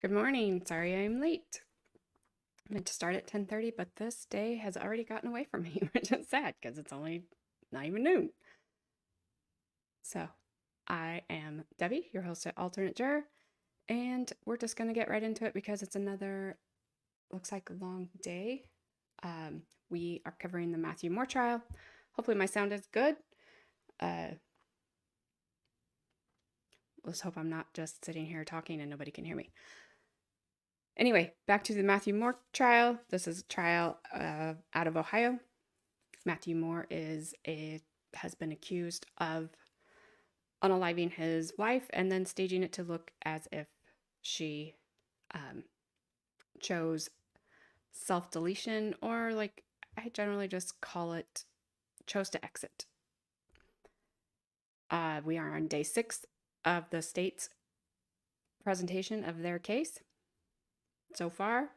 Good morning. Sorry I'm late. I meant to start at 10:30, but this day has already gotten away from me, which is sad because it's only not even noon. So, I am Debbie, your host at Alternate Juror, and we're just going to get right into it because it's another, looks like a long day. We are covering the Matheau Moore trial. Hopefully my sound is good. Let's hope I'm not just sitting here talking and nobody can hear me. Anyway, back to the Matheau Moore trial. This is a trial out of Ohio. Matheau Moore has been accused of unaliving his wife and then staging it to look as if she chose self-deletion, or like I generally just call it chose to exit. We are on day 6 of the state's presentation of their case. So far,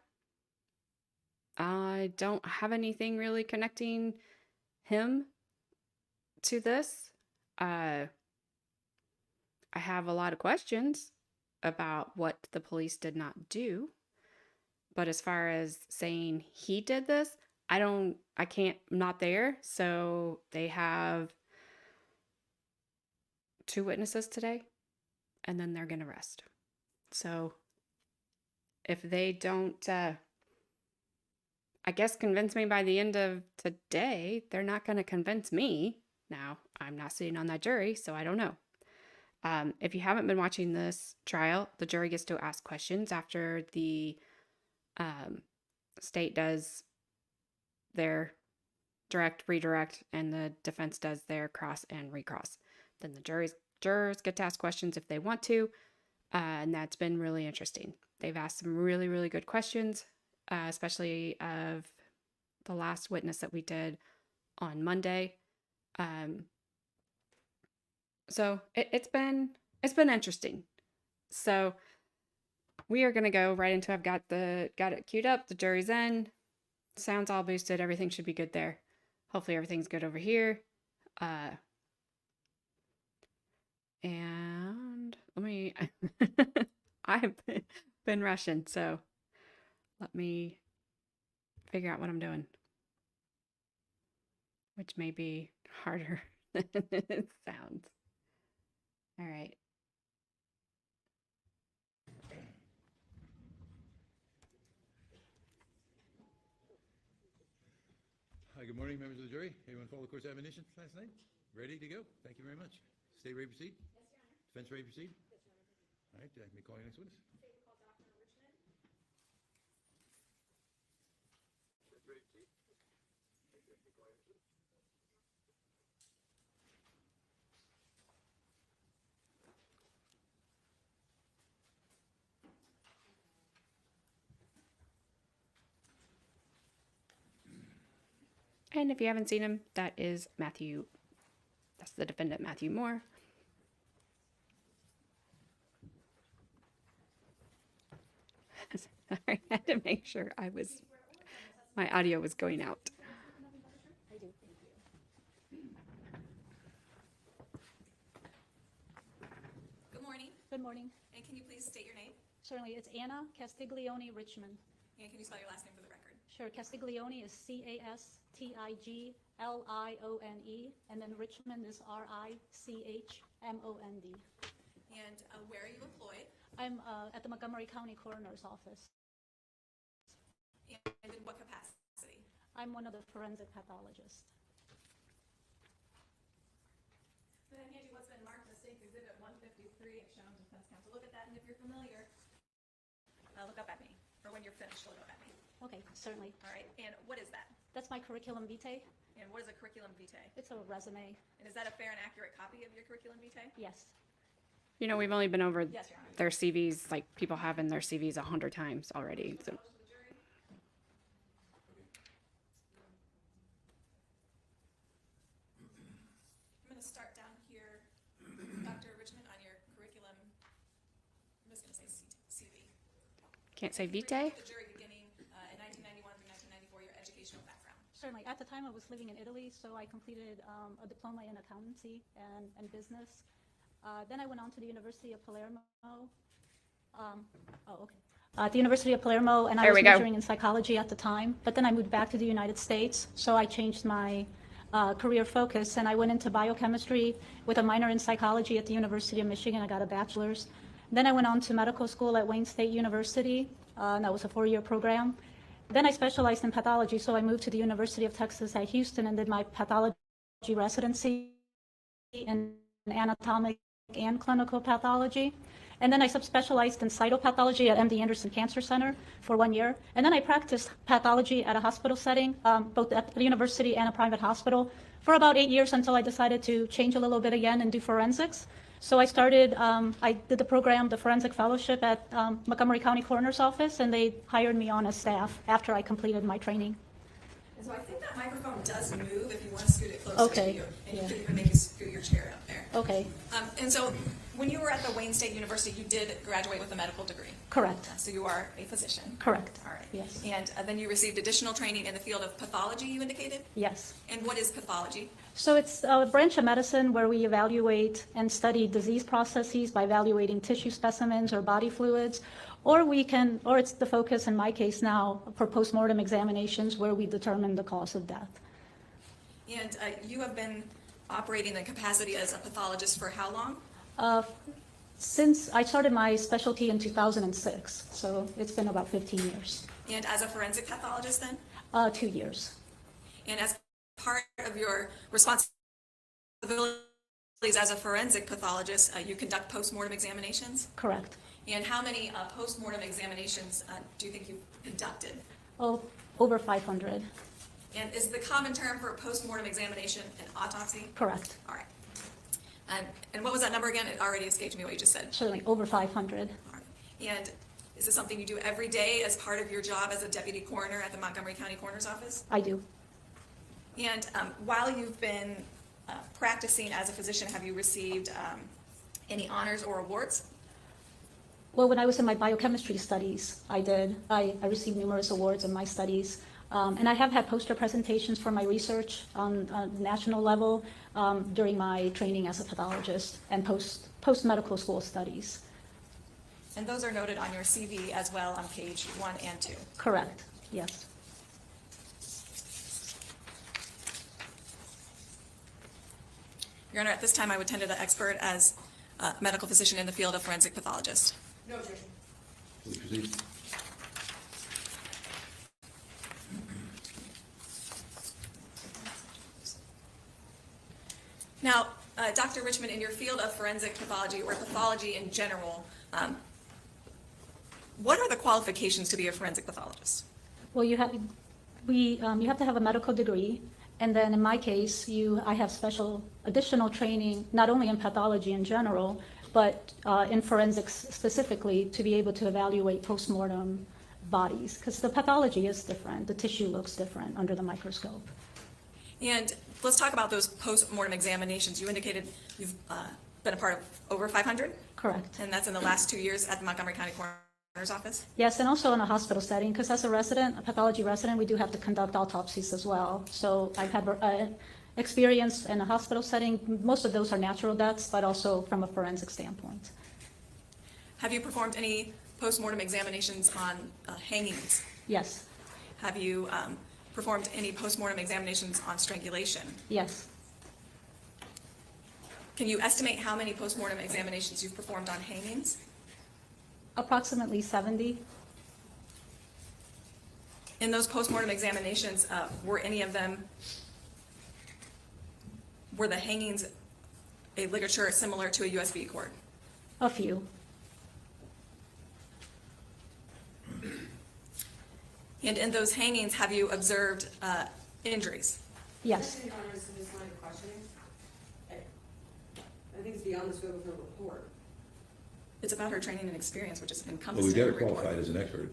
I don't have anything really connecting him to this. I have a lot of questions about what the police did not do. But as far as saying he did this, I'm not there. So they have 2 witnesses today, and then they're going to rest. So if they don't, I guess, convince me by the end of today, they're not going to convince me. Now, I'm not sitting on that jury, so I don't know. If you haven't been watching this trial, the jury gets to ask questions after the state does their direct, redirect, and the defense does their cross and recross. Then the jurors get to ask questions if they want to, and that's been really interesting. They've asked some really, really good questions, especially of the last witness that we did on Monday. So it's been interesting. So we are going to go right into, I've got it queued up. The jury's in. Sounds all boosted. Everything should be good there. Hopefully everything's good over here. And let me, I've been rushing, so let me figure out what I'm doing, which may be harder than it sounds. All right. Hi, good morning, members of the jury. Everyone follow the court's admonition last night? Ready to go? Thank you very much. State ready to proceed? Yes, Your Honor. Defense ready to proceed? Yes, Your Honor. All right, may I call your next witness? State will call Dr. Richmond. Defense ready to proceed? And if you haven't seen him, that's the defendant, Matheau Moore. Sorry, I had to make sure my audio was going out. I do, thank you. Good morning, Good morning. and can you please state your name? Certainly, it's Anna Castiglione Richmond. And can you spell your last name for the record? Sure, Castiglione is Castiglione, and then Richmond is Richmond. And where are you employed? I'm at the Montgomery County Coroner's Office. And in what capacity? I'm one of the forensic pathologists. Then I hand you what's been marked as State's Exhibit 153 and shown to defense counsel. Look at that, and if you're familiar, look up at me. Or when you're finished, look up at me. Okay, certainly. All right, and what is that? That's my curriculum vitae. And what is a curriculum vitae? It's a resume. And is that a fair and accurate copy of your curriculum vitae? Yes. You know, we've only been over Yes, Your Honor. their CVs, like people have in their CVs 100 times already. So. I'm going to start down here, Dr. Richmond, on your curriculum. I'm just going to say CV. Can't say Read vitae? The jury beginning in 1991 through 1994, your educational background. Certainly. At the time, I was living in Italy, so I completed a diploma in accountancy and business. Then I went on to the University of Palermo. Okay. at the University of Palermo, and I There was we go. majoring in psychology at the time. But then I moved back to the United States, so I changed my career focus, and I went into biochemistry with a minor in psychology at the University of Michigan. I got a bachelor's. Then I went on to medical school at Wayne State University, and that was a 4-year program. Then I specialized in pathology, so I moved to the University of Texas at Houston and did my pathology residency in anatomic and clinical pathology. And then I subspecialized in cytopathology at MD Anderson Cancer Center for 1 year. And then I practiced pathology at a hospital setting, both at the university and a private hospital, for about 8 years until I decided to change a little bit again and do forensics. So I started, I did the program, the Forensic Fellowship at Montgomery County Coroner's Office, and they hired me on as staff after I completed my training. And so I think that microphone does move if you want to scoot it closer Okay, to you. And yeah. you could even maybe scoot your chair up there. Okay, And so when you were at the Wayne State University, you did graduate with a medical degree. correct, So you are a physician. correct, All right. yes, And then you received additional training in the field of pathology, you indicated? yes. And what is pathology? So it's a branch of medicine where we evaluate and study disease processes by evaluating tissue specimens or body fluids, or it's the focus in my case now for postmortem examinations where we determine the cause of death. And you have been operating in capacity as a pathologist for how long? Since I started my specialty in 2006, so it's been about 15 years, And as a forensic pathologist then? 2 years. And as part of your responsibilities as a forensic pathologist, you conduct postmortem examinations? Correct. And how many postmortem examinations do you think you've conducted? Oh, over 500. And is the common term for postmortem examination an autopsy? Correct. All right. And what was that number again? It already escaped me what you just said. Certainly over 500. All right. And is this something you do every day as part of your job as a deputy coroner at the Montgomery County Coroner's Office? I do. And while you've been practicing as a physician, have you received any honors or awards? Well, when I was in my biochemistry studies, I did. I received numerous awards in my studies. And I have had poster presentations for my research on a national level during my training as a pathologist and post-medical school studies. And those are noted on your CV as well on page 1 and 2. Correct, yes. Your Honor, at this time I would tender the expert as a medical physician in the field of forensic pathologist. No objection. Please proceed. Now, Dr. Richmond, in your field of forensic pathology or pathology in general, what are the qualifications to be a forensic pathologist? Well, you have to have a medical degree, and then in my case, I have special additional training, not only in pathology in general, but in forensics specifically, to be able to evaluate postmortem bodies, because the pathology is different, the tissue looks different under the microscope. And let's talk about those post-mortem examinations. You indicated you've been a part of over 500, Correct. and that's in the last 2 years at the Montgomery County Coroner's Office? Yes, and also in a hospital setting, because as a pathology resident, we do have to conduct autopsies as well. So I've had experience in a hospital setting. Most of those are natural deaths, but also from a forensic standpoint. Have you performed any post-mortem examinations on hangings? Yes, Have you performed any post-mortem examinations on strangulation? yes. Can you estimate how many post-mortem examinations you've performed on hangings? Approximately 70. In those post-mortem examinations, were the hangings a ligature similar to a USB cord? A few. And in those hangings, have you observed injuries? Yes. Your Honor, is this line of questioning? I think it's beyond the scope of her report. It's about her training and experience, which is Well, encompassed we've in got her her report. qualified as an expert,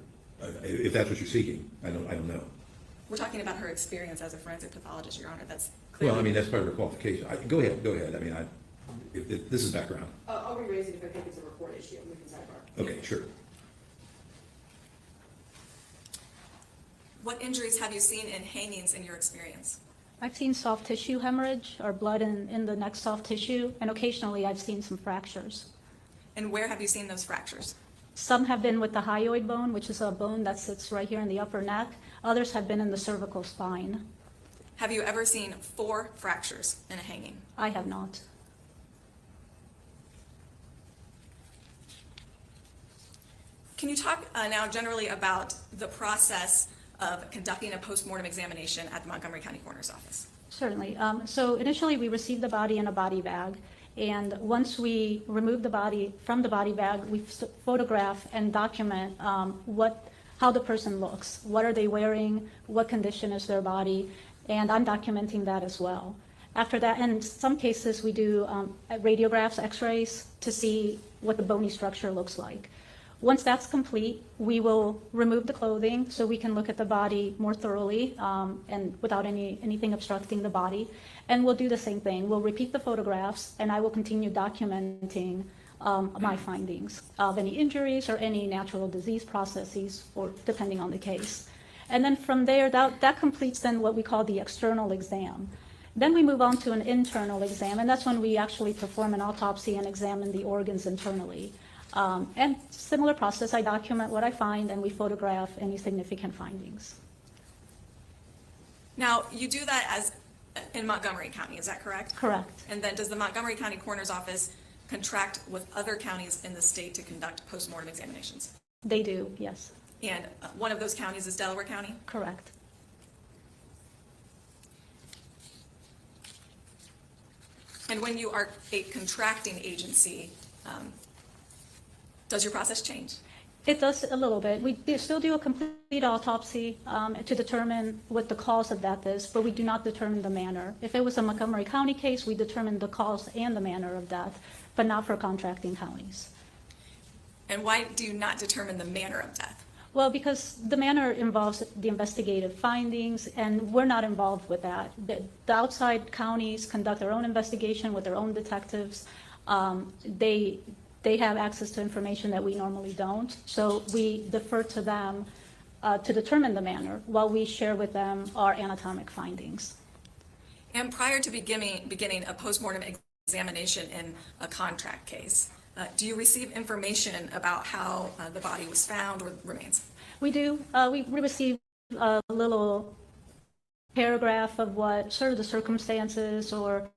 if that's what you're seeking. I don't know. We're talking about her experience as a forensic pathologist, Your Honor. That's clearly. Well, I mean, that's part of her qualification. Go ahead. I mean, if this is background. I'll re-raise it if I think it's a report issue, we can sidebar. Okay, sure. What injuries have you seen in hangings in your experience? I've seen soft tissue hemorrhage or blood in the neck soft tissue, and occasionally I've seen some fractures. And where have you seen those fractures? Some have been with the hyoid bone, which is a bone that sits right here in the upper neck. Others have been in the cervical spine. Have you ever seen 4 fractures in a hanging? I have not. Can you talk now generally about the process of conducting a postmortem examination at the Montgomery County Coroner's Office? Certainly. So initially, we received the body in a body bag, and once we remove the body from the body bag, we photograph and document how the person looks. What are they wearing? What condition is their body? And I'm documenting that as well. After that, in some cases, we do radiographs, x-rays, to see what the bony structure looks like. Once that's complete, we will remove the clothing so we can look at the body more thoroughly and without anything obstructing the body. And we'll do the same thing. We'll repeat the photographs, and I will continue documenting my findings of any injuries or any natural disease processes, or depending on the case. And then from there, that completes then what we call the external exam. Then we move on to an internal exam, and that's when we actually perform an autopsy and examine the organs internally. And similar process, I document what I find, and we photograph any significant findings. Now, you do that as in Montgomery County, is that correct? Correct. And then does the Montgomery County Coroner's Office contract with other counties in the state to conduct postmortem examinations? They do, yes. And one of those counties is Delaware County? Correct. And when you are a contracting agency, does your process change? It does a little bit. We still do a complete autopsy to determine what the cause of death is, but we do not determine the manner. If it was a Montgomery County case, we determine the cause and the manner of death, but not for contracting counties. And why do you not determine the manner of death? Well, because the manner involves the investigative findings, and we're not involved with that. The outside counties conduct their own investigation with their own detectives. They have access to information that we normally don't, so we defer to them to determine the manner while we share with them our anatomic findings. And prior to beginning a postmortem examination in a contract case, do you receive information about how the body was found or remains? We do. We receive a little paragraph of what sort of the circumstances or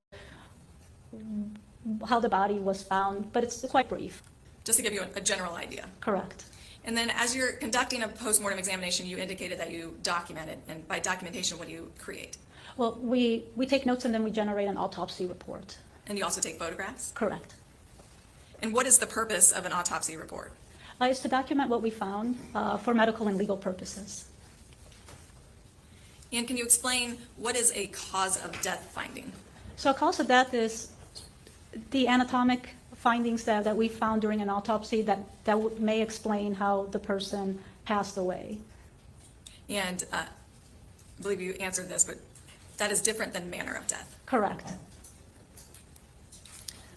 how the body was found, but it's quite brief. Just to give you a general idea. Correct. And then as you're conducting a postmortem examination, you indicated that you document it, and by documentation, what do you create? Well, we take notes and then we generate an autopsy report. And you also take photographs? Correct. And what is the purpose of an autopsy report? It's to document what we found for medical and legal purposes. And can you explain what is a cause of death finding? So a cause of death is the anatomic findings that we found during an autopsy that may explain how the person passed away. And I believe you answered this, but that is different than manner of death. Correct.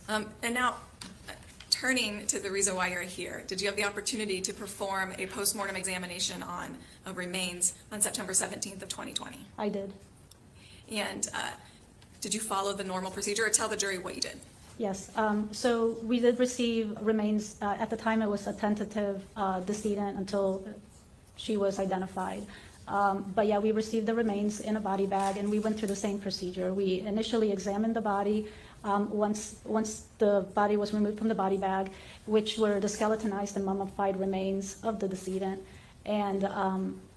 And now, turning to the reason why you're here, did you have the opportunity to perform a postmortem examination on remains on September 17th of 2020? I did. And did you follow the normal procedure, or tell the jury what you did? Yes. So we did receive remains. At the time, it was a tentative decedent until she was identified. But yeah, we received the remains in a body bag, and we went through the same procedure. We initially examined the body. Once the body was removed from the body bag, which were the skeletonized and mummified remains of the decedent, and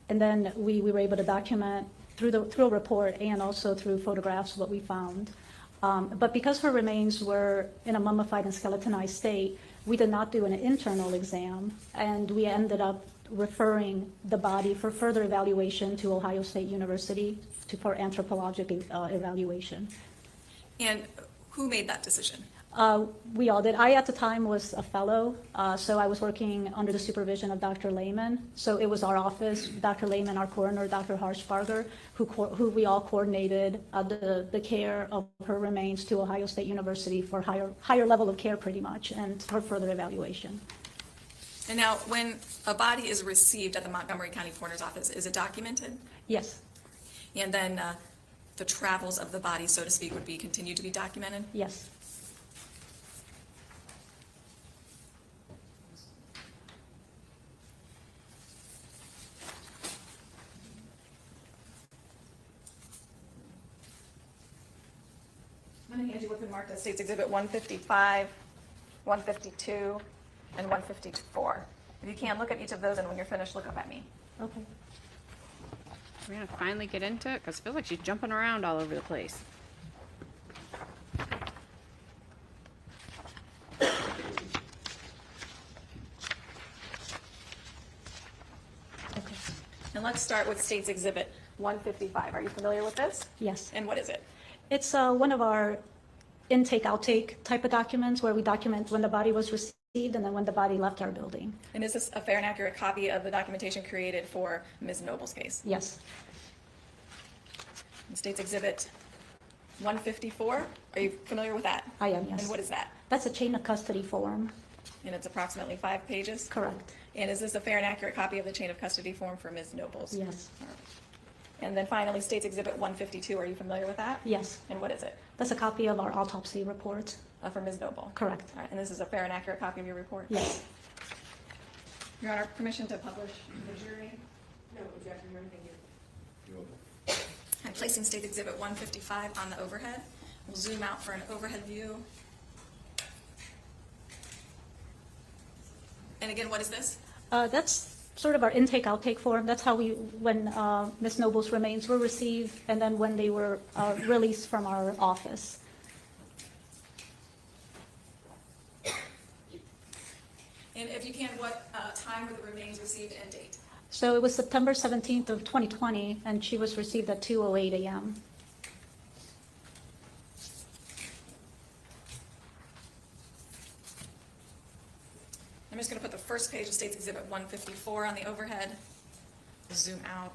then we were able to document through a report and also through photographs what we found. But because her remains were in a mummified and skeletonized state, we did not do an internal exam, and we ended up referring the body for further evaluation to Ohio State University for anthropologic evaluation. And who made that decision? We all did. I, at the time, was a fellow, so I was working under the supervision of Dr. Lehman. So it was our office, Dr. Lehman, our coroner, Dr. Harshbarger, who we all coordinated the care of her remains to Ohio State University for higher level of care, pretty much, and for further evaluation. And now, when a body is received at the Montgomery County Coroner's Office, is it documented? Yes. And then the travels of the body, so to speak, would be continued to be documented? Yes. I'm going to hand you what's been marked as State's Exhibit 155, 152, and 154. If you can, look at each of those, and when you're finished, look up at me. Okay. We're gonna finally get into it because it feels like she's jumping around all over the place. Okay. And let's start with State's Exhibit 155. Are you familiar with this? Yes. And what is it? It's one of our intake outtake type of documents where we document when the body was received and then when the body left our building. And is this a fair and accurate copy of the documentation created for Ms. Noble's case? Yes. And State's Exhibit 154, are you familiar with that? I am, yes. And what is that? That's a chain of custody form. And it's approximately 5 pages? Correct. And is this a fair and accurate copy of the chain of custody form for Ms. Nobles? Yes. All right. And then finally, State's Exhibit 152, are you familiar with that? Yes. And what is it? That's a copy of our autopsy report. For Ms. Noble? Correct. All right, and this is a fair and accurate copy of your report? Yes. Your Honor, permission to publish the jury? No objection, Your Honor, thank you. I'm placing State Exhibit 155 on the overhead. We'll zoom out for an overhead view. And again, what is this? That's sort of our intake outtake form. That's how when Ms. Noble's remains were received and then when they were released from our office. And if you can, what time were the remains received and date? So it was September 17th of 2020, and she was received at 2:08 a.m. I'm just going to put the first page of State's Exhibit 154 on the overhead. Zoom out.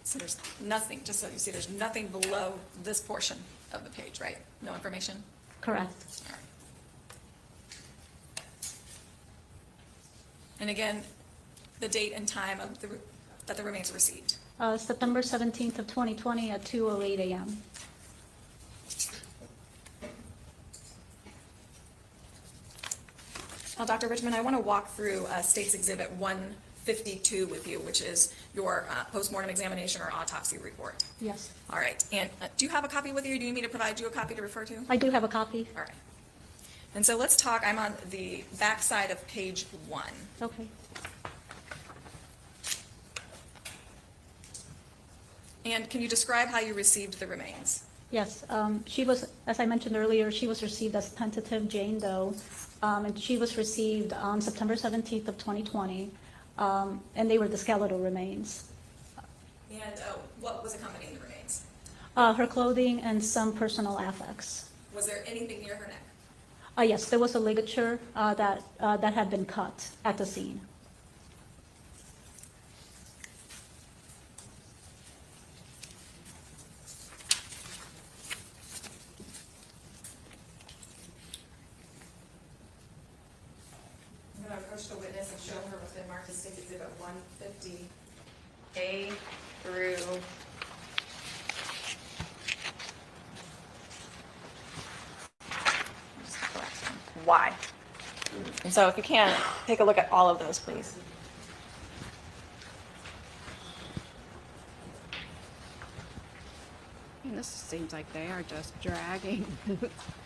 So there's nothing, just so you see, there's nothing below this portion of the page, right? No information? Correct. All right. And again, the date and time of that the remains were received. September 17th of 2020 at 2:08 a.m. Now, Dr. Richmond, I want to walk through State's Exhibit 152 with you, which is your postmortem examination or autopsy report. Yes. All right. And do you have a copy with you? Do you need me to provide you a copy to refer to? I do have a copy. All right. And so let's talk. I'm on the back side of page 1. Okay. And can you describe how you received the remains? Yes. She was, as I mentioned earlier, she was received as tentative Jane Doe, and she was received on September 17th of 2020, and they were the skeletal remains. And what was accompanying the remains? Her clothing and some personal affects. Was there anything near her neck? Yes, there was a ligature that had been cut at the scene. I'm going to approach the witness and show her what's been marked as State's Exhibit 150A through Y. And so if you can, take a look at all of those, please. And this seems like they are just dragging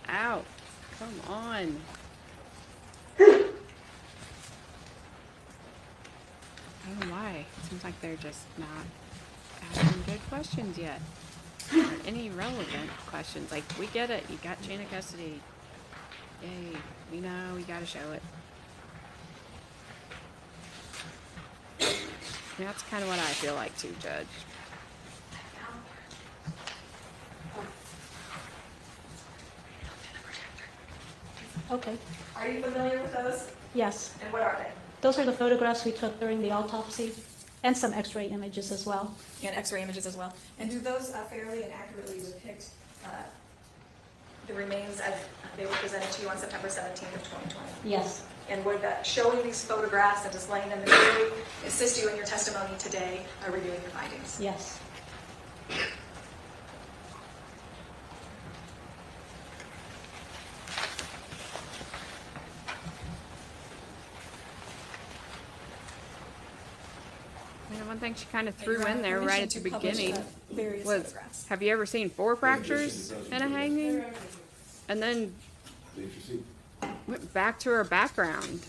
out. Come on. I don't know why. It seems like they're just not asking good questions yet. Or any relevant questions. Like, we get it. You got chain of custody. Yay. We know. We gotta show it. That's kind of what I feel like too, Judge. Okay. Are you familiar with those? Yes. And what are they? Those are the photographs we took during the autopsy, and some x-ray images as well. And x-ray images as well. And do those fairly and accurately depict the remains as they were presented to you on September 17th of 2020? Yes. And would showing these photographs and displaying them in the jury assist you in your testimony today reviewing your findings? Yes. And one thing she kind of And threw you're on in there right permission at the to publish, beginning various was, photographs. have you ever seen 4 fractures in a hanging? And then Please proceed. went back to her background.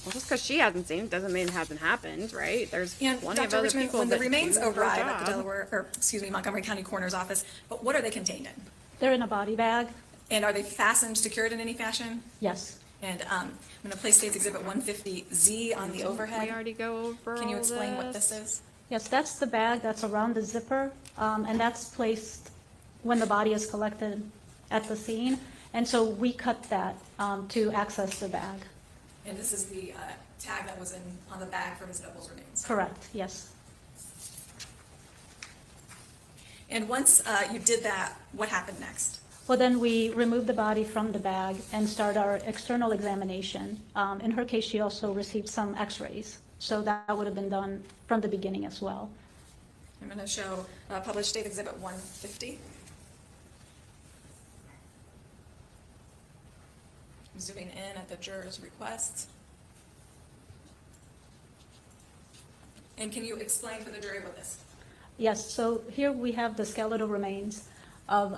Well, just because she hasn't seen it doesn't mean it hasn't happened, right? There's And plenty of Dr. other Richmond, people when the that remains do her arrive at the job. Delaware, or excuse me, Montgomery County Coroner's Office, but what are they contained in? They're in a body bag. And are they fastened, secured in any fashion? Yes. And I'm going to place State's Exhibit 150Z on the We overhead. already go over Can you all explain what this is? Yes, that's the bag that's around the zipper, and that's placed when the body is collected at the scene. And so we cut that to access the bag. And this is the tag that was on the bag for Ms. Noble's remains. Correct, yes. And once you did that, what happened next? Well, then we remove the body from the bag and start our external examination. In her case, she also received some x-rays, so that would have been done from the beginning as well. I'm going to show published State Exhibit 150. I'm zooming in at the juror's request. And can you explain for the jury what this? Yes, so here we have the skeletal remains of,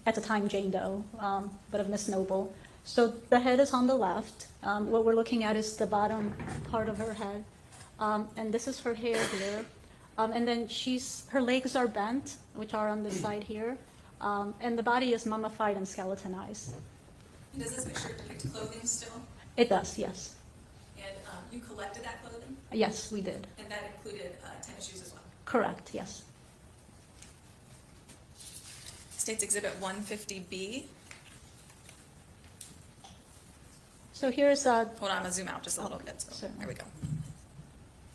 at the time, Jane Doe, but of Miss Noble. So the head is on the left. What we're looking at is the bottom part of her head. And this is her hair here. And then her legs are bent, which are on this side here. And the body is mummified and skeletonized. And does this picture depict clothing still? It does, yes. And you collected that clothing? Yes, we did. And that included tennis shoes as well? Correct, yes. State's Exhibit 150B. So here's, Hold on, I'm gonna zoom out just a little bit. So Certainly. there we go.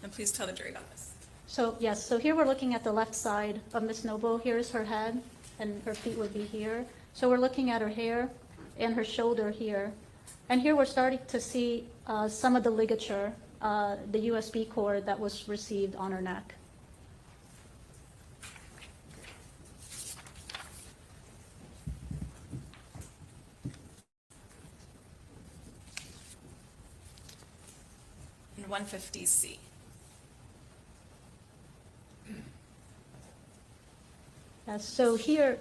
And please tell the jury about this. so yes, so here we're looking at the left side of Miss Noble. Here's her head, and her feet would be here. So we're looking at her hair and her shoulder here. And here we're starting to see some of the ligature, the USB cord that was received on her neck. And 150C. So here,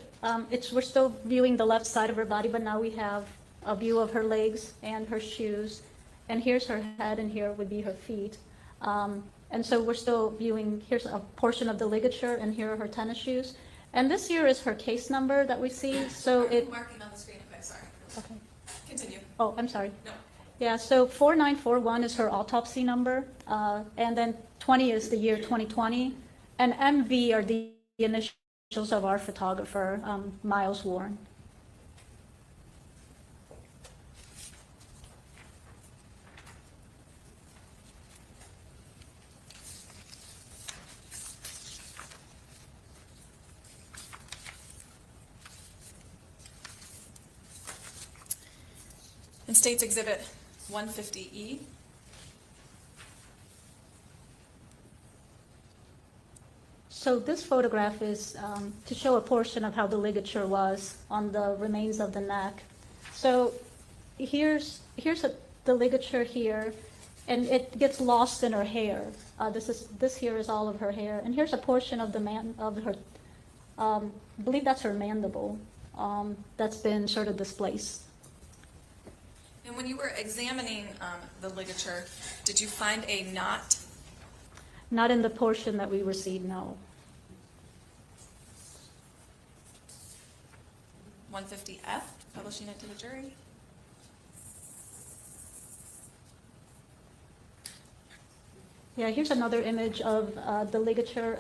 we're still viewing the left side of her body, but now we have a view of her legs and her shoes. And here's her head, and here would be her feet. And so we're still viewing, here's a portion of the ligature, and here are her tennis shoes. And this here is her case number that we see, so it, Marking on the screen, okay, sorry. okay. Continue. Oh, I'm sorry. No. Yeah, so 4941 is her autopsy number, and then 20 is the year 2020, and MV are the initials of our photographer, Miles Warren. And State's Exhibit 150E. So this photograph is to show a portion of how the ligature was on the remains of the neck. So here's the ligature here, and it gets lost in her hair. This here is all of her hair, and here's a portion of her. I believe that's her mandible that's been sort of displaced. And when you were examining the ligature, did you find a knot? Not in the portion that we received, no. 150F, publishing it to the jury. Yeah, here's another image of the ligature.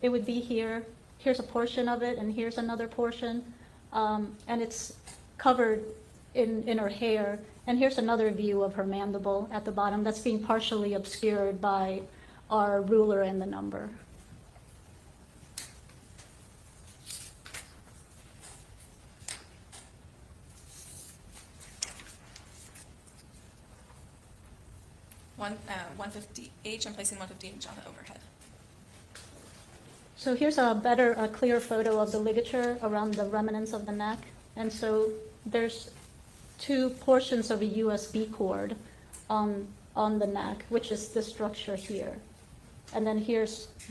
It would be here. Here's a portion of it, and here's another portion. And it's covered in her hair. And here's another view of her mandible at the bottom that's being partially obscured by our ruler and the number. One 150H, I'm placing 150H on the overhead. So here's a clear photo of the ligature around the remnants of the neck. And so there's two portions of a USB cord on the neck, which is this structure here. And then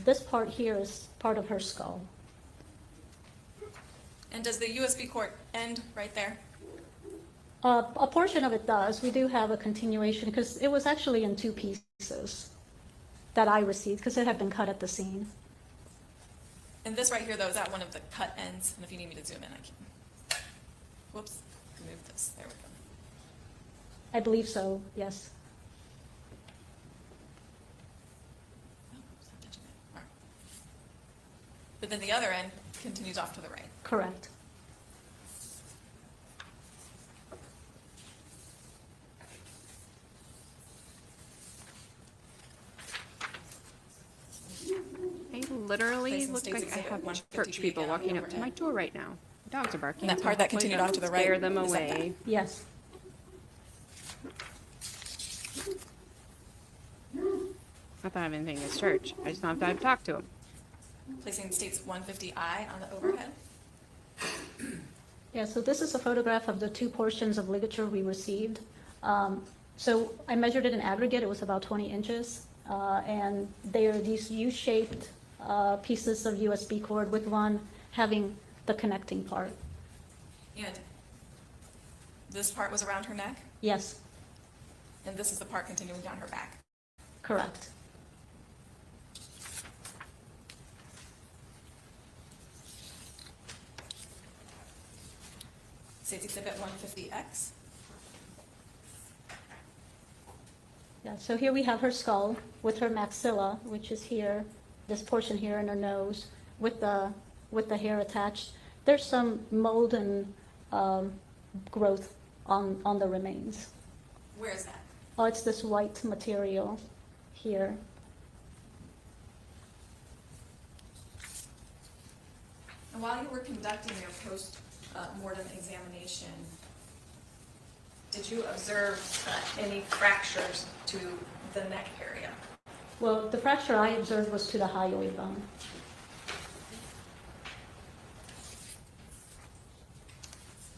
this part here is part of her skull. And does the USB cord end right there? A portion of it does. We do have a continuation because it was actually in two pieces that I received because it had been cut at the scene. And this right here, though, is that one of the cut ends? And if you need me to zoom in, I can. Whoops, move this. There we go. I believe so, yes. Oh, it's not touching it. All right. But then the other end continues off to the right. Correct. I literally Place and look States like I Exhibit have 150 church people again on the walking up to my overhead. door right now. Dogs are barking. And that so part that hopefully continued off to the right, scare them is that away. Yes. Not that I have anything against church. I just don't have time to talk to them. Placing States 150I on the overhead. Yeah, so this is a photograph of the two portions of ligature we received. So I measured it in aggregate, it was about 20 inches. And they are these U-shaped pieces of USB cord with one having the connecting part. And this part was around her neck, Yes, and this is the part continuing down her back. correct. States Exhibit 150X. Yeah, so here we have her skull with her maxilla, which is here, this portion here in her nose, with the hair attached. There's some mold and growth on the remains. Where is that? Oh, it's this white material here. And while you were conducting your post-mortem examination, did you observe any fractures to the neck area? Well, the fracture I observed was to the hyoid bone.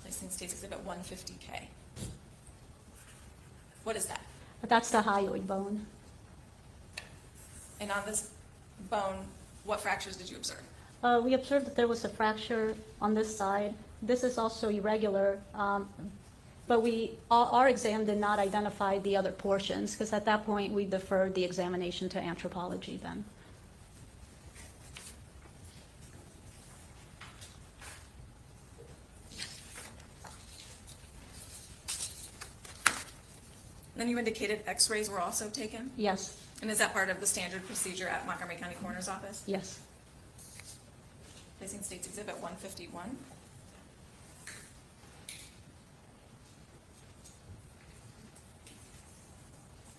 Placing States Exhibit 150K. What is that? That's the hyoid bone. And on this bone, what fractures did you observe? We observed that there was a fracture on this side. This is also irregular, but our exam did not identify the other portions, because at that point, we deferred the examination to anthropology then. Then you indicated x-rays were also taken? Yes, And is that part of the standard procedure at Montgomery County Coroner's Office? yes. Placing States Exhibit 151.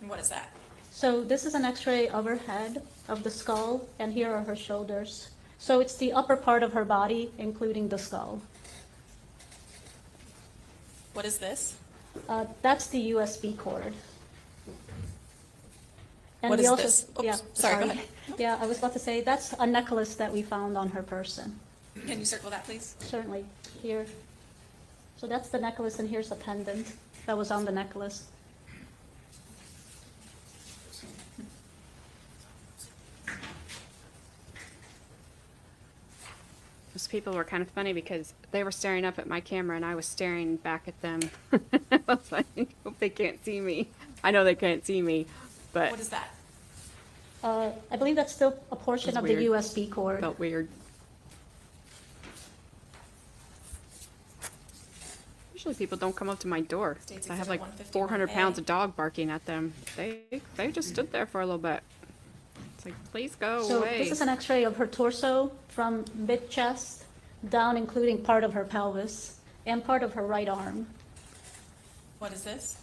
And what is that? So this is an x-ray of her head, of the skull, and here are her shoulders. So it's the upper part of her body, including the skull. What is this? That's the USB cord. And What we is also- this? Oops, yeah, sorry, go ahead. Yeah, I was about to say, that's a necklace that we found on her person. Can you circle that, please? Certainly, here. So that's the necklace, and here's a pendant that was on the necklace. Those people were kind of funny because they were staring up at my camera and I was staring back at them. I was like, I hope they can't see me. I know they can't see me, but What is that? I believe that's still a portion That's of the weird. USB cord. felt weird. Usually people don't come up to my door. States I have Exhibit like 151A. 400 pounds of dog barking at them. They just stood there for a little bit. It's like, please go So away. this is an x-ray of her torso from mid-chest down, including part of her pelvis and part of her right arm. What is this?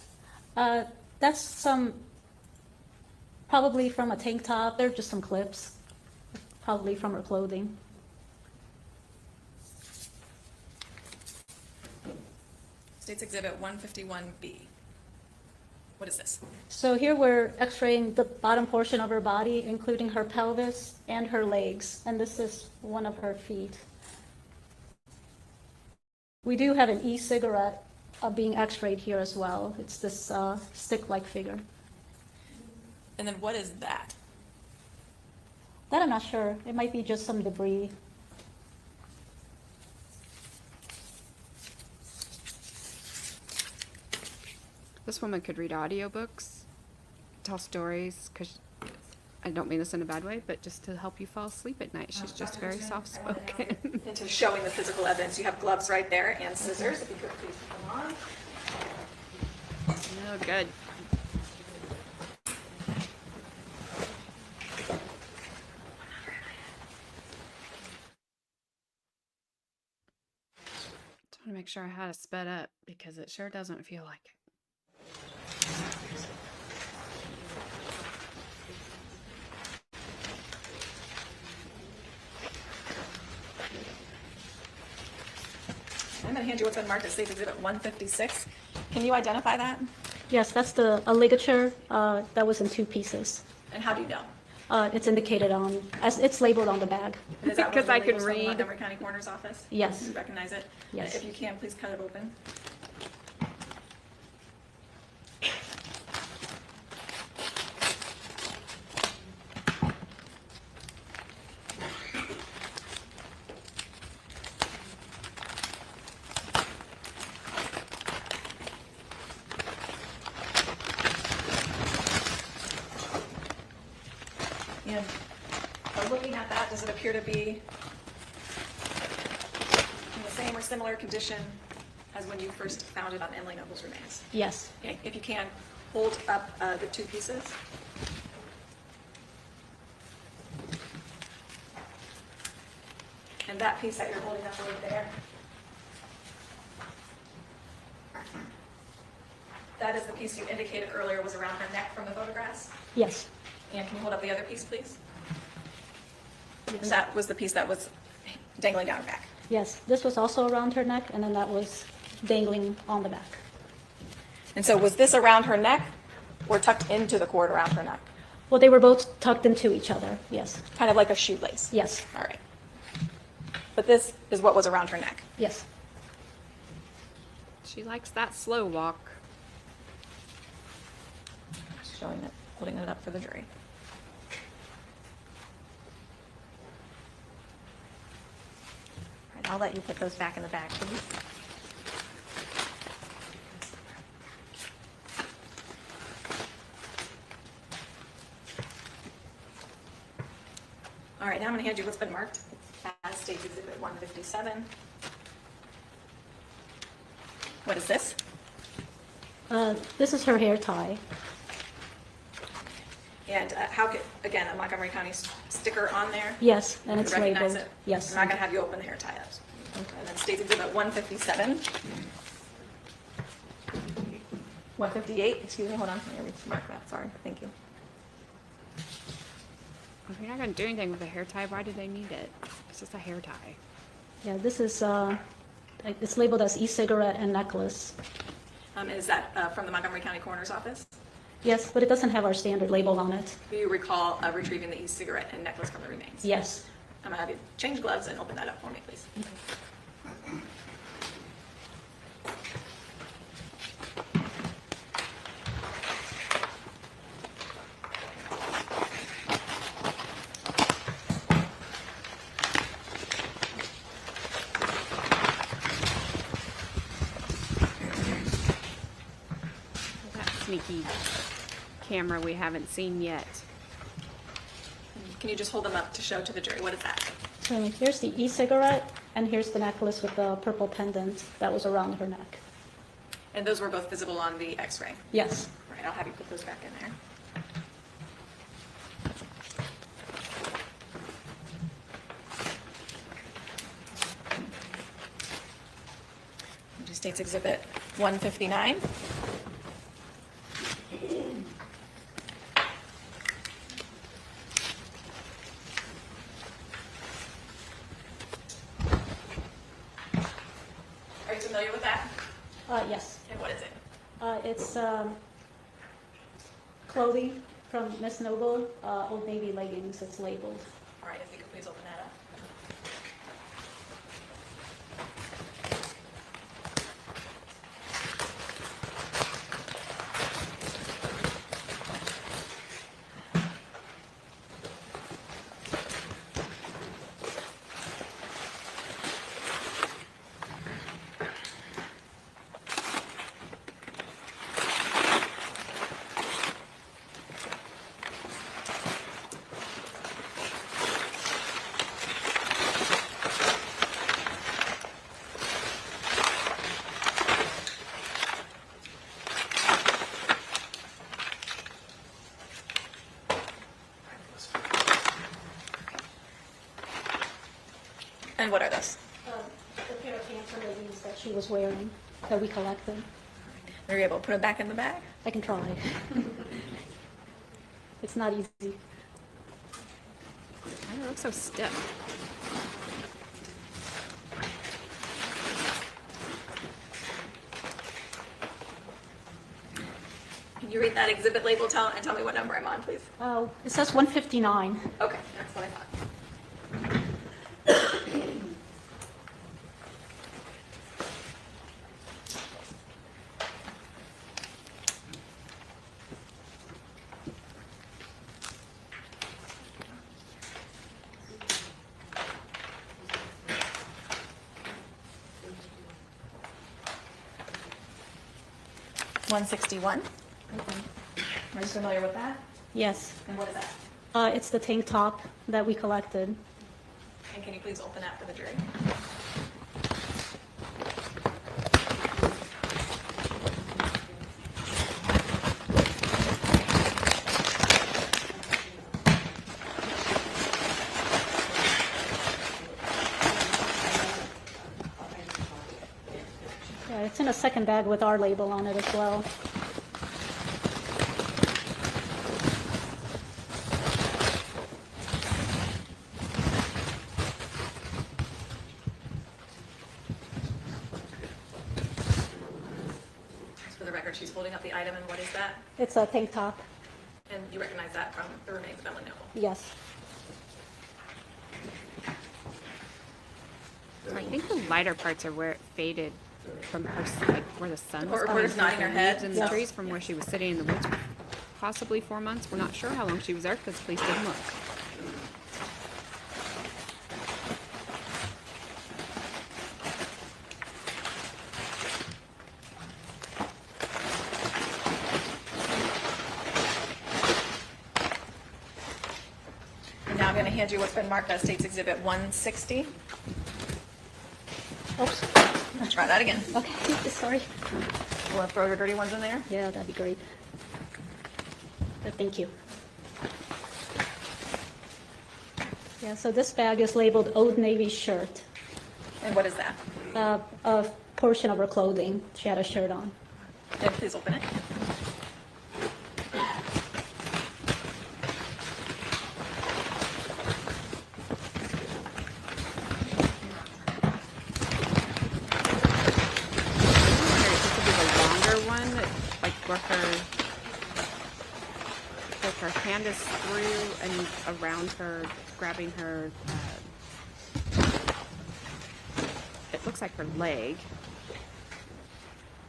That's some, probably from a tank top. They're just some clips, probably from her clothing. States Exhibit 151B. What is this? So here we're x-raying the bottom portion of her body, including her pelvis and her legs, and this is one of her feet. We do have an e-cigarette being x-rayed here as well. It's this stick-like figure. And then what is that? That I'm not sure. It might be just some debris. This woman could read audiobooks, tell stories, because I don't mean this in a bad way, but just to help you fall asleep at night. She's just very soft-spoken. Into showing the physical evidence, you have gloves right there and scissors, if you could please put them on. Oh, good. Just want to make sure I had it sped up because it sure doesn't feel like it. I'm going to hand you what's been marked as State's Exhibit 156. Can you identify that? Yes, that's a ligature that was in 2 pieces. And how do you know? It's indicated on, as it's labeled on the bag. Is that one of Because the I can labels from the read. Montgomery County Coroner's Office? Yes. You recognize it? Yes. If you can, please cut it open. And looking at that, does it appear to be in the same or similar condition as when you first found it on Emily Noble's remains? Yes. Okay, if you can, hold up the 2 pieces. And that piece that you're holding up over there, that is the piece you indicated earlier was around her neck from the photographs. Yes. And can you hold up the other piece, please? And that was the piece that was dangling down her back. Yes. This was also around her neck, and then that was dangling on the back. And so was this around her neck or tucked into the cord around her neck? Well, they were both tucked into each other. Yes. Kind of like a shoelace? Yes. All right. But this is what was around her neck. Yes. She likes that slow walk. Showing it, holding it up for the jury. All right, I'll let you put those back in the bag, please. All right, now I'm going to hand you what's been marked as State's Exhibit 157. What is this? This is her hair tie. And how could, again, a Montgomery County sticker on there? Yes, and You it's recognize labeled. it? Yes. I'm not going to have you open the hair tie up. And then State's Exhibit 157. 158, excuse me, hold on, let me mark that, sorry, thank you. If you're not going to do anything with a hair tie, why do they need it? It's just a hair tie. Yeah, this is, it's labeled as e-cigarette and necklace. Is that from the Montgomery County Coroner's Office? Yes, but it doesn't have our standard label on it. Do you recall retrieving the e-cigarette and necklace from the remains? Yes. I'm going to have you change gloves and open that up for me, please. That sneaky camera we haven't seen yet. Can you just hold them up to show to the jury? What is that? So here's the e-cigarette, and here's the necklace with the purple pendant that was around her neck. And those were both visible on the x-ray. Yes. All right, I'll have you put those back in there. State's Exhibit 159. Are you familiar with that? Yes. And what is it? It's clothing from Miss Noble, Old Navy leggings. It's labeled. All right, if you could please open that up. And what are those? The pair of pants and leggings that she was wearing that we collected. Were you able to put them back in the bag? I can try. It's not easy. Why do they look so stiff? Can you read that exhibit label and tell me what number I'm on, please? It says 159. Okay, that's what I thought. $161. Are you familiar with that? Yes. And what is that? It's the tank top that we collected. And can you please open that for the jury? Yeah, it's in a second bag with our label on it as well. For the record, she's holding up the item, and what is that? It's a tank top. And you recognize that from the remains of Ellen Noble? Yes. I think the lighter parts are where it faded from her, like where the sun was Or coming just through nodding the her head. leaves and the Yes. trees from where she was sitting in the woods, possibly 4 months. We're not sure how long she was there because police didn't look. And now I'm going to hand you what's been marked as State's Exhibit 160. Oops. Try that again. Okay, sorry. You want to throw your dirty ones in there? Yeah, that'd be great. Thank you. Yeah, so this bag is labeled Old Navy shirt. And what is that? A portion of her clothing. She had a shirt on. And please open it. This would be the longer one, like where her hand is through and around her, grabbing her. It looks like her leg.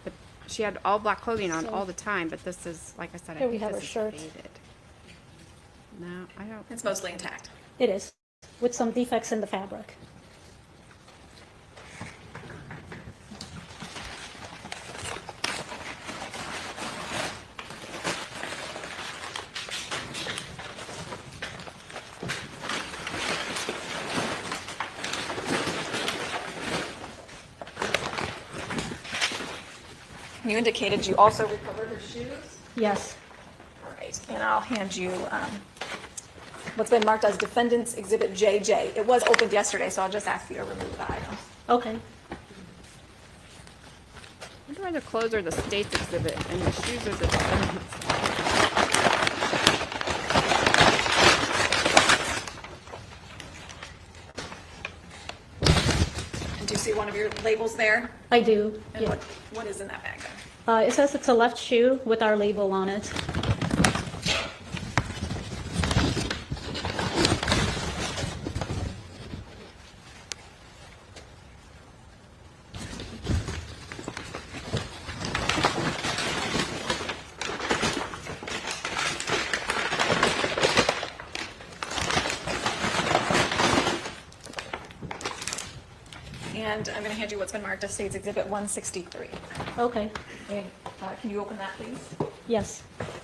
But she had all black clothing on all the time. But this is, like I said, I Here we think have this her is shirt. faded. No, I don't. It's mostly intact. It is, with some defects in the fabric. You indicated you also recovered her shoes? Yes. All right, and I'll hand you what's been marked as Defendant's Exhibit JJ. It was opened yesterday, so I'll just ask you to remove the item. Okay. I wonder why the clothes are the state's exhibit and the shoes are the defendant's. And do you see one of your labels there? I do. And Yeah. what is in that bag then? It says it's a left shoe with our label on it. And I'm going to hand you what's been marked as State's Exhibit 163. Okay. Okay, can you open that, please? Yes.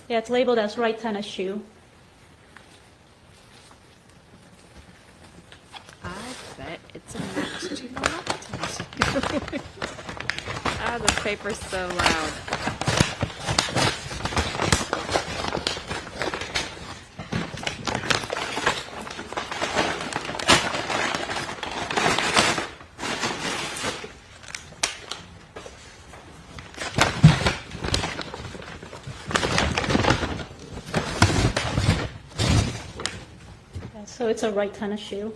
Yeah, it's labeled as right tennis shoe. I bet it's a match to the left. Ah, this paper's so loud. So it's a right tennis shoe.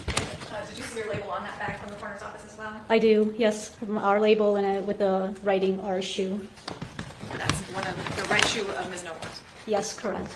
Did you see your label on that bag from the coroner's office as well? I do, yes, from our label and with the writing our shoe. That's one of the right shoe of Ms. Noble's. Yes, correct.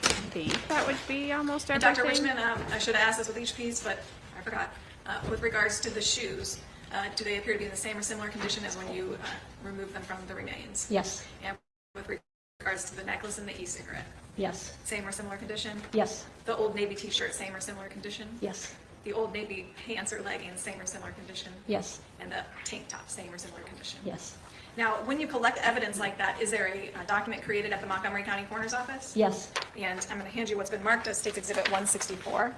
I think that would be almost And everything. Dr. Richmond, I should have asked this with each piece, but I forgot. With regards to the shoes, do they appear to be in the same or similar condition as when you removed them from the remains? Yes, And with regards to the necklace and the e-cigarette, yes, same or similar condition? yes, The Old Navy t-shirt, same or similar condition? yes, The Old Navy pants or leggings, same or similar condition? yes, And the tank top, same or similar condition? yes, Now, when you collect evidence like that, is there a document created at the Montgomery County Coroner's Office? yes, And I'm going to hand you what's been marked as State's Exhibit 164.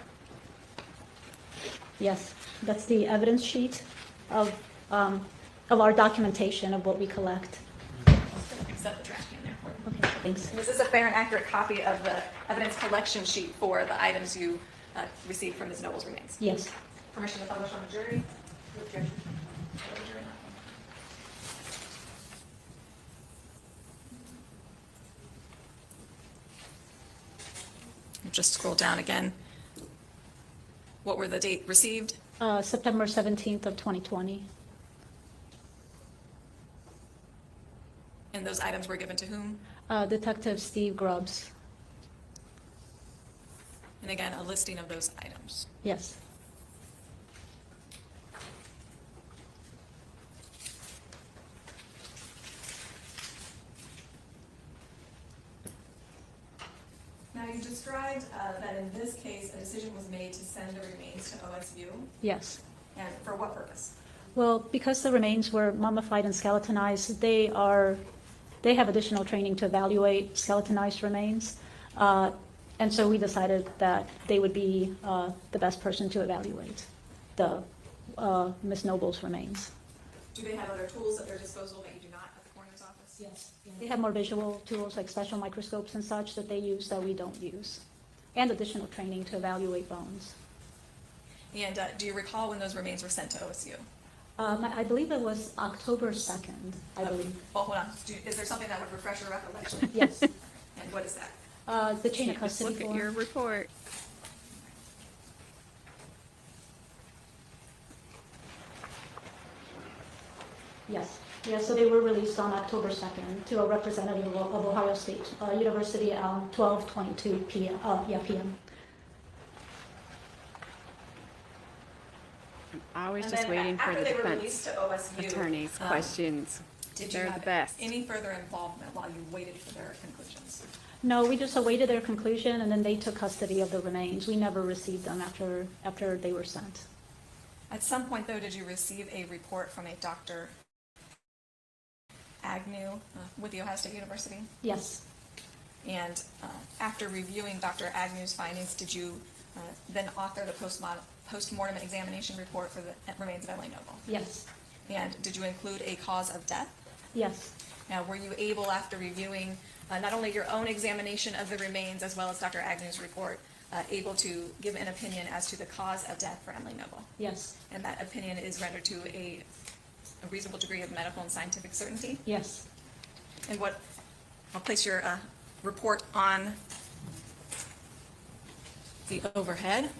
yes. That's the evidence sheet of our documentation of what we collect. Set the trash can there. Okay, thanks. This is a fair and accurate copy of the evidence collection sheet for the items you received from Ms. Noble's remains. Yes, Permission to publish on the jury? Just scroll down again. What were the date received? September 17th of 2020. And those items were given to whom? Detective Steve Grubbs. And again, a listing of those items. Yes, Now, you described that in this case, a decision was made to send the remains to OSU, yes. and for what purpose? Well, because the remains were mummified and skeletonized, they have additional training to evaluate skeletonized remains. And so we decided that they would be the best person to evaluate the Ms. Noble's remains. Do they have other tools at their disposal that you do not at the coroner's office? Yes. They have more visual tools like special microscopes and such that they use that we don't use, and additional training to evaluate bones. And do you recall when those remains were sent to OSU? I believe it was October 2nd, I believe. Well, hold on. Is there something that would refresh your recollection? Yes. And what is that? The chain of Just custody look at form. your report. Yes, yes, so they were released on October 2nd to a representative of Ohio State University at 12:22 p.m. p.m. I'm always And just then waiting for after the they were defense released to OSU, attorneys' questions. Did you They're have the best. any further involvement while you waited for their conclusions? No, we just awaited their conclusion, and then they took custody of the remains. We never received them after they were sent. At some point, though, did you receive a report from a Dr. Agnew with the Ohio State University? Yes, And after reviewing Dr. Agnew's findings, did you then author the post-mortem examination report for the remains of Emily Noble? yes, And did you include a cause of death? yes, Now, were you able, after reviewing not only your own examination of the remains as well as Dr. Agnew's report, able to give an opinion as to the cause of death for Emily Noble? yes, And that opinion is rendered to a reasonable degree of medical and scientific certainty? yes. And I'll place your report on the overhead.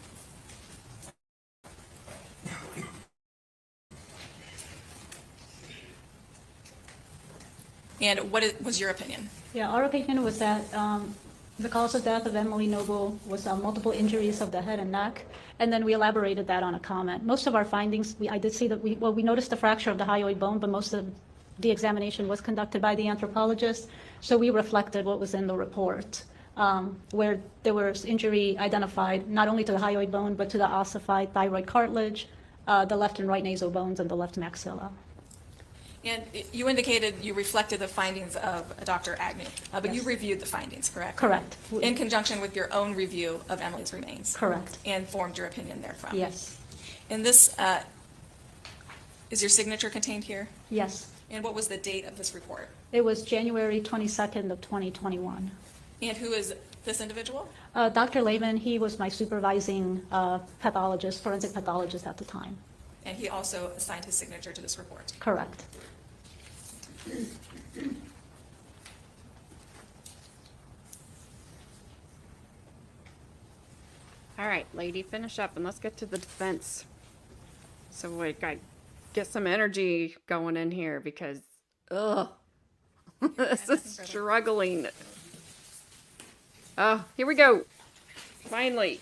And what was your opinion? Yeah, our opinion was that the cause of death of Emily Noble was multiple injuries of the head and neck, and then we elaborated that on a comment. Most of our findings, I did see that we noticed the fracture of the hyoid bone, but most of the examination was conducted by the anthropologist, so we reflected what was in the report, where there was injury identified not only to the hyoid bone, but to the ossified thyroid cartilage, the left and right nasal bones, and the left maxilla. And you indicated you reflected the findings of Dr. Agnew, but you Yes. reviewed the findings, correct? Correct. In conjunction with your own review of Emily's remains? Correct. And formed your opinion therefrom? Yes, And this, is your signature contained here? yes, And what was the date of this report? It was January 22nd of 2021. And who is this individual? Dr. Lehman, he was my supervising pathologist, forensic pathologist at the time. And he also assigned his signature to this report. Correct. All right, lady, finish up and let's get to the defense. So we got get some energy going in here because, ugh, this is struggling. Oh, here we go. Finally.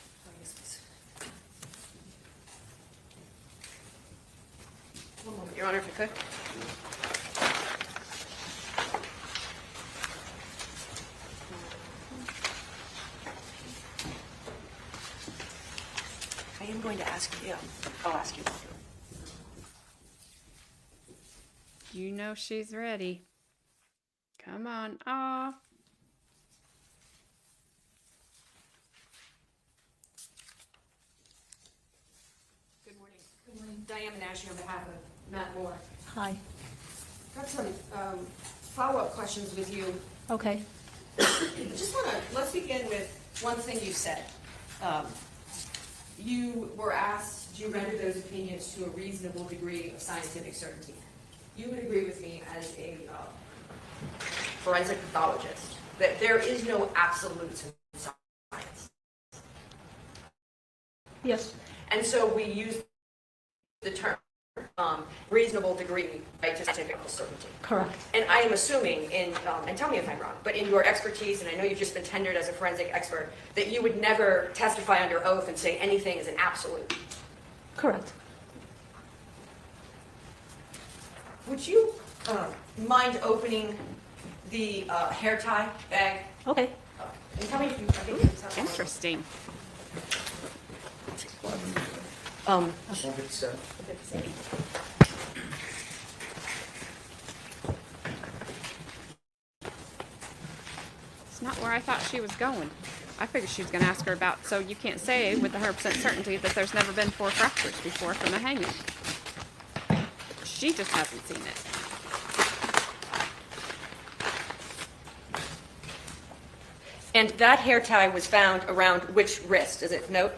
One moment, Your Honor, if I could. I am going to ask you, I'll ask you. You know she's ready. Come on. Aw. Good morning. Good morning. Diane Nash on behalf of Matt Moore. Hi. Got some follow-up questions with you. Okay. Just want to, let's begin with one thing you said. You were asked, do you render those opinions to a reasonable degree of scientific certainty? You would agree with me as a forensic pathologist that there is no absolutes in science. Yes. And so we use the term reasonable degree right, to scientific certainty. Correct. And I am assuming in, and tell me if I'm wrong, but in your expertise, and I know you've just been tendered as a forensic expert, that you would never testify under oath and say anything is an absolute. Correct. Would you mind opening the hair tie bag? Okay. And tell me if you, I think you can tell me. Interesting. It's not where I thought she was going. I figured she was going to ask her about, so you can't say with 100% certainty that there's never been 4 fractures before from a hanging. She just hasn't seen it. And that hair tie was found around which wrist? Does it note?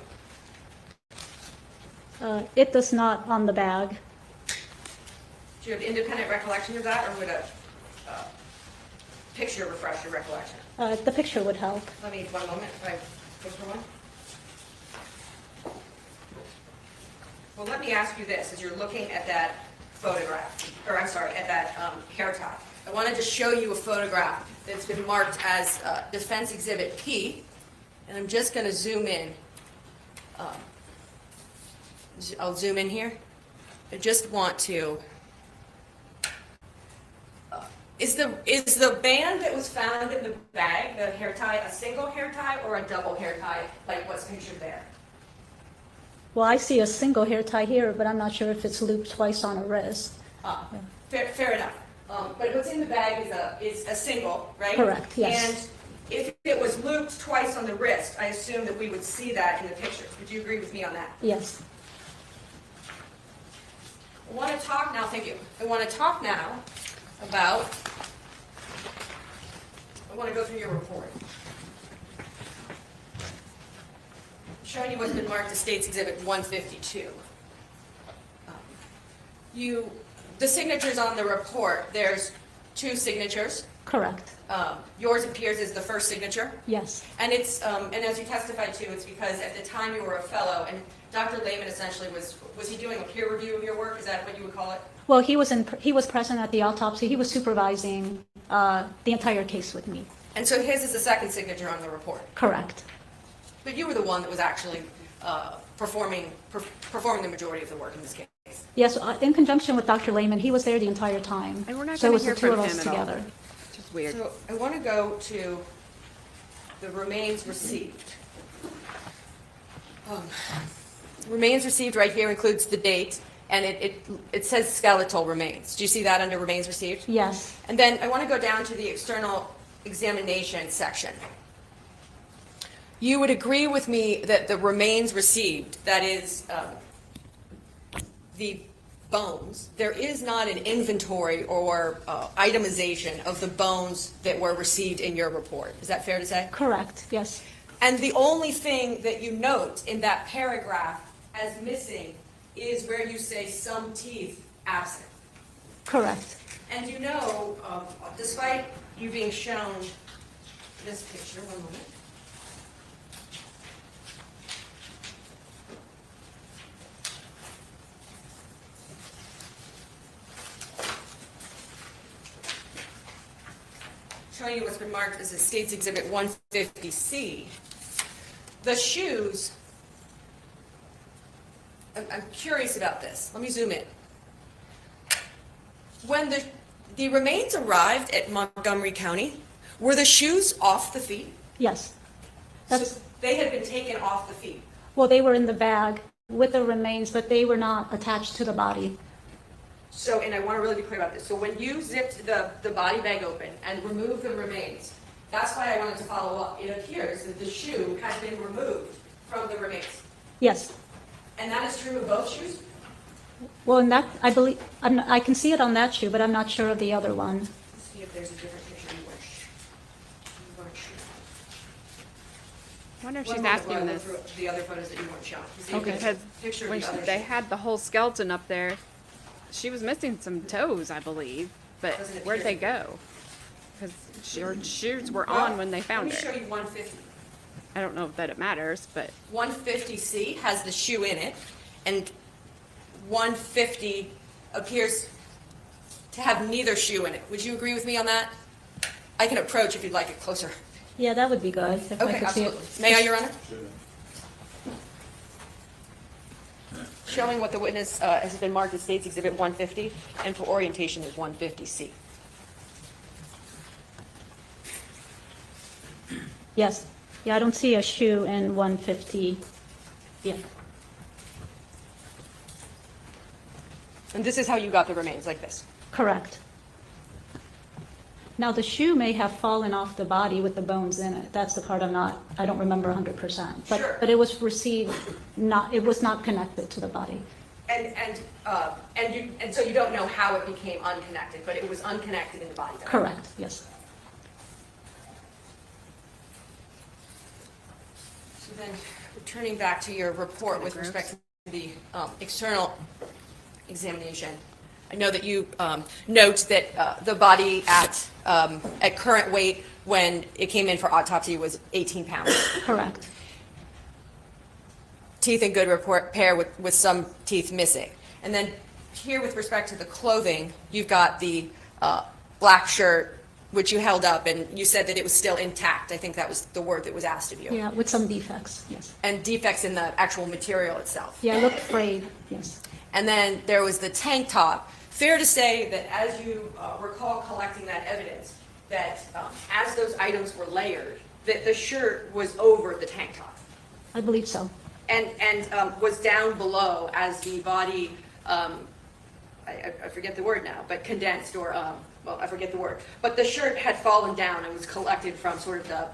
It does not on the bag. Do you have independent recollection of that, or would a picture refresh your recollection? The picture would help. Let me, one moment, if I picture one. Well, let me ask you this, as you're looking at that photograph, or I'm sorry, at that hair tie. I wanted to show you a photograph that's been marked as Defense Exhibit P, and I'm just going to zoom in. I'll zoom in here. I just want to. Is the band that was found in the bag, the hair tie, a single hair tie or a double hair tie, like what's pictured there? Well, I see a single hair tie here, but I'm not sure if it's looped twice on a wrist. Fair enough. But what's in the bag is a single, right? Correct, yes. And if it was looped twice on the wrist, I assume that we would see that in the pictures. Would you agree with me on that? Yes. I want to talk now, thank you. I want to talk now about, I want to go through your report. Showing you what's been marked as State's Exhibit 152. The signatures on the report, there's 2 signatures. Correct. Yours appears as the first signature. Yes. And it's, and as you testified to, it's because at the time you were a fellow, and Dr. Lehman essentially was he doing a peer review of your work? Is that what you would call it? Well, he was present at the autopsy. He was supervising the entire case with me. And so his is the second signature on the report. Correct. But you were the one that was actually performing the majority of the work in this case. Yes, in conjunction with Dr. Lehman, he was there the entire time. And we're not So it going was to hear the two from of him us at all. together. Which is weird. So I want to go to the remains received. Remains received right here includes the date, and it says skeletal remains. Do you see that under remains received? Yes. And then I want to go down to the external examination section. You would agree with me that the remains received, that is, the bones, there is not an inventory or itemization of the bones that were received in your report. Is that fair to say? Correct, yes. And the only thing that you note in that paragraph as missing is where you say some teeth absent. Correct. And you know, despite you being shown this picture, one moment. Showing you what's been marked as a State's Exhibit 150C. The shoes, I'm curious about this. Let me zoom in. When the remains arrived at Montgomery County, were the shoes off the feet? Yes. So That's, they had been taken off the feet. well, they were in the bag with the remains, but they were not attached to the body. So, and I want to really be clear about this. So when you zipped the body bag open and removed the remains, that's why I wanted to follow up. It appears that the shoe has been removed from the remains. Yes. And that is true of both shoes? Well, in that, I believe, I can see it on that shoe, but I'm not sure of the other one. Let's see if there's a different picture you weren't sure. I wonder if One she's moment while I asking look this. through the other photos that you weren't shown. You see if there's a Because picture of when the other they shoe. had the whole skeleton up there, she was missing some toes, I believe. But Doesn't where'd they appear. go? Because her shoes were on when they found Let me show her. you 150. I don't know that it matters, but 150C has the shoe in it, and 150 appears to have neither shoe in it. Would you agree with me on that? I can approach if you'd like it closer. Yeah, that would be good, if I Okay, could see it. absolutely. May I, Your Honor? Showing what the witness has been marked as State's Exhibit 150, and for orientation is 150C. Yes. Yeah, I don't see a shoe in 150. Yeah. And this is how you got the remains, like this. Correct. Now, the shoe may have fallen off the body with the bones in it. That's the part I don't remember 100%. Sure. But it was received, it was not connected to the body. And so you don't know how it became unconnected, but it was unconnected in the body bag. Correct, yes. So then, returning back to your report with respect to the external examination, I know that you note that the body at current weight when it came in for autopsy was 18 pounds. Correct. Teeth in good repair with some teeth missing. And then here with respect to the clothing, you've got the black shirt, which you held up, and you said that it was still intact. I think that was the word that was asked of you. Yeah, with some defects, yes. And defects in the actual material itself. Yeah, it looked frayed, yes. And then there was the tank top. Fair to say that as you recall collecting that evidence, that as those items were layered, that the shirt was over the tank top I believe so. and was down below as the body, I forget the word now, but condensed or, well, I forget the word. But the shirt had fallen down and was collected from sort of the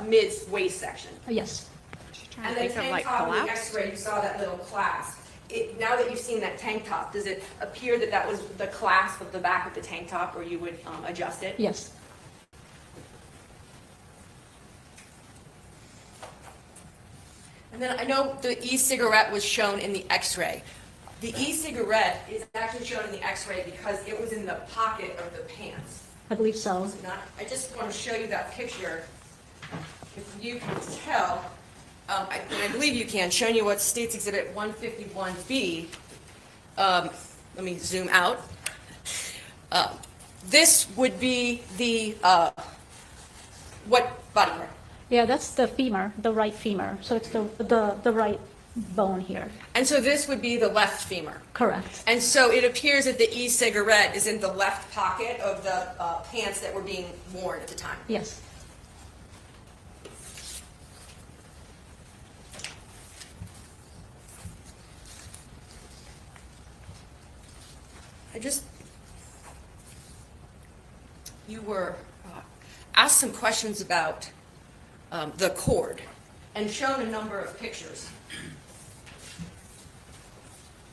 mid-waist section. Yes. she's trying And to then think of tank like top in the collapse. x-ray, you saw that little clasp. Now that you've seen that tank top, does it appear that that was the clasp of the back of the tank top, or you would adjust it? Yes. And then I know the e-cigarette was shown in the x-ray. The e-cigarette is actually shown in the x-ray because it was in the pocket of the pants. I believe so. I just want to show you that picture. If you can tell, and I believe you can, showing you what State's Exhibit 151B, let me zoom out. This would be the, what body part? Yeah, that's the femur, the right femur. So it's the right bone here. And so this would be the left femur. Correct. And so it appears that the e-cigarette is in the left pocket of the pants that were being worn at the time. Yes. You were asked some questions about the cord and shown a number of pictures.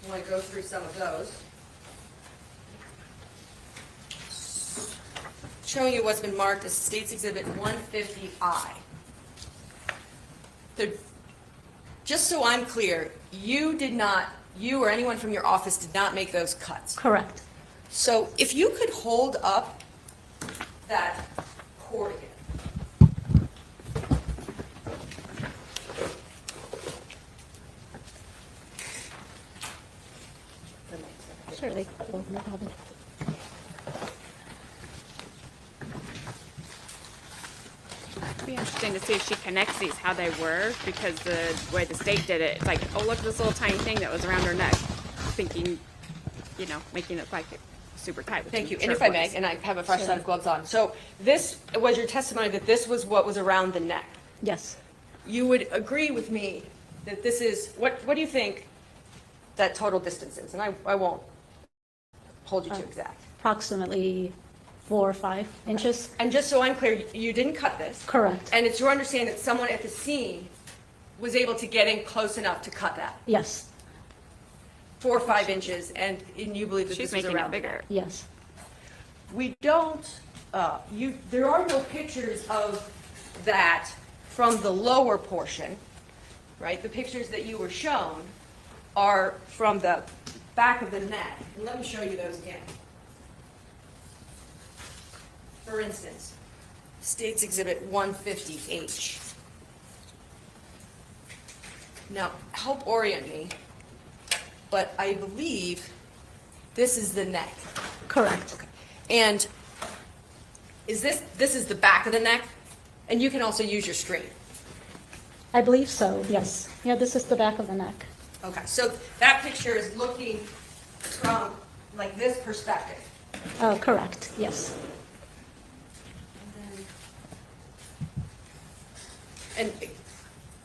I want to go through some of those. showing you what's been marked as State's Exhibit 150I. Just so I'm clear, you or anyone from your office did not make those cuts. Correct. So if you could hold up that cord again. Certainly. Oh, no problem. It'd be interesting to see if she connects these how they were, because the way the state did it, it's like, oh, look at this little tiny thing that was around her neck, thinking, making it like super tight. With Thank two you. And if I may, shirtwaists. and I have a fresh set of gloves on. So this was your testimony that this was what was around the neck. Yes. You would agree with me that this is, what do you think that total distance is? And I won't hold you to exact. Approximately 4 or 5 inches. And just so I'm clear, you didn't cut this. Correct. And it's your understanding that someone at the scene was able to get in close enough to cut that? Yes. 4 or 5 inches, and you believe that She's this was making around it the neck? bigger. Yes. We don't, there are no pictures of that from the lower portion, right? The pictures that you were shown are from the back of the neck. And let me show you those again. For instance, State's Exhibit 150H. Now, help orient me, but I believe this is the neck. Correct. And is this is the back of the neck? And you can also use your screen. I believe so, yes. Yeah, this is the back of the neck. Okay, so that picture is looking from like this perspective. Correct, yes. And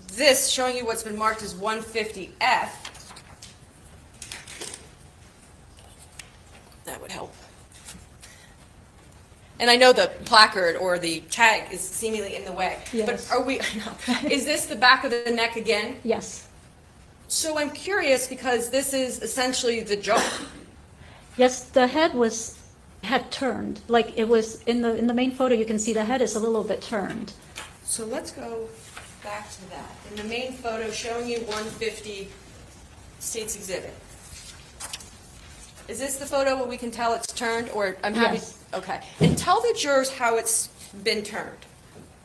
this, showing you what's been marked as 150F, that would help. And I know the placard or the tag is seemingly in the way. Yes. But is this the back of the neck again? Yes. So I'm curious because this is essentially the jaw. Yes, the had turned. Like it was in the main photo, you can see the head is a little bit turned. So let's go back to that. In the main photo showing you 150 State's Exhibit. Is this the photo where we can tell it's turned, or I'm happy? Yes. Okay. And tell the jurors how it's been turned.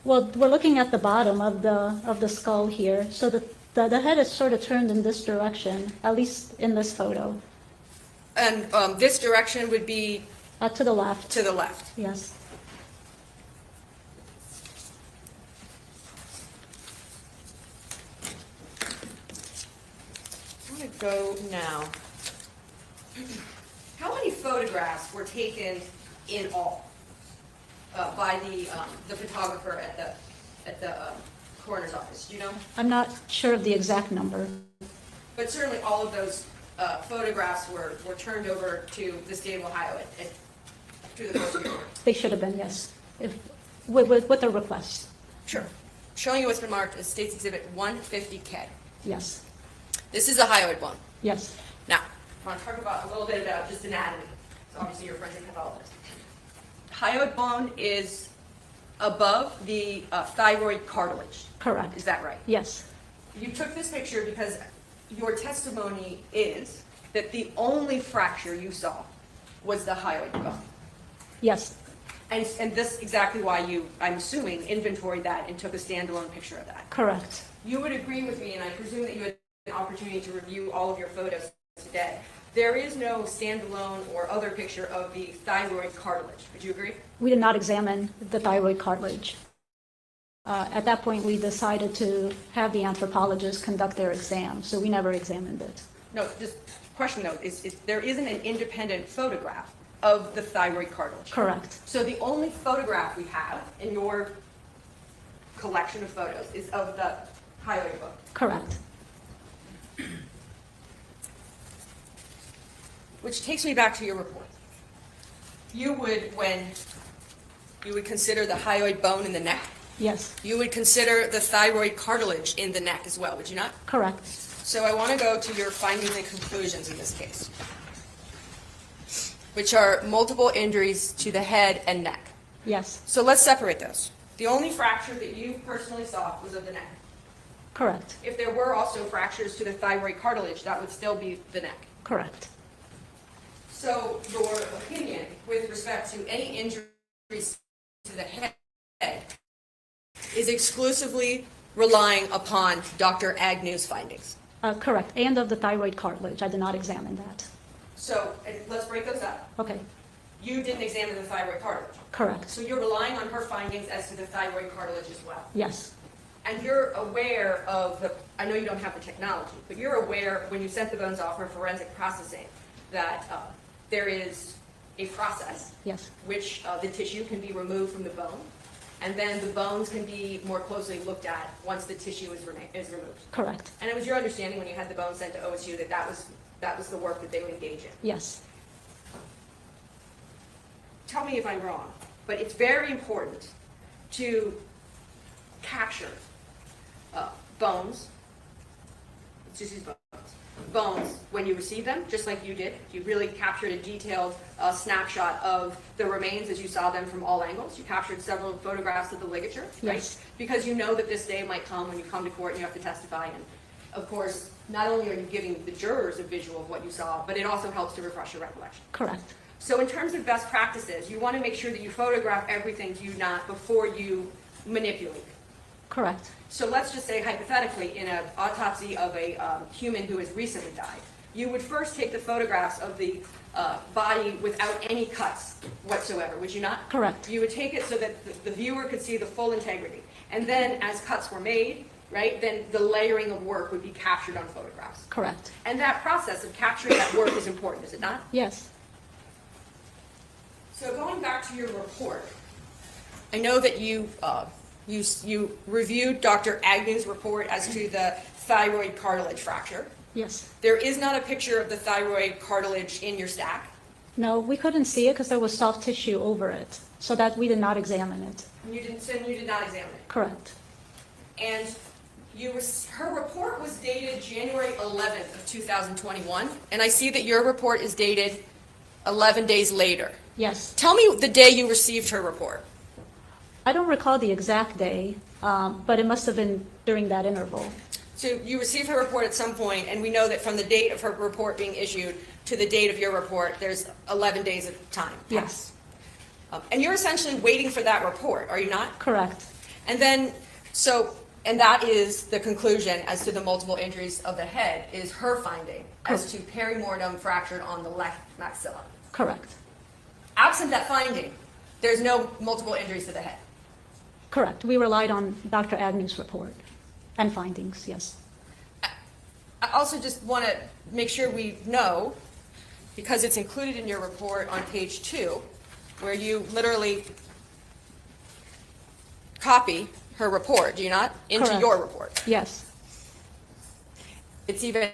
Well, we're looking at the bottom of the skull here. So the head is sort of turned in this direction, at least in this photo. And this direction would be To the left. to the left. Yes. I'm going to go now. How many photographs were taken in all by the photographer at the coroner's office? Do you know? I'm not sure of the exact number. But certainly all of those photographs were turned over to the state of Ohio through the course of your work. They should have been, yes, with the request. Sure. Showing you what's been marked as State's Exhibit 150K. Yes. This is a hyoid bone. Yes. Now, I want to talk about a little bit about just anatomy. So obviously you're a forensic pathologist. Hyoid bone is above the thyroid cartilage. Correct. Is that right? Yes. You took this picture because your testimony is that the only fracture you saw was the hyoid bone. Yes. And this exactly why you, I'm assuming, inventoried that and took a standalone picture of that. Correct. You would agree with me, and I presume that you had an opportunity to review all of your photos today. There is no standalone or other picture of the thyroid cartilage. Would you agree? We did not examine the thyroid cartilage. At that point, we decided to have the anthropologist conduct their exam, so we never examined it. No, just question though, is there isn't an independent photograph of the thyroid cartilage. Correct. So the only photograph we have in your collection of photos is of the hyoid bone. Correct. Which takes me back to your report. You would, when you would consider the hyoid bone in the neck, Yes. you would consider the thyroid cartilage in the neck as well, would you not? Correct. So I want to go to your findings and conclusions in this case, which are multiple injuries to the head and neck. Yes, So let's separate those. The only fracture that you personally saw was of the neck. correct, If there were also fractures to the thyroid cartilage, that would still be the neck. correct. So your opinion with respect to any injuries to the head is exclusively relying upon Dr. Agnew's findings. Correct, and of the thyroid cartilage. I did not examine that. So let's break those up. Okay, You didn't examine the thyroid cartilage. correct, So you're relying on her findings as to the thyroid cartilage as well. yes, And you're aware of the, I know you don't have the technology, but you're aware when you sent the bones off for forensic processing that there is a process yes, which the tissue can be removed from the bone, and then the bones can be more closely looked at once the tissue is removed. correct, And it was your understanding when you had the bones sent to OSU that that was the work that they would engage in. yes, Tell me if I'm wrong, but it's very important to capture bones, let's just use bones, when you receive them, just like you did. You really captured a detailed snapshot of the remains as you saw them from all angles. You captured several photographs of the ligature, right? Yes. Because you know that this day might come when you come to court and you have to testify. And of course, not only are you giving the jurors a visual of what you saw, but it also helps to refresh your recollection. correct, So in terms of best practices, you want to make sure that you photograph everything, do you not, before you manipulate. correct, So let's just say hypothetically, in an autopsy of a human who has recently died, you would first take the photographs of the body without any cuts whatsoever, would you not? correct, You would take it so that the viewer could see the full integrity. And then as cuts were made, right, then the layering of work would be captured on photographs. correct, And that process of capturing that work is important, is it not? yes, So going back to your report, I know that you reviewed Dr. Agnew's report as to the thyroid cartilage fracture. yes. There is not a picture of the thyroid cartilage in your stack. No, we couldn't see it because there was soft tissue over it, so that we did not examine it. You did not examine it. Correct, And her report was dated January 11th of 2021, and I see that your report is dated 11 days later. yes. Tell me the day you received her report. I don't recall the exact day, but it must have been during that interval. So you received her report at some point, and we know that from the date of her report being issued to the date of your report, there's 11 days of time. Yes, And you're essentially waiting for that report, are you not? correct, And then, and that is the conclusion as to the multiple injuries of the head, is her finding as to perimortem fractured on the left maxilla. correct, Absent that finding, there's no multiple injuries to the head. correct. We relied on Dr. Agnew's report and findings, yes. I also just want to make sure we know, because it's included in your report on page 2, where you literally copy her report, do you not, into Correct. your report? Yes, It's even,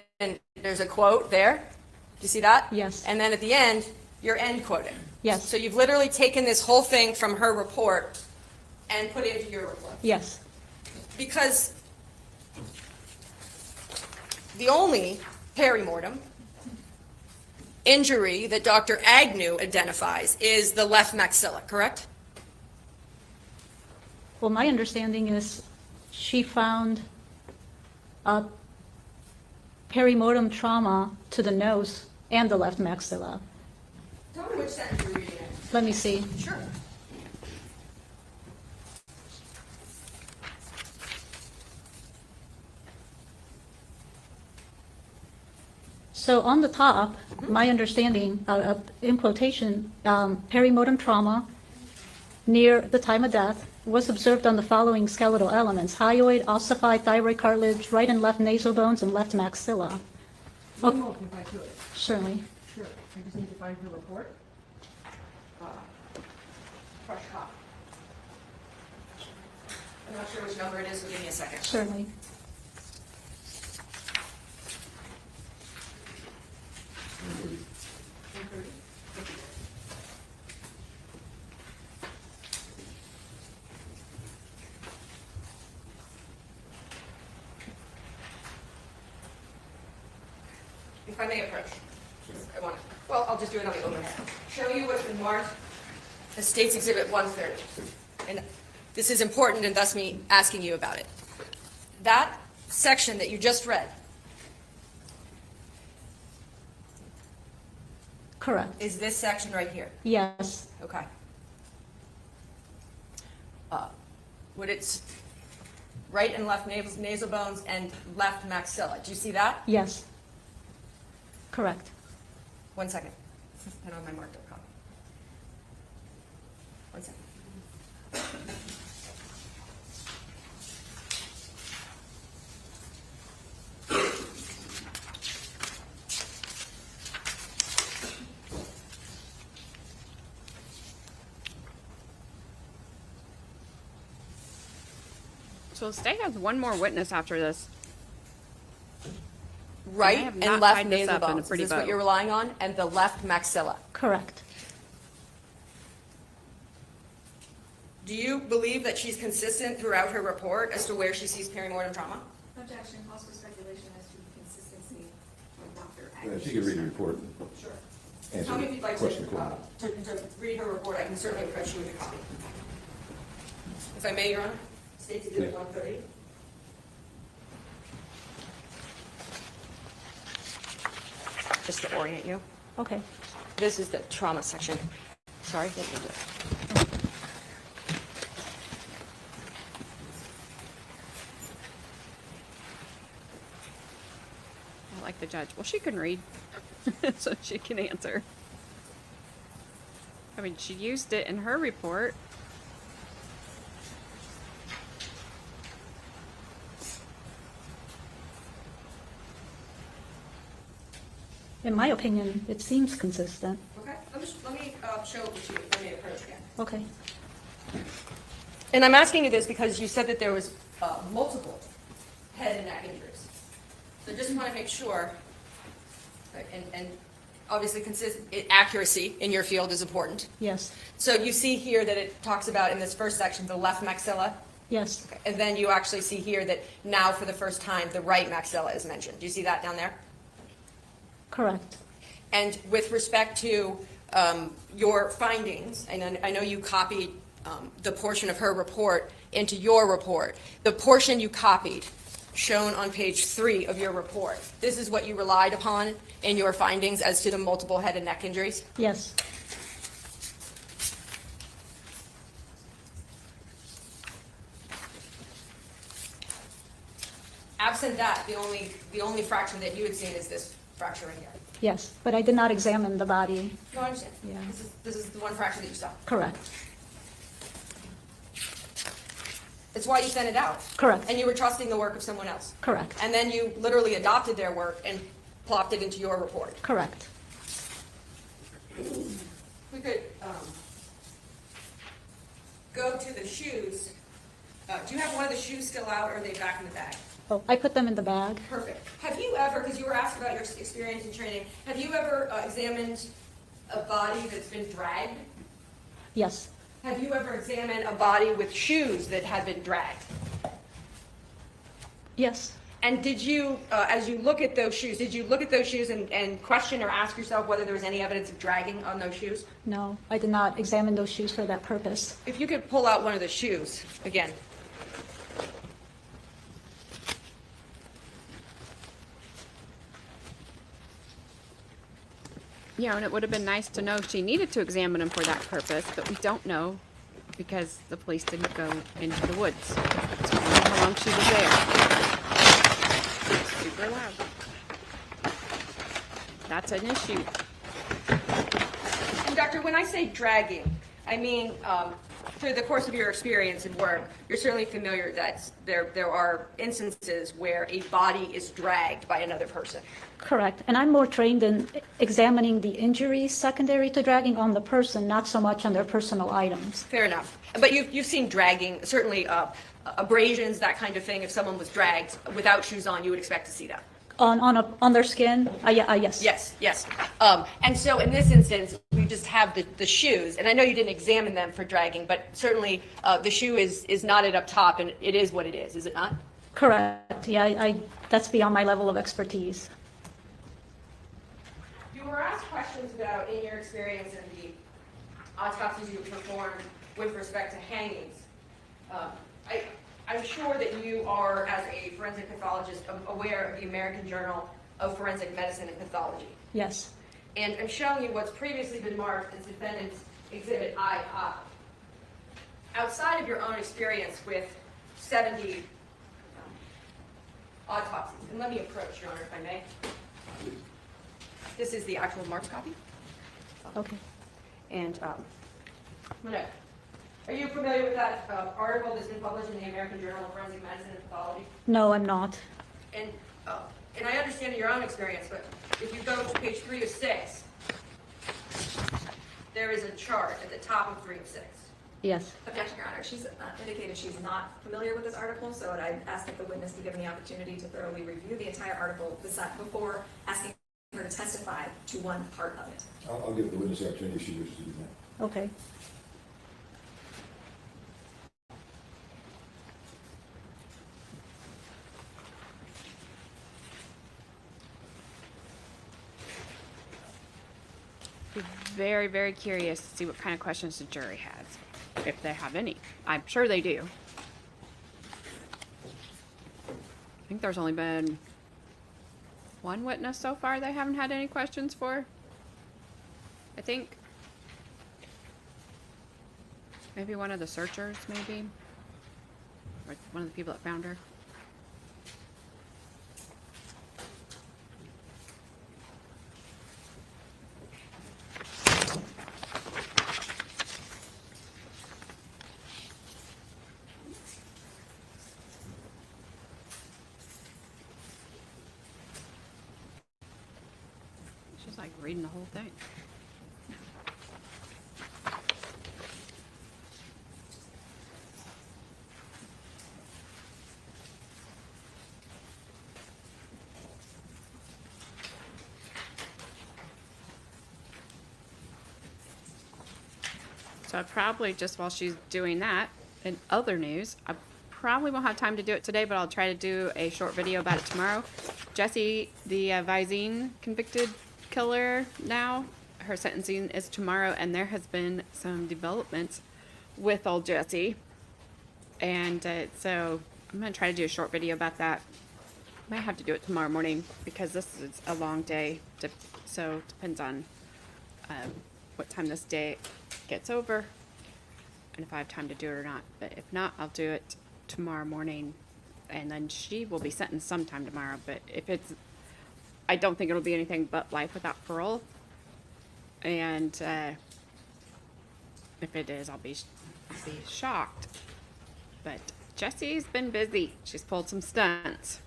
there's a quote there. Do you see that? Yes. And then at the end, you're end quoting. Yes. So you've literally taken this whole thing from her report and put it into your report. yes, Because the only perimortem injury that Dr. Agnew identifies is the left maxilla, correct? well, my understanding is she found a perimortem trauma to the nose and the left maxilla. Tell me which sentence you're reading it. Let me see. Sure. So on the top, my understanding, in quotation, perimortem trauma near the time of death was observed on the following skeletal elements: hyoid, ossified thyroid cartilage, right and left nasal bones, and left maxilla. One more if I could. Certainly. Sure. I just need to find her report. Fresh copy. I'm not sure which number it is, so give me a second. Certainly. If I may approach, I want to, well, I'll just do it on the overhead. Show you what's been marked The State's Exhibit 130. And this is important and thus me asking you about it. That section that you just read Correct. is this section right here. Yes. Okay. Would it's right and left nasal bones and left maxilla? Do you see that? Yes. Correct. 1 second. I don't have my marked up copy. 1 second. So the state has one more witness after this. Right have and not left tied this nasal up in a bones. Is pretty this what bow. you're relying on? And the left maxilla. Correct. Do you believe that she's consistent throughout her report as to where she sees perimortem trauma? Objection, calls for speculation as to consistency of Dr. Yeah, she can read the report. Sure. Answer Tell me if you'd like the question accordingly. to read her report. I can certainly approach you with a copy. If I may, Your Honor, State's Exhibit Yeah. 130. Just to orient you, Okay. this is the trauma section. Sorry, let me do it. I like the judge. Well, she can read, so she can answer. I mean, she used it in her report. In my opinion, it seems consistent. Okay, let me show it to you. Let me approach again. Okay. And I'm asking you this because you said that there was multiple head and neck injuries. So just want to make sure, right, and obviously accuracy in your field is important. Yes. So you see here that it talks about in this first section, the left maxilla, Yes. and then you actually see here that now for the first time, the right maxilla is mentioned. Do you see that down there? Correct. And with respect to your findings, and I know you copied the portion of her report into your report. The portion you copied, shown on page 3 of your report, this is what you relied upon in your findings as to the multiple head and neck injuries? Yes. Absent that, the only fracture that you had seen is this fracture right here. Yes. But I did not examine the body. No, I understand. Yeah. This is the one fracture that you saw. Correct. It's why you sent it out. Correct. And you were trusting the work of someone else. Correct. And then you literally adopted their work and plopped it into your report. Correct. We could go to the shoes. Do you have one of the shoes still out, or are they back in the bag? Oh, I put them in the bag. Perfect. Have you ever, because you were asked about your experience in training, have you ever examined a body that's been dragged? Yes. Have you ever examined a body with shoes that had been dragged? Yes. And did you, as you look at those shoes, did you look at those shoes and question or ask yourself whether there was any evidence of dragging on those shoes? No, I did not examine those shoes for that purpose. If you could pull out one of the shoes, again. Yeah, and it would have been nice to know if she needed to examine him for that purpose, but we don't know because the police didn't go into the woods. So we don't know how long she was there. Super loud. That's an issue. And Doctor, when I say dragging, I mean, through the course of your experience and work, you're certainly familiar that there are instances where a body is dragged by another person. Correct. And I'm more trained in examining the injuries secondary to dragging on the person, not so much on their personal items. Fair enough. But you've seen dragging, certainly abrasions, that kind of thing. If someone was dragged without shoes on, you would expect to see that. On their skin? Yes. Yes, yes. And so in this instance, we just have the shoes, and I know you didn't examine them for dragging, but certainly the shoe is knotted up top, and it is what it is it not? Correct. Yeah, that's beyond my level of expertise. You were asked questions about, in your experience in autopsies you performed with respect to hangings. I'm sure that you are, as a forensic pathologist, aware of the American Journal of Forensic Medicine and Pathology. Yes. And I'm showing you what's previously been marked as Defendant's Exhibit II. Outside of your own experience with 70 autopsies, and let me approach, Your Honor, if I may. This is the actual marked copy. Okay. And are you familiar with that article that's been published in the American Journal of Forensic Medicine and Pathology? No, I'm not. And I understand in your own experience, but if you go to page 3 of 6, there is a chart at the top of 3 of 6. Yes. Objection, Your Honor. She's indicated she's not familiar with this article, so I'd ask that the witness be given the opportunity to thoroughly review the entire article before asking her to testify to one part of it. I'll give the witness the opportunity if she wishes to do that. Okay. Be very, very curious to see what kind of questions the jury has, if they have any. I'm sure they do. I think there's only been one witness so far they haven't had any questions for. I think. Maybe one of the searchers, maybe. Or one of the people that found her. She's like reading the whole thing. So I probably, just while she's doing that, in other news, I probably won't have time to do it today, but I'll try to do a short video about it tomorrow. Jesse, the Visine convicted killer now, her sentencing is tomorrow, and there has been some developments with old Jesse. And so I'm going to try to do a short video about that. Might have to do it tomorrow morning because this is a long day, so it depends on what time this day gets over and if I have time to do it or not. But if not, I'll do it tomorrow morning, and then she will be sentenced sometime tomorrow. But if it's, I don't think it'll be anything but life without parole. And if it is, I'll be shocked. But Jesse's been busy. She's pulled some stunts.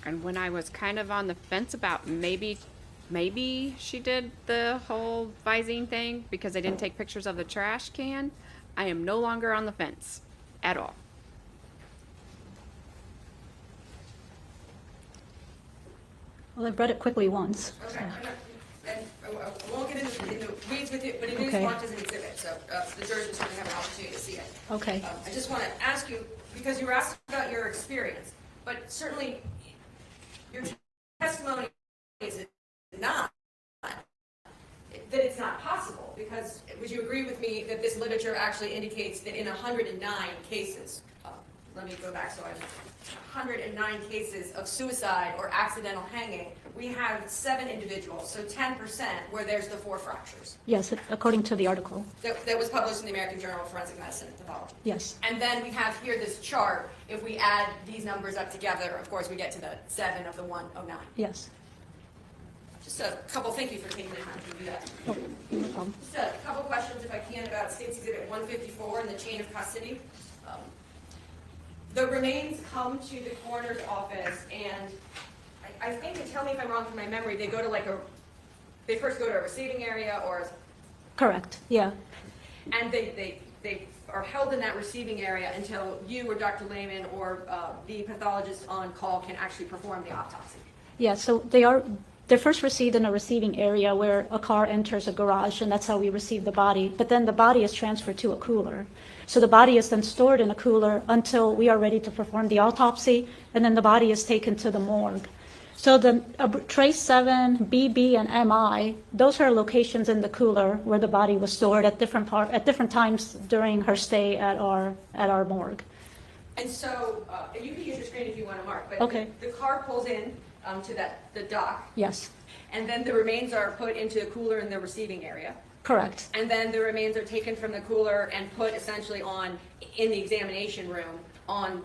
And when I was kind of on the fence about maybe she did the whole Visine thing because I didn't take pictures of the trash can, I am no longer on the fence at all. Well, I've read it quickly once. Okay. And I won't get into weeds with it, but it is Okay. marked as an exhibit, so the jury will certainly have an opportunity to see it. Okay. I just want to ask you, because you were asked about your experience, but certainly your testimony is not, that it's not possible, because would you agree with me that this literature actually indicates that in 109 cases, let me go back so I 109 cases of suicide or accidental hanging, we have 7 individuals, so 10% where there's the 4 fractures. Yes, according to the article. That was published in the American Journal of Forensic Medicine and Pathology. Yes. And then we have here this chart. If we add these numbers up together, of course, we get to the 7 of the 109. Yes. Just a couple, thank you for taking the time to do that. Oh, no problem. Just a couple questions, if I can, about State's Exhibit 154 and the chain of custody. The remains come to the coroner's office, and I think, and tell me if I'm wrong from my memory, they go to they first go to a receiving area, or, Correct. Yeah. and they are held in that receiving area until you or Dr. Lehman or the pathologist on call can actually perform the autopsy. Yeah. So they are They're first received in a receiving area where a car enters a garage, and that's how we receive the body. But then the body is transferred to a cooler. So the body is then stored in a cooler until we are ready to perform the autopsy, and then the body is taken to the morgue. So the trace 7, BB, and MI, those are locations in the cooler where the body was stored at different times during her stay at our morgue. And so, you can use your screen if you want to mark, but Okay. the car pulls in to the dock, Yes, and then the remains are put into a cooler in the receiving area. correct. And then the remains are taken from the cooler and put essentially in the examination room, on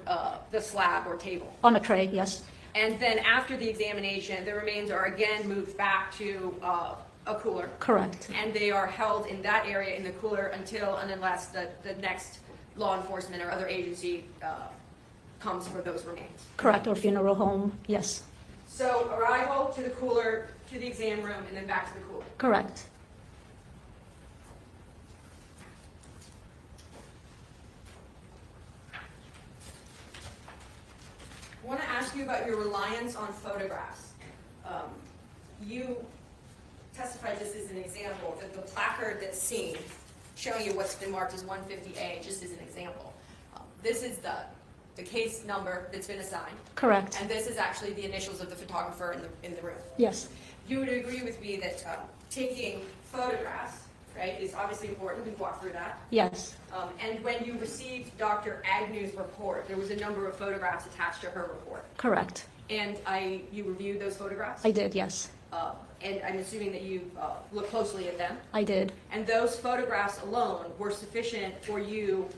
the slab or table. On a tray, yes. And then after the examination, the remains are again moved back to a cooler. Correct. And they are held in that area in the cooler until and unless the next law enforcement or other agency comes for those remains. Correct, or funeral home, yes. So arrival to the cooler, to the exam room, and then back to the cooler. Correct. I want to ask you about your reliance on photographs. You testified, just as an example, that the placard that's seen, showing you what's been marked as 150A, just as an example. This is the case number that's been assigned, Correct. and this is actually the initials of the photographer in the room. Yes, You would agree with me that taking photographs, right, is obviously important. We've walked through that. yes, And when you received Dr. Agnew's report, there was a number of photographs attached to her report. correct. And you reviewed those photographs? I did, yes. And I'm assuming that you looked closely at them? I did. And those photographs alone were sufficient for you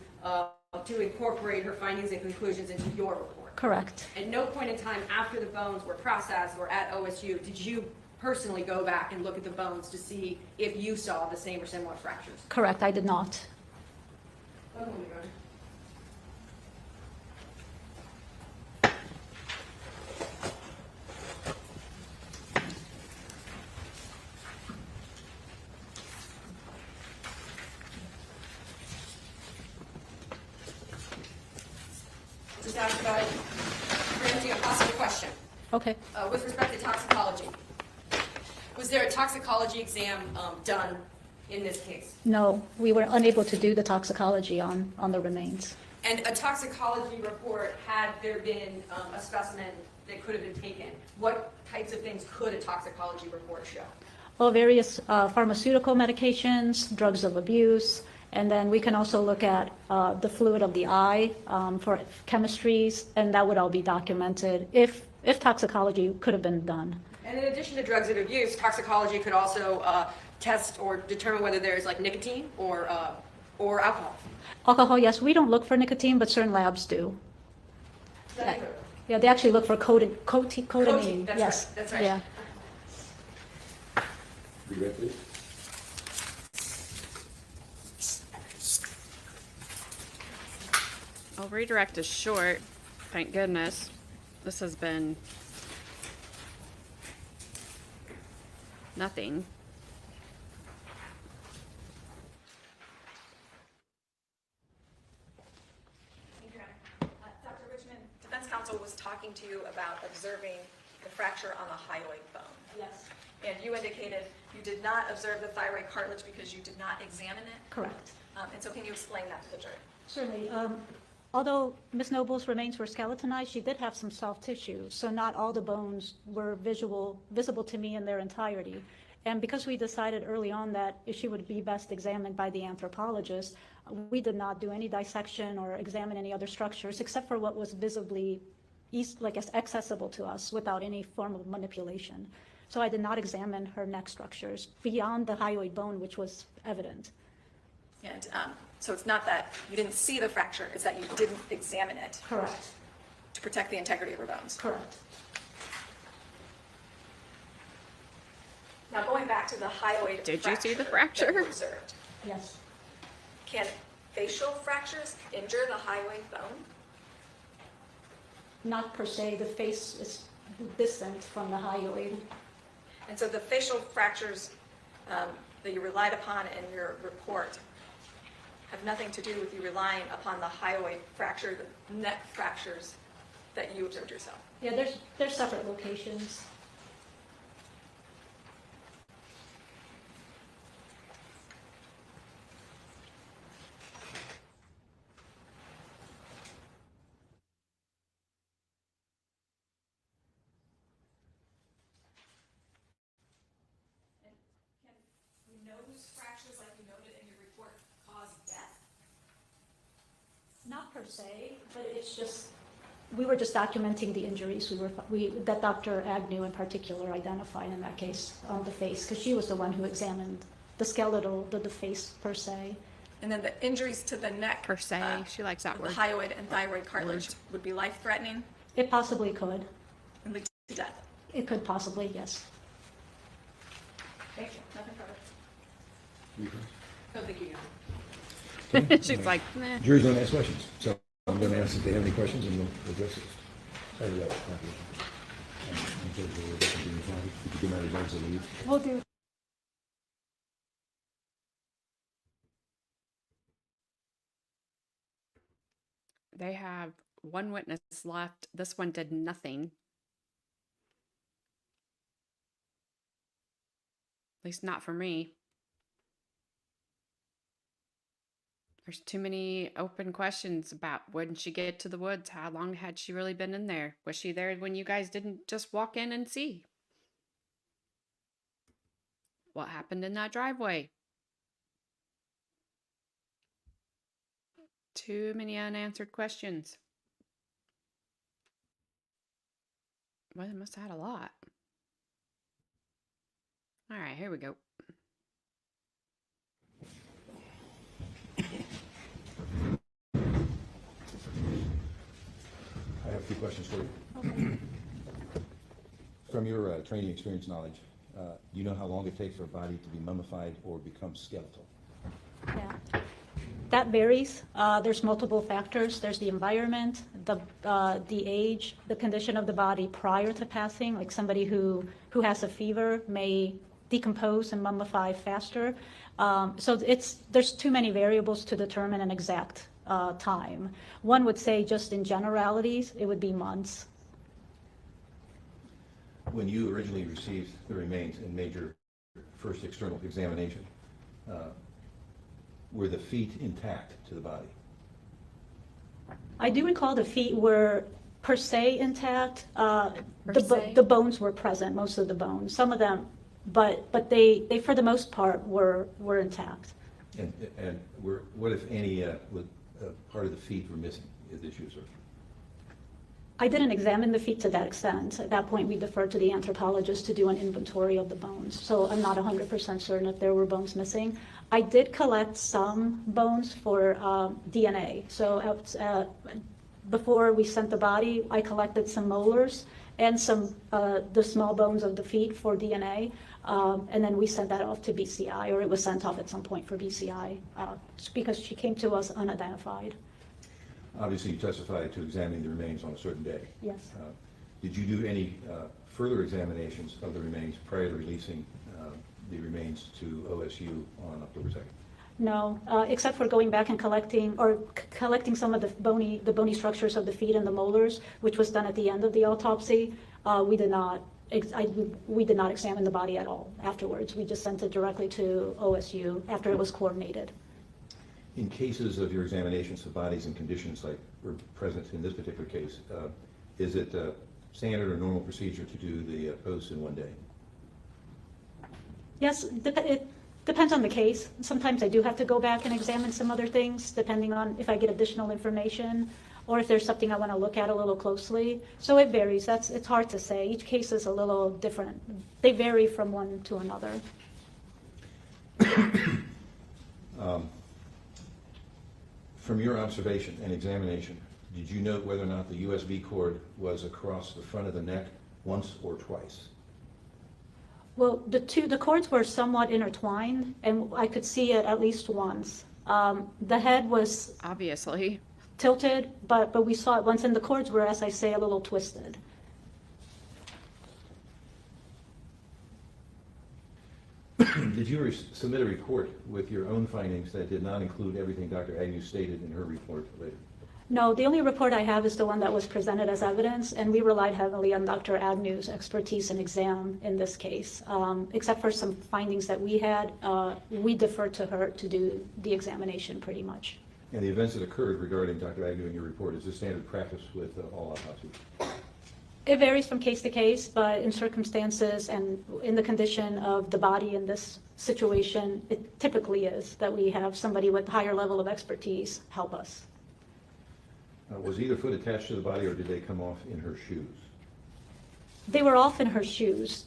to incorporate her findings and conclusions into your report? Correct. At no point in time after the bones were processed or at OSU did you personally go back and look at the bones to see if you saw the same or similar fractures? Correct, I did not. One moment, Your Honor. Just ask about it. Preempting a possible question. Okay. With respect to toxicology, was there a toxicology exam done in this case? No, we were unable to do the toxicology on the remains. And a toxicology report, had there been a specimen that could have been taken, what types of things could a toxicology report show? Well, various pharmaceutical medications, drugs of abuse, and then we can also look at the fluid of the eye for chemistries, and that would all be documented if toxicology could have been done. And in addition to drugs of abuse, toxicology could also test or determine whether there's like nicotine or alcohol. Alcohol, yes, we don't look for nicotine, but certain labs do. Yeah, they actually look for cotinine. Cotinine, that's Yes. right, that's right. Yeah. Regret, please. I'll redirect is short. Thank goodness. This has been nothing. Thank you, Your Honor. Dr. Richmond, defense counsel was talking to you about observing the fracture on the hyoid bone. Yes. And you indicated you did not observe the thyroid cartilage because you did not examine it. Correct. And so can you explain that to the jury? Certainly. Although Ms. Noble's remains were skeletonized, she did have some soft tissue, so not all the bones were visible to me in their entirety. And because we decided early on that she would be best examined by the anthropologist, we did not do any dissection or examine any other structures except for what was visibly accessible to us without any form of manipulation. So I did not examine her neck structures beyond the hyoid bone, which was evident. And so it's not that you didn't see the fracture, it's that you didn't examine it Correct. to protect the integrity of her bones. Correct. Now, going back to the hyoid Did you see the that fracture? you observed, Yes. can facial fractures injure the hyoid bone? Not per se, the face is distant from the hyoid. And so the facial fractures that you relied upon in your report have nothing to do with you relying upon the hyoid fracture, the neck fractures that you observed yourself. Yeah, they're separate locations. nose fractures like you noted in your report cause death? Not per se, but it's just, we were just documenting the injuries that Dr. Agnew in particular identified in that case on the face, because she was the one who examined the skeletal, the face per se. And then the injuries to the neck. Per se, she likes that the word. hyoid and thyroid cartilage would be life-threatening It possibly could. and lead to death. It could possibly, yes. Thank you. Nothing further. You first. No, thank you. She's like, meh. Jury's going to ask questions, so I'm going to ask if they have any questions, and we'll address it. Sorry about that. If you give my regards to leave. We'll do. They have one witness left. This one did nothing. At least not for me. There's too many open questions about when she get to the woods. How long had she really been in there? Was she there when you guys didn't just walk in and see? What happened in that driveway? Too many unanswered questions. Well, they must have had a lot. All right, here we go. I have a few questions for you. From your training experience knowledge, do you know how long it takes for a body to be mummified or become skeletal? Yeah. That varies. There's multiple factors. There's the environment, the age, the condition of the body prior to passing. Like somebody who has a fever may decompose and mummify faster. So there's too many variables to determine an exact time. One would say just in generalities, it would be months. When you originally received the remains and made your first external examination, were the feet intact to the body? I do recall the feet were per se intact. Per se? The bones were present, most of the bones, some of them, but they for the most part were intact. And what if any part of the feet were missing at this user? I didn't examine the feet to that extent. At that point, we deferred to the anthropologist to do an inventory of the bones. So I'm not 100% certain if there were bones missing. I did collect some bones for DNA. So before we sent the body, I collected some molars and some the small bones of the feet for DNA. And then we sent that off to BCI, or it was sent off at some point for BCI because she came to us unidentified. Obviously, you testified to examining the remains on a certain day. Yes. Did you do any further examinations of the remains prior to releasing the remains to OSU on October 2nd? No, except for going back and collecting some of the bony structures of the feet and the molars, which was done at the end of the autopsy. We did not examine the body at all afterwards. We just sent it directly to OSU after it was coordinated. In cases of your examinations of bodies and conditions like were present in this particular case, is it standard or normal procedure to do the post in one day? Yes, it depends on the case. Sometimes I do have to go back and examine some other things, depending on if I get additional information or if there's something I want to look at a little closely. So it varies. It's hard to say. Each case is a little different. They vary from one to another. From your observation and examination, did you note whether or not the USB cord was across the front of the neck once or twice? Well, the cords were somewhat intertwined, and I could see it at least once. The head was Obviously. tilted, but we saw it once, and the cords were, as I say, a little twisted. Did you submit a report with your own findings that did not include everything Dr. Agnew stated in her report later? No, the only report I have is the one that was presented as evidence, and we relied heavily on Dr. Agnew's expertise and exam in this case. Except for some findings that we had, we deferred to her to do the examination pretty much. And the events that occurred regarding Dr. Agnew in your report, is this standard practice with all autopsies? It varies from case to case, but in circumstances and in the condition of the body in this situation, it typically is that we have somebody with higher level of expertise help us. Was either foot attached to the body, or did they come off in her shoes? They were off in her shoes.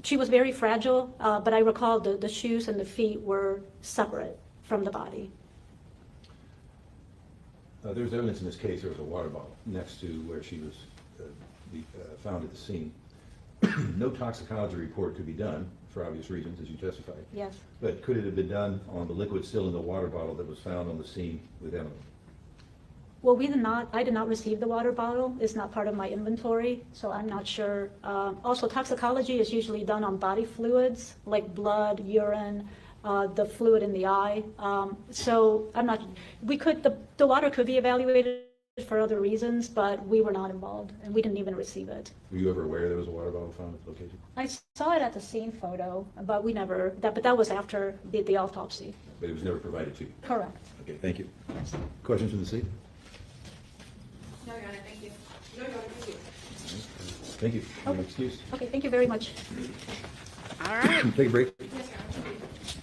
She was very fragile, but I recall the shoes and the feet were separate from the body. There's evidence in this case there was a water bottle next to where she was found at the scene. No toxicology report could be done, for obvious reasons, as you testified. Yes. But could it have been done on the liquid still in the water bottle that was found on the scene with Emily? Well, I did not receive the water bottle. It's not part of my inventory, so I'm not sure. Also, toxicology is usually done on body fluids, like blood, urine, the fluid in the eye. So I'm not, the water could be evaluated for other reasons, but we were not involved, and we didn't even receive it. Were you ever aware there was a water bottle found at the location? I saw it at the scene photo, but but that was after the autopsy. But it was never provided to you? Correct. Okay, thank you. Questions from the seat? No, Your Honor, thank you. No, Your Honor, thank you. Thank you. Any excuse? Okay, thank you very much. All right. Take a break.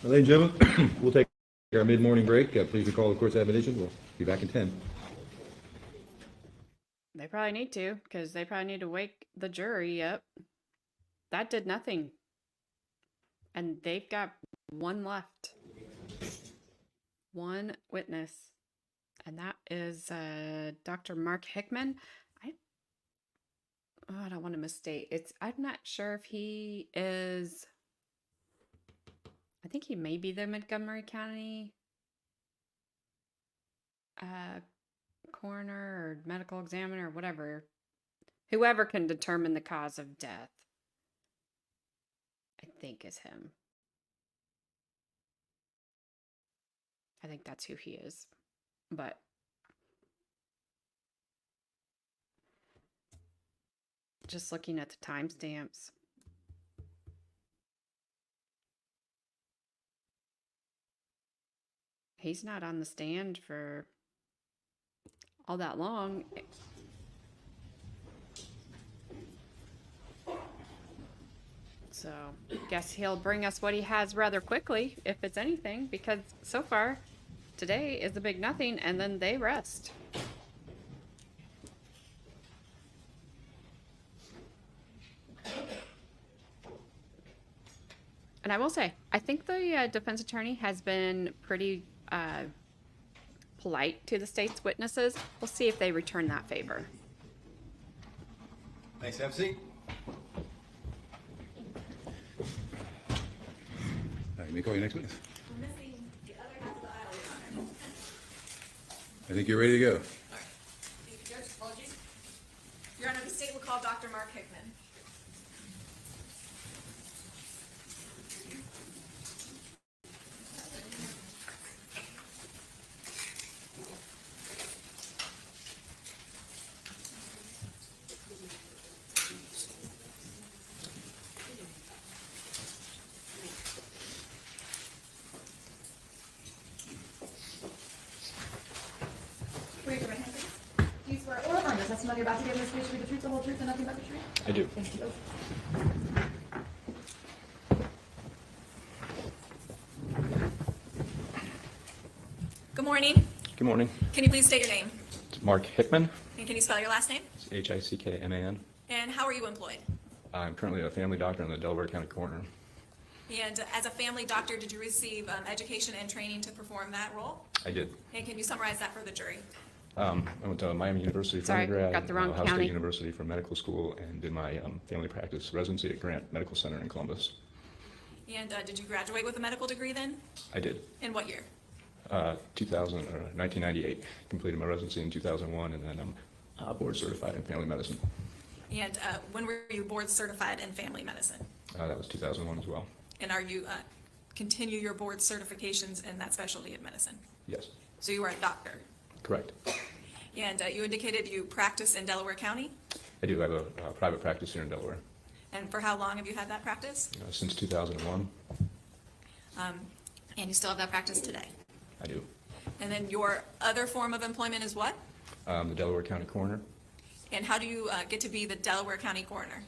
Well, ladies and gentlemen, we'll take our mid-morning break. Please recall the court's admonition. We'll be back in 10. They probably need to, because they probably need to wake the jury up. That did nothing. And they've got one left. One witness. And that is Dr. Mark Hickman. I don't want to misstate. I'm not sure if he is, I think he may be the Montgomery County coroner or medical examiner or whatever. Whoever can determine the cause of death, I think is him. I think that's who he is. But just looking at the timestamps, he's not on the stand for all that long. So guess he'll bring us what he has rather quickly, if it's anything, because so far today is the big nothing, and then they rest. And I will say, I think the defense attorney has been pretty polite to the state's witnesses. We'll see if they return that favor. Thanks, have a seat. All right, let me call you next witness. We're missing the other half of the aisle, Your Honor. I think you're ready to go. Thank you, Judge. Apologies. Your Honor, the state will call Dr. Mark Hickman. Raise your right hand, please. Do you swear or affirm the testimony you're about to give in this case will be the truth, the whole truth, and nothing but the truth? I do. Thank you. Good morning. Good morning. Can you please state your name? It's Mark Hickman. And can you spell your last name? It's Hickman. And how are you employed? I'm currently a family doctor in the Delaware County coroner. And as a family doctor, did you receive education and training to perform that role? I did. And can you summarize that for the jury? I went to Miami University for Sorry, undergrad, got the wrong Ohio county. State University for medical school, and did my family practice residency at Grant Medical Center in Columbus. And did you graduate with a medical degree then? I did. In what year? 1998. Completed my residency in 2001, and then I'm board certified in family medicine. And when were you board certified in family medicine? That was 2001 as well. And are you continue your board certifications in that specialty of medicine? Yes. So you are a doctor. Correct. And you indicated you practice in Delaware County? I do have a private practice here in Delaware And for how long have you had that practice? since 2001. And you still have that practice today? I do. And then your other form of employment is what? The Delaware County coroner. And how do you get to be the Delaware County coroner?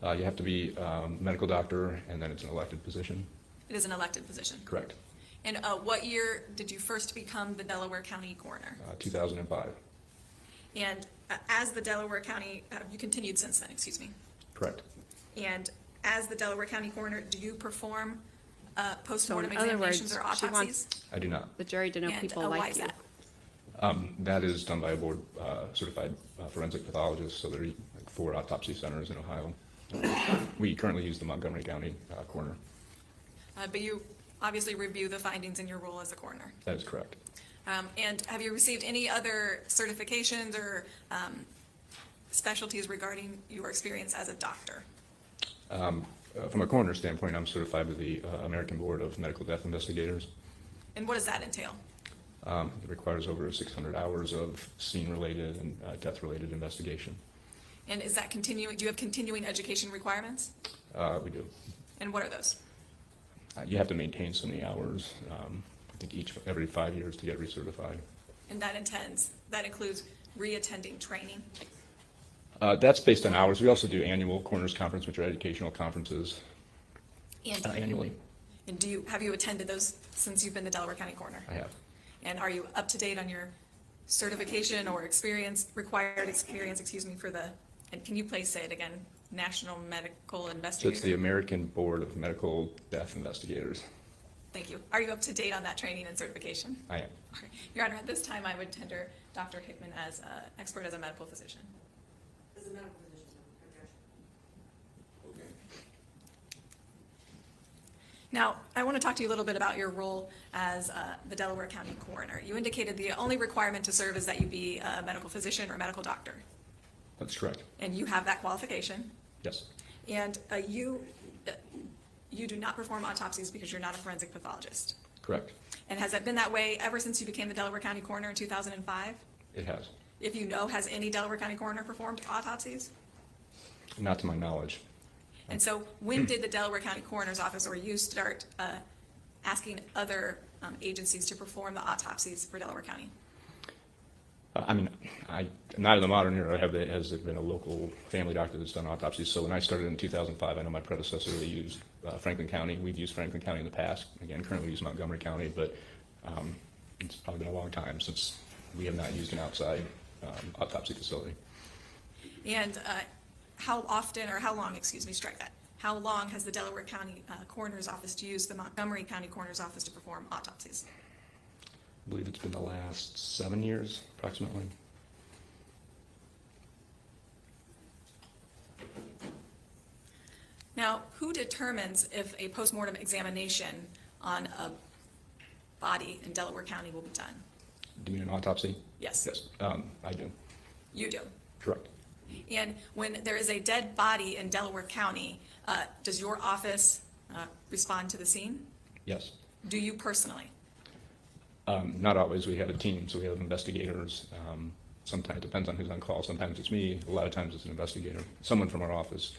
You have to be a medical doctor, and then it's an elected position. It is an elected position. Correct. And what year did you first become the Delaware County coroner? 2005. And as the Delaware County, you continued since then, excuse me. Correct. And as the Delaware County coroner, do you perform postmortem So in other examinations words, or she wants- autopsies? I do not. The jury to know And, people why like is you. that? That is done by a board certified forensic pathologist, so there are like 4 autopsy centers in Ohio. We currently use the Montgomery County coroner. But you obviously review the findings in your role as a coroner. That is correct. And have you received any other certifications or specialties regarding your experience as a doctor? From a coroner standpoint, I'm certified with the American Board of Medical Death Investigators. And what does that entail? It requires over 600 hours of scene-related and death-related investigation. And is that continuing, do you have continuing education requirements? We do. And what are those? You have to maintain so many hours, I think every 5 years to get recertified. And that includes re-attending training? That's based on hours. We also do annual coroners conference, which are educational conferences And annually. And have you attended those since you've been the Delaware County coroner? I have. And are you up to date on your certification or required experience, for the, and can you please say it again, National Medical So Investigator? it's the American Board of Medical Death Investigators. Thank you. Are you up to date on that training and certification? I am. Okay. Your Honor, at this time, I would tender Dr. Hickman as expert as a medical physician. As a medical physician, objection. Now, I want to talk to you a little bit about your role as the Delaware County coroner. You indicated the only requirement to serve is that you be a medical physician or a medical doctor, That's correct. and you have that qualification. Yes. And you do not perform autopsies because you're not a forensic pathologist. Correct. And has it been that way ever since you became the Delaware County coroner in 2005? It has. If you know, has any Delaware County coroner performed autopsies? Not to my knowledge. And so when did the Delaware County Coroner's Office or you start asking other agencies to perform the autopsies for Delaware County? I'm not in the modern era. Has been a local family doctor that's done autopsies. So when I started in 2005, I know my predecessor, they used Franklin County. We've used Franklin County in the past. Again, currently we use Montgomery County, but it's probably been a long time since we have not used an outside autopsy facility. And how often, or how long, strike that. How long has the Delaware County Coroner's Office used the Montgomery County Coroner's Office to perform autopsies? I believe it's been the last 7 years, approximately. Now, who determines if a postmortem examination on a body in Delaware County will be done? Do you mean an autopsy? Yes. Yes, I do. You do. Correct. And when there is a dead body in Delaware County, does your office respond to the scene? Yes. Do you personally? Not always. We have a team, so we have investigators. Sometimes it depends on who's on call. Sometimes it's me. A lot of times it's an investigator. Someone from our office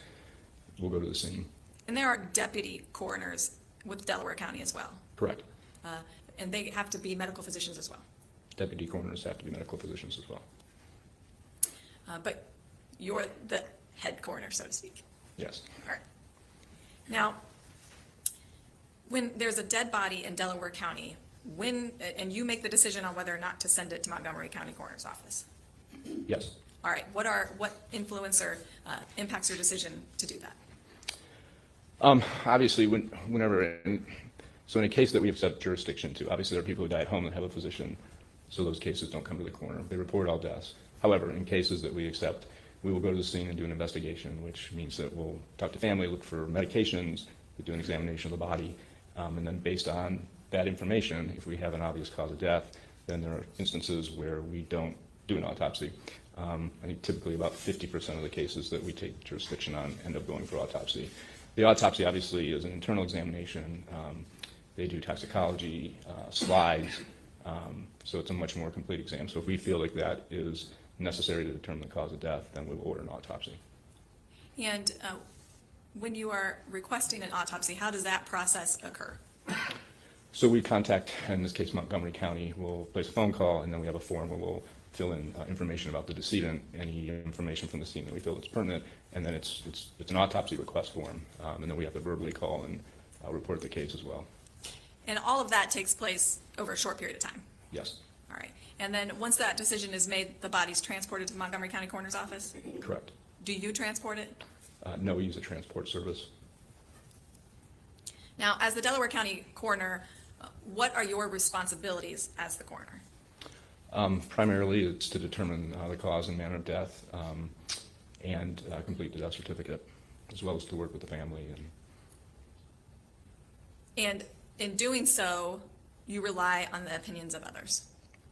will go to the scene. And there are deputy coroners with Delaware County as well. Correct. And they have to be medical physicians as well. Deputy coroners have to be medical physicians as well. But you're the head coroner, so to speak. Yes. All right. Now, when there's a dead body in Delaware County, and you make the decision on whether or not to send it to Montgomery County Coroner's Office. Yes. All right. What influence or impacts your decision to do that? Obviously, so in a case that we have set jurisdiction to, obviously there are people who die at home that have a physician, so those cases don't come to the coroner. They report all deaths. However, in cases that we accept, we will go to the scene and do an investigation, which means that we'll talk to family, look for medications, we do an examination of the body, and then based on that information, if we have an obvious cause of death, then there are instances where we don't do an autopsy. I think typically about 50% of the cases that we take jurisdiction on end up going for autopsy. The autopsy obviously is an internal examination. They do toxicology, slides, so it's a much more complete exam. So if we feel like that is necessary to determine the cause of death, then we will order an autopsy. And when you are requesting an autopsy, how does that process occur? So we contact, in this case, Montgomery County. We'll place a phone call, and then we have a form where we'll fill in information about the decedent, any information from the scene that we feel that's pertinent, and then it's an autopsy request form, and then we have to verbally call and report the case as well. And all of that takes place over a short period of time? Yes, All right. And then once that decision is made, the body's transported to the Montgomery County Coroner's Office? correct. Do you transport it? No, we use a transport service. Now, as the Delaware County Coroner, what are your responsibilities as the coroner? Primarily, it's to determine the cause and manner of death and complete the death certificate, as well as to work with the family. And in doing so, you rely on the opinions of others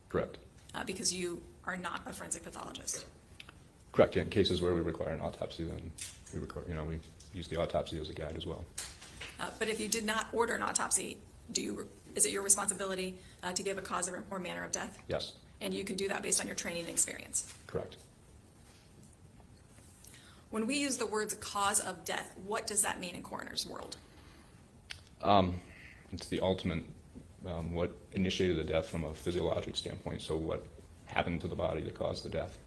Correct. because you are not a forensic pathologist. Correct. In cases where we require an autopsy, then we use the autopsy as a guide as well. But if you did not order an autopsy, is it your responsibility to give a cause or manner of death? Yes. And you can do that based on your training and experience. Correct. When we use the words cause of death, what does that mean in coroner's world? It's the ultimate, what initiated the death from a physiologic standpoint, so what happened to the body that caused the death.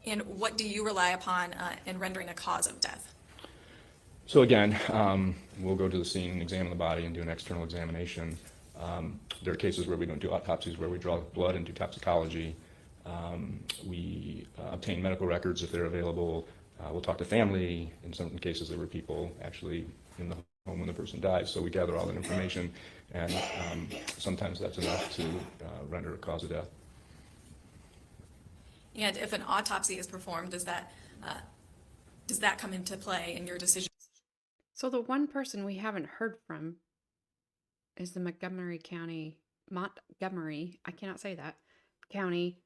And what do you rely upon in rendering a cause of death? So again, we'll go to the scene, examine the body, and do an external examination. There are cases where we don't do autopsies, where we draw blood and do toxicology. We obtain medical records if they're available. We'll talk to family. In some cases, there were people actually in the home when the person died, so we gather all that information, and sometimes that's enough to render a cause of death. And if an autopsy is performed, does that come into play in your decision? So the one person we haven't heard from is the Montgomery, I cannot say that, County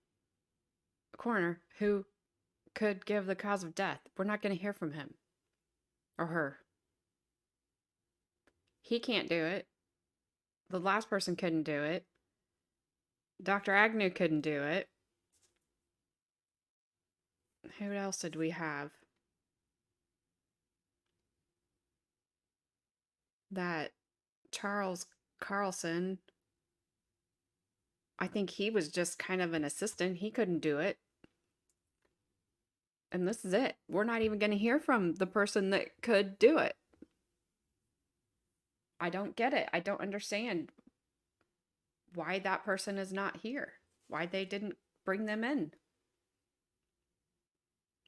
coroner who could give the cause of death. We're not going to hear from him or her. He can't do it. The last person couldn't do it. Dr. Agnew couldn't do it. Who else did we have? That Charles Carlson, I think he was just kind of an assistant. He couldn't do it. And this is it. We're not even going to hear from the person that could do it. I don't get it. I don't understand why that person is not here. Why they didn't bring them in.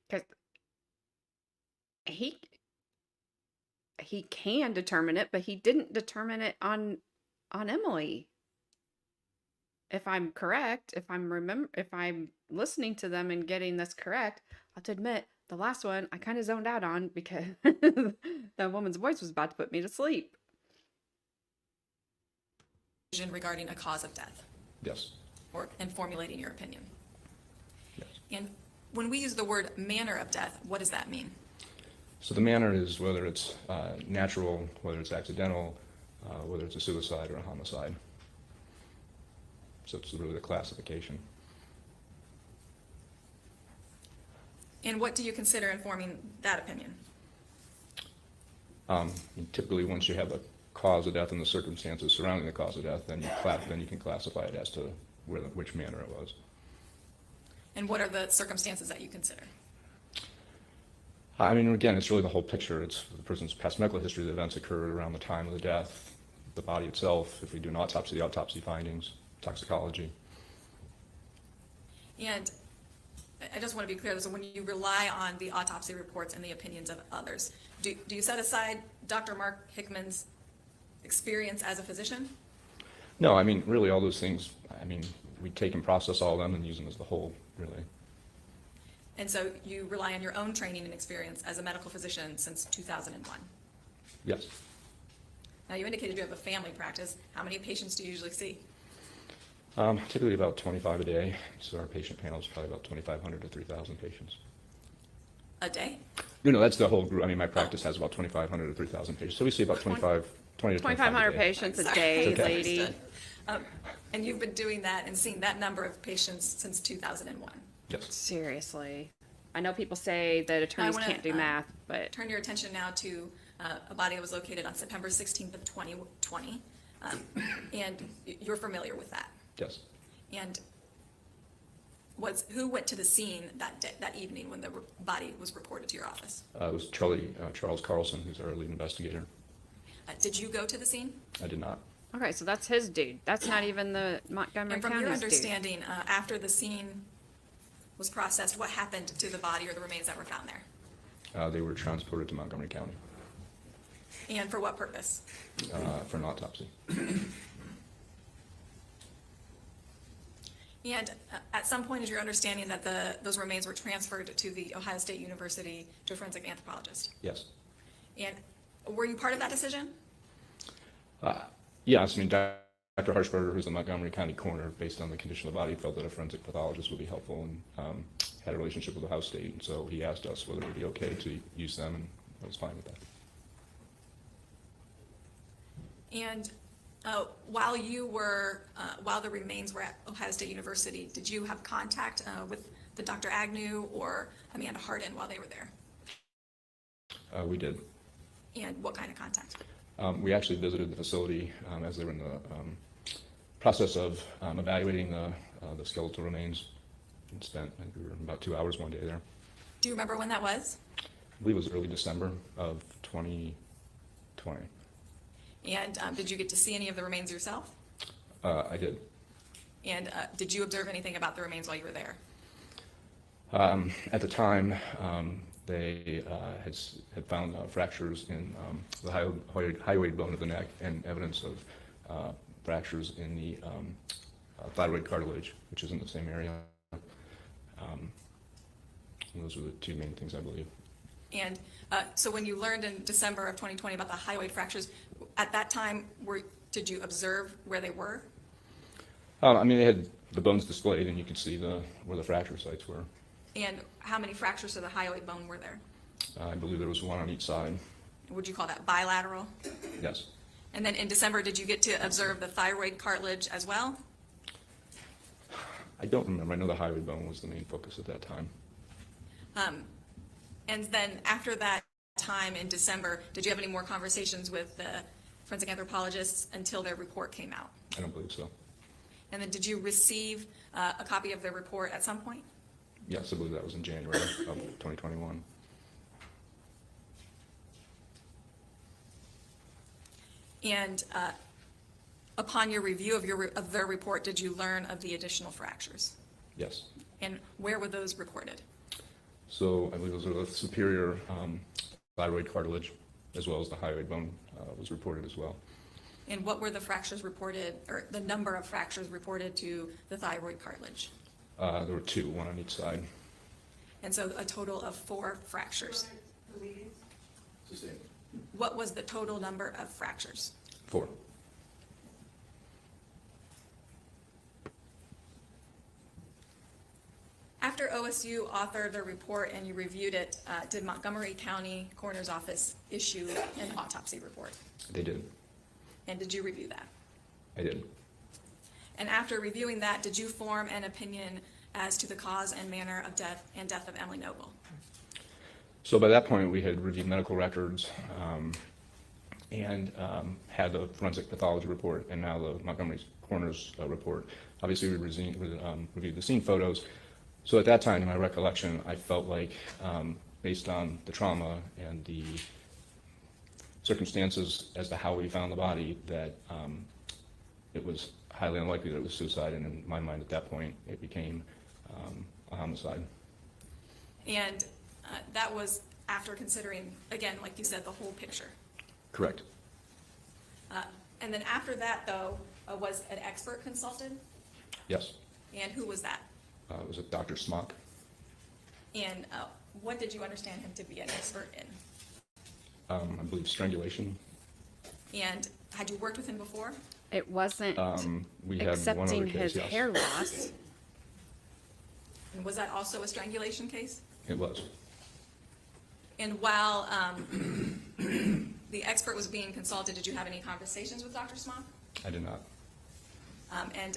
Because he can determine it, but he didn't determine it on Emily. If I'm correct, if I'm listening to them and getting this correct, I'll have to admit the last one I kind of zoned out on because that woman's voice was about to put me to sleep. Regarding a cause of death Yes. and formulating your opinion. Yes. And when we use the word manner of death, what does that mean? So the manner is whether it's natural, whether it's accidental, whether it's a suicide or a homicide. So it's really the classification. And what do you consider informing that opinion? Typically, once you have a cause of death and the circumstances surrounding the cause of death, then you can classify it as to which manner it was. And what are the circumstances that you consider? I mean, again, it's really the whole picture. It's the person's past medical history, the events occurred around the time of the death, the body itself, if we do an autopsy, the autopsy findings, toxicology. And I just want to be clear, so when you rely on the autopsy reports and the opinions of others, do you set aside Dr. Mark Hickman's experience as a physician? No, I mean, really all those things, I mean, we take and process all of them and use them as the whole, really. And so you rely on your own training and experience as a medical physician since 2001. Yes. Now, you indicated you have a family practice. How many patients do you usually see? Typically about 25 a day. So our patient panel is probably about 2,500 to 3,000 patients. A day? No, that's the whole group. I mean, my practice has about 2,500 to 3,000 patients. So we see about 20 to 2,500 a day. patients a Sorry. day, It's okay. lady. Understood. And you've been doing that and seeing that number of patients since 2001. Yes. Seriously. I know people say that attorneys wanna, can't do math, but Turn your attention now to a body that was located on September 16th of 2020. And you're familiar with that. Yes. And who went to the scene that evening when the body was reported to your office? It was Charles Carlson, who's our lead investigator. Did you go to the scene? I did not. Okay, so that's his dude. That's not even the Montgomery And from your County's dude. understanding, after the scene was processed, what happened to the body or the remains that were found there? They were transported to Montgomery County And for what purpose? for an autopsy. And at some point, is your understanding that those remains were transferred to the Ohio State University to a forensic anthropologist? Yes. And were you part of that decision? Yes, I mean, Dr. Harshberger, who's the Montgomery County coroner, based on the condition of the body, felt that a forensic pathologist would be helpful and had a relationship with Ohio State. And so he asked us whether it would be okay to use them, and I was fine with that. And while the remains were at Ohio State University, did you have contact with the Dr. Agnew or Amanda Hardin while they were there? We did. And what kind of contact? We actually visited the facility as they were in the process of evaluating the skeletal remains, and spent, I think we were about 2 hours one day there. Do you remember when that was? I believe it was early December of 2020. And did you get to see any of the remains yourself? I did. And did you observe anything about the remains while you were there? At the time, they had found fractures in the hyoid bone of the neck and evidence of fractures in the thyroid cartilage, which is in the same area. And those were the two main things, I believe. And so when you learned in December of 2020 about the hyoid fractures, at that time, did you observe where they were? I mean, they had the bones displayed, and you could see where the fracture sites were. And how many fractures to the hyoid bone were there? I believe there was one on each side. Would you call that bilateral? Yes. And then in December, did you get to observe the thyroid cartilage as well? I don't remember. I know the hyoid bone was the main focus at that time. And then after that time in December, did you have any more conversations with the forensic anthropologists until their report came out? I don't believe so. And then did you receive a copy of their report at some point? Yes, I believe that was in January of 2021. And upon your review of their report, did you learn of the additional fractures? Yes. And where were those reported? So I believe those were the superior thyroid cartilage, as well as the hyoid bone was reported as well. And what were the fractures reported, or the number of fractures reported to the thyroid cartilage? There were two, one on each side. And so a total of 4 fractures. What was the total number of fractures? 4. After OSU authored the report and you reviewed it, did Montgomery County Coroner's Office issue an autopsy report? They did. And did you review that? I did. And after reviewing that, did you form an opinion as to the cause and manner of death of Emily Noble? So by that point, we had reviewed medical records and had the forensic pathology report, and now the Montgomery coroner's report. Obviously, we reviewed the scene photos. So at that time, in my recollection, I felt like, based on the trauma and the circumstances as to how we found the body, that it was highly unlikely that it was suicide, and in my mind at that point, it became a homicide. And that was after considering, again, like you said, the whole picture. Correct. And then after that, though, was an expert consulted? Yes. And who was that? It was a Dr. Smock. And what did you understand him to be an expert in? I believe strangulation. And had you worked with him before? It wasn't We had one accepting other case, his yes. hair loss. And was that also a strangulation case? It was. And while the expert was being consulted, did you have any conversations with Dr. Smock? I did not. And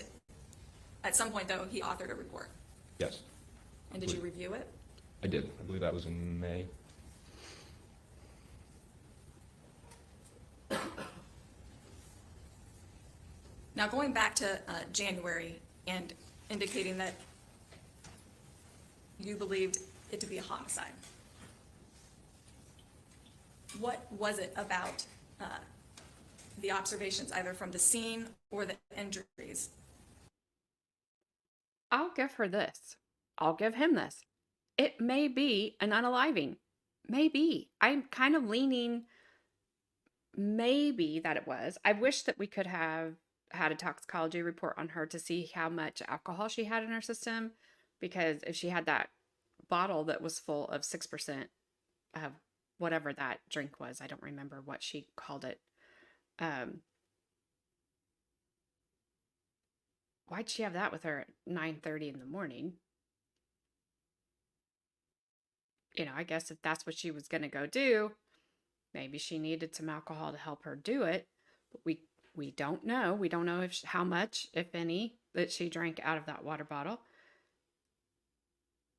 at some point, though, he authored a report. Yes, And did you review it? I did. I believe that was in May. Now, going back to January and indicating that you believed it to be a homicide. What was it about the observations, either from the scene or the injuries? I'll give her this. I'll give him this. It may be an unaliving. Maybe. I'm kind of leaning maybe that it was. I wish that we could have had a toxicology report on her to see how much alcohol she had in her system, because if she had that bottle that was full of 6% of whatever that drink was, I don't remember what she called it. Why'd she have that with her at 9:30 in the morning? You know, I guess if that's what she was going to go do, maybe she needed some alcohol to help her do it. But we don't know. We don't know if how much, if any, that she drank out of that water bottle.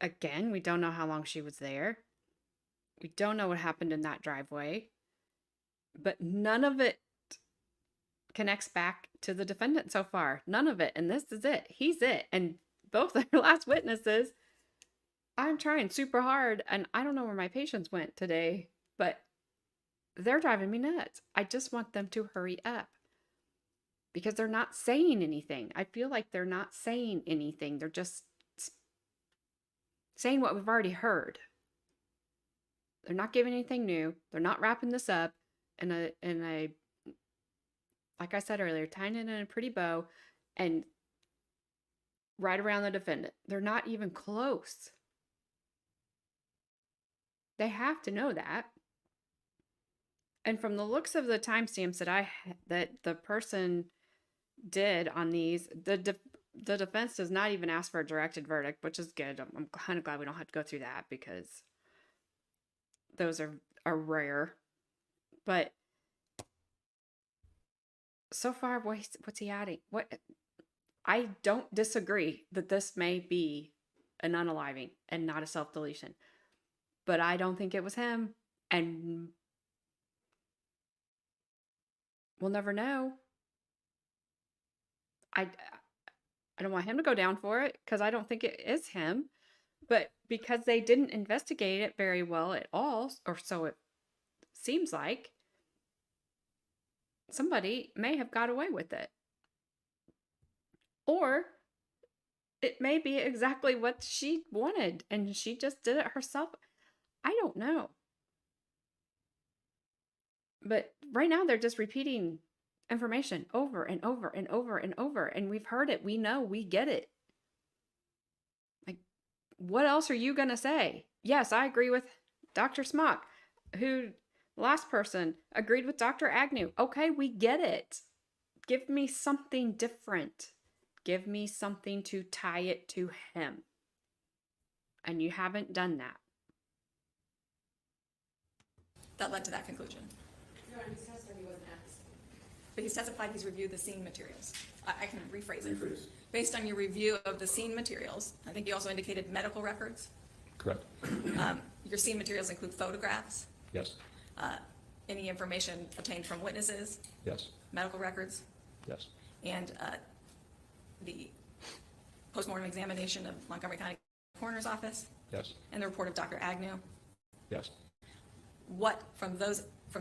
Again, we don't know how long she was there. We don't know what happened in that driveway. But none of it connects back to the defendant so far. None of it. And this is it. He's it. And both our last witnesses, I'm trying super hard, and I don't know where my patients went today, but they're driving me nuts. I just want them to hurry up because they're not saying anything. I feel like they're not saying anything. They're just saying what we've already heard. They're not giving anything new. They're not wrapping this up in a like I said earlier, tying it in a pretty bow and right around the defendant. They're not even close. They have to know that. And from the looks of the timestamps that the person did on these, the defense does not even ask for a directed verdict, which is good. I'm kind of glad we don't have to go through that because those are rare. But so far, what's he adding? I don't disagree that this may be an unaliving and not a self-deletion, but I don't think it was him, and we'll never know. I don't want him to go down for it because I don't think it is him, but because they didn't investigate it very well at all, or so it seems like, somebody may have got away with it. Or it may be exactly what she wanted and she just did it herself. I don't know. But right now they're just repeating information over and over and over and over. And we've heard it. We know. We get it. Like, what else are you going to say? Yes, I agree with Dr. Smock, who... last person agreed with Dr. Agnew. Okay, we get it. Give me something different. Give me something to tie it to him. And you haven't done that. That led to that conclusion. But he's testified he's reviewed the scene materials. I can rephrase it. Based on your review of the scene materials, I think you also indicated medical records. Correct. Your scene materials include photographs. Yes. Any information obtained from witnesses, Yes. medical records, Yes. and the postmortem examination of Montgomery County Coroner's Office, Yes. and the report of Dr. Agnew. Yes. What from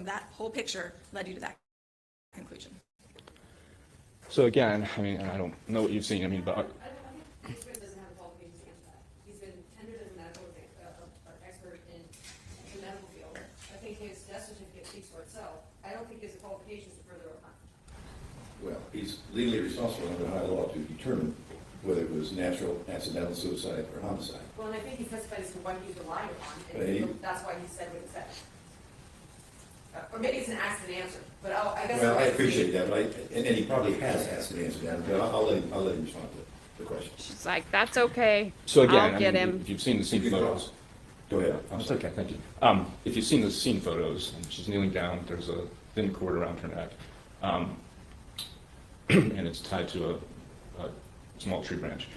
that whole picture led you to that conclusion? So again, I mean, and I don't know what you've seen. I mean, but This witness doesn't have the qualifications to answer that. He's been tendered as a medical expert in the medical field. I think his death certificate speaks for itself. I don't think he has the qualifications to further opine. Well, he's legally responsible under high law to determine whether it was natural, accidental suicide, or homicide. Well, and I think he testified as to what he's relying upon, But he- and that's why he said what he said. Or maybe it's an asked and answer, but I guess. Well, I appreciate that, but and he probably has asked and answered that, but I'll let him respond to the question. She's like, that's okay. so again, I'll I get mean, him. if you've seen the scene photos, Go ahead. it's okay, thank you. If you've seen the scene photos, she's kneeling down. There's a thin cord around her neck, and it's tied to a small tree branch.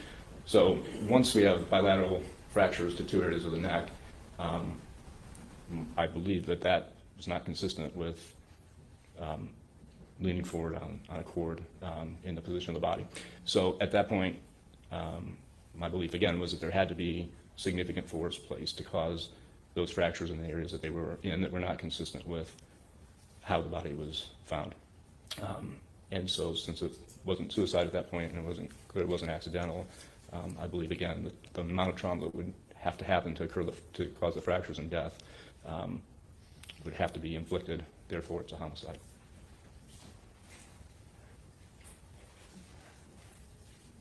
So once we have bilateral fractures to two areas of the neck, I believe that was not consistent with leaning forward on a cord in the position of the body. So at that point, my belief again was that there had to be significant force placed to cause those fractures in the areas that they were in that were not consistent with how the body was found. And so since it wasn't suicide at that point and it wasn't clear it wasn't accidental, I believe, again, that the amount of trauma that would have to happen to to cause the fractures and death would have to be inflicted. Therefore, it's a homicide.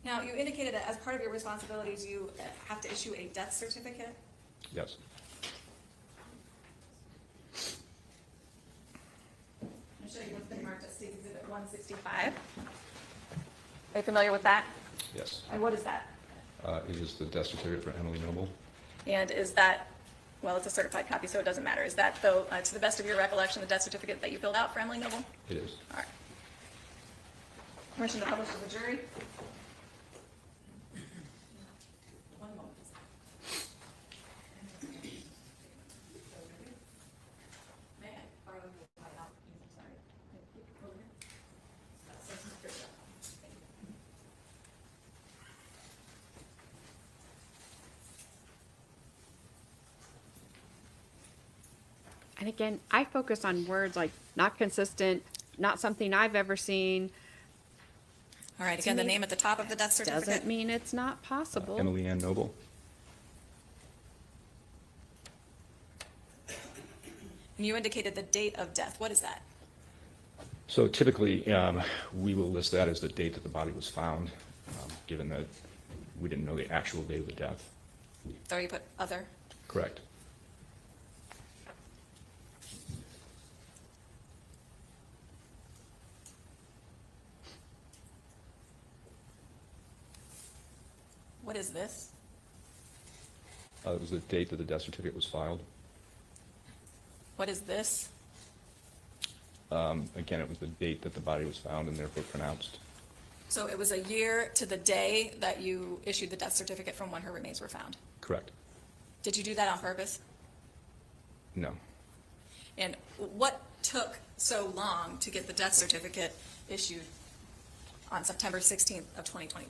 Now, you indicated that as part of your responsibilities, you have to issue a death certificate. Yes. I'll show you what's been marked as State Exhibit 165. Are you familiar with that? Yes. And what is that? It is the death certificate for Emily Noble. And is that, well, it's a certified copy, so it doesn't matter. Is that, though, to the best of your recollection, the death certificate that you filled out for Emily Noble? It is. All right. Permission to publish to the jury? One moment. May I borrow your file out, please? I'm sorry. Over here. Thank you. And again, I focus on words like not consistent, not something I've ever seen. All right, again, the name at the top of the death certificate? Doesn't mean it's not possible. Emily Ann Noble. And you indicated the date of death. What is that? So typically, we will list that as the date that the body was found, given that we didn't know the actual date of the death. So you put other? Correct. What is this? It was the date that the death certificate was filed. What is this? Again, it was the date that the body was found and therefore pronounced. So it was a year to the day that you issued the death certificate from when her remains were found. Correct. Did you do that on purpose? No. And what took so long to get the death certificate issued on September 16th of 2021?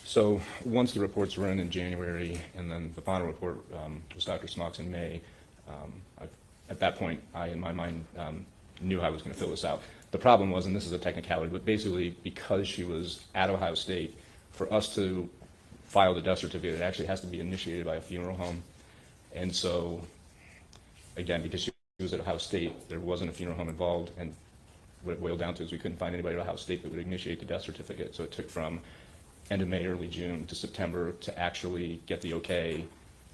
So once the reports were in January, and then the final report was Dr. Smock's in May, at that point, I, in my mind, knew I was going to fill this out. The problem was, and this is a technicality, but basically because she was at Ohio State, for us to file the death certificate, it actually has to be initiated by a funeral home. And so, again, because she was at Ohio State, there wasn't a funeral home involved, and what it boiled down to is we couldn't find anybody at Ohio State that would initiate the death certificate. So it took from end of May, early June to September to actually get the okay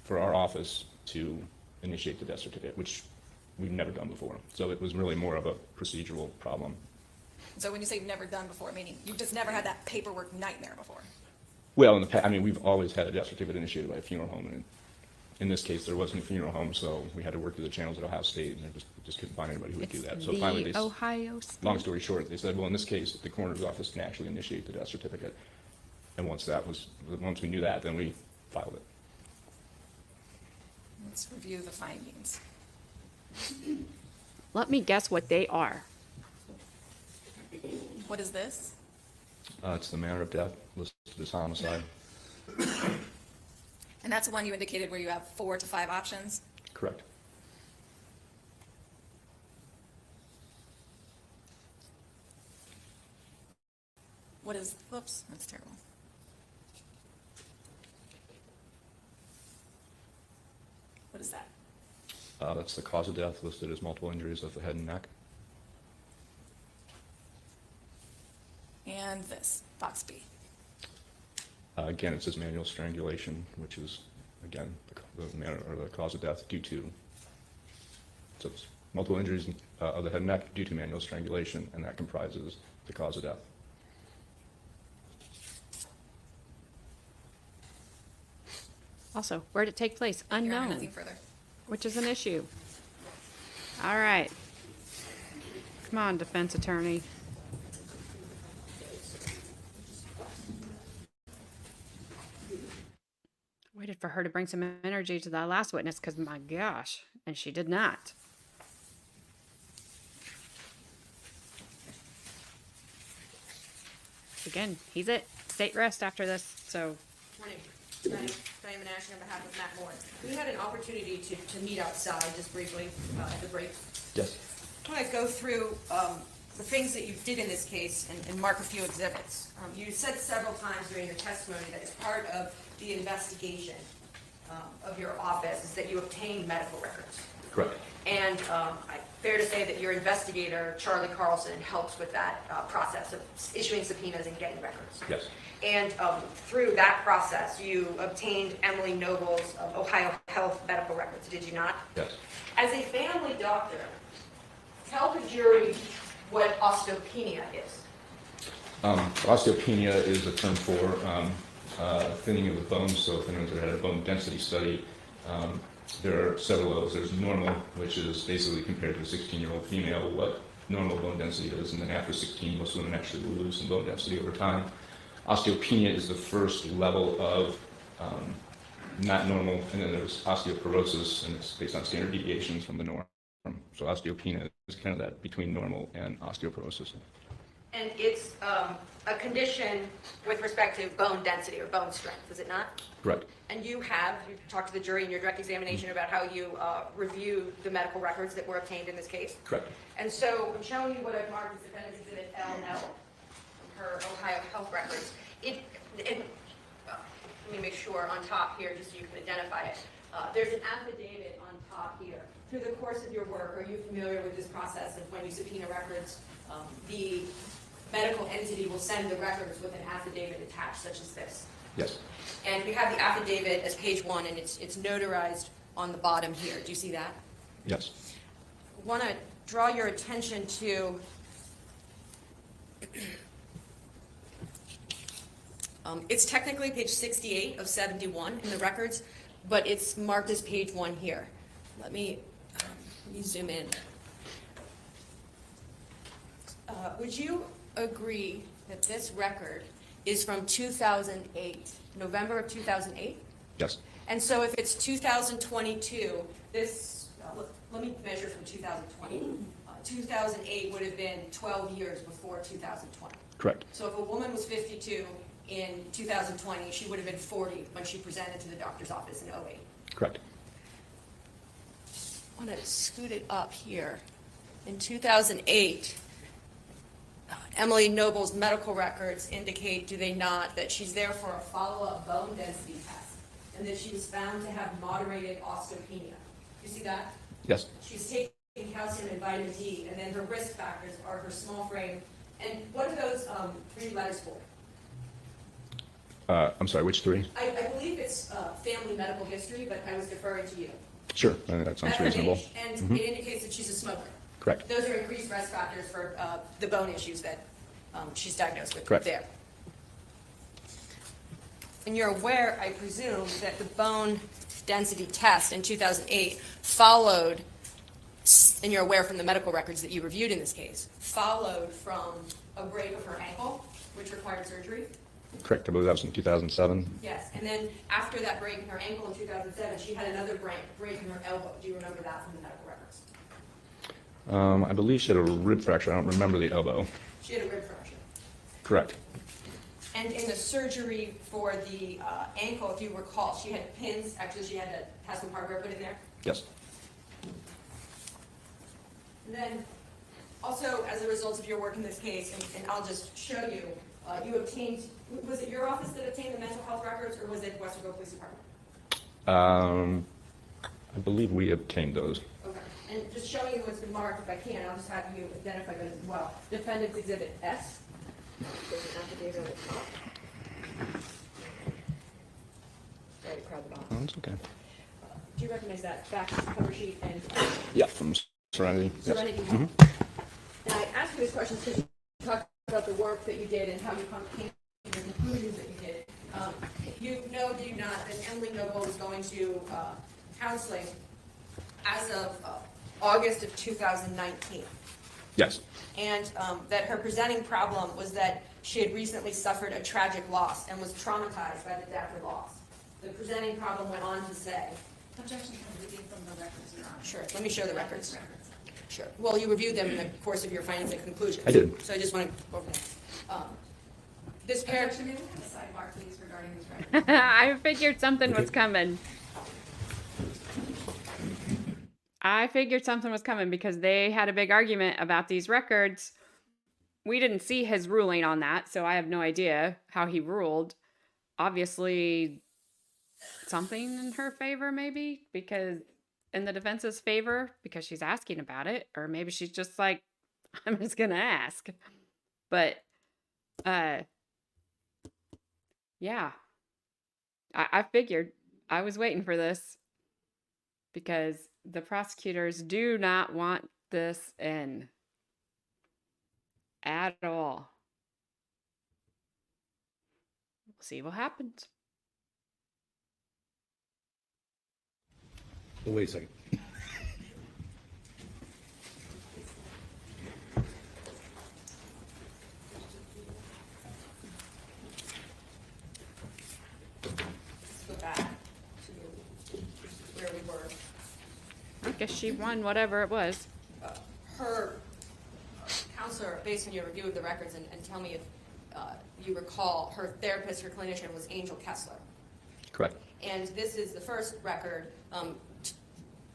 for our office to initiate the death certificate, which we've never done before. So it was really more of a procedural problem. So when you say you've never done before, meaning you've just never had that paperwork nightmare before? Well, in the past, I mean, we've always had a death certificate initiated by a funeral home, and in this case, there wasn't a funeral home, so we had to work through the channels at Ohio State, and they just couldn't find anybody who would do It's that. So the finally, Ohio State. long story short, they said, well, in this case, the coroner's office can actually initiate the death certificate. And once we knew that, then we filed it. Let's review the findings. Let me guess what they are. What is this? It's the manner of death listed as homicide. And that's the one you indicated where you have 4 to 5 options? Correct. What is, whoops, that's terrible. What is that? That's the cause of death listed as multiple injuries of the head and neck. And this, box B. Again, it says manual strangulation, which is, again, the manner or the cause of death due to, so it's multiple injuries of the head and neck due to manual strangulation, and that comprises the cause of death. Also, where did it take place? Your Honor, Unknown, nothing further. which is an issue. All right. Come on, defense attorney. Waited for her to bring some energy to the last witness because, my gosh, and she did not. Again, he's at state rest after this, so. Diane Menashe on behalf of Matt Moore. We had an opportunity to meet outside just briefly at the break. Yes. I want to go through the things that you did in this case and mark a few exhibits. You said several times during your testimony that as part of the investigation of your office is that you obtained medical records. Correct. And fair to say that your investigator, Charlie Carlson, helps with that process of issuing subpoenas and getting records. Yes. And through that process, you obtained Emily Noble's Ohio Health medical records, did you not? Yes. As a family doctor, tell the jury what osteopenia is. Osteopenia is a term for thinning of the bones. So if anyone's ever had a bone density study, there are several levels. There's normal, which is basically compared to a 16-year-old female, what normal bone density is, and then after 16, most women actually will lose some bone density over time. Osteopenia is the first level of not normal, and then there's osteoporosis, and it's based on standard deviations from the norm. So osteopenia is kind of that between normal and osteoporosis. And it's a condition with respect to bone density or bone strength, is it not? Correct. And you talked to the jury in your direct examination about how you reviewed the medical records that were obtained in this case. Correct. And so I'm showing you what I've marked as Defendant's Exhibit LL, her Ohio Health records. Let me make sure on top here, just so you can identify it. There's an affidavit on top here. Through the course of your work, are you familiar with this process of when you subpoena records, the medical entity will send the records with an affidavit attached, such as this? Yes. And we have the affidavit as page 1, and it's notarized on the bottom here. Do you see that? Yes. I want to draw your attention to it's technically page 68 of 71 in the records, but it's marked as page 1 here. Let me zoom in. Would you agree that this record is from 2008, November of 2008? Yes. And so if it's 2022, this, let me measure from 2020. 2008 would have been 12 years before 2020. Correct. So if a woman was 52 in 2020, she would have been 40 when she presented to the doctor's office in 08. Correct. I want to scoot it up here. In 2008, Emily Noble's medical records indicate, do they not, that she's there for a follow-up bone density test and that she was found to have moderated osteopenia. You see that? Yes. She's taking calcium and vitamin D, and then her risk factors are her small frame. And what are those 3 letters for? I'm sorry, which 3? I believe it's family medical history, but I was deferring to you. Sure, I think that sounds At her reasonable. age, and it indicates that she's a smoker. Correct. Those are increased risk factors for the bone issues that she's diagnosed with Correct. there. And you're aware, I presume, that the bone density test in 2008 followed, and you're aware from the medical records that you reviewed in this case, followed from a break of her ankle, which required surgery. Correct, I believe that was in 2007. Yes, and then after that break in her ankle in 2007, she had another break in her elbow. Do you remember that from the medical records? I believe she had a rib fracture. I don't remember the elbow. She had a rib fracture. Correct. And in the surgery for the ankle, if you recall, she had pins. Actually, she had to have some hardware put in there. Yes. And then also, as a result of your work in this case, and I'll just show you, you obtained, was it your office that obtained the mental health records, or was it Westerville Police Department? I believe we obtained those. Okay. And just showing you what's been marked, if I can, I'll just have you identify those as well. Defendant's Exhibit S. There's an affidavit on the top. Sorry to crowd the box. Oh, that's okay. Do you recognize that back cover sheet and Yeah, from Serenity. Yes. Serenity? Mhm. And I asked you this question because you talked about the work that you did and how you came to the conclusions that you did. You know, do you not, that Emily Noble was going to counseling as of August of 2019, Yes. and that her presenting problem was that she had recently suffered a tragic loss and was traumatized by the death or loss. The presenting problem went on to say, Objection to reading from the records, Your Honor. sure, let me show the records. Sure. Well, you reviewed them in the course of your findings and conclusions. I did. So I just want to go over that. This paragraph, Objection, may we have a sidebar, please, regarding these records? I figured something was coming. I figured something was coming because they had a big argument about these records. We didn't see his ruling on that, so I have no idea how he ruled. Obviously, something in her favor, maybe, because in the defense's favor, because she's asking about it, or maybe she's just like, I'm just gonna ask. But, yeah, I figured I was waiting for this because the prosecutors do not want this in at all. We'll see what happens. Oh, wait a second. let's go back to where we were. I guess she won whatever it was. Her counselor, based on your review of the records, and tell me if you recall, her therapist, her clinician was Angel Kessler. Correct. And this is the first record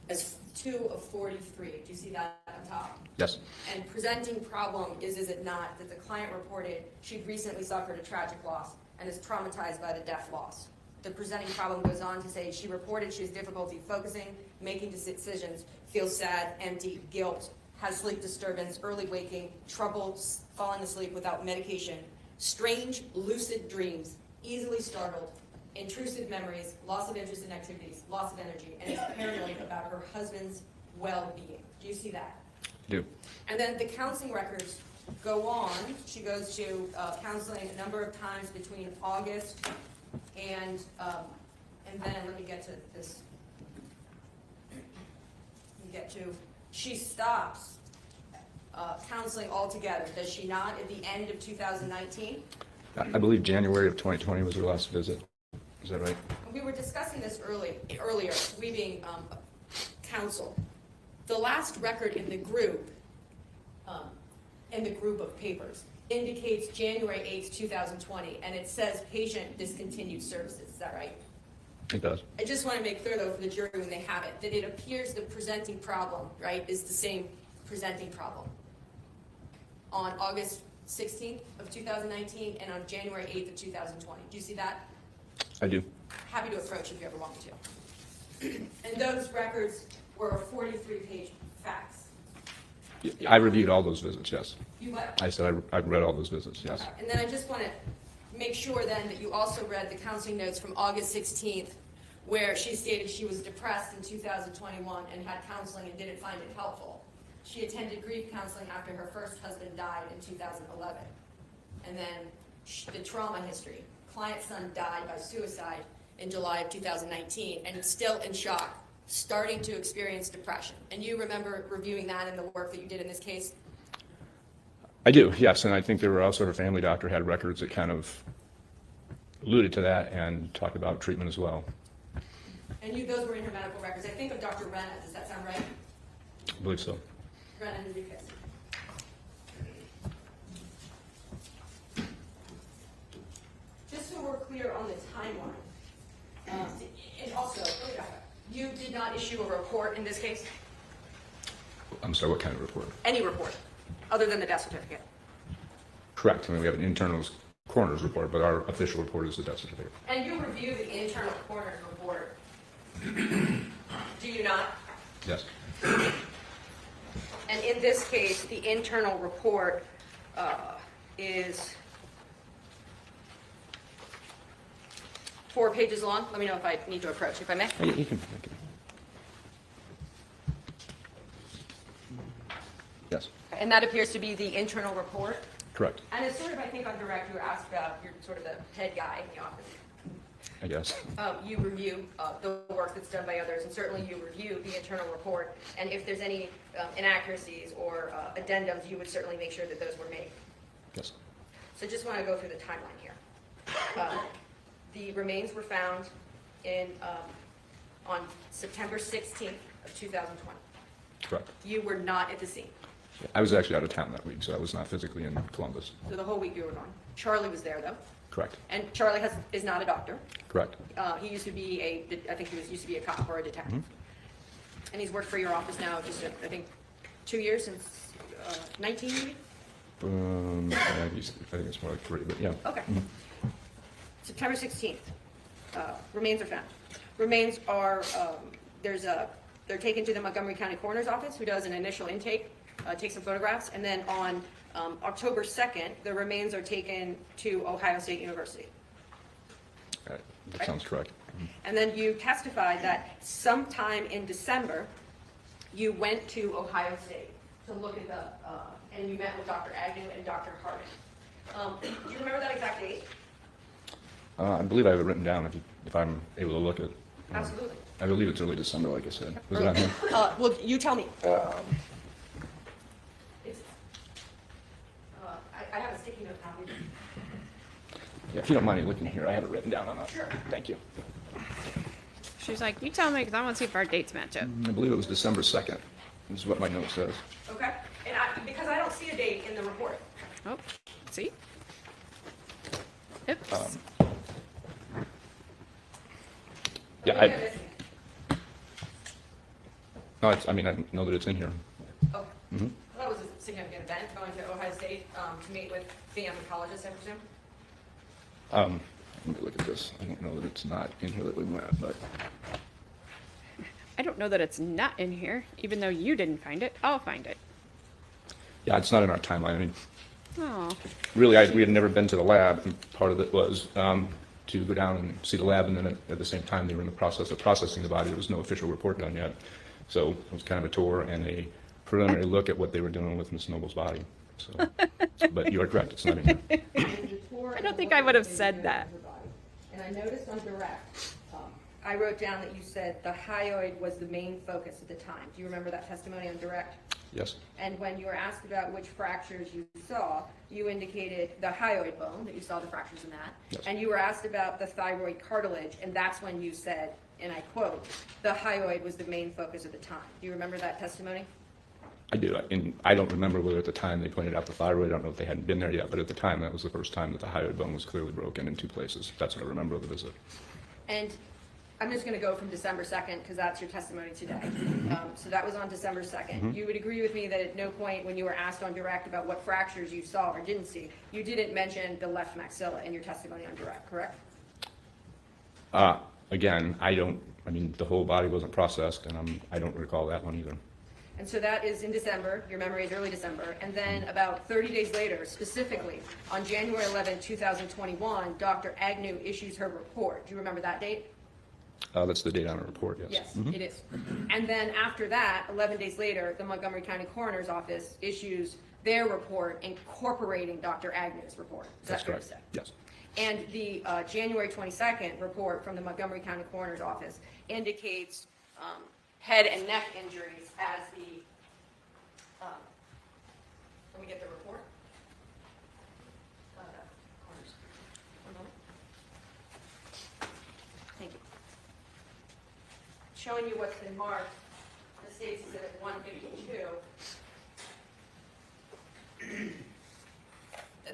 as 2 of 43. Do you see that on top? Yes. And presenting problem is it not, that the client reported she'd recently suffered a tragic loss and is traumatized by the death loss. The presenting problem goes on to say she reported she has difficulty focusing, making decisions, feels sad, empty, guilt, has sleep disturbance, early waking, trouble falling asleep without medication, strange lucid dreams, easily startled, intrusive memories, loss of interest in activities, loss of energy, and is paranoid about her husband's well-being. Do you see that? I do. And then the counseling records go on. She goes to counseling a number of times between August and then let me get to this. She stops counseling altogether, does she not, at the end of 2019? I believe January of 2020 was her last visit. Is that right? We were discussing this earlier, we being counsel. The last record in the group of papers indicates January 8th, 2020, and it says patient discontinued services. Is that right? It does. I just want to make clear, though, for the jury when they have it, that it appears the presenting problem, right, is the same presenting problem on August 16th of 2019 and on January 8th of 2020. Do you see that? I do. Happy to approach if you ever want me to. And those records were 43-page facts. I reviewed all those visits, yes. You what? I said I read all those visits, yes. Okay. And then I just want to make sure then that you also read the counseling notes from August 16th, where she stated she was depressed in 2021 and had counseling and didn't find it helpful. She attended grief counseling after her first husband died in 2011. And then the trauma history. Client's son died by suicide in July of 2019 and is still in shock, starting to experience depression. And you remember reviewing that in the work that you did in this case? I do, yes, and I think there were also, her family doctor had records that kind of alluded to that and talked about treatment as well. And those were in her medical records. I think of Dr. Renna. Does that sound right? I believe so. Renna Henriquez. Just so we're clear on the timeline, and also, you did not issue a report in this case? I'm sorry, what kind of report? Any report, other than the death certificate? Correct. I mean, we have an internal coroner's report, but our official report is the death certificate. And you review the internal coroner's report, do you not? Yes. And in this case, the internal report is 4 pages long. Let me know if I need to approach, if I may. You can. Yes, And that appears to be the internal report. correct, And it's sort of, I think, on direct, you were asked about, you're sort of the head guy in the office. I guess. You review the work that's done by others, and certainly you review the internal report. And if there's any inaccuracies or addendums, you would certainly make sure that those were made. Yes. So just want to go through the timeline here. The remains were found on September 16th of 2020. Correct. You were not at the scene. I was actually out of town that week, so I was not physically in Columbus. So the whole week you were gone. Charlie was there, though. Correct. And Charlie is not a doctor. Correct. He used to be I think he used to be a cop or a detective. And he's worked for your office now, just, I think, 2 years since 19 maybe? I think it's more like 3, but yeah. Okay. September 16th, remains are found. Remains are, they're taken to the Montgomery County Coroner's Office, who does an initial intake, takes some photographs, and then on October 2nd, the remains are taken to Ohio State University. That sounds correct. And then you testified that sometime in December, you went to Ohio State to look at and you met with Dr. Agnew and Dr. Harding. Do you remember that exact date? I believe I have it written down if I'm able to look at. Absolutely. I believe it's early December, like I said. Was it on here? Well, you tell me. I have a sticky note copy. Yeah, if you don't mind me looking here, I have it written down on that. Sure. Thank you. She's like, you tell me because I want to see if our dates match up. I believe it was December 2nd. This is what my note says. Okay. And because I don't see a date in the report. Oh, see? Oops. Yeah, What are you missing? no, I mean, I know that it's in here. Okay. Well, that was a significant event, going to Ohio State to meet with the oncologist, I presume? Let me look at this. I don't know that it's not in here that we went, but I don't know that it's not in here, even though you didn't find it. I'll find it. yeah, it's not in our timeline. I mean, Oh, really, we had never been to the lab, and part of it was to go down and see the lab, and then at the same time, they were in the process of processing the body. There was no official report done yet. So it was kind of a tour and a preliminary look at what they were doing with Miss Noble's body. So, but you are correct, it's not in here. I don't think I would have said that. And I noticed on direct, I wrote down that you said the hyoid was the main focus at the time. Do you remember that testimony on direct? Yes, And when you were asked about which fractures you saw, you indicated the hyoid bone, that you saw the fractures in that. Yes. And you were asked about the thyroid cartilage, and that's when you said, and I quote, the hyoid was the main focus at the time. Do you remember that testimony? I do. And I don't remember whether at the time they pointed out the thyroid. I don't know if they hadn't been there yet, but at the time, that was the first time that the hyoid bone was clearly broken in 2 places. That's what I remember of the visit. And I'm just going to go from December 2nd, because that's your testimony today. So that was on December 2nd. You would agree with me that at no point when you were asked on direct about what fractures you saw or didn't see, you didn't mention the left maxilla in your testimony on direct, correct? Again, I mean, the whole body wasn't processed, and I don't recall that one either. And so that is in December, your memory is early December, and then about 30 days later, specifically, on January 11, 2021, Dr. Agnew issues her report. Do you remember that date? That's the date on the report, yes. Yes, it is. And then after that, 11 days later, the Montgomery County Coroner's Office issues their report incorporating Dr. Agnew's report. Is That's that fair to correct. say? Yes. And the January 22nd report from the Montgomery County Coroner's Office indicates head and neck injuries as the, let me get the report. Corners. One moment. Thank you. Showing you what's been marked, the state's exhibit 152.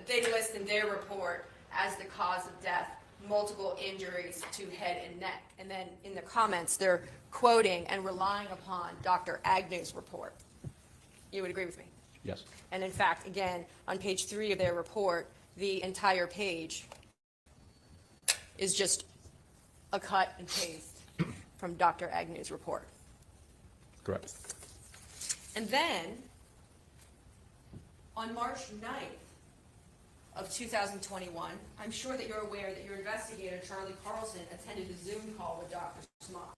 They list in their report as the cause of death multiple injuries to head and neck. And then in the comments, they're quoting and relying upon Dr. Agnew's report. You would agree with me? Yes. And in fact, again, on page 3 of their report, the entire page is just a cut and paste from Dr. Agnew's report. Correct. And then, on March 9th of 2021, I'm sure that you're aware that your investigator, Charlie Carlson, attended a Zoom call with Dr. Smock.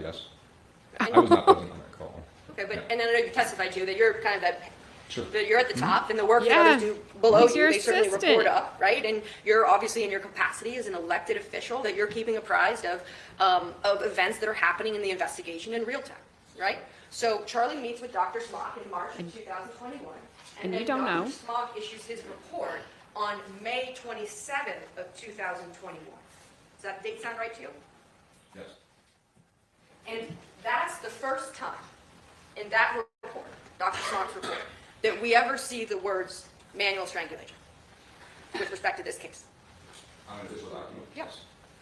Yes. I was not present on that call. Okay, but, and then I know you testified to that you're kind of that, Sure. that you're at the top, and the work that Yeah. others do below He's you, your they certainly assistant. report up, right? And you're obviously in your capacity as an elected official, that you're keeping apprised of events that are happening in the investigation in real time, right? So Charlie meets with Dr. Smock in March of 2021. And you then don't know. Dr. Smock issues his report on May 27th of 2021. Does that date sound right to you? Yes. And That's the first time in that report, Dr. Smock's report, that we ever see the words manual strangulation with respect to this case. On an official document? Yes.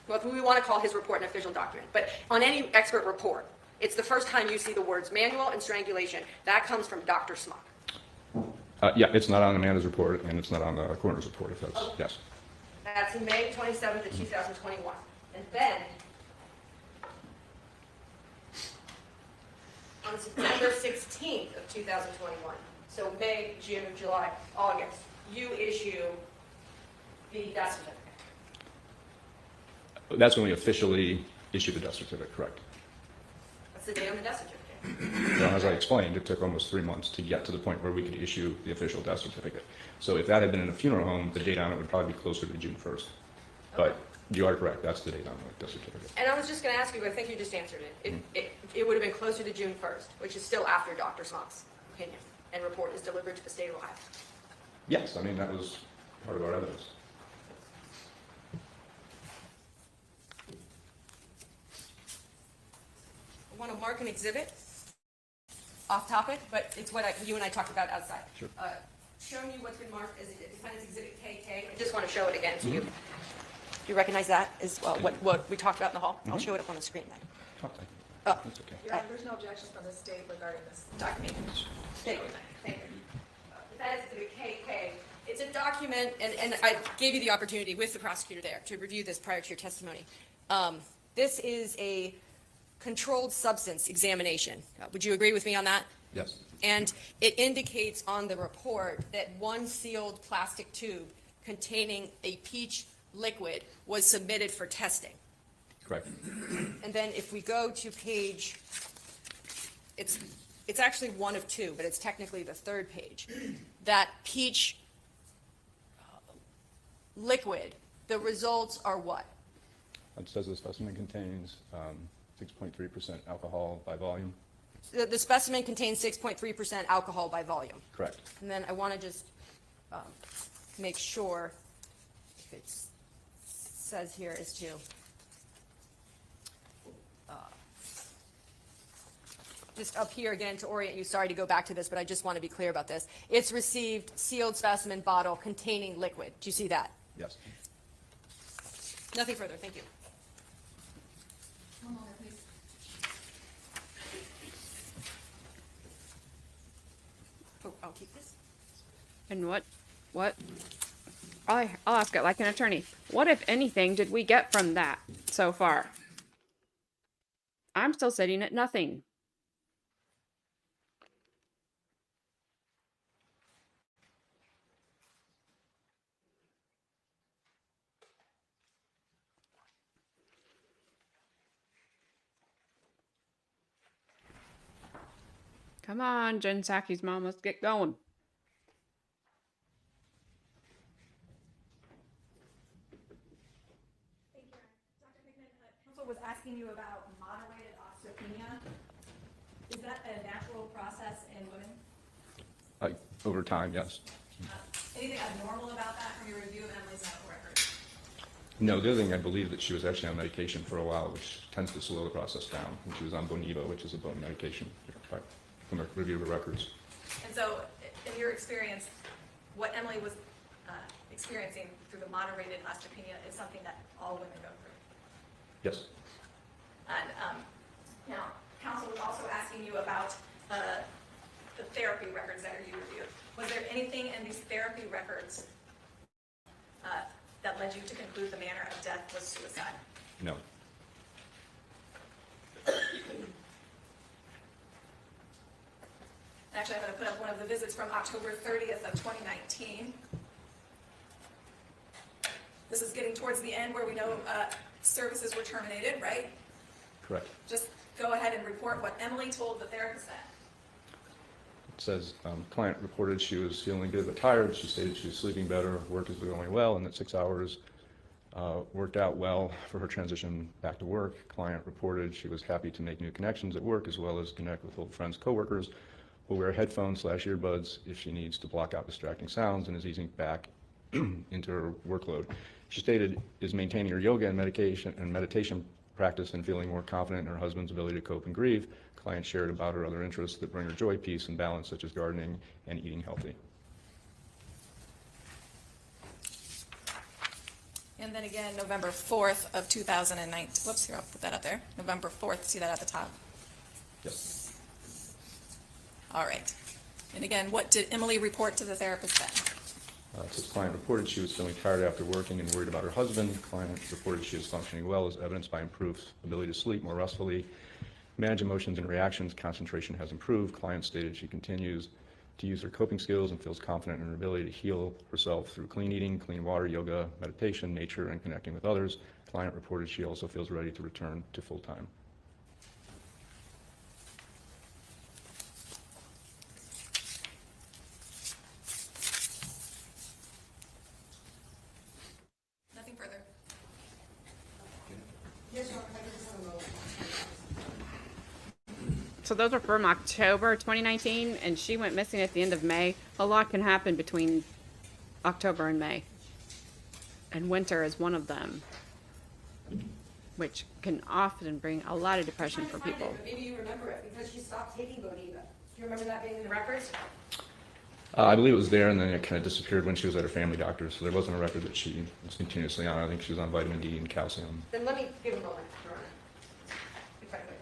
Well, if we want to call his report an official document, but on any expert report, it's the first time you see the words manual and strangulation. That comes from Dr. Smock. Yeah, it's not on Amanda's report, and it's not on the coroner's report, if that's, yes. That's in May 27th of 2021. And then, on September 16th of 2021, so May, June, July, August, you issue the death certificate. That's when we officially issued the death certificate, correct? That's the date on the death certificate. Well, as I explained, it took almost 3 months to get to the point where we could issue the official death certificate. So if that had been in a funeral home, the date on it would probably be closer to June 1st. But you are correct, that's the date on the death certificate. And I was just going to ask you, I think you just answered it. It would have been closer to June 1st, which is still after Dr. Smock's opinion and report is delivered to the state of Ohio. Yes, I mean, that was part of our evidence. I want to mark an exhibit, off topic, but it's what you and I talked about outside. Sure. Showing you what's been marked as Defendant's Exhibit KK. I just want to show it again to you. Do you recognize that as well, what we talked about in the hall? I'll show it up on the screen then. Oh, thank you. Oh. That's okay. Your Honor, there's no objections from the state regarding this document. Thank you. Thank you. Defendant's Exhibit KK. It's a document, and I gave you the opportunity with the prosecutor there to review this prior to your testimony. This is a controlled substance examination. Would you agree with me on that? Yes. And it indicates on the report that one sealed plastic tube containing a peach liquid was submitted for testing. Correct. And then if we go to page, it's actually one of two, but it's technically the third page. That peach liquid, the results are what? It says the specimen contains 6.3% alcohol by volume. The specimen contains 6.3% alcohol by volume. Correct. And then I want to just make sure if it says here is to just up here again to orient you. Sorry to go back to this, but I just want to be clear about this. It's received sealed specimen bottle containing liquid. Do you see that? Yes. Nothing further. Thank you. One moment, please. Oh, I'll keep this. And what, I'll ask it like an attorney. What, if anything, did we get from that so far? I'm still sitting at nothing. Come on, Jen Psaki's mom, let's get going. Counsel was asking you about moderated osteopenia. Is that a natural process in women? Like, over time, yes. Anything abnormal about that from your review of Emily's medical records? No, the other thing, I believe that she was actually on medication for a while, which tends to slow the process down. And she was on Bonivo, which is a bone medication, from a review of the records. And so, in your experience, what Emily was experiencing through the moderated osteopenia is something that all women go through. Yes. And now, counsel was also asking you about the therapy records that you reviewed. Was there anything in these therapy records that led you to conclude the manner of death was suicide? No. Actually, I'm going to put up one of the visits from October 30th of 2019. This is getting towards the end where we know services were terminated, right? Correct. Just go ahead and report what Emily told the therapist then. It says, client reported she was feeling good but tired. She stated she was sleeping better, work is going well, and that 6 hours worked out well for her transition back to work. Client reported she was happy to make new connections at work as well as connect with old friends, coworkers, will wear headphones/earbuds if she needs to block out distracting sounds and is easing back into her workload. She stated is maintaining her yoga and meditation practice and feeling more confident in her husband's ability to cope and grieve, client shared about her other interests that bring her joy, peace, and balance, such as gardening and eating healthy. And then again, November 4th of 2009, whoops, here, I'll put that up there. November 4th, see that at the top? Yes. All right. And again, what did Emily report to the therapist then? It says client reported she was feeling tired after working and worried about her husband. Client reported she is functioning well, as evidenced by improved ability to sleep more restfully, manage emotions and reactions, concentration has improved. Client stated she continues to use her coping skills and feels confident in her ability to heal herself through clean eating, clean water, yoga, meditation, nature, and connecting with others. Client reported she also feels ready to return to full-time. Nothing further. So those are from October 2019, and she went missing at the end of May. A lot can happen between October and May. And winter is one of them, which can often bring a lot of depression for people. But maybe you remember it, because she stopped taking Boniva. Do you remember that being in the records? I believe it was there, and then it kind of disappeared when she was at her family doctor, so there wasn't a record that she was continuously on. I think she was on vitamin D and calcium. Then let me give a moment, Your Honor. If I could.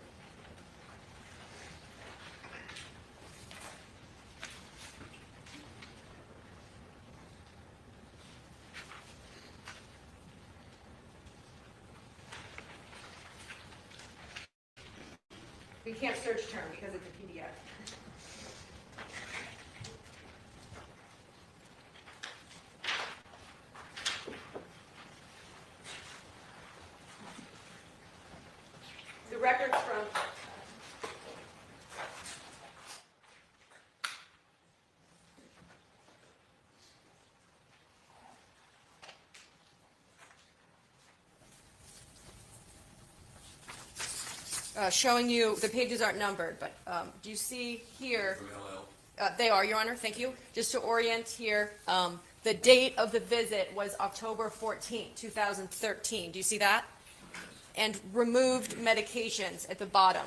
We can't search term because it's a PDF. The records from showing you, the pages aren't numbered, but do you see here? They are, Your Honor, thank you. Just to orient here, the date of the visit was October 14th, 2013. Do you see that? And removed medications at the bottom.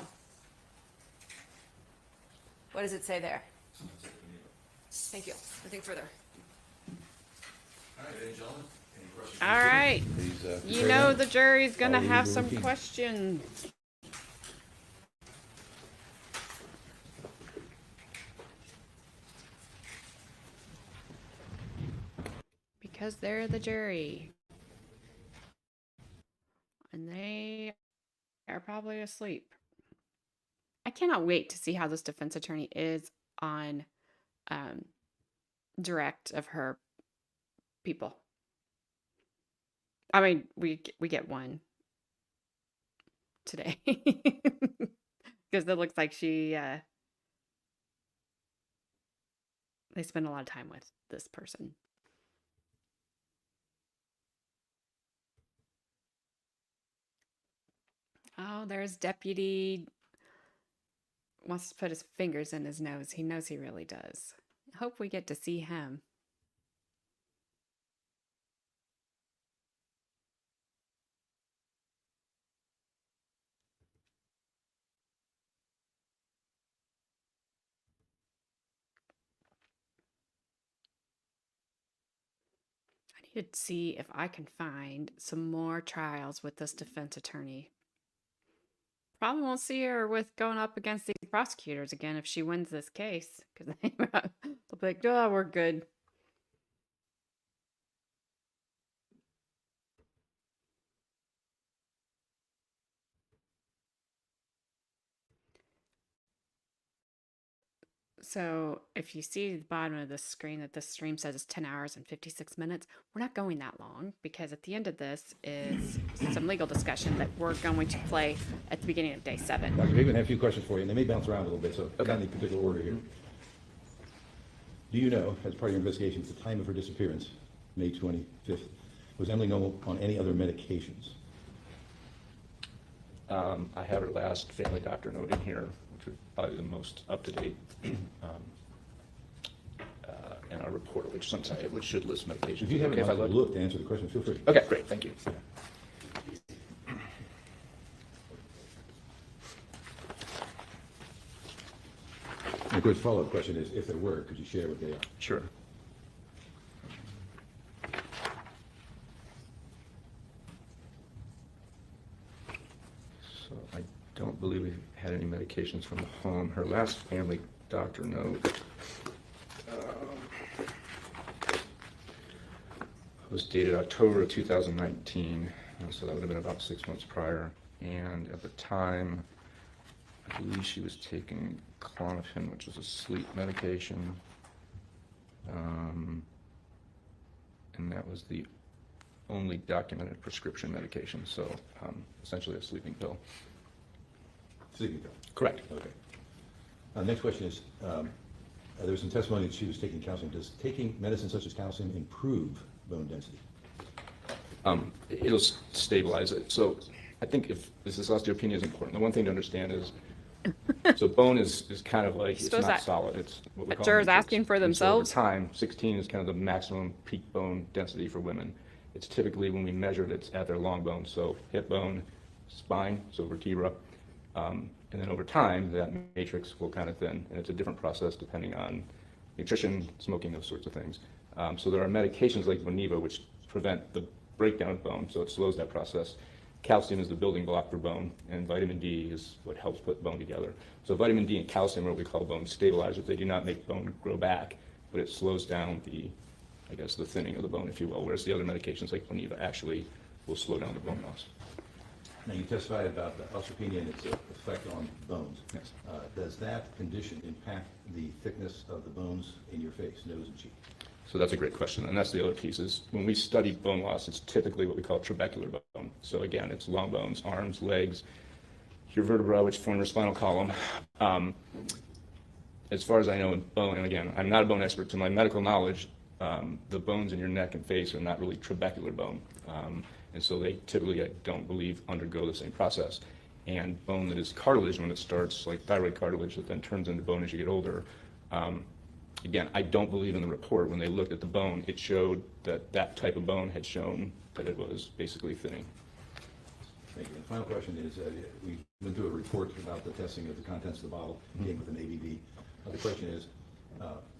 What does it say there? Thank you. Nothing further. All right, ladies and gentlemen, any questions? All right. Please, You know the jury's gonna Follow have the some routine. questions. Because they're the jury. And they are probably asleep. I cannot wait to see how this defense attorney is on direct of her people. I mean, we get one today because it looks like she they spend a lot of time with this person. Oh, there's deputy wants to put his fingers in his nose. He knows he really does. Hope we get to see him. I need to see if I can find some more trials with this defense attorney. Probably won't see her with going up against these prosecutors again if she wins this case, because they'll be like, oh, we're good. So if you see the bottom of the screen that this stream says it's 10 hours and 56 minutes, we're not going that long, because at the end of this is some legal discussion that we're going to play at the beginning of day 7. Dr. Higman, I have a few questions for you, and they may bounce around a little bit, so not in any particular order here. Do you know, as part of your investigation, at the time of her disappearance, May 25th, was Emily Noble on any other medications? I have her last family doctor note in here, which is probably the most up-to-date, in our report, which should list medications. If you haven't Okay, if I look. looked to answer the question, feel free. Okay, great, thank you. And of course, follow-up question is, if there were, could you share what they are? Sure. So I don't believe we've had any medications from the home. Her last family doctor note was dated October of 2019, so that would have been about 6 months prior. And at the time, I believe she was taking Klonopin, which is a sleep medication. And that was the only documented prescription medication, so essentially a sleeping pill. Sleeping pill? Correct. Okay. Next question is, there was some testimony that she was taking calcium. Does taking medicine such as calcium improve bone density? It'll stabilize it. So I think if this osteopenia is important, the one thing to understand is, so bone is kind of like, it's Suppose not that- solid. It's what we that call jurors matrix. asking for And so over themselves? time, 16 is kind of the maximum peak bone density for women. It's typically, when we measure it, it's at their long bone, so hip bone, spine, so vertebra. And then over time, that matrix will kind of thin, and it's a different process depending on nutrition, smoking, those sorts of things. So there are medications like Boniva which prevent the breakdown of bone, so it slows that process. Calcium is the building block for bone, and vitamin D is what helps put bone together. So vitamin D and calcium are what we call bone stabilizers. They do not make bone grow back, but it slows down the, I guess, the thinning of the bone, if you will, whereas the other medications like Boniva actually will slow down the bone loss. Now, you testified about the osteopenia and its effect on bones. Yes. Does that condition impact the thickness of the bones in your face, nose and cheek? So that's a great question, and that's the other piece is when we study bone loss, it's typically what we call trabecular bone. So again, it's long bones, arms, legs, your vertebra, which form your spinal column. As far as I know in bone, and again, I'm not a bone expert, to my medical knowledge, the bones in your neck and face are not really trabecular bone. And so they typically, I don't believe, undergo the same process. And bone that is cartilage, when it starts, like thyroid cartilage, that then turns into bone as you get older, again, I don't believe in the report, when they looked at the bone, it showed that that type of bone had shown that it was basically thinning. Thank you. And the final question is, we went through a report about the testing of the contents of the bottle, came with an ABV. The question is,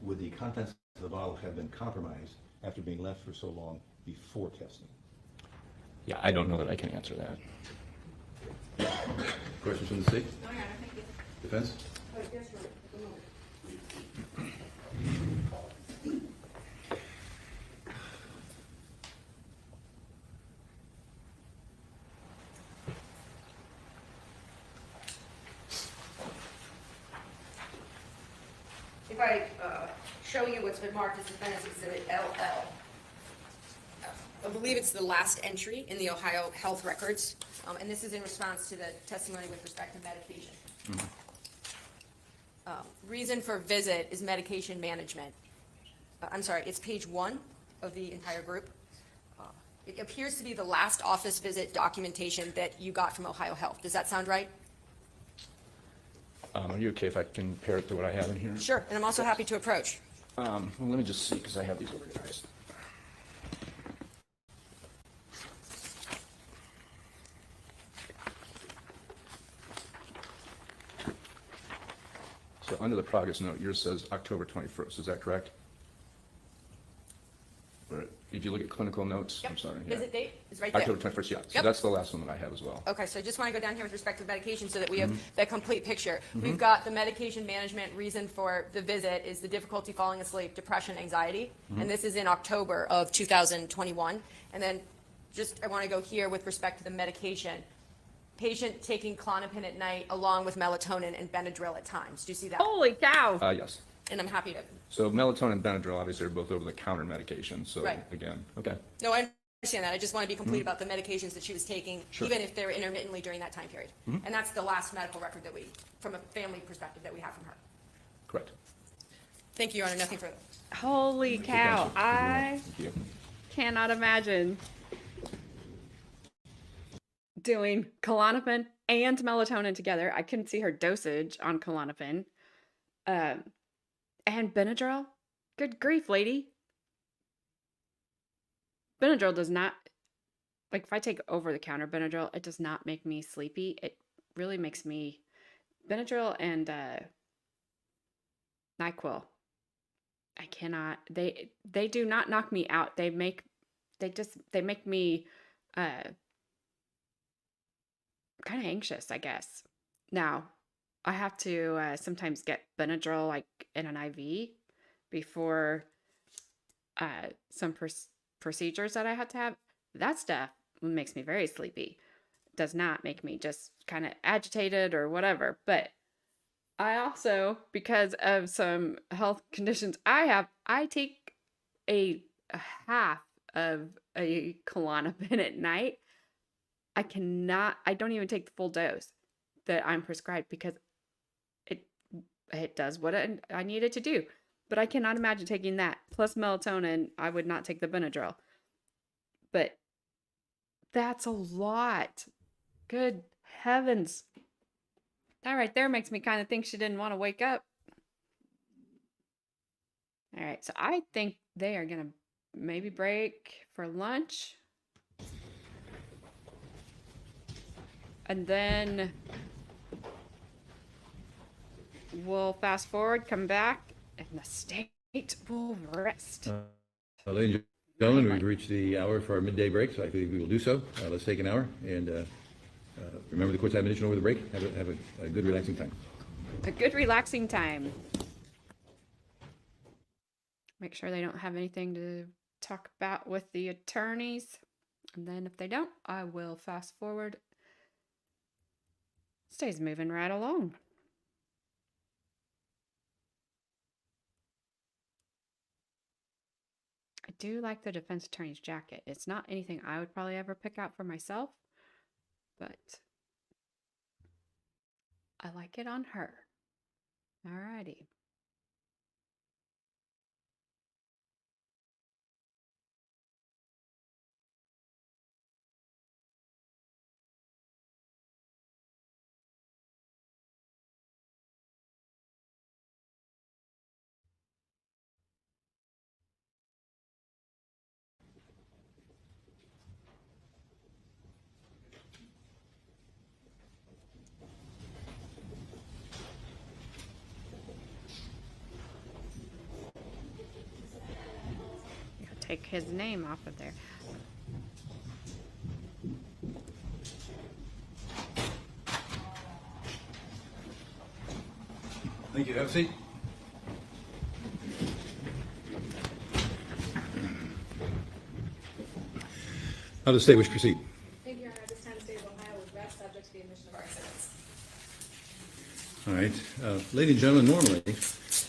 would the contents of the bottle have been compromised after being left for so long before testing? Yeah, I don't know that I can answer that. Questions from the state? No, Your Honor, thank you. Defense? If I show you what's been marked as Defendant's Exhibit LL, I believe it's the last entry in the Ohio Health Records, and this is in response to the testimony with respect to medication. Reason for visit is medication management. I'm sorry, it's page 1 of the entire group. It appears to be the last office visit documentation that you got from Ohio Health. Does that sound right? Are you okay if I compare it to what I have in here? Sure, and I'm also happy to approach. Well, let me just see, because I have these organized. So under the progress note, yours says October 21st, is that correct? Or if you look at clinical notes, I'm sorry. yeah. Visit date is right there. October 21st, yeah. So Yep. that's the last one that I have as well. Okay, so I just want to go down here with respect to medication so that we have that complete picture. We've got the medication management reason for the visit is the difficulty falling asleep, depression, anxiety, and this is in October of 2021. And then just, I want to go here with respect to the medication. Patient taking Klonopin at night along with melatonin and Benadryl at times. Do you see that? Holy cow. Yes. And I'm happy to, So melatonin and Benadryl obviously are both over-the-counter medications, so Right. again, okay. no, I understand that. I just want to be complete about the medications that she was taking, Sure. even if they were intermittently during that time period. And that's the last medical record that we, from a family perspective, that we have from her. Correct. Thank you, Your Honor. Nothing further. Holy cow. I Thank you. cannot imagine doing Klonopin and melatonin together. I couldn't see her dosage on Klonopin. And Benadryl? Good grief, lady. Benadryl does not, like if I take over-the-counter Benadryl, it does not make me sleepy. It really makes me, Benadryl and NyQuil. I cannot. They do not knock me out. They make me kind of anxious, I guess. Now, I have to sometimes get Benadryl like in an IV before some procedures that I have to have. That stuff makes me very sleepy. Does not make me just kind of agitated or whatever. But I also, because of some health conditions I have, I take a half of a Klonopin at night. I don't even take the full dose that I'm prescribed because it does what I need it to do. But I cannot imagine taking that plus melatonin. I would not take the Benadryl. But that's a lot. Good heavens. That right there makes me kind of think she didn't want to wake up. All right, so I think they are going to maybe break for lunch. And then we'll fast forward, come back, and the state will rest. Ladies and gentlemen, we've reached the hour for our midday break, so I think we will do so. Let's take an hour and remember the court's admonition over the break. Have a good relaxing time. A good relaxing time. Make sure they don't have anything to talk about with the attorneys. And then if they don't, I will fast forward. Stays moving right along. I do like the defense attorney's jacket. It's not anything I would probably ever pick out for myself, but I like it on her. Alrighty. Take his name off of there. Thank you. Have a seat. How does the state wish to proceed? Thank you, Your Honor. At this time, the state of Ohio would rest subject to the admission of our exhibits. All right. Ladies and gentlemen, normally,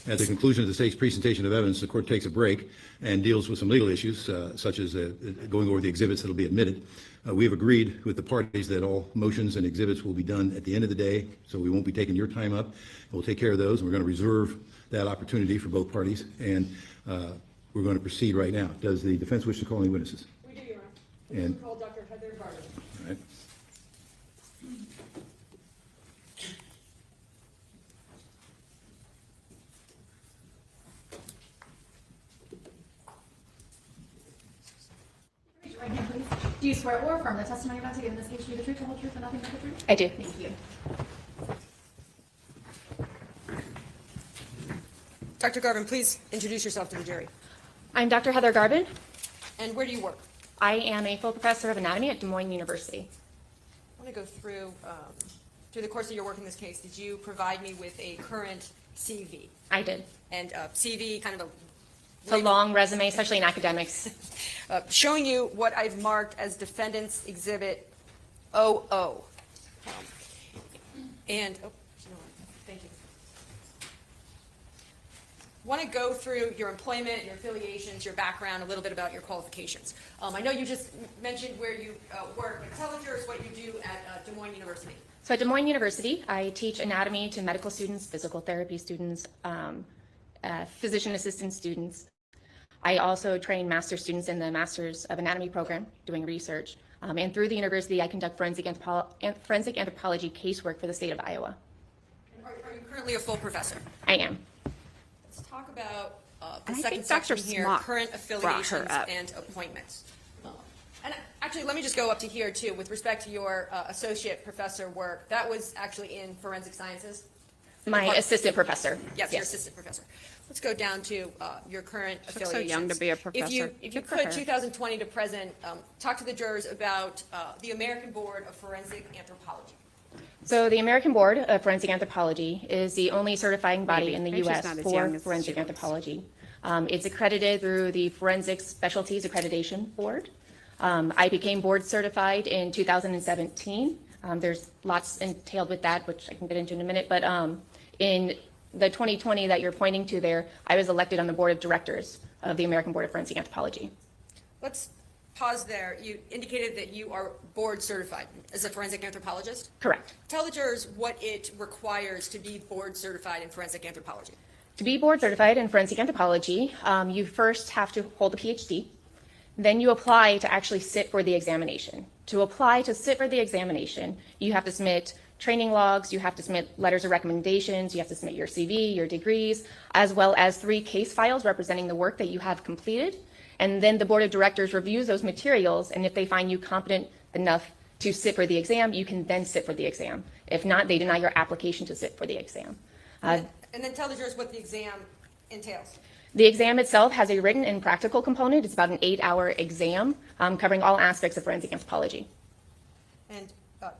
at the conclusion of the state's presentation of evidence, the court takes a break and deals with some legal issues, such as going over the exhibits that will be admitted. We have agreed with the parties that all motions and exhibits will be done at the end of the day, so we won't be taking your time up. We'll take care of those, and we're going to reserve that opportunity for both parties, and we're going to proceed right now. Does the defense wish to call any witnesses? We do, Your Honor. And- Call Dr. Heather Garvin. All right. Raise your right hand, please. Do you swear or affirm the testimony you're about to give in this case to be the truth, the whole truth, and nothing but the truth? I do. Thank you. Dr. Garvin, please introduce yourself to the jury. I'm Dr. Heather Garbin. And where do you work? I am a full professor of anatomy at Des Moines University. I want to go through the course of your work in this case. Did you provide me with a current CV? I did. And CV, kind of It's a long resume, especially in academics. showing you what I've marked as Defendant's Exhibit 00. And, thank you. Want to go through your employment, your affiliations, your background, a little bit about your qualifications. I know you just mentioned where you work, but tell the jurors what you do at Des Moines University. So at Des Moines University, I teach anatomy to medical students, physical therapy students, physician assistant students. I also train master's students in the Masters of Anatomy program, doing research. And through the university, I conduct forensic anthropology casework for the state of Iowa. And are you currently a full professor? I am. Let's talk about the And I second think Dr. section here, Smock current brought her affiliations up. and appointments. And actually, let me just go up to here too, with respect to your associate professor work. That was actually in forensic sciences? My assistant professor. Yes, your assistant professor. go down to your current looks so affiliations. young to be a If you, professor. if you Good for could, her. 2020 to present, talk to the jurors about the American Board of Forensic Anthropology. So the American Board of Forensic Anthropology is the only certifying body Maybe. in the Maybe she's U.S. not as for young as forensic she looks. anthropology. It's accredited through the Forensic Specialties Accreditation Board. I became board certified in 2017. There's lots entailed with that, which I can get into in a minute, but in the 2020 that you're pointing to there, I was elected on the board of directors of the American Board of Forensic Anthropology. Let's pause there. You indicated that you are board certified as a forensic anthropologist. Correct. Tell the jurors what it requires to be board certified in forensic anthropology. To be board certified in forensic anthropology, you first have to hold a PhD. Then you apply to actually sit for the examination. To apply to sit for the examination, you have to submit training logs, you have to submit letters of recommendations, you have to submit your CV, your degrees, as well as 3 case files representing the work that you have completed. And then the board of directors reviews those materials, and if they find you competent enough to sit for the exam, you can then sit for the exam. If not, they deny your application to sit for the exam. And then tell the jurors what the exam entails. The exam itself has a written and practical component. It's about an 8-hour exam covering all aspects of forensic anthropology. And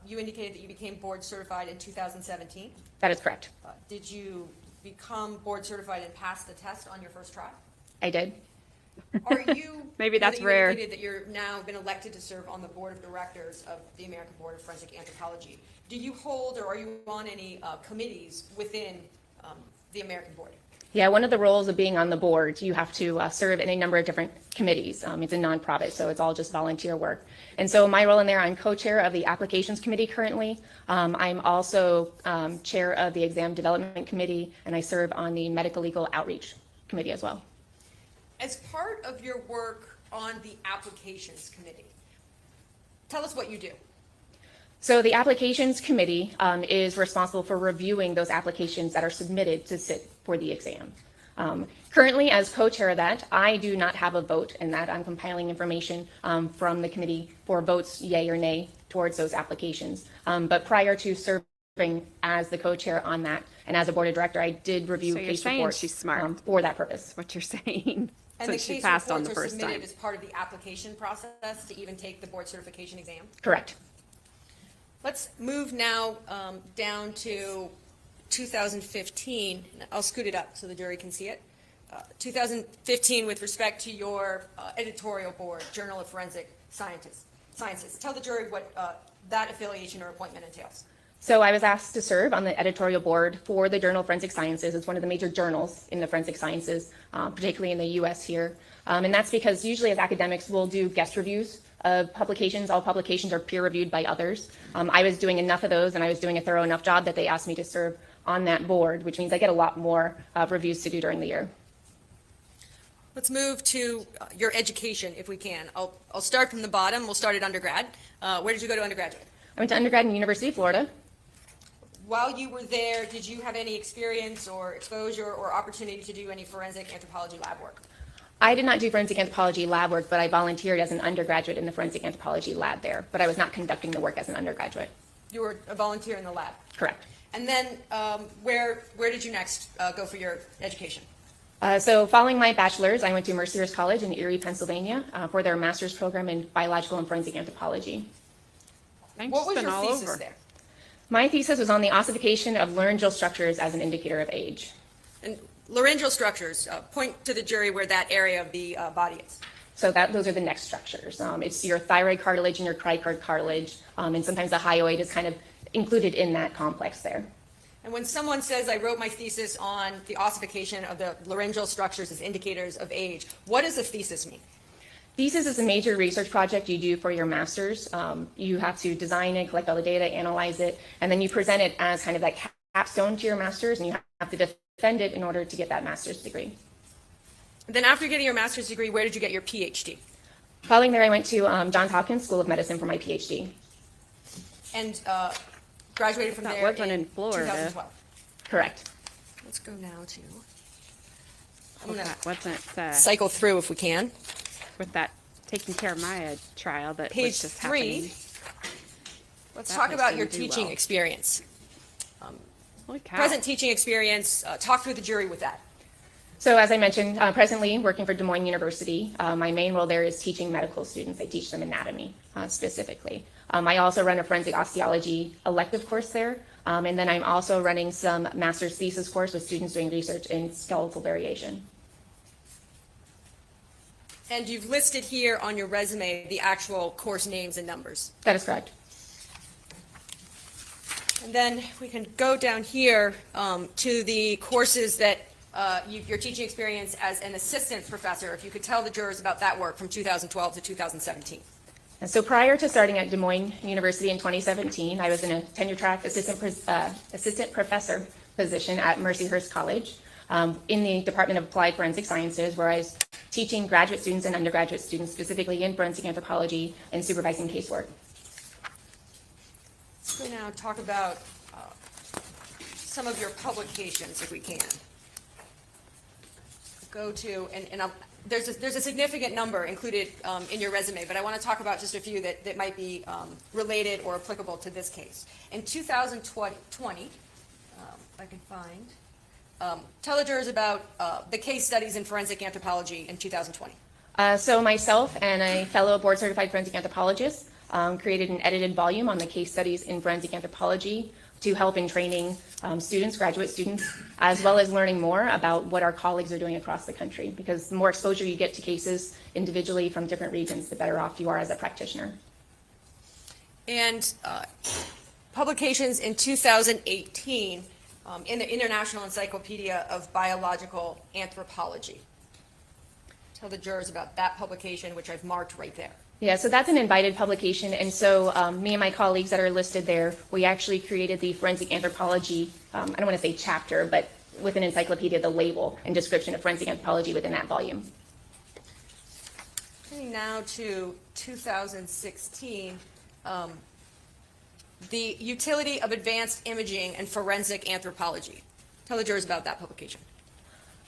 you indicated that you became board certified in 2017. That is correct. Did you become board certified and pass the test on your first try? I did. Are you? Maybe that's you rare. indicated that you're now been elected to serve on the board of directors of the American Board of Forensic Anthropology. Do you hold or are you on any committees within the American Board? Yeah, one of the roles of being on the board, you have to serve in a number of different committees. It's a nonprofit, so it's all just volunteer work. And so my role in there, I'm co-chair of the applications committee currently. I'm also chair of the exam development committee, and I serve on the medical legal outreach committee as well. As part of your work on the applications committee, tell us what you do. So the applications committee is responsible for reviewing those applications that are submitted to sit for the exam. Currently, as co-chair of that, I do not have a vote in that. I'm compiling information from the committee for votes yay or nay towards those applications. But prior to serving as the co-chair on that and as a board of director, I did review So you're case saying reports she's smart. For that purpose. What you're saying. And Since the she case passed on the reports are first submitted time. as part of the application process to even take the board certification exam. Correct. Let's move now down to 2015. I'll scoot it up so the jury can see it. 2015 with respect to your editorial board, Journal of Forensic Sciences. Tell the jury what that affiliation or appointment entails. So I was asked to serve on the editorial board for the Journal of Forensic Sciences. It's one of the major journals in the forensic sciences, particularly in the U.S. here. And that's because usually as academics, we'll do guest reviews of publications. All publications are peer reviewed by others. I was doing enough of those and I was doing a thorough enough job that they asked me to serve on that board, which means I get a lot more reviews to do during the year. Let's move to your education, if we can. I'll start from the bottom. We'll start at undergrad. Where did you go to undergraduate? I went to undergrad in the University of Florida. While you were there, did you have any experience or exposure or opportunity to do any forensic anthropology lab work? I did not do forensic anthropology lab work, but I volunteered as an undergraduate in the forensic anthropology lab there, but I was not conducting the work as an undergraduate. You were a volunteer in the lab. Correct. And then where did you next go for your education? So following my bachelor's, I went to Mercyhurst College in Erie, Pennsylvania for their master's program in biological and forensic anthropology. What was your thesis there? My thesis was on the ossification of laryngeal structures as an indicator of age. And laryngeal structures, point to the jury where that area of the body is. So those are the neck structures. It's your thyroid cartilage and your cricoid cartilage, and sometimes the hyoid is kind of included in that complex there. And when someone says, I wrote my thesis on the ossification of the laryngeal structures as indicators of age, what does a thesis mean? Thesis is a major research project you do for your master's. You have to design it, collect all the data, analyze it, and then you present it as kind of that capstone to your master's, and you have to defend it in order to get that master's degree. Then after getting your master's degree, where did you get your PhD? Following there, I went to Johns Hopkins School of Medicine for my PhD. And graduated from That there wasn't in Florida. 2012. Correct. Let's go now to, I'm Well, going that to wasn't cycle through if we can. with that taking care of my trial that Page was just 3. happening. Let's That talk was about gonna your do teaching well. experience. Holy cow. Present teaching experience, talk through the jury with that. So as I mentioned, presently working for Des Moines University. My main role there is teaching medical students. I teach them anatomy specifically. I also run a forensic osteology elective course there. And then I'm also running some master's thesis course with students doing research in skeletal variation. And you've listed here on your resume the actual course names and numbers. That is correct. And then we can go down here to the courses that your teaching experience as an assistant professor, if you could tell the jurors about that work from 2012 to 2017. And so prior to starting at Des Moines University in 2017, I was in a tenure track assistant professor position at Mercyhurst College in the Department of Applied Forensic Sciences, where I was teaching graduate students and undergraduate students, specifically in forensic anthropology and supervising casework. Let's now talk about some of your publications, if we can. Go to, there's a significant number included in your resume, but I want to talk about just a few that might be related or applicable to this case. In 2020, if I can find, tell the jurors about the case studies in forensic anthropology in 2020. So myself and a fellow board-certified forensic anthropologist created an edited volume on the case studies in forensic anthropology to help in training students, graduate students, as well as learning more about what our colleagues are doing across the country, because the more exposure you get to cases individually from different regions, the better off you are as a practitioner. And publications in 2018 in the International Encyclopedia of Biological Anthropology. Tell the jurors about that publication, which I've marked right there. Yeah, so that's an invited publication, and so me and my colleagues that are listed there, we actually created the forensic anthropology, I don't want to say chapter, but with an encyclopedia, the label and description of forensic anthropology within that volume. Turning now to 2016, the utility of advanced imaging and forensic anthropology. Tell the jurors about that publication.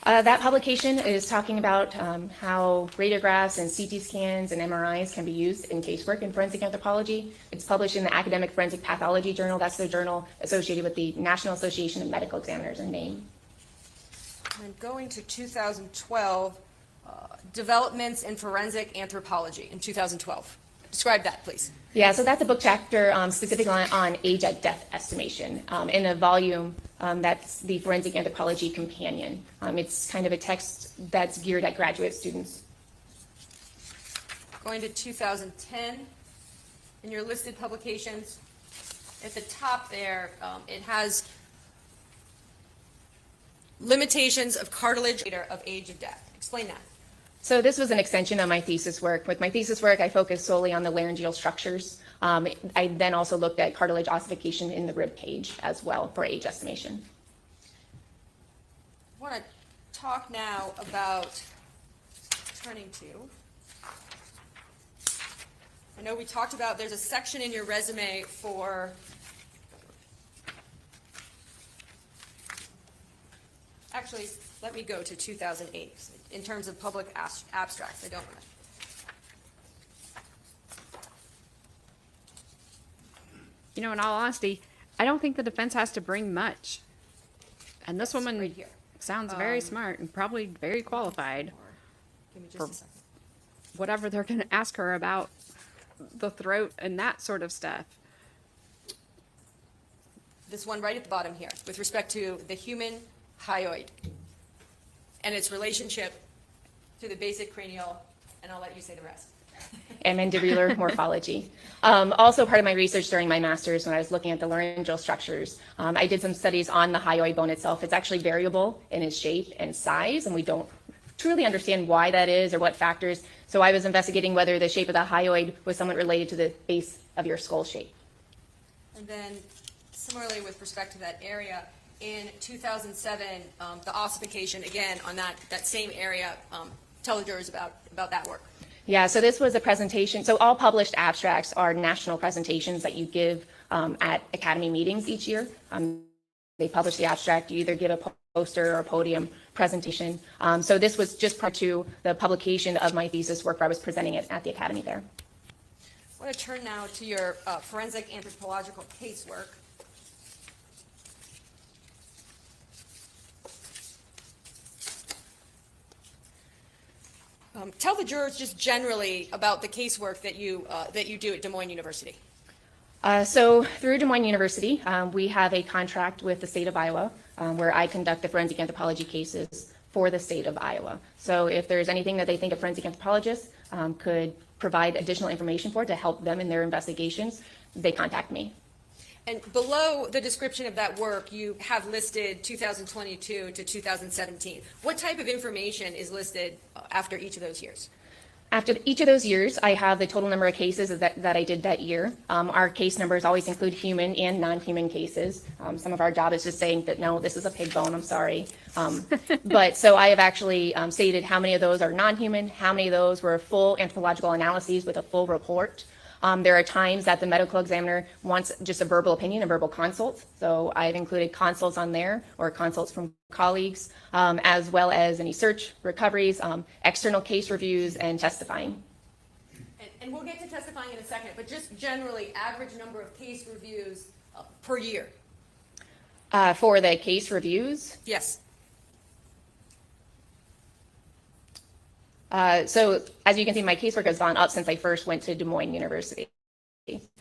That publication is talking about how radiographs and CT scans and MRIs can be used in casework in forensic anthropology. It's published in the Academic Forensic Pathology Journal. That's the journal associated with the National Association of Medical Examiners in Maine. And going to 2012, developments in forensic anthropology in 2012. Describe that, please. Yeah, so that's a book chapter specifically on age at death estimation in a volume that's the Forensic Anthropology Companion. It's kind of a text that's geared at graduate students. Going to 2010, in your listed publications, at the top there, it has limitations of cartilage of age of death. Explain that. So this was an extension of my thesis work. With my thesis work, I focused solely on the laryngeal structures. I then also looked at cartilage ossification in the rib cage as well for age estimation. I want to talk now about turning to, I know we talked about, there's a section in your resume for actually, let me go to 2008 in terms of public abstracts. I don't want to. You know, in all honesty, I don't think the defense has to bring much. And this woman right here. sounds very smart and probably very qualified. Give me just for a second. whatever they're going to ask her about the throat and that sort of stuff. This one right at the bottom here, with respect to the human hyoid and its relationship to the basic cranial, and I'll let you say the rest. And mandibular morphology. Also part of my research during my master's when I was looking at the laryngeal structures, I did some studies on the hyoid bone itself. It's actually variable in its shape and size, and we don't truly understand why that is or what factors. So I was investigating whether the shape of the hyoid was somewhat related to the base of your skull shape. And then similarly with respect to that area, in 2007, the ossification, again, on that same area, tell the jurors about that work. Yeah, so this was a presentation. So all published abstracts are national presentations that you give at Academy meetings each year. They publish the abstract. You either give a poster or a podium presentation. So this was just prior to the publication of my thesis work where I was presenting it at the Academy there. I want to turn now to your forensic anthropological casework. Tell the jurors just generally about the casework that you do at Des Moines University. So through Des Moines University, we have a contract with the state of Iowa where I conduct the forensic anthropology cases for the state of Iowa. So if there's anything that they think a forensic anthropologist could provide additional information for to help them in their investigations, they contact me. And below the description of that work, you have listed 2022 to 2017. What type of information is listed after each of those years? After each of those years, I have the total number of cases that I did that year. Our case numbers always include human and non-human cases. Some of our job is just saying that, no, this is a pig bone, I'm sorry. But so I have actually stated how many of those are non-human, how many of those were full anthropological analyses with a full report. There are times that the medical examiner wants just a verbal opinion, a verbal consult. So I've included consults on there or consults from colleagues, as well as any search, recoveries, external case reviews, and testifying. And we'll get to testifying in a second, but just generally, average number of case reviews per year. For the case reviews, Yes. so as you can see, my casework has gone up since I first went to Des Moines University.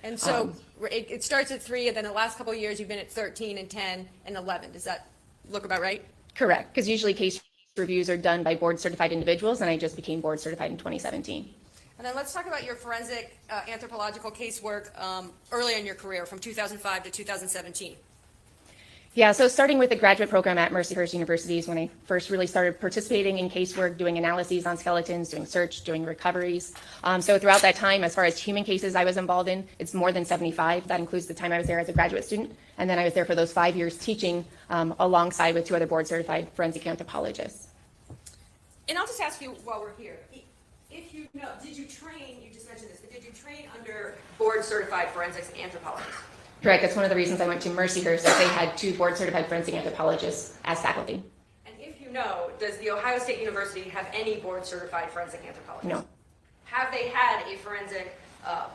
And so it starts at 3, and then the last couple of years you've been at 13 and 10 and 11. Does that look about right? Correct, because usually case reviews are done by board certified individuals, and I just became board certified in 2017. And then let's talk about your forensic anthropological casework earlier in your career, from 2005 to 2017. Yeah, so starting with the graduate program at Mercyhurst University is when I first really started participating in casework, doing analyses on skeletons, doing search, doing recoveries. So throughout that time, as far as human cases I was involved in, it's more than 75. That includes the time I was there as a graduate student. And then I was there for those 5 years teaching alongside with 2 other board certified forensic anthropologists. And I'll just ask you while we're here, if you know, did you train, you just mentioned this, but did you train under board certified forensics anthropologists? Correct. That's one of the reasons I went to Mercyhurst, that they had 2 board-certified forensic anthropologists as faculty. And if you know, does the Ohio State University have any board-certified forensic anthropologists? No. Have they had a forensic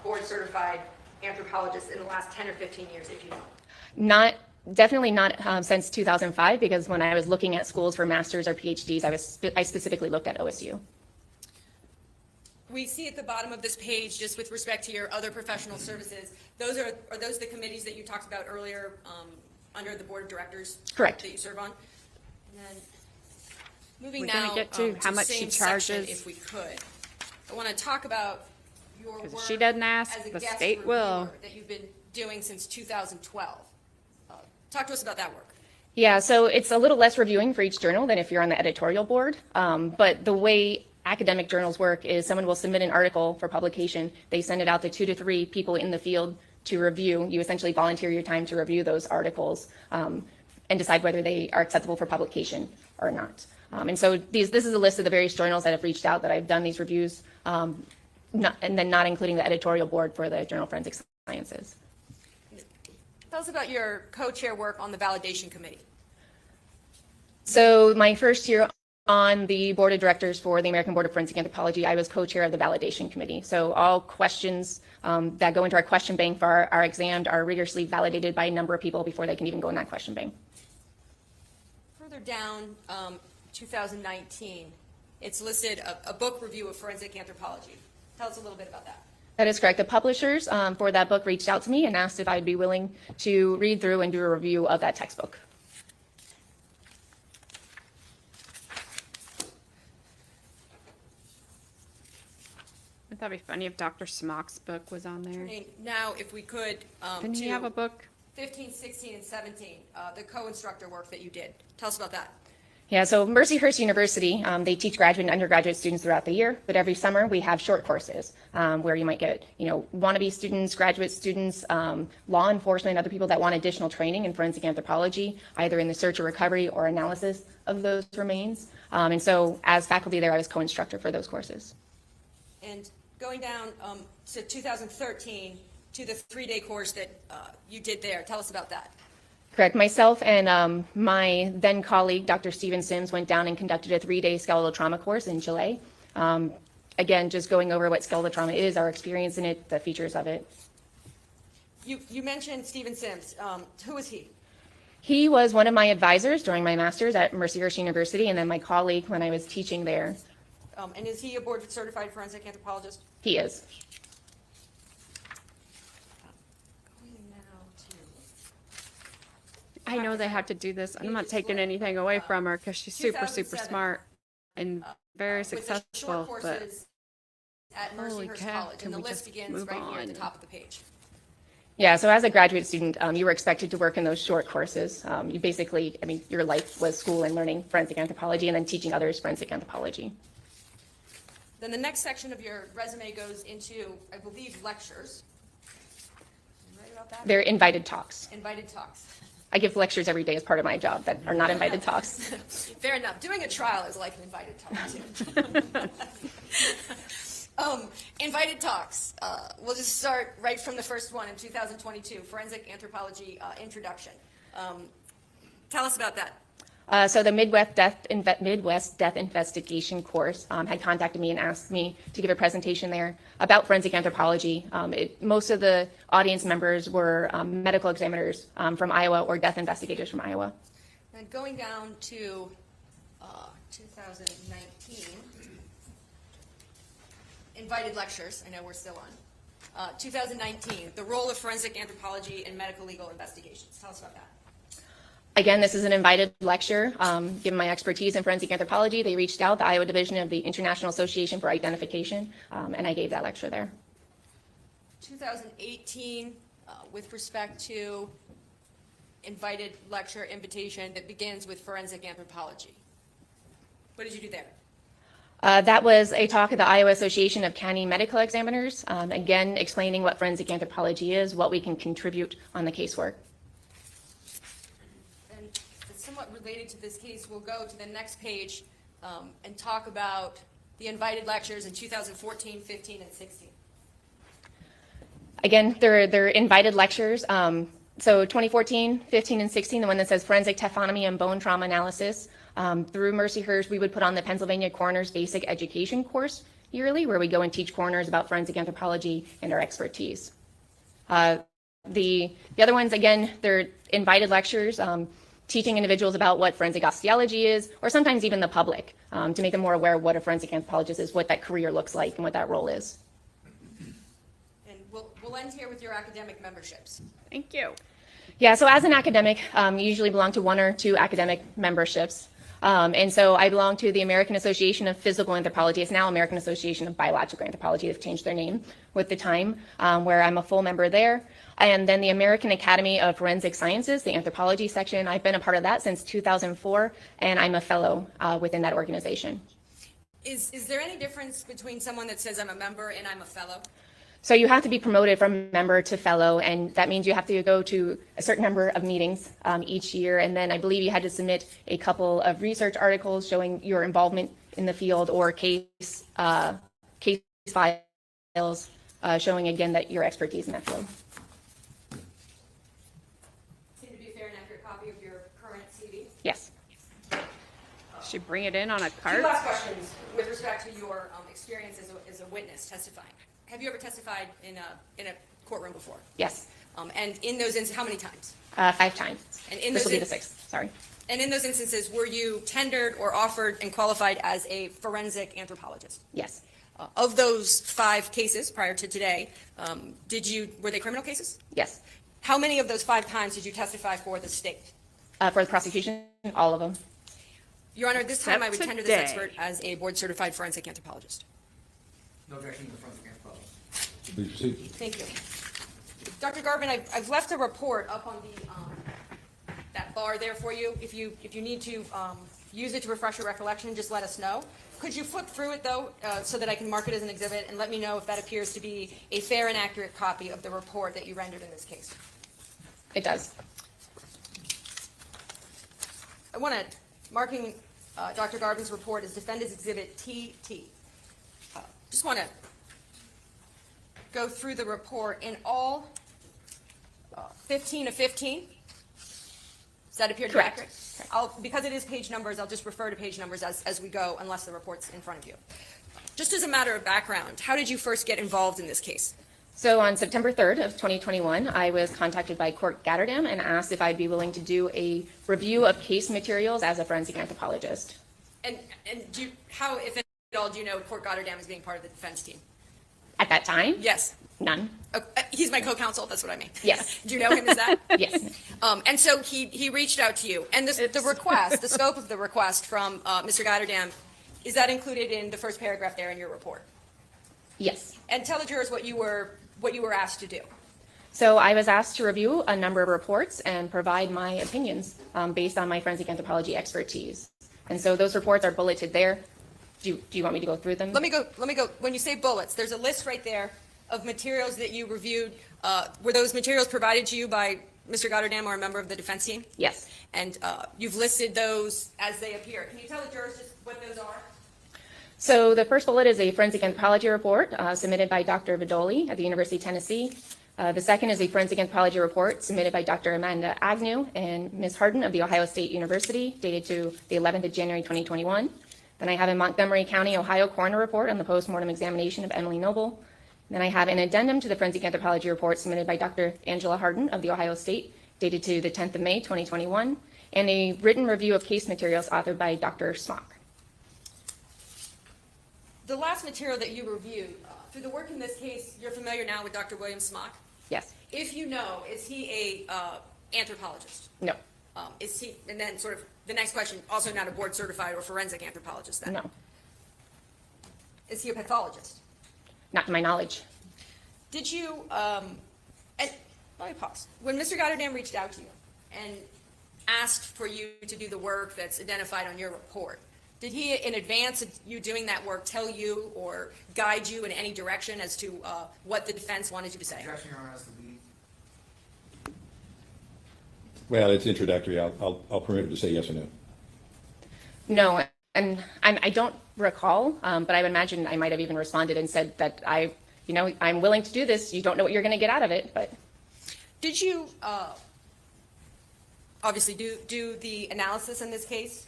board-certified anthropologist in the last 10 or 15 years, if you know? Definitely not since 2005, because when I was looking at schools for masters or PhDs, I specifically looked at OSU. We see at the bottom of this page, just with respect to your other professional services, are those the committees that you talked about earlier under the board of directors? Correct. That you serve on? And then moving We're now gonna get to how much she same section, charges. if we could. I want to talk about your 'Cause if work she doesn't ask, as a the guest state will. reviewer that you've been doing since 2012. Talk to us about that work. Yeah, so it's a little less reviewing for each journal than if you're on the editorial board. But the way academic journals work is someone will submit an article for publication. They send it out to 2 to 3 people in the field to review. You essentially volunteer your time to review those articles and decide whether they are acceptable for publication or not. And so this is a list of the various journals that have reached out that I've done these reviews, and then not including the editorial board for the Journal of Forensic Sciences. Tell us about your co-chair work on the validation committee. So my first year on the board of directors for the American Board of Forensic Anthropology, I was co-chair of the validation committee. So all questions that go into our question bank for our exam are rigorously validated by a number of people before they can even go in that question bank. Further down, 2019, it's listed a book review of forensic anthropology. Tell us a little bit about that. That is correct. The publishers for that book reached out to me and asked if I'd be willing to read through and do a review of that textbook. That'd be funny if Dr. Smock's book was on there. Okay, now, if we could, Didn't he have a book? 15, 16, and 17, the co-instructor work that you did. Tell us about that. Yeah, so Mercyhurst University, they teach graduate and undergraduate students throughout the year, but every summer we have short courses where you might get, wannabe students, graduate students, law enforcement, other people that want additional training in forensic anthropology, either in the search or recovery or analysis of those remains. And so as faculty there, I was co-instructor for those courses. And going down to 2013, to the 3-day course that you did there. Tell us about that. Correct. Myself and my then colleague, Dr. Stephen Sims, went down and conducted a 3-day skeletal trauma course in Chile. Again, just going over what skeletal trauma is, our experience in it, the features of it. You mentioned Stephen Sims. Who is he? He was one of my advisors during my master's at Mercyhurst University, and then my colleague when I was teaching there. And is he a board certified forensic anthropologist? He is. Going now to I know they have to do this. I'm not taking anything away from her because she's super, super 2007, smart and very with the successful. short But courses at holy Mercyhurst cow, College, can and the we list just begins move right here at the on? top of the page. Yeah, so as a graduate student, you were expected to work in those short courses. You basically, I mean, your life was school and learning forensic anthropology and then teaching others forensic anthropology. Then the next section of your resume goes into, I believe, lectures. You right about that? They're invited talks. Invited talks. I give lectures every day as part of my job that are not invited talks. Fair enough. Doing a trial is like an invited talk, too. Invited talks. We'll just start right from the first one in 2022, Forensic Anthropology Introduction. Tell us about that. So the Midwest Death Investigation course had contacted me and asked me to give a presentation there about forensic anthropology. Most of the audience members were medical examiners from Iowa or death investigators from Iowa. And going down to 2019, invited lectures. I know we're still on. 2019, the role of forensic anthropology in medical legal investigations. Tell us about that. Again, this is an invited lecture. Given my expertise in forensic anthropology, they reached out, the Iowa Division of the International Association for Identification, and I gave that lecture there. 2018, with respect to invited lecture invitation that begins with forensic anthropology. What did you do there? That was a talk at the Iowa Association of County Medical Examiners, again, explaining what forensic anthropology is, what we can contribute on the casework. And somewhat related to this case, we'll go to the next page and talk about the invited lectures in 2014, 15, and 16. Again, they're invited lectures. So 2014, 15, and 16, the one that says forensic taphonomy and bone trauma analysis. Through Mercyhurst, we would put on the Pennsylvania Coroner's Basic Education course yearly, where we go and teach coroners about forensic anthropology and our expertise. The other ones, again, they're invited lectures, teaching individuals about what forensic osteology is, or sometimes even the public, to make them more aware of what a forensic anthropologist is, what that career looks like, and what that role is. And we'll end here with your academic memberships. Thank you. Yeah, so as an academic, you usually belong to one or two academic memberships. And so I belong to the American Association of Physical Anthropology. It's now American Association of Biological Anthropology. They've changed their name with the time, where I'm a full member there. And then the American Academy of Forensic Sciences, the anthropology section. I've been a part of that since 2004, and I'm a fellow within that organization. Is there any difference between someone that says I'm a member and I'm a fellow? So you have to be promoted from member to fellow, and that means you have to go to a certain number of meetings each year. And then I believe you had to submit a couple of research articles showing your involvement in the field, or case files showing again that your expertise in that field. Seem to be a fair and accurate copy of your current CV. Yes. Should bring it in on a Two card. last questions with respect to your experience as a witness testifying. Have you ever testified in a courtroom before? Yes. And in those instances, how many times? 5 times. And in This those will be in- the 6th. Sorry. And in those instances, were you tendered or offered and qualified as a forensic anthropologist? Yes. Of those 5 cases prior to today, were they criminal cases? Yes. How many of those 5 times did you testify for the state? For the prosecution, all of them. Your Honor, this time I would Except tender this today. expert as a board-certified forensic anthropologist. No objection to the forensic anthropologist. Please proceed. Thank you. Dr. Garvin, I've left a report up on that bar there for you. If you need to use it to refresh your recollection, just let us know. Could you flip through it, though, so that I can mark it as an exhibit, and let me know if that appears to be a fair and accurate copy of the report that you rendered in this case? It does. I want to, marking Dr. Garvin's report as Defendant's Exhibit TT. Just want to go through the report in all 15 of 15. Does that appear to be Correct. accurate? Because it is page numbers, I'll just refer to page numbers as we go, unless the report's in front of you. Just as a matter of background, how did you first get involved in this case? So on September 3rd of 2021, I was contacted by Court Gatterdam and asked if I'd be willing to do a review of case materials as a forensic anthropologist. And how, if all, do you know Court Goddardam as being part of the defense team? At that time? Yes. None. He's my co-counsel, that's what I mean. Yes. Do you know him as that? Yes. And so he reached out to you, and the request, the scope of the request from Mr. Goddardam, is that included in the first paragraph there in your report? Yes. And tell the jurors what you were asked to do. So I was asked to review a number of reports and provide my opinions based on my forensic anthropology expertise. And so those reports are bulleted there. Do you want me to go through them? Let me go. When you say bullets, there's a list right there of materials that you reviewed. Were those materials provided to you by Mr. Goddardam or a member of the defense team? Yes. And you've listed those as they appear. Can you tell the jurors just what those are? So the first bullet is a forensic anthropology report submitted by Dr. Vidoli at the University of Tennessee. The second is a forensic anthropology report submitted by Dr. Amanda Agnew and Ms. Harden of the Ohio State University, dated to the 11th of January, 2021. Then I have a Montgomery County, Ohio coroner report on the postmortem examination of Emily Noble. Then I have an addendum to the forensic anthropology report submitted by Dr. Angela Harden of the Ohio State, dated to the 10th of May, 2021, and a written review of case materials authored by Dr. Smock. The last material that you reviewed, through the work in this case, you're familiar now with Dr. William Smock? Yes. If you know, is he a anthropologist? No. Is he, and then sort of the next question, also not a board certified or forensic anthropologist then? No. Is he a pathologist? Not to my knowledge. Did you, and let me pause. When Mr. Goddardam reached out to you and asked for you to do the work that's identified on your report, did he, in advance of you doing that work, tell you or guide you in any direction as to what the defense wanted you to say? Objection, Your Honor, as to the Well, it's introductory. I'll permit it to say yes or no. No, and I don't recall, but I would imagine I might have even responded and said that I'm willing to do this. You don't know what you're going to get out of it, but. Did you obviously do the analysis in this case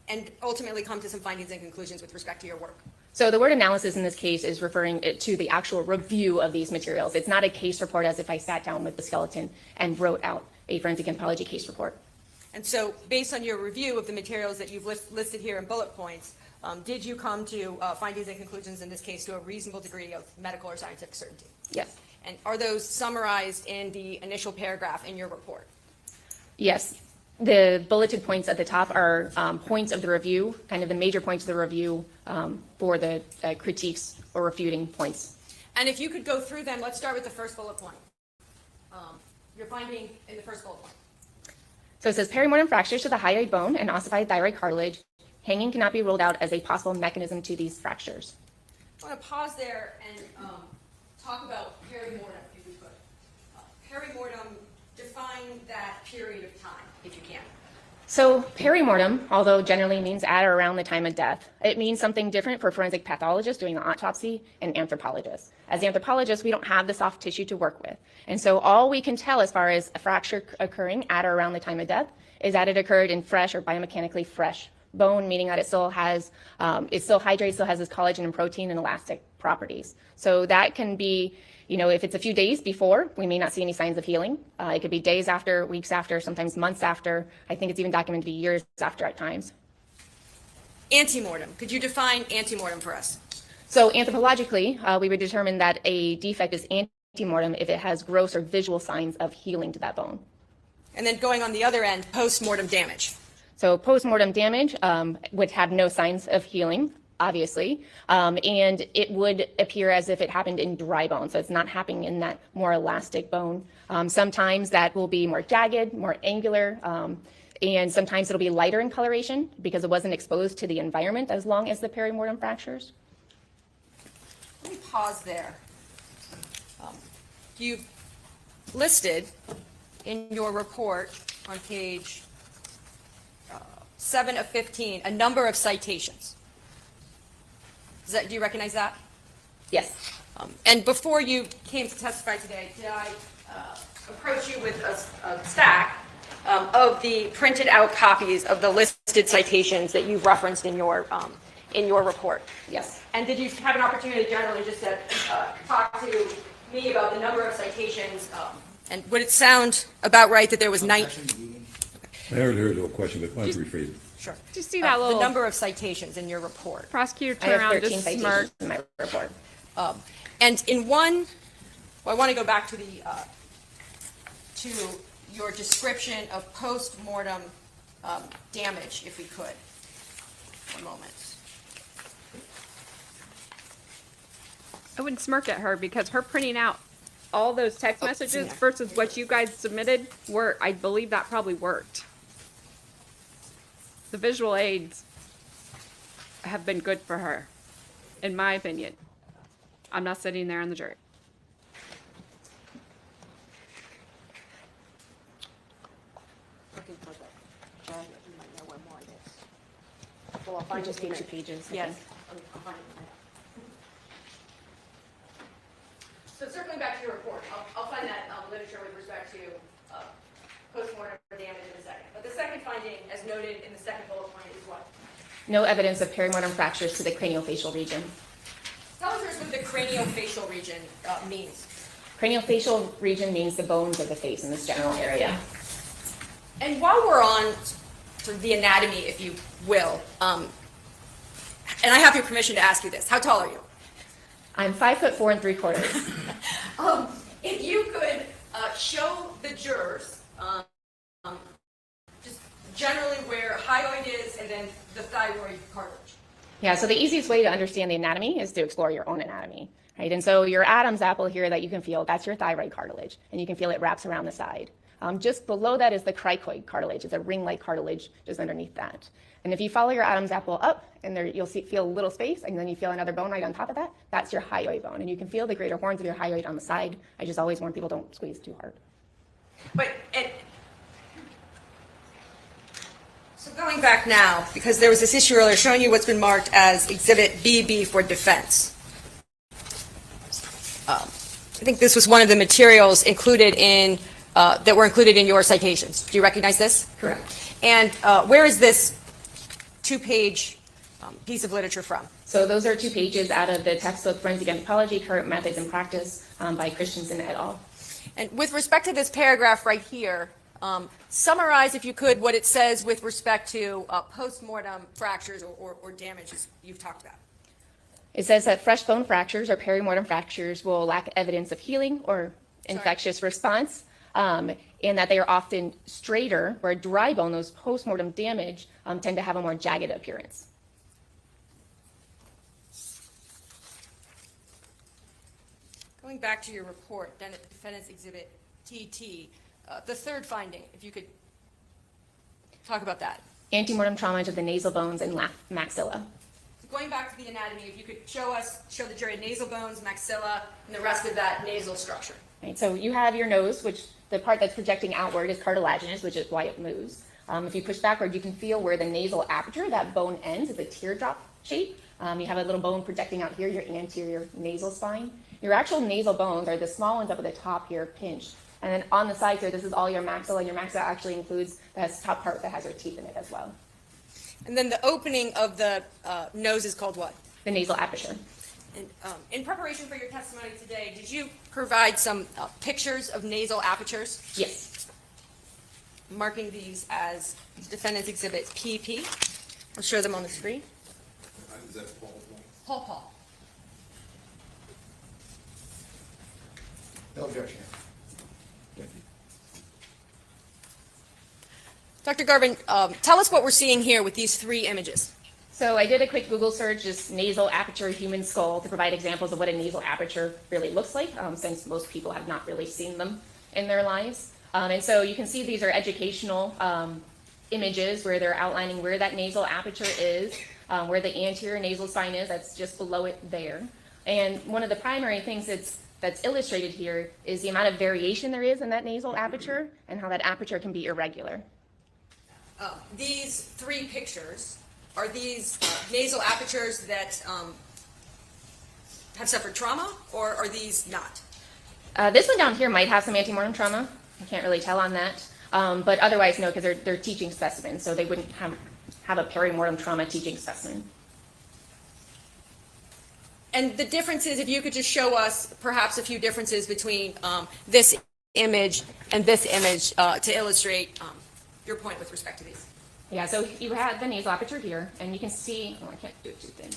and ultimately come to some findings and conclusions with respect to your work? So the word analysis in this case is referring to the actual review of these materials. It's not a case report as if I sat down with the skeleton and wrote out a forensic anthropology case report. And so based on your review of the materials that you've listed here in bullet points, did you come to findings and conclusions in this case to a reasonable degree of medical or scientific certainty? Yes. And are those summarized in the initial paragraph in your report? Yes. The bulleted points at the top are points of the review, kind of the major points of the review for the critiques or refuting points. And if you could go through them, let's start with the first bullet point. Your finding in the first bullet point. So it says perimortem fractures to the hyoid bone and ossified thyroid cartilage. Hanging cannot be ruled out as a possible mechanism to these fractures. I want to pause there and talk about perimortem, if we could. Perimortem, define that period of time, if you can. So perimortem, although generally means at or around the time of death, it means something different for forensic pathologists doing the autopsy and anthropologists. As anthropologists, we don't have the soft tissue to work with. And so all we can tell as far as a fracture occurring at or around the time of death is that it occurred in fresh or biomechanically fresh bone, meaning that it still has, it's still hydrated, still has its collagen and protein and elastic properties. So that can be, if it's a few days before, we may not see any signs of healing. It could be days after, weeks after, sometimes months after. I think it's even documented to be years after at times. Antemortem, could you define antemortem for us? So anthropologically, we would determine that a defect is antemortem if it has gross or visual signs of healing to that bone. And then going on the other end, postmortem damage. So postmortem damage would have no signs of healing, obviously, and it would appear as if it happened in dry bone. So it's not happening in that more elastic bone. Sometimes that will be more jagged, more angular, and sometimes it'll be lighter in coloration because it wasn't exposed to the environment as long as the perimortem fractures. Let me pause there. You've listed in your report on page 7 of 15 a number of citations. Do you recognize that? Yes. And before you came to testify today, did I approach you with a stack of the printed out copies of the listed citations that you've referenced in your report? Yes. And did you have an opportunity generally just to talk to me about the number of citations? And would it sound about right that there was 9? I heard a question, but why don't you rephrase it? Sure. Do you see that The little number of citations in your report. prosecutor I turn have around 13 just citations smirk? in my report. And in one, well, I want to go back to the, to your description of post-mortem damage, if we could. One moment. I wouldn't smirk at her because her printing out all those text Oh, it's in messages there. versus what you guys submitted were, I believe that probably worked. The visual aids have been good for her, in my opinion. I'm not sitting there on the jury. Looking for the, you might know where more it is. Well, I'll I find just it in need a 2 pages. I Yes. think. I'll find it in a minute. So circling back to your report, I'll find that literature with respect to post-mortem damage in a second. But the second finding, as noted in the second bullet point, is what? No evidence of perimortem fractures to the craniofacial region. Tell us what the craniofacial region means. Craniofacial region means the bones of the face in this general area. And while we're on sort of the anatomy, if you will, and I have your permission to ask you this, how tall are you? I'm 5'4" 3/4. If you could show the jurors just generally where hyoid is and then the thyroid cartilage. Yeah, so the easiest way to understand the anatomy is to explore your own anatomy, right? And so your Adam's apple here that you can feel, that's your thyroid cartilage, and you can feel it wraps around the side. Just below that is the cricoid cartilage. It's a ring-like cartilage just underneath that. And if you follow your Adam's apple up, and there you'll feel a little space, and then you feel another bone right on top of that, that's your hyoid bone. And you can feel the greater horns of your hyoid on the side. I just always warn people, don't squeeze too hard. But so going back now, because there was this issue earlier showing you what's been marked as Exhibit BB for defense. I think this was one of the materials included in that were included in your citations. Do you recognize this? Correct. And where is this 2-page piece of literature from? So those are 2 pages out of the textbook Forensic Anthropology, Current Methods and Practice by Christensen et al. And with respect to this paragraph right here, summarize, if you could, what it says with respect to post-mortem fractures or damages you've talked about. It says that fresh bone fractures or perimortem fractures will lack evidence of healing or infectious response, and that they are often straighter, where dry bone, those post-mortem damage, tend to have a more jagged appearance. Going back to your report, then at Defendant's Exhibit TT, the third finding, if you could talk about that. Antemortem trauma to the nasal bones and maxilla. Going back to the anatomy, if you could show the jury nasal bones, maxilla, and the rest of that nasal structure. Right, so you have your nose, which the part that's projecting outward is cartilaginous, which is why it moves. If you push backward, you can feel where the nasal aperture, that bone ends, is a teardrop shape. You have a little bone projecting out here, your anterior nasal spine. Your actual nasal bones are the small ones up at the top here, pinched. And then on the side here, this is all your maxilla, and your maxilla actually includes the top part that has your teeth in it as well. And then the opening of the nose is called what? The nasal aperture. And, in preparation for your testimony today, did you provide some pictures of nasal apertures? Yes. Marking these as Defendant's Exhibit PP. I'll show them on the screen. Is that Paul? Paul. No objection. Dr. Garvin, tell us what we're seeing here with these 3 images. So I did a quick Google search, just nasal aperture human skull, to provide examples of what a nasal aperture really looks like, since most people have not really seen them in their lives. And so you can see these are educational images where they're outlining where that nasal aperture is, where the anterior nasal spine is, that's just below it there. And one of the primary things that's illustrated here is the amount of variation there is in that nasal aperture and how that aperture can be irregular. These 3 pictures, are these nasal apertures that have suffered trauma, or are these not? This one down here might have some antemortem trauma. I can't really tell on that. But otherwise, no, because they're teaching specimens, so they wouldn't have a perimortem trauma teaching specimen. And the differences, if you could just show us perhaps a few differences between this image and this image to illustrate your point with respect to these. Yeah, so you had the nasal aperture here, and you can see, oh, I can't do it too thin.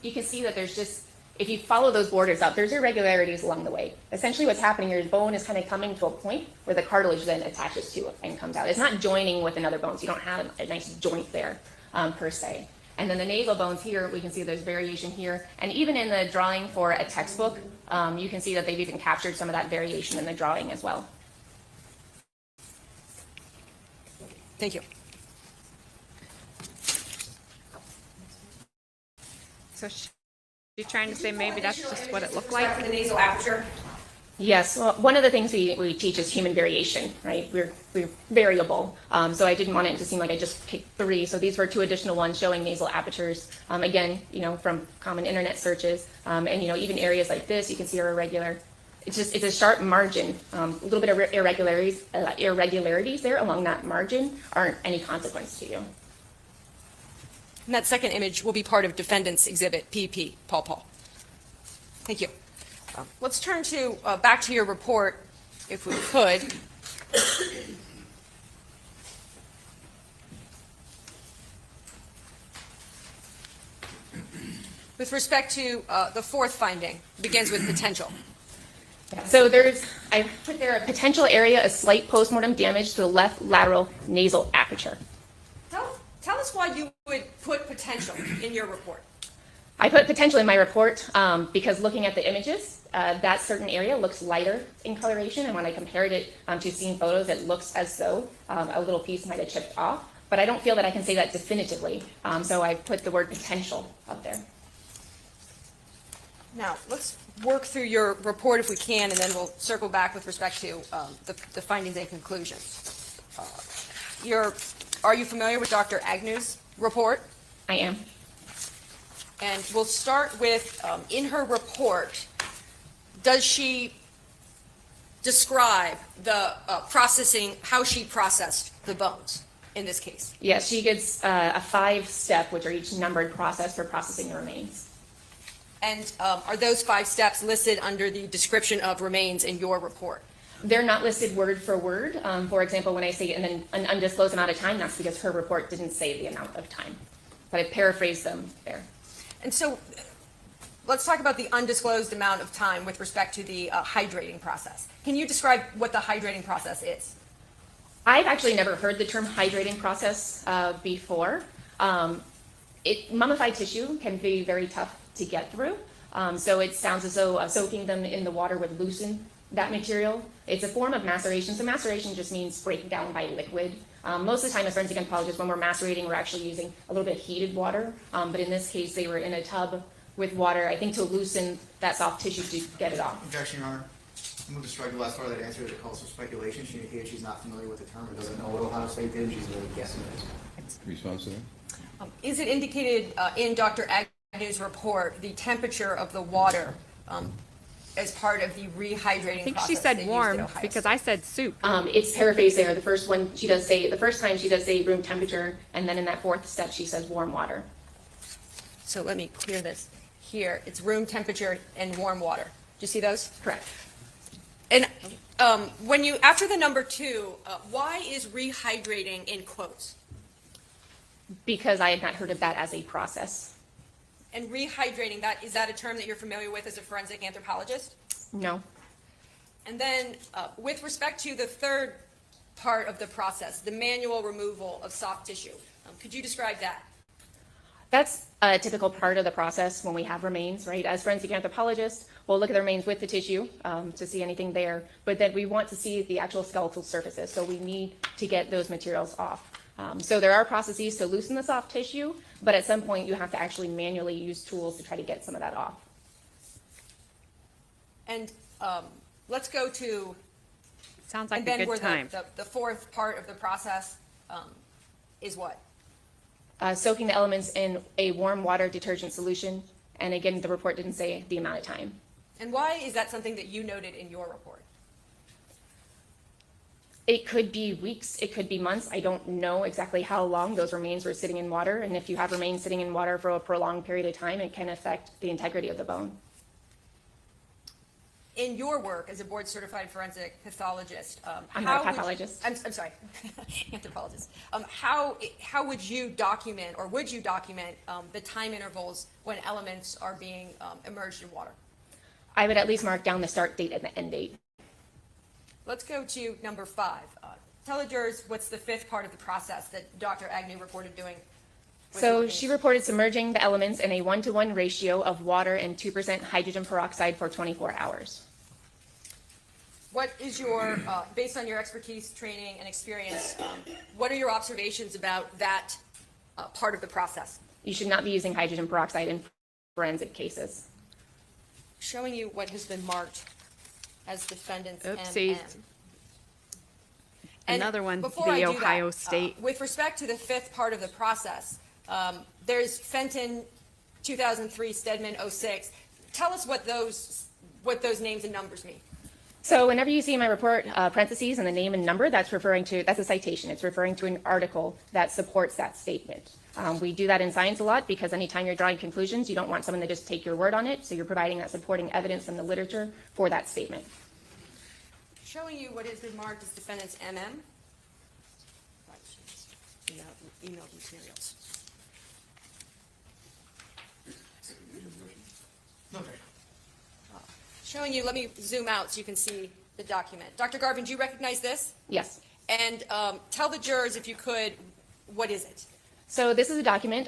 You can see that there's just, if you follow those borders up, there's irregularities along the way. Essentially what's happening here is bone is kind of coming to a point where the cartilage then attaches to it and comes out. It's not joining with another bone, so you don't have a nice joint there per se. And then the nasal bones here, we can see there's variation here. And even in the drawing for a textbook, you can see that they've even captured some of that variation in the drawing as well. Thank you. So she's trying to say maybe that's just what it looked like. The nasal aperture. Yes, well, one of the things we teach is human variation, right? We're variable. So I didn't want it to seem like I just picked 3. So these were 2 additional ones showing nasal apertures. Again, from common internet searches. And, even areas like this, you can see are irregular. It's a sharp margin. A little bit of irregularities there along that margin aren't any consequence to you. And that second image will be part of Defendant's Exhibit PP, Paul. Thank you. Let's turn to back to your report, if we could. With respect to the 4th finding, begins with potential. Yeah, so I put there a potential area of slight postmortem damage to the left lateral nasal aperture. Tell us why you would put potential in your report. I put potential in my report because looking at the images, that certain area looks lighter in coloration, and when I compared it to seen photos, it looks as though a little piece might have chipped off, but I don't feel that I can say that definitively, so I put the word potential up there. Now, let's work through your report if we can, and then we'll circle back with respect to the findings and conclusions. Are you familiar with Dr. Agnew's report? I am. And we'll start with, in her report, does she describe the processing, how she processed the bones in this case? Yes, she gives a 5-step, which are each numbered process for processing the remains. And are those 5 steps listed under the description of remains in your report? They're not listed word for word. For example, when I say an undisclosed amount of time, that's because her report didn't say the amount of time. But I paraphrased them there. And so let's talk about the undisclosed amount of time with respect to the hydrating process. Can you describe what the hydrating process is? I've actually never heard the term hydrating process before. Mummified tissue can be very tough to get through. So it sounds as though soaking them in the water would loosen that material. It's a form of maceration. So maceration just means breaking down by liquid. Most of the time as forensic anthropologists, when we're macerating, we're actually using a little bit of heated water. But in this case, they were in a tub with water, I think to loosen that soft tissue to get it off. Objection, Your Honor. I'm going to strike the last part of that answer that calls for speculation. She indicated she's not familiar with the term or doesn't know what Ohio State did. She's really guessing it. Response to that? Is it indicated in Dr. Agnew's report the temperature of the water as part of the rehydrating process? I think she they said used warm at Ohio because State? I said soup. It's paraphrased there. The first time she does say room temperature, and then in that 4th step she says warm water. So let me clear this here. It's room temperature and warm water. Do you see those? Correct. And when you, after the number 2, why is rehydrating in quotes? Because I had not heard of that as a process. And rehydrating, is that a term that you're familiar with as a forensic anthropologist? No. And then with respect to the 3rd part of the process, the manual removal of soft tissue, could you describe that? That's a typical part of the process when we have remains, right? As forensic anthropologists, we'll look at the remains with the tissue to see anything there, but then we want to see the actual skeletal surfaces, so we need to get those materials off. So there are processes to loosen the soft tissue, but at some point you have to actually manually use tools to try to get some of that off. And let's go to, Sounds like and a then good where time. the 4th part of the process is what? Soaking the elements in a warm water detergent solution, and again, the report didn't say the amount of time. And why is that something that you noted in your report? It could be weeks, it could be months. I don't know exactly how long those remains were sitting in water, and if you have remains sitting in water for a prolonged period of time, it can affect the integrity of the bone. in your work as a board-certified forensic pathologist, I'm not a pathologist. I'm sorry, anthropologist. How would you document, or would you document the time intervals when elements are being emerged in water? I would at least mark down the start date and the end date. Let's go to number 5. Tell the jurors what's the 5th part of the process that Dr. Agnew reported doing. with So the she case. reported submerging the elements in a 1-to-1 ratio of water and 2% hydrogen peroxide for 24 hours. What is your, based on your expertise, training, and experience, what are your observations about that part of the process? You should not be using hydrogen peroxide in forensic cases. Showing you what has been marked as defendant's Oopsies. MM. And Another one, before the I do Ohio that, State. with respect to the 5th part of the process, there's Fenton 2003, Stedman 06. Tell us what those names and numbers mean. So whenever you see in my report parentheses and the name and number, that's a citation. It's referring to an article that supports that statement. We do that in science a lot because anytime you're drawing conclusions, you don't want someone to just take your word on it. So you're providing that supporting evidence from the literature for that statement. Showing you what has been marked as defendant's MM. Email materials. Showing you, let me zoom out so you can see the document. Dr. Garvin, do you recognize this? Yes. And tell the jurors, if you could, what is it? So this is a document,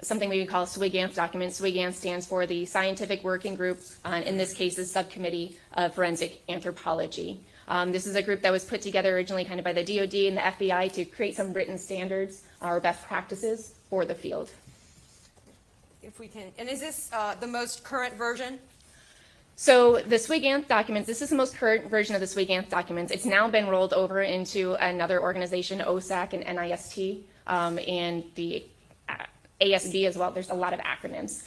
something we call SWIGANTH document. SWIGANTH stands for the Scientific Working Group, in this case, the Subcommittee of Forensic Anthropology. This is a group that was put together originally kind of by the DoD and the FBI to create some written standards or best practices for the field. If we can, and is this the most current version? So the SWIGANTH documents, this is the most current version of the SWIGANTH documents. It's now been rolled over into another organization, OSAC and NIST, and the ASB as well. There's a lot of acronyms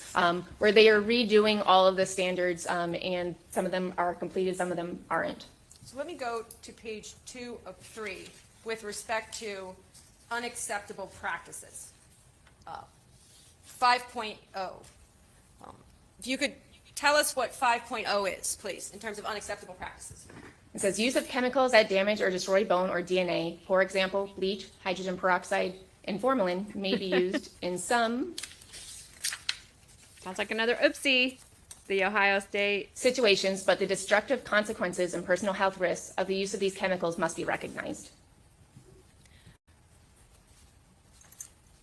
where they are redoing all of the standards, and some of them are completed, some of them aren't. So let me go to page 2 of 3 with respect to unacceptable practices. 5.0. If you could tell us what 5.0 is, please, in terms of unacceptable practices. It says use of chemicals that damage or destroy bone or DNA. For example, bleach, hydrogen peroxide, and formalin may be used in some Sounds like another oopsie. The Ohio State. situations, but the destructive consequences and personal health risks of the use of these chemicals must be recognized.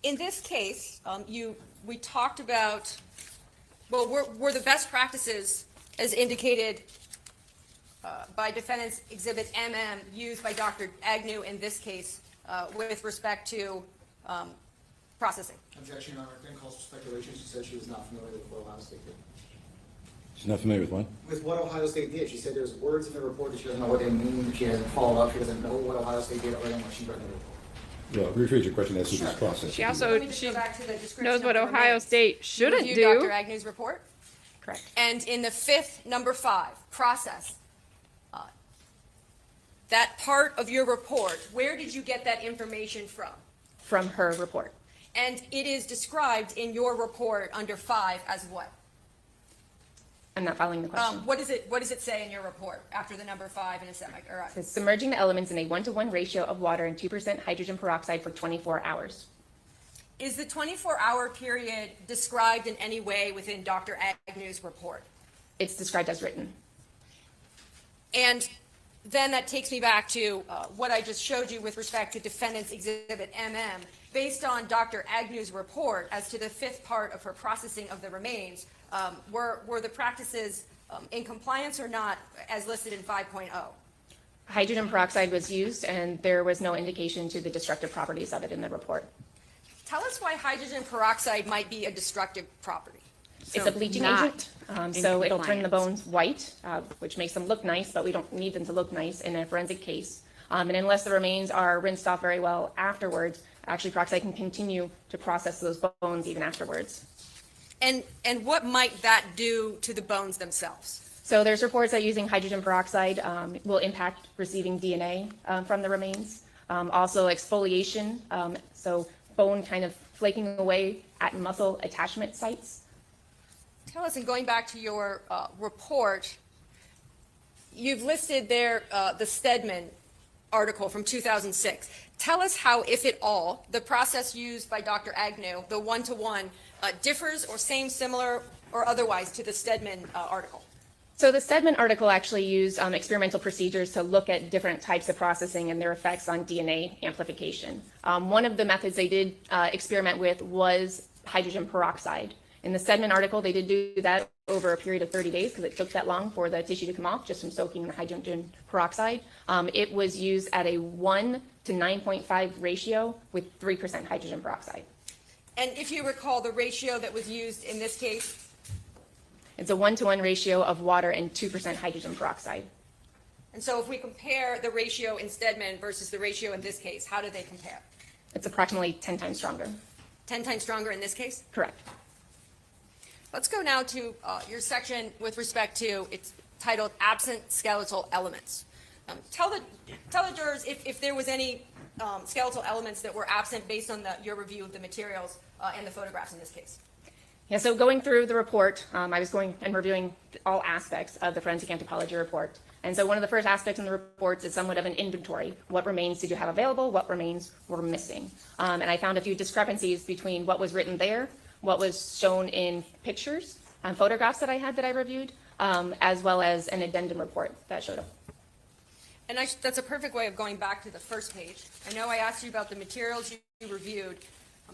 In this case, we talked about, well, were the best practices as indicated by defendant's exhibit MM used by Dr. Agnew in this case with respect to processing? Objection, Your Honor. Then calls for speculation. She said she was not familiar with what Ohio State did. She's not familiar with what? With what Ohio State did. She said there's words in the report that she doesn't know what they mean. She hasn't followed up. She doesn't know what Ohio State did other than what she read in the report. Well, rephrase your question as to this process. She also Let me just go back to the description knows of what the Ohio remains. State You shouldn't reviewed do. Dr. Agnew's report? Correct. And in the 5th, number 5, process, that part of your report, where did you get that information from? From her report. And it is described in your report under 5 as what? I'm not following the question. What does it say in your report after the number 5 in a semi? Or, It's submerging the elements in a 1-to-1 ratio of water and 2% hydrogen peroxide for 24 hours. is the 24-hour period described in any way within Dr. Agnew's report? It's described as written. And then that takes me back to what I just showed you with respect to defendant's exhibit MM. Based on Dr. Agnew's report as to the 5th part of her processing of the remains, were the practices in compliance or not as listed in 5.0? Hydrogen peroxide was used, and there was no indication to the destructive properties of it in the report. Tell us why hydrogen peroxide might be a destructive property. It's a bleaching not agent, in so it'll turn the compliance. bones white, which makes them look nice, but we don't need them to look nice in a forensic case. And unless the remains are rinsed off very well afterwards, actually peroxide can continue to process those bones even afterwards. And what might that do to the bones themselves? So there's reports that using hydrogen peroxide will impact receiving DNA from the remains. Also exfoliation, so bone kind of flaking away at muscle attachment sites. Tell us, and going back to your report, you've listed there the Stedman article from 2006. Tell us how, if at all, the process used by Dr. Agnew, the one-to-one, differs or same, similar, or otherwise to the Stedman article. So the Stedman article actually used experimental procedures to look at different types of processing and their effects on DNA amplification. One of the methods they did experiment with was hydrogen peroxide. In the Stedman article, they did do that over a period of 30 days because it took that long for the tissue to come off just from soaking in the hydrogen peroxide. It was used at a 1 to 9.5 ratio with 3% hydrogen peroxide. And if you recall, the ratio that was used in this case? It's a 1-to-1 ratio of water and 2% hydrogen peroxide. And so if we compare the ratio in Stedman versus the ratio in this case, how do they compare? It's approximately 10 times stronger. 10 times stronger in this case? Correct. Let's go now to your section with respect to, it's titled Absent Skeletal Elements. Tell the jurors if there was any skeletal elements that were absent based on your review of the materials and the photographs in this case. Yeah, so going through the report, I was going and reviewing all aspects of the forensic anthropology report. And so one of the first aspects in the report is somewhat of an inventory. What remains did you have available? What remains were missing? And I found a few discrepancies between what was written there, what was shown in pictures and photographs that I had that I reviewed, as well as an addendum report that showed up. And that's a perfect way of going back to the first page. I know I asked you about the materials you reviewed.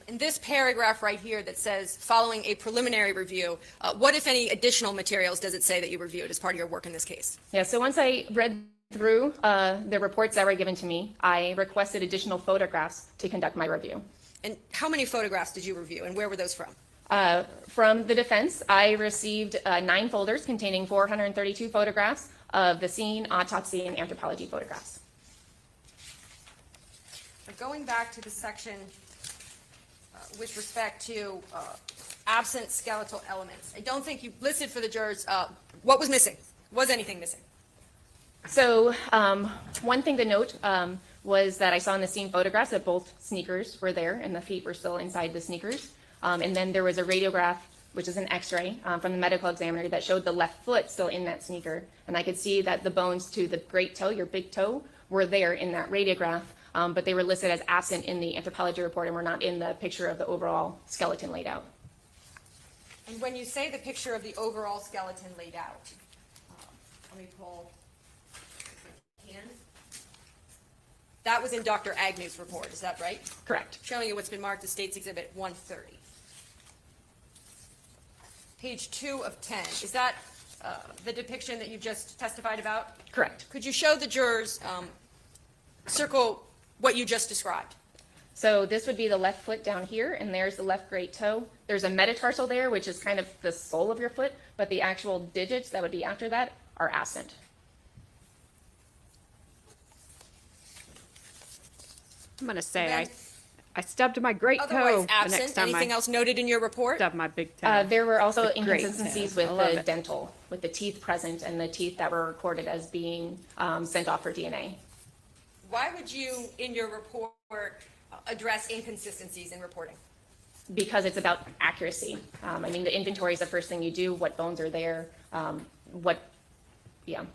In this paragraph right here that says, following a preliminary review, what, if any, additional materials does it say that you reviewed as part of your work in this case? Yeah, so once I read through the reports that were given to me, I requested additional photographs to conduct my review. And how many photographs did you review, and where were those from? From the defense, I received 9 folders containing 432 photographs of the scene, autopsy, and anthropology photographs. Going back to the section with respect to absent skeletal elements, I don't think you listed for the jurors what was missing. Was anything missing? So one thing to note was that I saw in the scene photographs that both sneakers were there and the feet were still inside the sneakers. And then there was a radiograph, which is an x-ray from the medical examiner that showed the left foot still in that sneaker. And I could see that the bones to the great toe, your big toe, were there in that radiograph, but they were listed as absent in the anthropology report and were not in the picture of the overall skeleton laid out. And when you say the picture of the overall skeleton laid out, let me pull hand. That was in Dr. Agnew's report, is that right? Correct. Showing you what's been marked as State's Exhibit 130. Page 2 of 10, is that the depiction that you just testified about? Correct. Could you show the jurors, circle what you just described? So this would be the left foot down here, and there's the left great toe. There's a metatarsal there, which is kind of the sole of your foot, but the actual digits that would be after that are absent. I'm going to say Then- I stubbed my great toe Otherwise the absent, next time anything I else noted in your report? stubbed my big toe. There were also The great inconsistencies toe. I with love the it. dental, with the teeth present and the teeth that were recorded as being sent off for DNA. Why would you, in your report, address inconsistencies in reporting? Because it's about accuracy. I mean, the inventory is the first thing you do, what bones are there, yeah.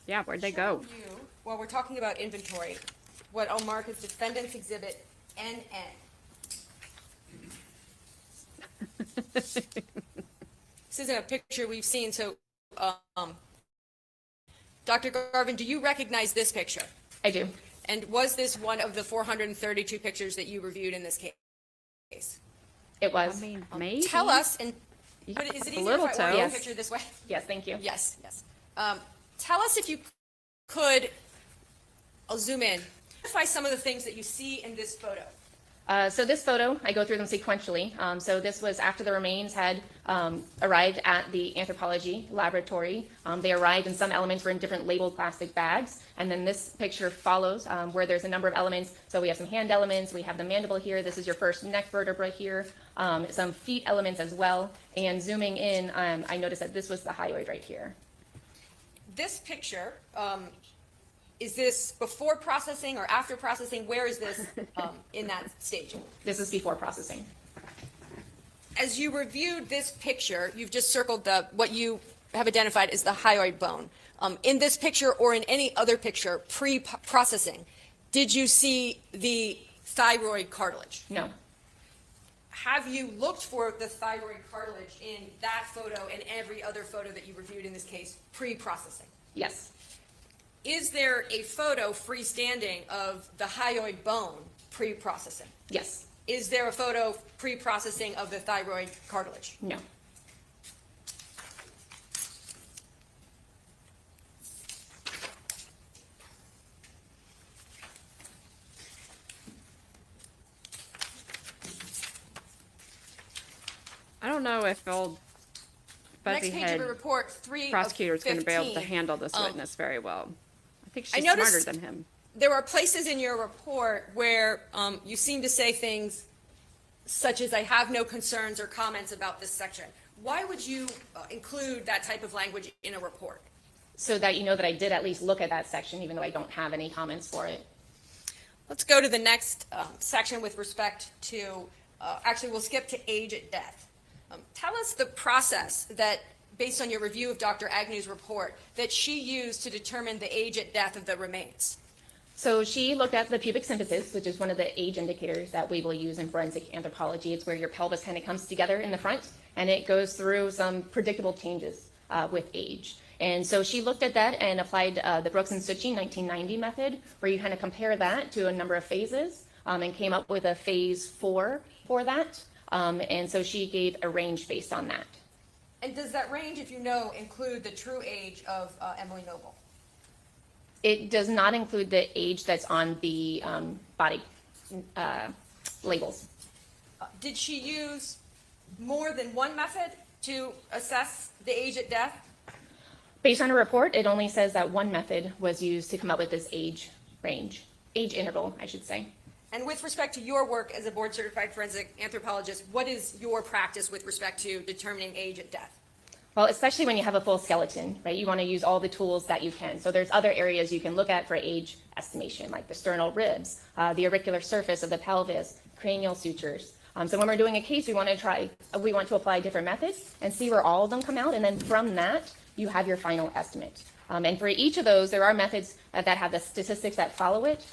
Yeah, where'd they go? You, while we're talking about inventory, what I'll mark as Defendant's Exhibit NN. This isn't a picture we've seen, so Dr. Garvin, do you recognize this picture? I do. And was this one of the 432 pictures that you reviewed in this case? It was. I mean, maybe. Tell us, and You but got is it a easier little if I order toe. the picture this way? Yes, thank you. Yes, yes. Tell us if you could, I'll zoom in, identify some of the things that you see in this photo. So this photo, I go through them sequentially. So this was after the remains had arrived at the anthropology laboratory. They arrived and some elements were in different labeled plastic bags. And then this picture follows where there's a number of elements. So we have some hand elements, we have the mandible here, this is your first neck vertebra here, some feet elements as well. And zooming in, I noticed that this was the hyoid right here. This picture, is this before processing or after processing? Where is this in that stage? This is before processing. As you reviewed this picture, you've just circled what you have identified as the hyoid bone. In this picture or in any other picture pre-processing, did you see the thyroid cartilage? No. Have you looked for the thyroid cartilage in that photo and every other photo that you reviewed in this case pre-processing? Yes. Is there a photo freestanding of the hyoid bone pre-processing? Yes. Is there a photo pre-processing of the thyroid cartilage? No. I don't know if old Next fuzzy page of head the report, 3 prosecutor is of going to be able to 15. handle this witness very well. I think I she's smarter noticed than him. There are places in your report where you seem to say things such as, "I have no concerns or comments about this section." Why would you include that type of language in a report? So that you know that I did at least look at that section, even though I don't have any comments for it. Let's go to the next section with respect to, actually, we'll skip to age at death. Tell us the process that, based on your review of Dr. Agnew's report, that she used to determine the age at death of the remains. So she looked at the pubic symphysis, which is one of the age indicators that we will use in forensic anthropology. It's where your pelvis kind of comes together in the front, and it goes through some predictable changes with age. And so she looked at that and applied the Brooks and Suchi 1990 method, where you kind of compare that to a number of phases and came up with a phase 4 for that. And so she gave a range based on that. And does that range, if you know, include the true age of Emily Noble? It does not include the age that's on the body labels. Did she use more than one method to assess the age at death? Based on a report, it only says that one method was used to come up with this age range, age interval, I should say. And with respect to your work as a board-certified forensic anthropologist, what is your practice with respect to determining age at death? Well, especially when you have a full skeleton, right? You want to use all the tools that you can. So there's other areas you can look at for age estimation, like the sternal ribs, the auricular surface of the pelvis, cranial sutures. So when we're doing a case, we want to apply different methods and see where all of them come out. And then from that, you have your final estimate. And for each of those, there are methods that have the statistics that follow it.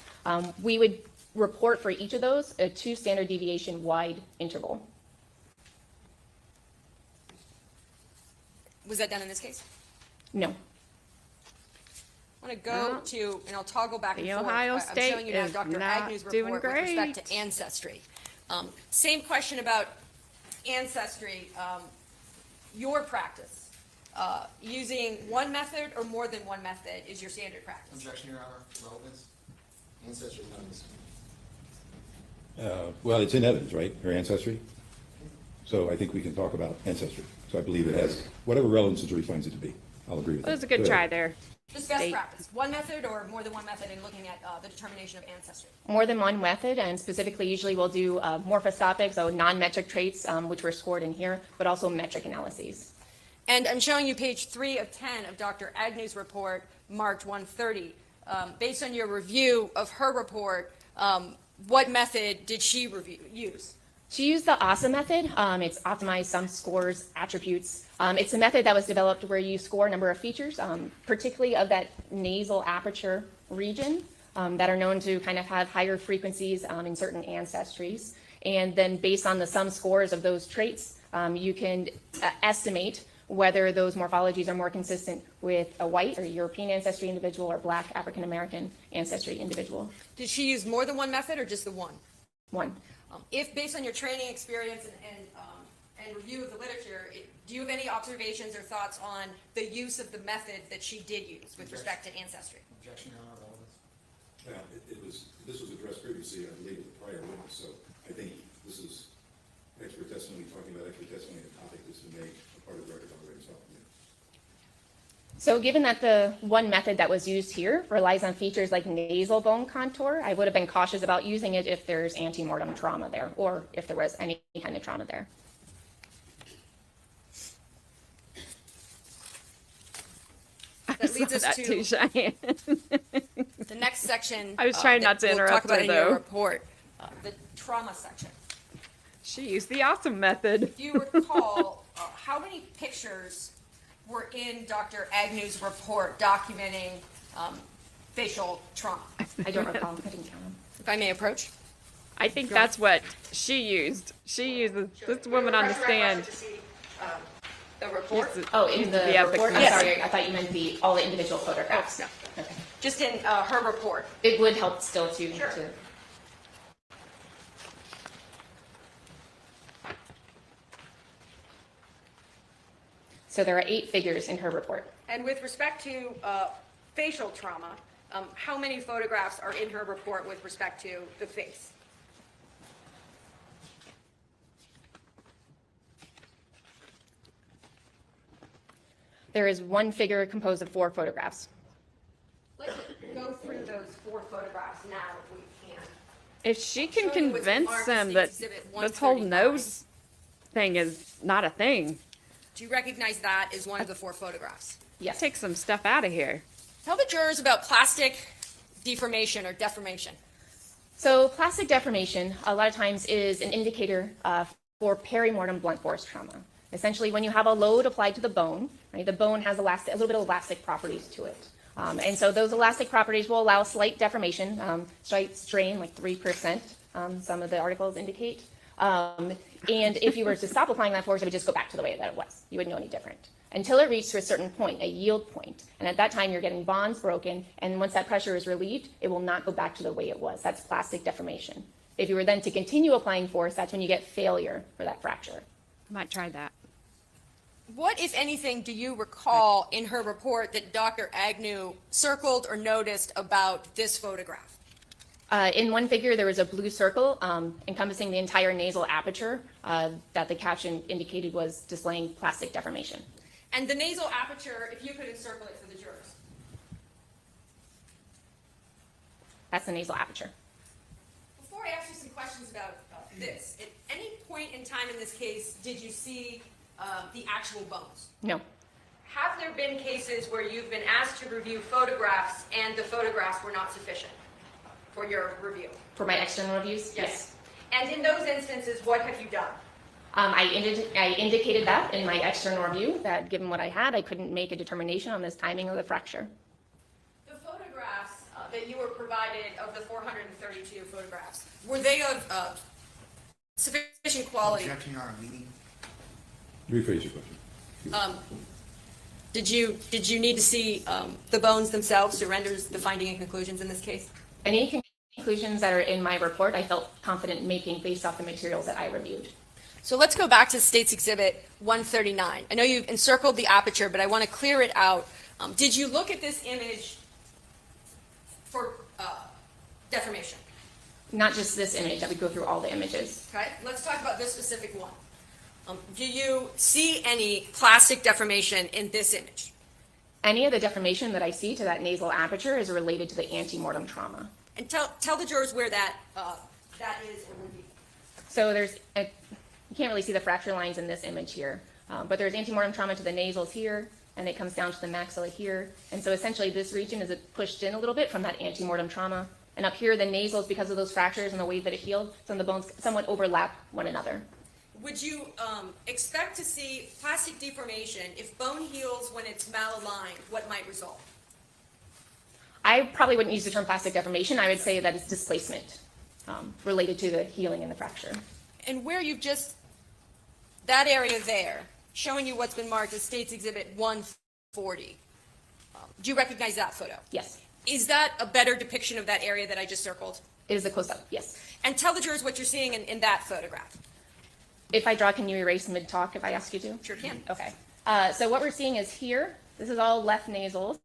We would report for each of those a 2 standard deviation wide interval. Was that done in this case? No. I want to go to, and I'll toggle back and The forth. Ohio I'm State showing you now is Dr. not Agnew's doing report with respect great. to ancestry. Same question about ancestry. Your practice, using one method or more than one method is your standard practice. Objection, Your Honor. Relevance. Ancestry evidence. Well, it's in evidence, right, her ancestry? So I think we can talk about ancestry. So I believe it has whatever relevance the jury finds it to be. I'll agree with That that. was a good Go try ahead. there. Just best State. practice, one method or more than one method in looking at the determination of ancestry. More than one method, and specifically usually we'll do morphoscopic, so non-metric traits, which were scored in here, but also metric analyses. And I'm showing you page 3 of 10 of Dr. Agnew's report, marked 130. Based on your review of her report, what method did she use? She used the ASA method. It's optimized sum scores attributes. It's a method that was developed where you score a number of features, particularly of that nasal aperture region that are known to kind of have higher frequencies in certain ancestries. And then based on the sum scores of those traits, you can estimate whether those morphologies are more consistent with a white or European ancestry individual or Black African American ancestry individual. Did she use more than one method or just the one? One. If, based on your training experience and review of the literature, do you have any observations or thoughts on the use of the method that she did use with respect to ancestry? Objection, Your Honor. Relevance. This was addressed previously, I believe, with the prior witness, so I think this is expert testimony, talking about expert testimony, the topic that's been made a part of the record already, so. So given that the one method that was used here relies on features like nasal bone contour, I would have been cautious about using it if there's antemortem trauma there, or if there was any kind of trauma there. That leads us That to too, Cheyenne. the next section. I was trying that not to we'll interrupt talk about her, in your though. report, the trauma section. She used the awesome method. If you recall, how many pictures were in Dr. Agnew's report documenting facial trauma? I don't recall. I didn't count them. If I may approach? I think that's what she used. She uses this woman on the stand. The report? uses- Oh, in uses the epic report? I'm method. sorry, I thought you meant all the individual photographs. No. Okay. Just in her report. It would help still to. Sure. So there are 8 figures in her report. And with respect to facial trauma, how many photographs are in her report with respect to the face? There is 1 figure composed of 4 photographs. Let's go through those 4 photographs now if we can. If she can Show you what's convince marked them as that Exhibit this whole 139. nose thing is not a thing, Do you recognize that as one of the 4 photographs? Yes. take some stuff out of here. Tell the jurors about plastic deformation or deformation. So plastic deformation, a lot of times, is an indicator for perimortem blunt force trauma. Essentially, when you have a load applied to the bone, right, the bone has a little bit of elastic properties to it. And so those elastic properties will allow slight deformation, slight strain, like 3%, some of the articles indicate. And if you were to stop applying that force, it would just go back to the way that it was. You wouldn't know any different. Until it reached to a certain point, a yield point. And at that time, you're getting bonds broken. And once that pressure is relieved, it will not go back to the way it was. That's plastic deformation. If you were then to continue applying force, that's when you get failure for that fracture. I might try that. What, if anything, do you recall in her report that Dr. Agnew circled or noticed about this photograph? In 1 figure, there was a blue circle encompassing the entire nasal aperture that the caption indicated was displaying plastic deformation. And the nasal aperture, if you could encircle it for the jurors. That's the nasal aperture. Before I ask you some questions about this, at any point in time in this case, did you see the actual bones? No. Have there been cases where you've been asked to review photographs and the photographs were not sufficient for your review? For my external reviews? Yes. And in those instances, what have you done? I indicated that in my external review, that given what I had, I couldn't make a determination on this timing of the fracture. The photographs that you were provided of the 432 photographs, were they of sufficient quality? Objection, Your Honor, meeting. Rephrase your question. Did you need to see the bones themselves to render the finding and conclusions in this case? Any conclusions that are in my report, I felt confident making based off the materials that I reviewed. So let's go back to State's Exhibit 139. I know you've encircled the aperture, but I want to clear it out. Did you look at this image for deformation? Not just this image, I would go through all the images. Okay, let's talk about this specific one. Do you see any plastic deformation in this image? Any of the deformation that I see to that nasal aperture is related to the antemortem trauma. And tell the jurors where that is or would be. So you can't really see the fracture lines in this image here, but there's antemortem trauma to the nasals here, and it comes down to the maxilla here. And so essentially this region is pushed in a little bit from that antemortem trauma. And up here, the nasals, because of those fractures and the way that it healed, some of the bones somewhat overlap one another. Would you expect to see plastic deformation if bone heals when it's malaligned? What might result? I probably wouldn't use the term plastic deformation. I would say that it's displacement related to the healing and the fracture. And where you've just, that area there, showing you what's been marked as State's Exhibit 140. Do you recognize that photo? Yes. Is that a better depiction of that area that I just circled? It is a close-up, yes. And tell the jurors what you're seeing in that photograph. If I draw, can you erase mid-talk if I ask you to? Sure can. Okay. So what we're seeing is here, this is all left nasals,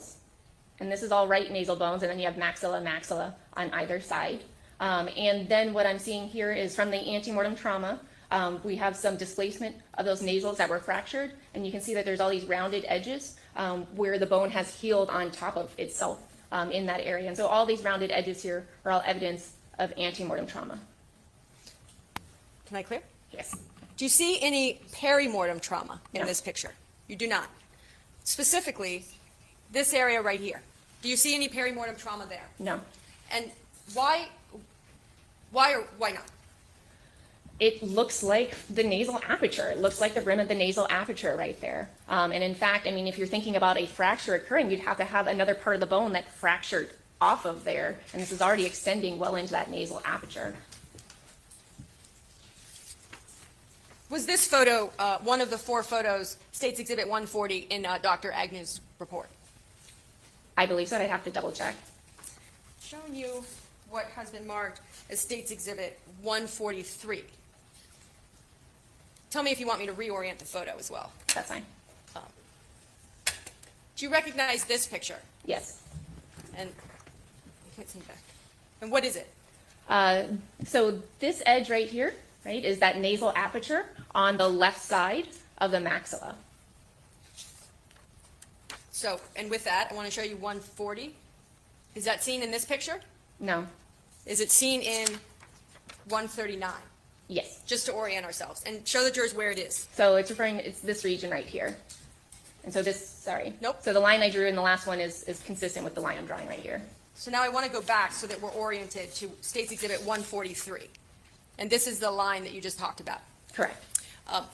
and this is all right nasal bones, and then you have maxilla on either side. And then what I'm seeing here is from the antemortem trauma, we have some displacement of those nasals that were fractured, and you can see that there's all these rounded edges where the bone has healed on top of itself in that area. And so all these rounded edges here are all evidence of antemortem trauma. Can I clear? Yes. Do you see any perimortem trauma in No. this picture? You do not. Specifically, this area right here. Do you see any perimortem trauma there? No. And why or why not? It looks like the nasal aperture. It looks like the rim of the nasal aperture right there. And in fact, I mean, if you're thinking about a fracture occurring, you'd have to have another part of the bone that fractured off of there. And this is already extending well into that nasal aperture. Was this photo one of the 4 photos, State's Exhibit 140, in Dr. Agnew's report? I believe so. I'd have to double check. Showing you what has been marked as State's Exhibit 143. Tell me if you want me to reorient the photo as well. That's fine. Do you recognize this picture? Yes. And you can't see that. And what is it? So this edge right here, right, is that nasal aperture on the left side of the maxilla. So, and with that, I want to show you 140. Is that seen in this picture? No. Is it seen in 139? Yes. Just to orient ourselves and show the jurors where it is. So it's referring, it's this region right here. And so this, sorry. Nope. So the line I drew in the last one is consistent with the line I'm drawing right here. So now I want to go back so that we're oriented to State's Exhibit 143. And this is the line that you just talked about. Correct.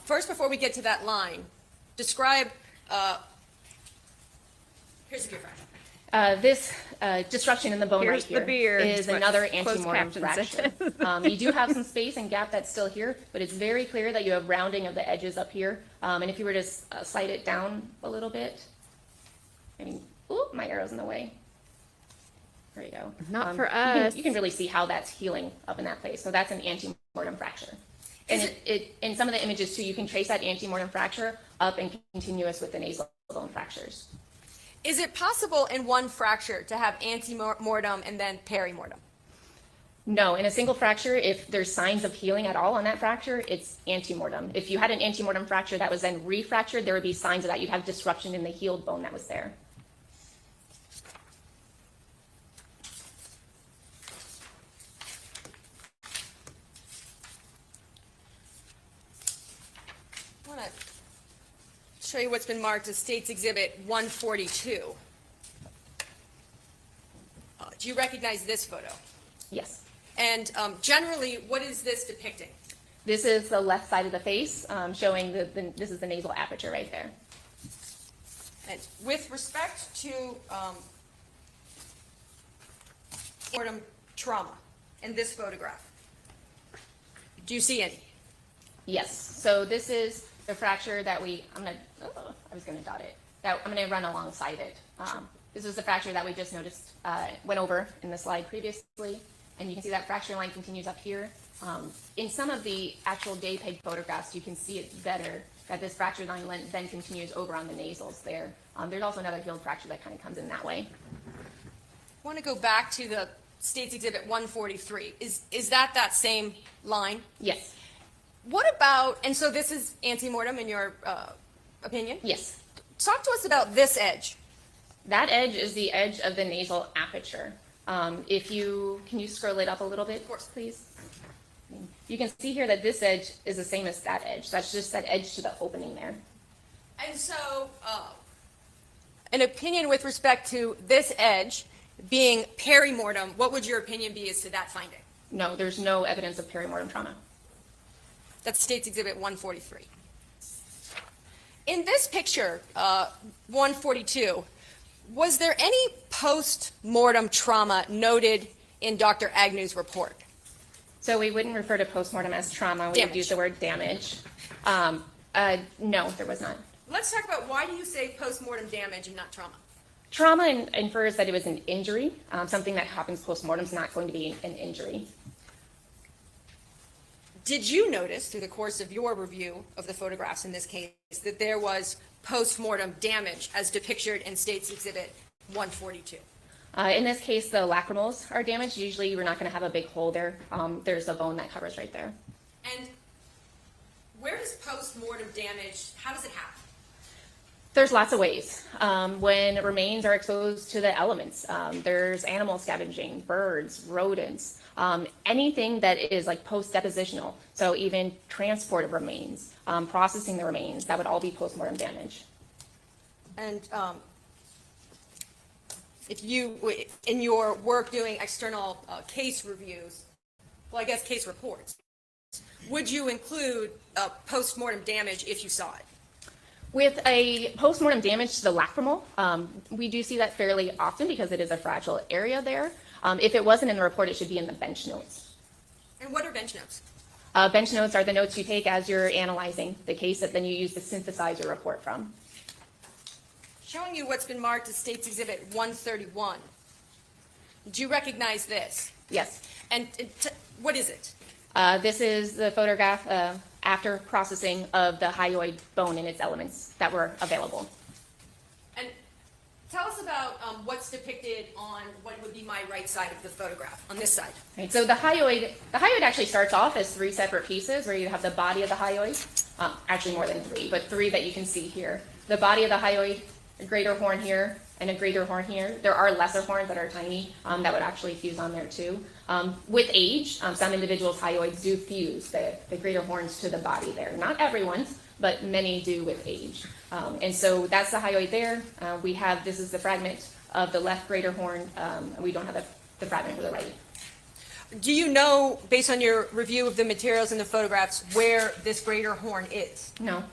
First, before we get to that line, describe, here's a good fracture. This disruption in the bone Here's right here the beard, is what another closed antemortem caption fracture. You do have some space and gap that's still here, but it's very clear that you have rounding of the edges up here. And if you were to slide it down a little bit, I mean, ooh, my arrow's in the way. There you go. Not for us. You can really see how that's healing up in that place. So that's an antemortem fracture. And it in some of the images too, you can trace that antemortem fracture up and continuous with the nasal bone fractures. Is it possible in one fracture to have antemortem and then perimortem? No, in a single fracture, if there's signs of healing at all on that fracture, it's antemortem. If you had an antemortem fracture that was then refractured, there would be signs of that. You'd have disruption in the healed bone that was there. I want to show you what's been marked as State's Exhibit 142. Do you recognize this photo? Yes. And generally, what is this depicting? This is the left side of the face, showing this is the nasal aperture right there. And with respect to mortem trauma in this photograph, do you see any? Yes. So this is the fracture that I was going to dot it. That I'm going to run alongside it. This is the fracture that we just noticed, went over in the slide previously. And you can see that fracture line continues up here. In some of the actual JPEG photographs, you can see it better that this fracture line then continues over on the nasals there. There's also another healed fracture that kind of comes in that way. I want to go back to the State's Exhibit 143. Is that same line? Yes. What about, and so this is antemortem in your opinion? Yes. Talk to us about this edge. That edge is the edge of the nasal aperture. Can you scroll it up a little bit, Of course. please? You can see here that this edge is the same as that edge. That's just that edge to the opening there. And so, an opinion with respect to this edge being perimortem, what would your opinion be as to that finding? No, there's no evidence of perimortem trauma. That's State's Exhibit 143. In this picture, 142, was there any post-mortem trauma noted in Dr. Agnew's report? So we wouldn't refer to postmortem as trauma. We would Damage. use the word damage. No, there was not. Let's talk about why do you say post-mortem damage and not trauma? Trauma infers that it was an injury. Something that happens postmortem is not going to be an injury. Did you notice through the course of your review of the photographs in this case that there was post-mortem damage as depicted in State's Exhibit 142? In this case, the lacrimals are damaged. Usually we're not going to have a big hole there. There's a bone that covers right there. And where does post-mortem damage, how does it happen? There's lots of ways. When remains are exposed to the elements, there's animal scavenging, birds, rodents, anything that is like post-depositional. So even transport of remains, processing the remains, that would all be post-mortem damage. And if you, in your work doing external case reviews, well, I guess case reports, would you include post-mortem damage if you saw it? With a postmortem damage to the lacrimal, we do see that fairly often because it is a fragile area there. If it wasn't in the report, it should be in the bench notes. And what are bench notes? Bench notes are the notes you take as you're analyzing the case that then you use to synthesize your report from. Showing you what's been marked as State's Exhibit 131. Do you recognize this? Yes. And what is it? This is the photograph after processing of the hyoid bone and its elements that were available. And tell us about what's depicted on what would be my right side of the photograph, on this side. Right, so the hyoid actually starts off as 3 separate pieces where you have the body of the hyoid, actually more than 3, but 3 that you can see here. The body of the hyoid, a greater horn here, and a greater horn here. There are lesser horns that are tiny that would actually fuse on there too. With age, some individuals' hyoids do fuse the greater horns to the body there. Not everyone's, but many do with age. And so that's the hyoid there. This is the fragment of the left greater horn. We don't have the fragment for the right. Do you know, based on your review of the materials in the photographs, where this greater horn is? No.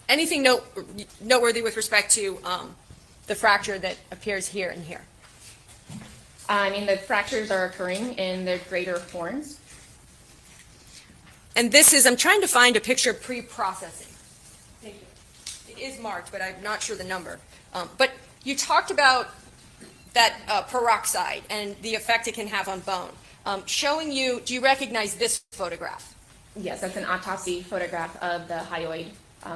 Anything noteworthy with respect to the fracture that appears here and here? I mean, the fractures are occurring in the greater horns. And this is, I'm trying to find a picture pre-processing. Thank you. It is marked, but I'm not sure the number. But you talked about that peroxide and the effect it can have on bone. Showing you, do you recognize this photograph? Yes, that's an autopsy photograph of the hyoid,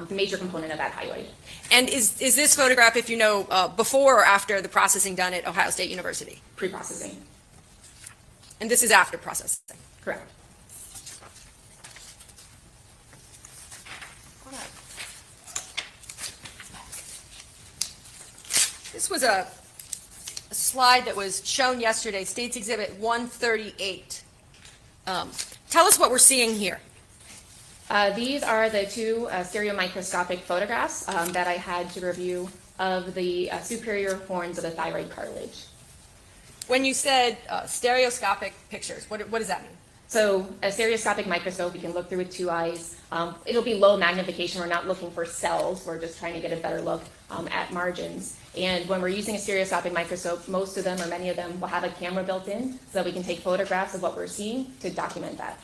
the major component of that hyoid. And is this photograph, if you know, before or after the processing done at Ohio State University? Pre-processing. And this is after processing? Correct. This was a slide that was shown yesterday, State's Exhibit 138. Tell us what we're seeing here. These are the 2 stereomicroscopic photographs that I had to review of the superior horns of the thyroid cartilage. When you said stereoscopic pictures, what does that mean? So a stereoscopic microscope, you can look through with 2 eyes. It'll be low magnification. We're not looking for cells. We're just trying to get a better look at margins. And when we're using a stereoscopic microscope, most of them or many of them will have a camera built in so that we can take photographs of what we're seeing to document that.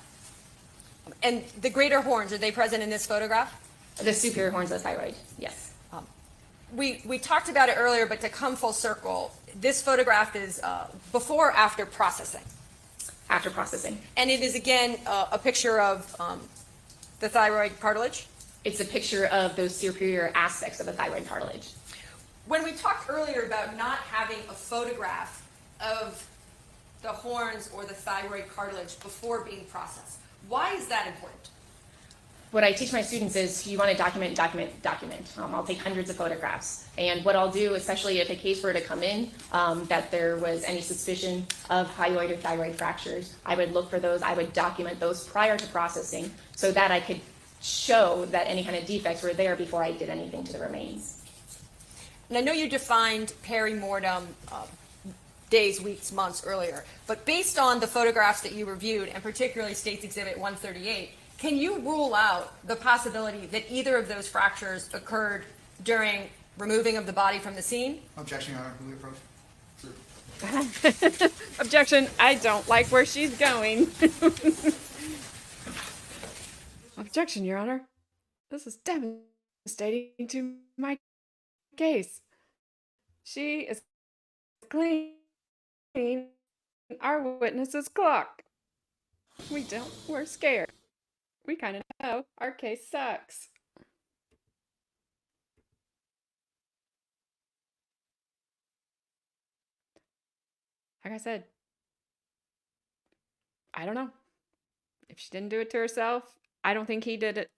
And the greater horns, are they present in this photograph? The superior horns of the thyroid, yes. We talked about it earlier, but to come full circle, this photograph is before or after processing? After processing. And it is, again, a picture of the thyroid cartilage? It's a picture of those superior aspects of the thyroid cartilage. When we talked earlier about not having a photograph of the horns or the thyroid cartilage before being processed, why is that important? What I teach my students is you want to document. I'll take hundreds of photographs. And what I'll do, especially if a case were to come in that there was any suspicion of hyoid or thyroid fractures, I would look for those. I would document those prior to processing so that I could show that any kind of defects were there before I did anything to the remains. And I know you defined peri-mortem days, weeks, months earlier, but based on the photographs that you reviewed, and particularly State's Exhibit 138, can you rule out the possibility that either of those fractures occurred during removing of the body from the scene? Objection, Your Honor. Will we approach? Objection, I don't like where she's going. Objection, Your Honor. This is devastating to my case. She is cleaning our witness's clock. We're scared. We kind of know our case sucks. Like I said, I don't know. If she didn't do it to herself, I don't think he did it.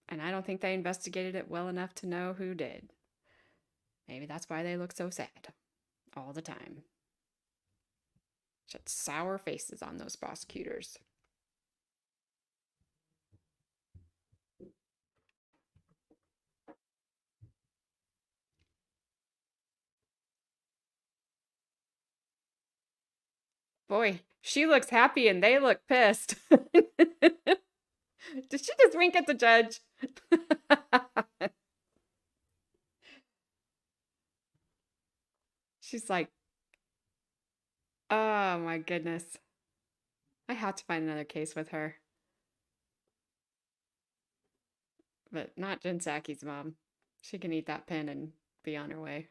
And I don't think they investigated it well enough to know who did. Maybe that's why they look so sad all the time. Such sour faces on those prosecutors. Boy, she looks happy and they look pissed. Did she just wink at the judge? She's like, oh my goodness. I have to find another case with her. But not Jen Psaki's mom. She can eat that pin and be on her way.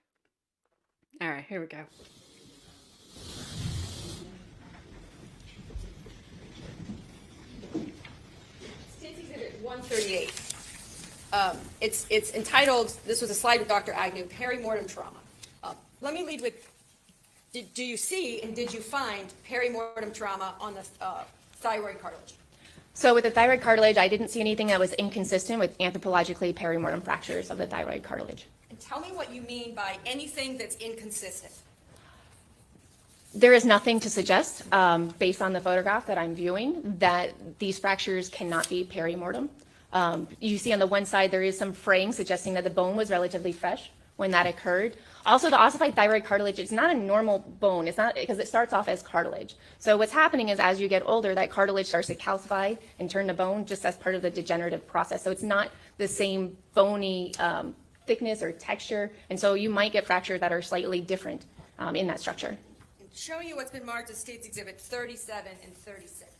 All right, here we go. State's Exhibit 138. It's entitled, this was a slide with Dr. Agnew, perimortem trauma. Let me lead with, do you see and did you find perimortem trauma on the thyroid cartilage? So with the thyroid cartilage, I didn't see anything that was inconsistent with anthropologically perimortem fractures of the thyroid cartilage. And tell me what you mean by anything that's inconsistent. There is nothing to suggest, based on the photograph that I'm viewing, that these fractures cannot be perimortem. You see on the one side, there is some fraying suggesting that the bone was relatively fresh when that occurred. Also, the ossified thyroid cartilage, it's not a normal bone. It's not, because it starts off as cartilage. So what's happening is as you get older, that cartilage starts to calcify and turn to bone just as part of the degenerative process. So it's not the same bony thickness or texture. And so you might get fractures that are slightly different in that structure. Showing you what's been marked as State's Exhibit 37 and 36.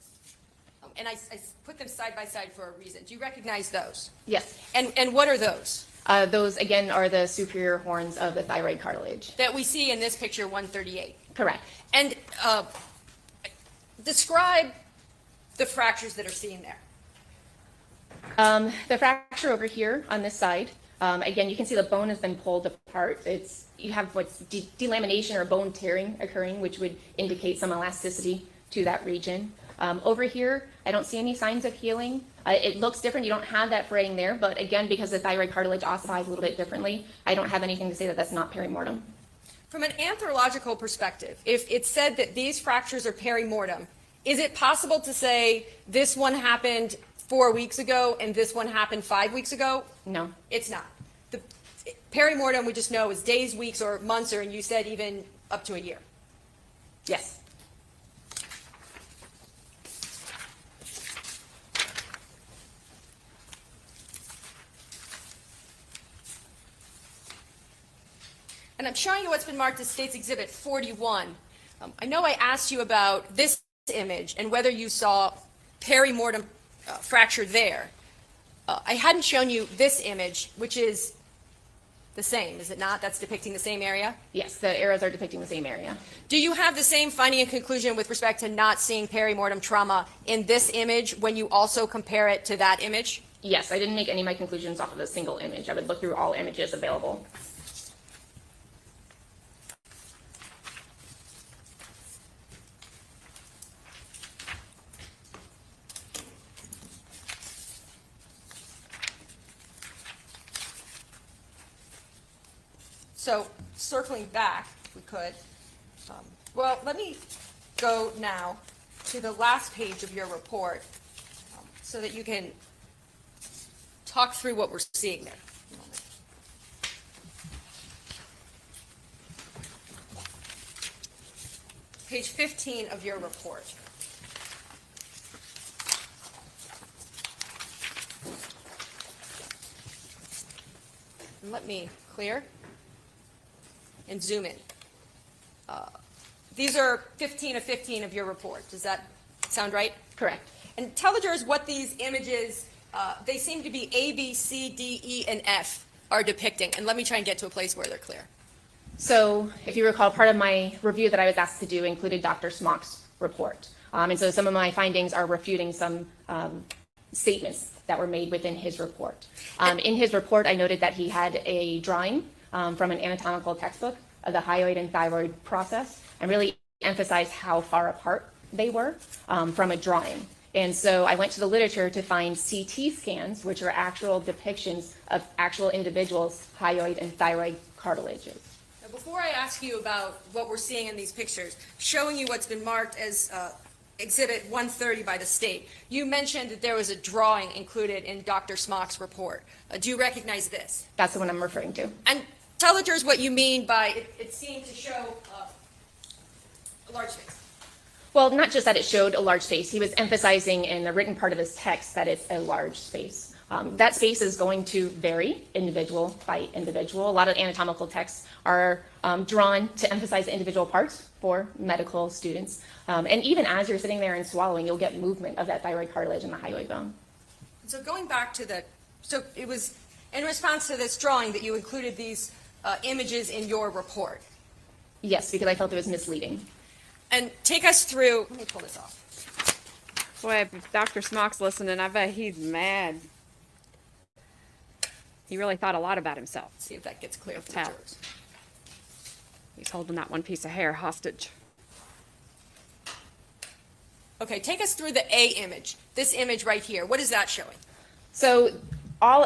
And I put them side by side for a reason. Do you recognize those? Yes. And what are those? Those, again, are the superior horns of the thyroid cartilage. That we see in this picture 138. Correct. And describe the fractures that are seen there. The fracture over here on this side, again, you can see the bone has been pulled apart. You have what's delamination or bone tearing occurring, which would indicate some elasticity to that region. Over here, I don't see any signs of healing. It looks different. You don't have that fraying there, but again, because the thyroid cartilage ossifies a little bit differently, I don't have anything to say that that's not perimortem. From an anthropological perspective, if it's said that these fractures are perimortem, is it possible to say this one happened 4 weeks ago and this one happened 5 weeks ago? No. It's not. The perimortem we just know is days, weeks, or months, or and you said even up to a year. Yes. And I'm showing you what's been marked as State's Exhibit 41. I know I asked you about this image and whether you saw perimortem fracture there. I hadn't shown you this image, which is the same, is it not? That's depicting the same area? Yes, the arrows are depicting the same area. Do you have the same finding and conclusion with respect to not seeing perimortem trauma in this image when you also compare it to that image? Yes, I didn't make any of my conclusions off of a single image. I would look through all images available. So circling back, if we could, well, let me go now to the last page of your report so that you can talk through what we're seeing there. Page 15 of your report. And let me clear and zoom in. These are 15 of 15 of your report. Does that sound right? Correct. And tell the jurors what these images, they seem to be A, B, C, D, E, and F are depicting. And let me try and get to a place where they're clear. So if you recall, part of my review that I was asked to do included Dr. Smock's report. And so some of my findings are refuting some statements that were made within his report. In his report, I noted that he had a drawing from an anatomical textbook of the hyoid and thyroid process and really emphasized how far apart they were from a drawing. And so I went to the literature to find CT scans, which are actual depictions of actual individuals' hyoid and thyroid cartilages. Now, before I ask you about what we're seeing in these pictures, showing you what's been marked as Exhibit 130 by the state, you mentioned that there was a drawing included in Dr. Smock's report. Do you recognize this? That's the one I'm referring to. And tell the jurors what you mean by it seemed to show a large face. Well, not just that it showed a large space. He was emphasizing in the written part of his text that it's a large space. That space is going to vary individual by individual. A lot of anatomical texts are drawn to emphasize individual parts for medical students. And even as you're sitting there and swallowing, you'll get movement of that thyroid cartilage and the hyoid bone. So going back to so it was in response to this drawing that you included these images in your report. Yes, because I felt it was misleading. And take us through, let me pull this off. Boy, if Dr. Smock's listening, I bet he's mad. He really thought a lot about himself. See if that gets clear for the Tell. jurors. He's holding that one piece of hair hostage. Okay, take us through the A image, this image right here. What is that showing? So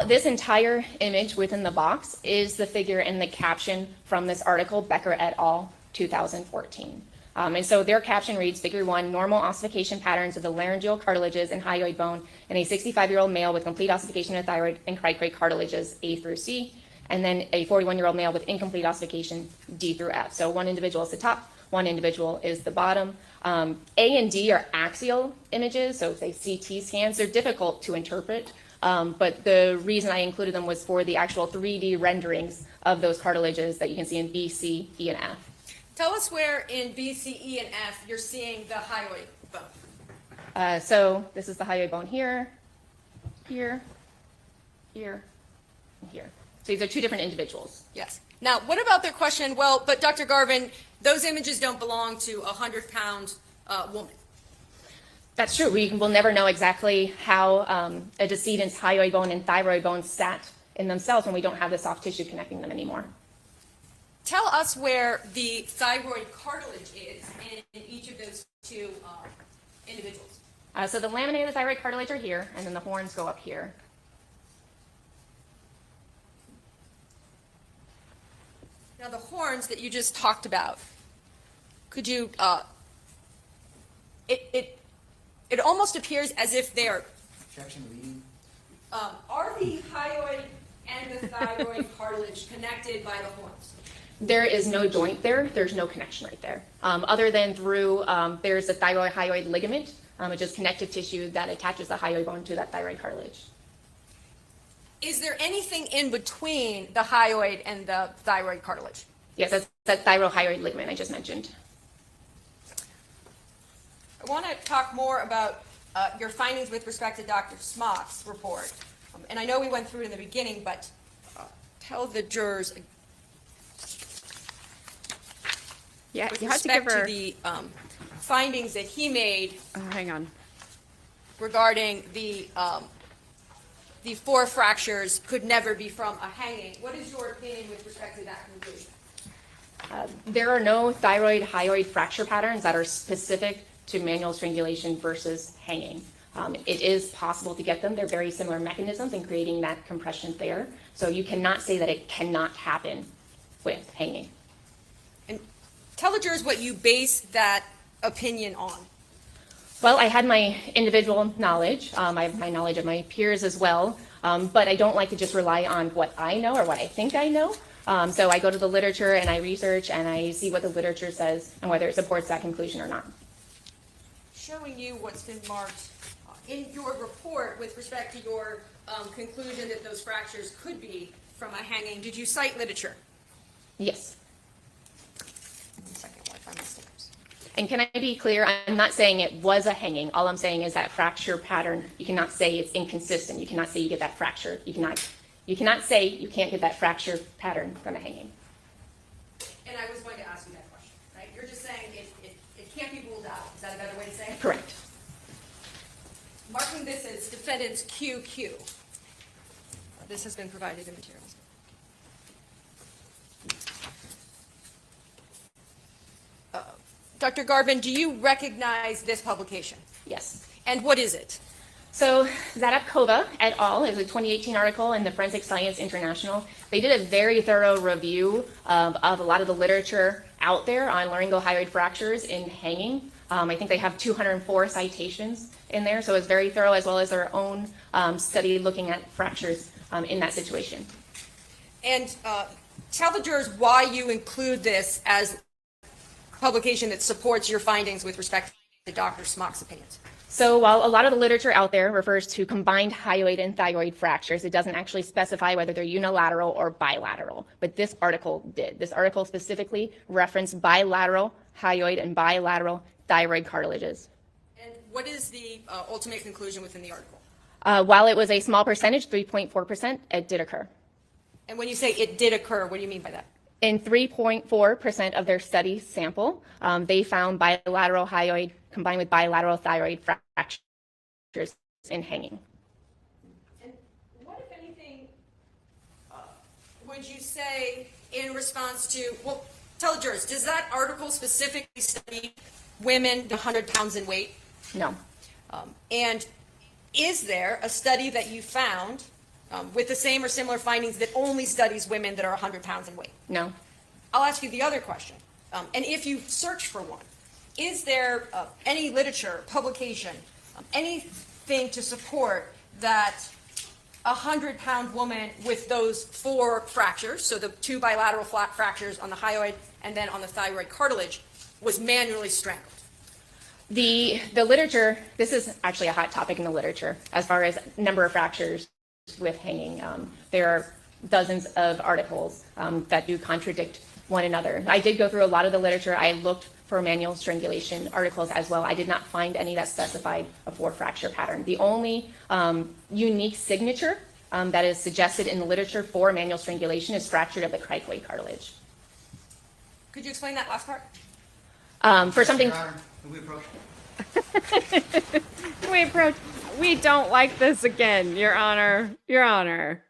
this entire image within the box is the figure in the caption from this article, Becker et al., 2014. And so their caption reads, Figure 1, normal ossification patterns of the laryngeal cartilages and hyoid bone in a 65-year-old male with complete ossification of thyroid and cricoid cartilages A through C, and then a 41-year-old male with incomplete ossification D through F. So one individual is the top, one individual is the bottom. A and D are axial images, so say CT scans. They're difficult to interpret, but the reason I included them was for the actual 3D renderings of those cartilages that you can see in B, C, E, and F. Tell us where in B, C, E, and F you're seeing the hyoid bone. So this is the hyoid bone here, here, here, and here. So these are two different individuals. Yes. Now, what about their question, well, but Dr. Garvin, those images don't belong to a 100-pound woman. That's true. We'll never know exactly how a decedent's hyoid bone and thyroid bone sat in themselves when we don't have the soft tissue connecting them anymore. Tell us where the thyroid cartilage is in each of those two individuals. So the laminae of the thyroid cartilage are here, and then the horns go up here. Now, the horns that you just talked about, could you, it almost appears as if they're, Objection leading. are the hyoid and the thyroid cartilage connected by the horns? There is no joint there. There's no connection right there. Other than through, there's a thyroid-hyoid ligament, which is connective tissue that attaches the hyoid bone to that thyroid cartilage. Is there anything in between the hyoid and the thyroid cartilage? Yes, that's that thyroid-hyoid ligament I just mentioned. I want to talk more about your findings with respect to Dr. Smock's report. And I know we went through it in the beginning, but tell the jurors Yeah, with you have to give respect her. to the findings that he made Hang on. regarding the 4 fractures could never be from a hanging. What is your opinion with respect to that conclusion? There are no thyroid-hyoid fracture patterns that are specific to manual strangulation versus hanging. It is possible to get them. They're very similar mechanisms in creating that compression there. So you cannot say that it cannot happen with hanging. And tell the jurors what you base that opinion on. Well, I had my individual knowledge. I have my knowledge of my peers as well. But I don't like to just rely on what I know or what I think I know. So I go to the literature and I research and I see what the literature says and whether it supports that conclusion or not. Showing you what's been marked in your report with respect to your conclusion that those fractures could be from a hanging. Did you cite literature? Yes. Second, while I find my stickers. And can I be clear? I'm not saying it was a hanging. All I'm saying is that fracture pattern, you cannot say it's inconsistent. You cannot say you get that fracture. You cannot say you can't get that fracture pattern from a hanging. And I was going to ask you that question, right? You're just saying it can't be ruled out. Is that a better way to say it? Correct. Marking this as defendant's QQ. This has been provided in materials. Dr. Garvin, do you recognize this publication? Yes. And what is it? So Zadapkova et al. Is a 2018 article in the Forensic Science International. They did a very thorough review of a lot of the literature out there on laryngohyoid fractures in hanging. I think they have 204 citations in there, so it's very thorough, as well as their own study looking at fractures in that situation. And tell the jurors why you include this as a publication that supports your findings with respect Dr. Smock's opinions? So while a lot of the literature out there refers to combined hyoid and thyroid fractures, it doesn't actually specify whether they're unilateral or bilateral. But this article did. This article specifically referenced bilateral hyoid and bilateral thyroid cartilages. And what is the ultimate conclusion within the article? While it was a small percentage, 3.4%, it did occur. And when you say it did occur, what do you mean by that? In 3.4% of their study sample, they found bilateral hyoid combined with bilateral thyroid fractures in hanging. And what, if anything, would you say in response to, well, tell the jurors, does that article specifically study women 100 pounds in weight? No. And is there a study that you found with the same or similar findings that only studies women that are 100 pounds in weight? No. I'll ask you the other question. And if you search for one, is there any literature, publication, anything to support that a 100-pound woman with those 4 fractures, so the 2 bilateral flat fractures on the hyoid and then on the thyroid cartilage, was manually strangled? The literature, this is actually a hot topic in the literature as far as number of fractures with hanging. There are dozens of articles that do contradict one another. I did go through a lot of the literature. I looked for manual strangulation articles as well. I did not find any that specified a 4 fracture pattern. The only unique signature that is suggested in the literature for manual strangulation is fracture of the cricoid cartilage. Could you explain that last part? For something. Your Honor, can we approach? We don't like this again, Your Honor. Your Honor.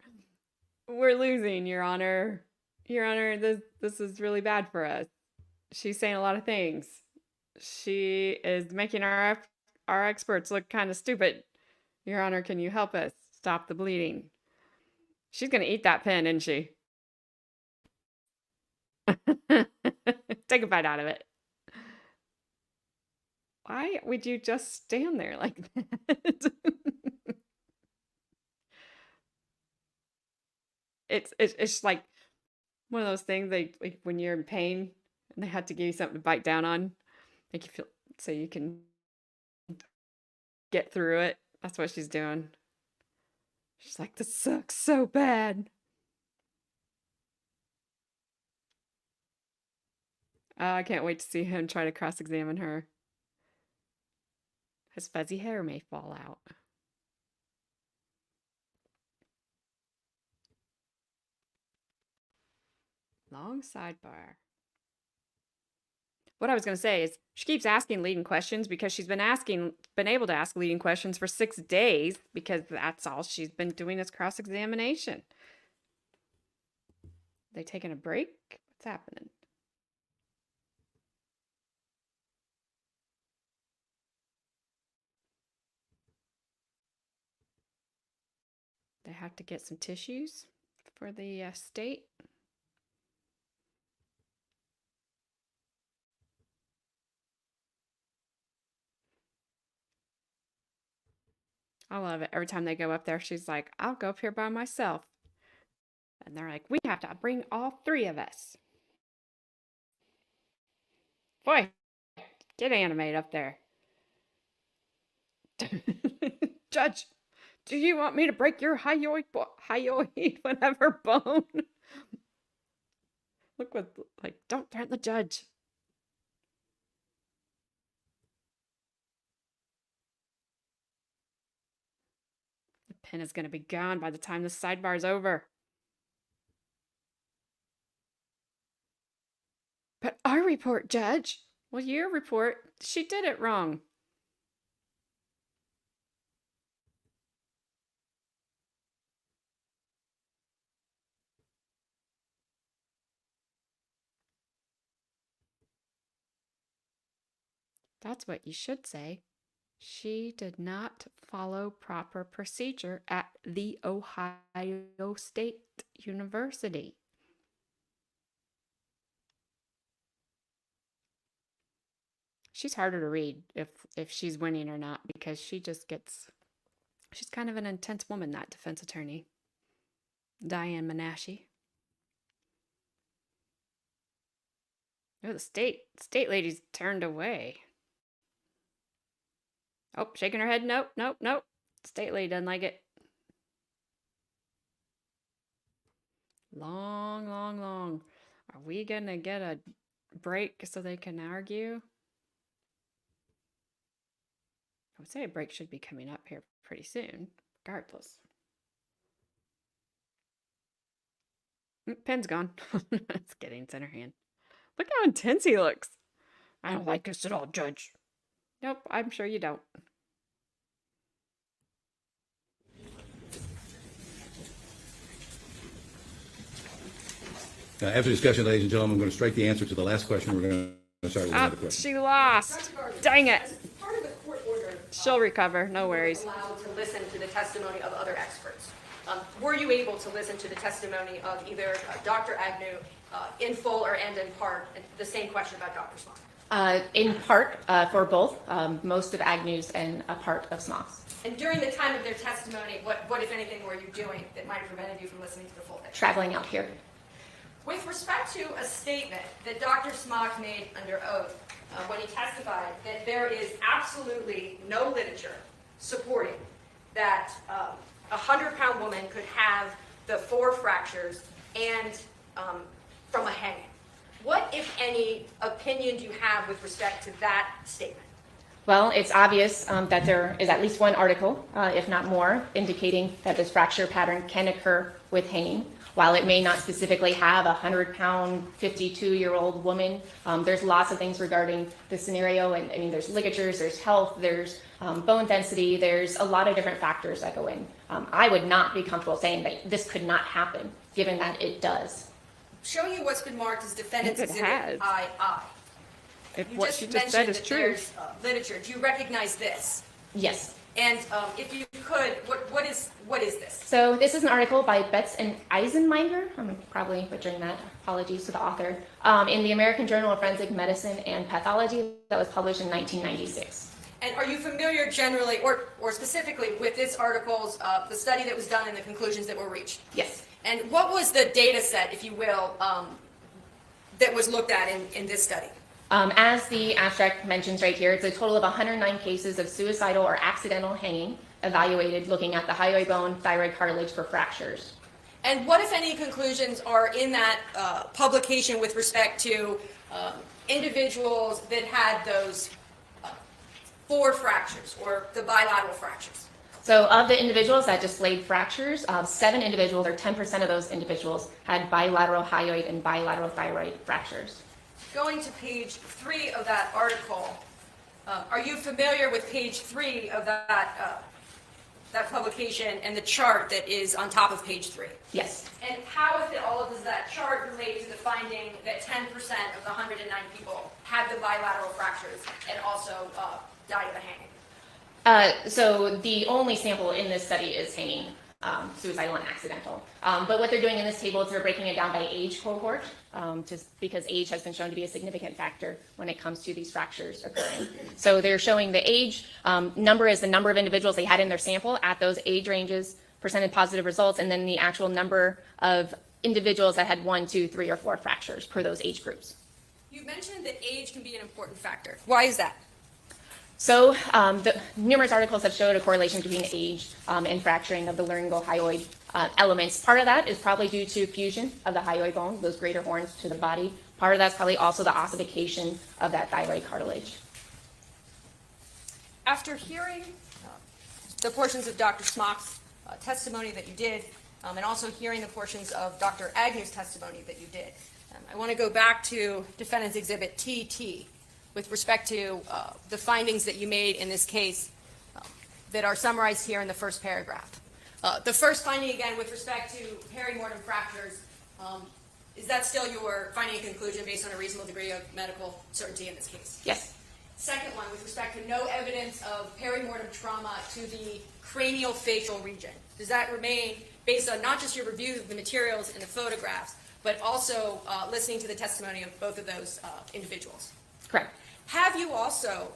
We're losing, Your Honor. Your Honor, this is really bad for us. She's saying a lot of things. She is making our experts look kind of stupid. Your Honor, can you help us stop the bleeding? She's going to eat that pen, isn't she? Take a bite out of it. Why would you just stand there like that? It's like one of those things like when you're in pain and they have to give you something to bite down on, make you feel so you can get through it. That's what she's doing. She's like, this sucks so bad. Oh, I can't wait to see him try to cross-examine her. His fuzzy hair may fall out. Long sidebar. What I was going to say is she keeps asking leading questions because she's been able to ask leading questions for 6 days because that's all she's been doing is cross-examination. They taking a break? What's happening? They have to get some tissues for the state. I love it. Every time they go up there, she's like, I'll go up here by myself. And they're like, we have to bring all 3 of us. Boy, get animated up there. Judge, do you want me to break your hyoid whatever bone? Look what, like, don't threaten the judge. The pen is going to be gone by the time the sidebar is over. But our report, Judge. Well, your report, she did it wrong. That's what you should say. She did not follow proper procedure at the Ohio State University. She's harder to read if she's winning or not because she just gets, she's kind of an intense woman, that defense attorney, Diane Menashe. Oh, the state lady's turned away. Oh, shaking her head. Nope, nope, nope. State lady doesn't like it. Long, long, long. Are we gonna get a break so they can argue? I would say a break should be coming up here pretty soon, regardless. Pen's gone. It's getting in her hand. Look how intense he looks. I don't like this at all, Judge. Nope, I'm sure you don't. After discussion, ladies and gentlemen, I'm going to strike the answer to the last question. We're going to start with another question. She lost. Dang it. As part of the court order, She'll recover. No worries. allowed to listen to the testimony of other experts. Were you able to listen to the testimony of either Dr. Agnew in full or and in part? And the same question about Dr. Smock. In part, for both, most of Agnew's and a part of Smock's. And during the time of their testimony, what if anything, were you doing that might have prevented you from listening to the full thing? Traveling out here. With respect to a statement that Dr. Smock made under oath when he testified that there is absolutely no literature supporting that a 100-pound woman could have the 4 fractures and from a hanging. What, if any, opinion do you have with respect to that statement? Well, it's obvious that there is at least one article, if not more, indicating that this fracture pattern can occur with hanging. While it may not specifically have a 100-pound, 52-year-old woman, there's lots of things regarding the scenario. And I mean, there's ligatures, there's health, there's bone density, there's a lot of different factors that go in. I would not be comfortable saying that this could not happen, given that it does. Showing you what's been marked as defendant's It exhibit has. II. If You what just she just said mentioned is that true. there's literature. Do you recognize this? Yes. And if you could, what is this? So this is an article by Betts and Eisenmenger. I'm probably butchering that. Apologies to the author. In the American Journal of Forensic Medicine and Pathology that was published in 1996. And are you familiar generally, or specifically, with this article's, the study that was done and the conclusions that were reached? Yes. And what was the data set, if you will, that was looked at in this study? As the abstract mentions right here, it's a total of 109 cases of suicidal or accidental hanging evaluated looking at the hyoid bone, thyroid cartilage for fractures. And what, if any, conclusions are in that publication with respect to individuals that had those 4 fractures or the bilateral fractures? So of the individuals that displayed fractures, 7 individuals, or 10% of those individuals, had bilateral hyoid and bilateral thyroid fractures. Going to page 3 of that article, are you familiar with page 3 of that publication and the chart that is on top of page 3? Yes. And how, if at all, does that chart relate to the finding that 10% of the 109 people had the bilateral fractures and also died of a hanging? So the only sample in this study is hanging, suicidal and accidental. But what they're doing in this table is they're breaking it down by age cohort, just because age has been shown to be a significant factor when it comes to these fractures occurring. So they're showing the age number is the number of individuals they had in their sample at those age ranges, presented positive results, and then the actual number of individuals that had 1, 2, 3, or 4 fractures per those age groups. You mentioned that age can be an important factor. Why is that? So the numerous articles have showed a correlation between age and fracturing of the laryngomyoid elements. Part of that is probably due to fusion of the hyoid bone, those greater horns to the body. Part of that's probably also the ossification of that thyroid cartilage. After hearing the portions of Dr. Smock's testimony that you did, and also hearing the portions of Dr. Agnew's testimony that you did, I want to go back to Defendant's Exhibit TT with respect to the findings that you made in this case that are summarized here in the first paragraph. The first finding, again, with respect to perimortem fractures, is that still your finding and conclusion based on a reasonable degree of medical certainty in this case? Yes. Second one, with respect to no evidence of perimortem trauma to the cranial facial region. Does that remain based on not just your review of the materials and the photographs, but also listening to the testimony of both of those individuals? Correct. Have you also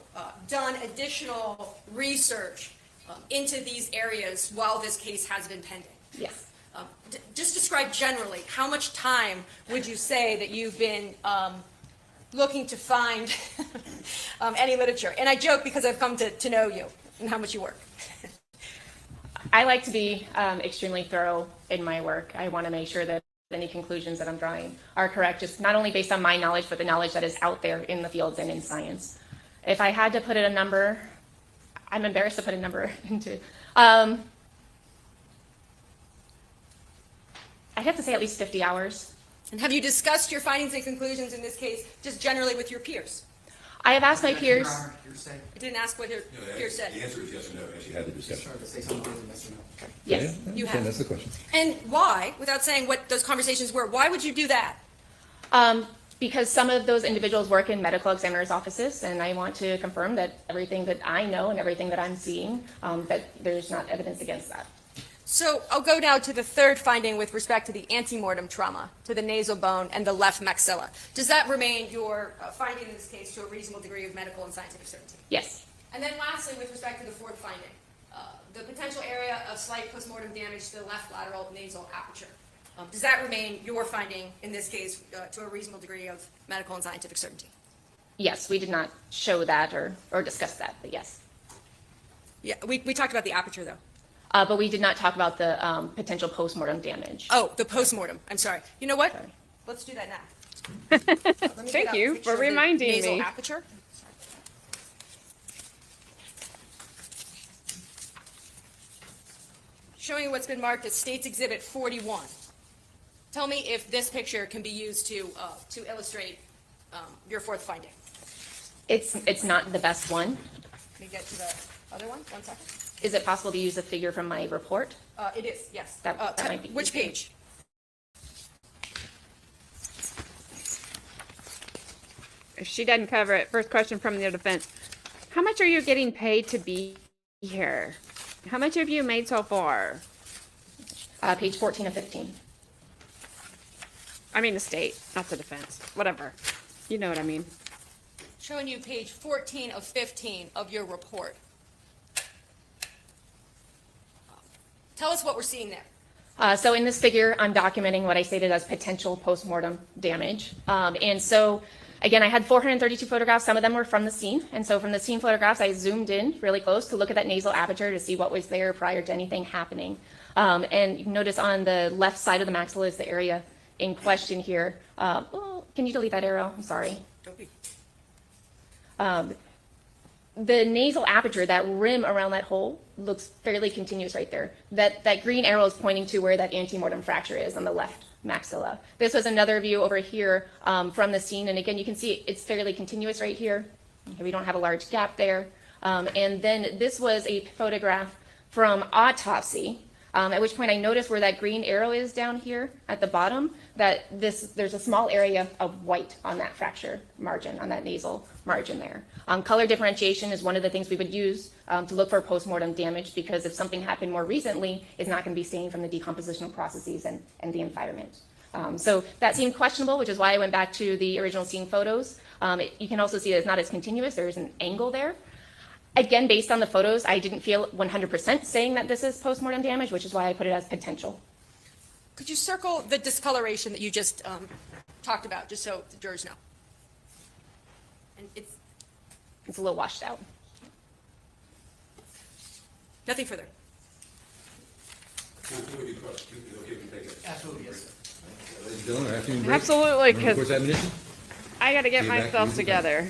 done additional research into these areas while this case has been pending? Yes. Just describe generally, how much time would you say that you've been looking to find any literature? And I joke because I've come to know you. and how much you work. I like to be extremely thorough in my work. I want to make sure that any conclusions that I'm drawing are correct, just not only based on my knowledge, but the knowledge that is out there in the fields and in science. If I had to put in a number, I'm embarrassed to put a number into. I'd have to say at least 50 hours. And have you discussed your findings and conclusions in this case, just generally with your peers? I have asked my peers. I didn't ask what your peers said. The answer is yes or no, as you had the discussion. Sorry to say something, yes or no. Yes. You Okay, have. that's the question. And why, without saying what those conversations were, why would you do that? Because some of those individuals work in medical examiners' offices, and I want to confirm that everything that I know and everything that I'm seeing, that there's not evidence against that. So I'll go now to the third finding with respect to the antemortem trauma to the nasal bone and the left maxilla. Does that remain your finding in this case to a reasonable degree of medical and scientific certainty? Yes. And then lastly, with respect to the fourth finding, the potential area of slight postmortem damage to the left lateral nasal aperture. Does that remain your finding in this case to a reasonable degree of medical and scientific certainty? Yes, we did not show that or discuss that, but yes. Yeah, we talked about the aperture though. But we did not talk about the potential postmortem damage. Oh, the postmortem. I'm sorry. You know what? Sorry. Let's do that now. Let me Thank get out a you picture for of the reminding nasal me. aperture. Showing you what's been marked as States Exhibit 41. Tell me if this picture can be used to illustrate your fourth finding. It's not the best one. Let me get to the other one. 1 second. Is it possible to use a figure from my report? It is, yes. That might be Which easier. page? If she doesn't cover it, first question from the defense. How much are you getting paid to be here? How much have you made so far? Page 14 and 15. I mean the state, not the defense. Whatever. You know what I mean. Showing you page 14 of 15 of your report. Tell us what we're seeing there. So in this figure, I'm documenting what I stated as potential postmortem damage. And so, again, I had 432 photographs. Some of them were from the scene. And so from the scene photographs, I zoomed in really close to look at that nasal aperture to see what was there prior to anything happening. And you can notice on the left side of the maxilla is the area in question here. Oh, can you delete that arrow? I'm sorry. Don't be. The nasal aperture, that rim around that hole, looks fairly continuous right there. That green arrow is pointing to where that antemortem fracture is on the left maxilla. This was another view over here from the scene, and again, you can see it's fairly continuous right here. Okay, we don't have a large gap there. And then this was a photograph from autopsy, at which point I noticed where that green arrow is down here at the bottom, that there's a small area of white on that fracture margin, on that nasal margin there. Color differentiation is one of the things we would use to look for postmortem damage, because if something happened more recently, it's not going to be seen from the decompositional processes and the environment. So that seemed questionable, which is why I went back to the original scene photos. You can also see that it's not as continuous. There's an angle there. Again, based on the photos, I didn't feel 100% saying that this is postmortem damage, which is why I put it as potential. Could you circle the discoloration that you just talked about, just so the jurors know? And It's a little washed out. nothing further. Absolutely, yes, sir. Ladies and gentlemen, afternoon break. Absolutely, Remember because course admonition? I got to get See you back myself usual time. together.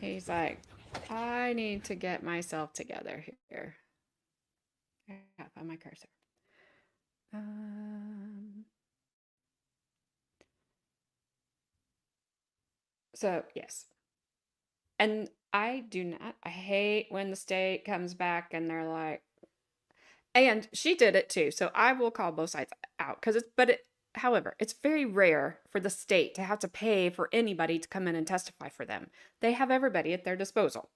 He's like, I need to get myself together here. I gotta find my cursor. So, yes. And I hate when the state comes back and they're like, and she did it too. So I will call both sides out however, it's very rare for the state to have to pay for anybody to come in and testify for them. They have everybody at their disposal,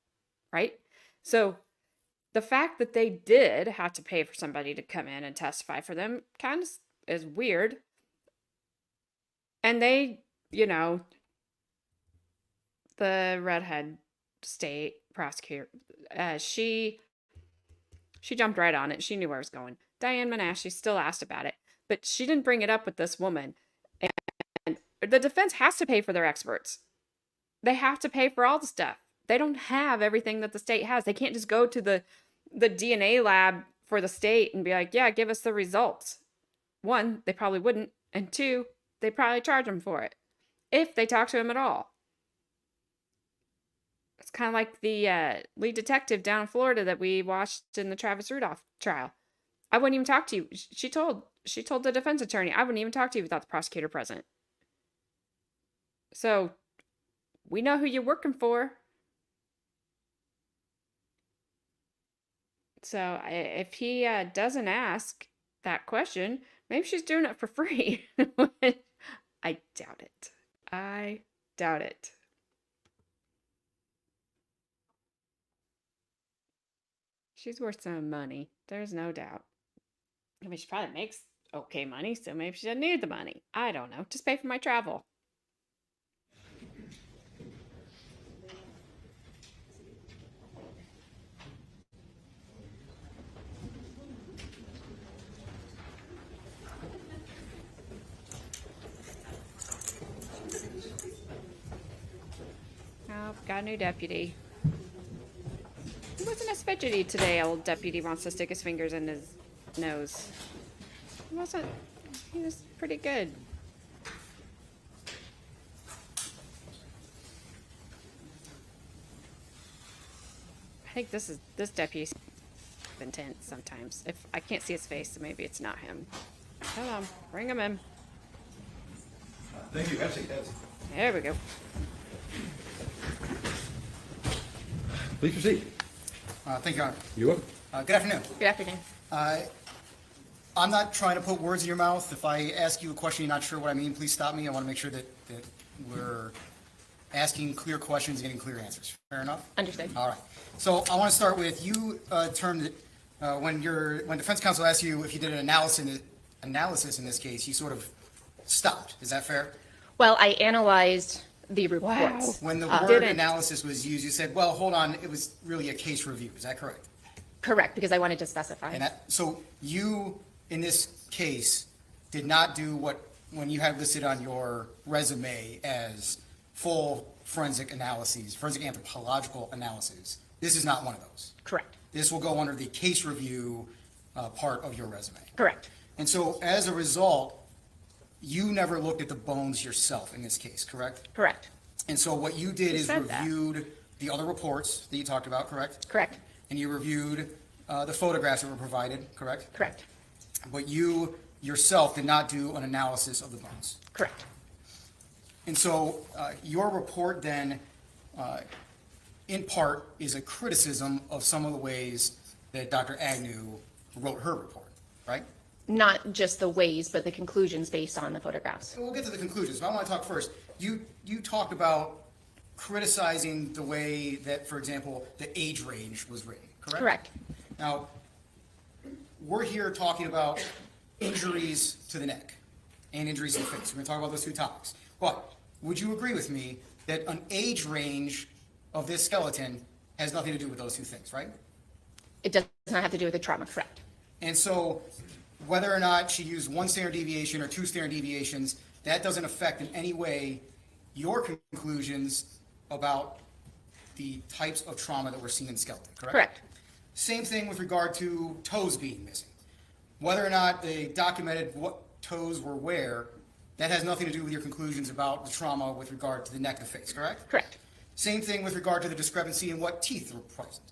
right? So the fact that they did have to pay for somebody to come in and testify for them kind of is weird. And they, the redhead state prosecutor, she jumped right on it. She knew where it was going. Diane Menashe still asked about it, but she didn't bring it up with this woman. And the defense has to pay for their experts. They have to pay for all the stuff. They don't have everything that the state has. They can't just go to the DNA lab for the state and be like, yeah, give us the results. One, they probably wouldn't. And two, they probably charge them for it, if they talk to him at all. It's kind of like the lead detective down in Florida that we watched in the Travis Rudolph trial. I wouldn't even talk to you. She told the defense attorney, I wouldn't even talk to you without the prosecutor present. So, we know who you're working for. So, if he doesn't ask that question, maybe she's doing it for free. I doubt it. I doubt it. She's worth some money. There's no doubt. I mean, she probably makes okay money, so maybe she doesn't need the money. I don't know. Just pay for my travel. Oh, got a new deputy. He wasn't as fidgety today. Old deputy wants to stick his fingers in his nose. He wasn't. He was pretty good. I think this deputy's intense sometimes. If I can't see his face, so maybe it's not him. Come on, bring him in. Thank you. Have a seat. There we go. Please proceed. Thank you, Your Honor. You're welcome. Good afternoon. Good afternoon. I'm not trying to put words in your mouth. If I ask you a question, you're not sure what I mean, please stop me. I want to make sure that we're asking clear questions and getting clear answers. Fair enough? Understood. All right. So I want to start with you termed it, when defense counsel asked you if you did an analysis in this case, you sort of stopped. Is that fair? Well, I analyzed the reports. When the word Didn't. analysis was used, you said, well, hold on, it was really a case review. Is that correct? Correct, because I wanted to specify. And so you, in this case, did not do what, when you had listed on your resume as full forensic analyses, forensic anthropological analyses. This is not one of those. Correct. This will go under the case review part of your resume. Correct. And so as a result, you never looked at the bones yourself in this case, correct? Correct. And so what you did is said that. reviewed the other reports that you talked about, correct? Correct. And you reviewed the photographs that were provided, correct? Correct. But you yourself did not do an analysis of the bones. Correct. And so your report then, in part, is a criticism of some of the ways that Dr. Agnew wrote her report, right? Not just the ways, but the conclusions based on the photographs. And we'll get to the conclusions, but I want to talk first. You talked about criticizing the way that, for example, the age range was written, correct? Correct. Now, we're here talking about injuries to the neck and injuries to the face. We're going to talk about those two topics. But would you agree with me that an age range of this skeleton has nothing to do with those two things, right? It does not have to do with the trauma, correct? And so whether or not she used one standard deviation or two standard deviations, that doesn't affect in any way your conclusions about the types of trauma that we're seeing in the skeleton, correct? Correct. Same thing with regard to toes being missing. Whether or not they documented what toes were where, that has nothing to do with your conclusions about the trauma with regard to the neck and the face, correct? Correct. Same thing with regard to the discrepancy in what teeth were present.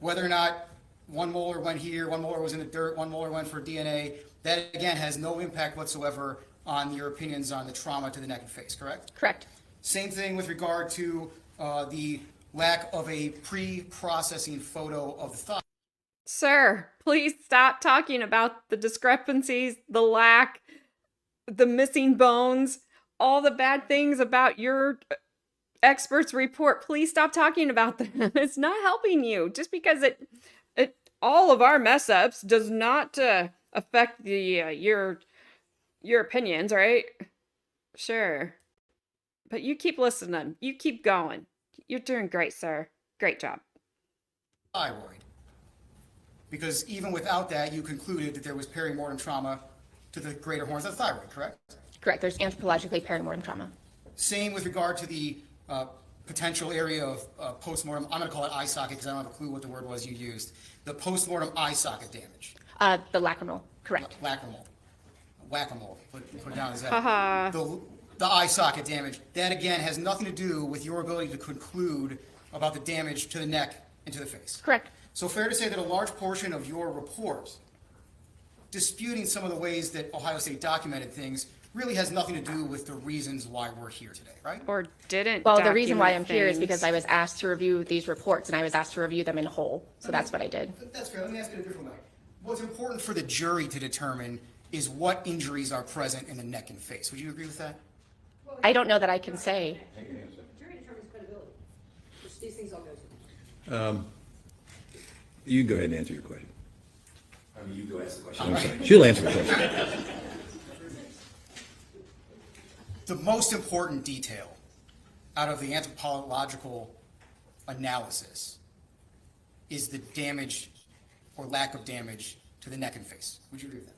Whether or not one molar went here, one molar was in the dirt, one molar went for DNA, that again has no impact whatsoever on your opinions on the trauma to the neck and face, correct? Correct. Same thing with regard to the lack of a pre-processing photo of the thigh. Sir, please stop talking about the discrepancies, the lack, the missing bones, all the bad things about your expert's report. Please stop talking about them. It's not helping you. Just because it all of our mess ups does not affect the your opinions, right? Sure. But you keep listening. You keep going. You're doing great, sir. Great job. Thyroid. Because even without that, you concluded that there was perimortem trauma to the greater horns of the thyroid, correct? Correct. There's anthropologically perimortem trauma. Same with regard to the potential area of postmortem, I'm going to call it eye socket because I don't have a clue what the word was you used. The postmortem eye socket damage. The lacrimal. Correct. Lacrimal. Whack-a-mole. Put it down as that. Haha. The eye socket damage. That again has nothing to do with your ability to conclude about the damage to the neck and to the face. Correct. So fair to say that a large portion of your report disputing some of the ways that Ohio State documented things really has nothing to do with the reasons why we're here today, right? Or didn't. Well, the reason why I'm document here is things. because I was asked to review these reports, and I was asked to review them in whole. So that's what I did. That's fair. Let me ask it a different way. What's important for the jury to determine is what injuries are present in the neck and face. Would you agree with that? I don't know that I can say. Jury determines credibility, which these things all go to. You can go ahead and answer your question. You go ask the question. I'm sorry. She'll answer the question. The most important detail out of the anthropological analysis is the damage or lack of damage to the neck and face. Would you agree with that?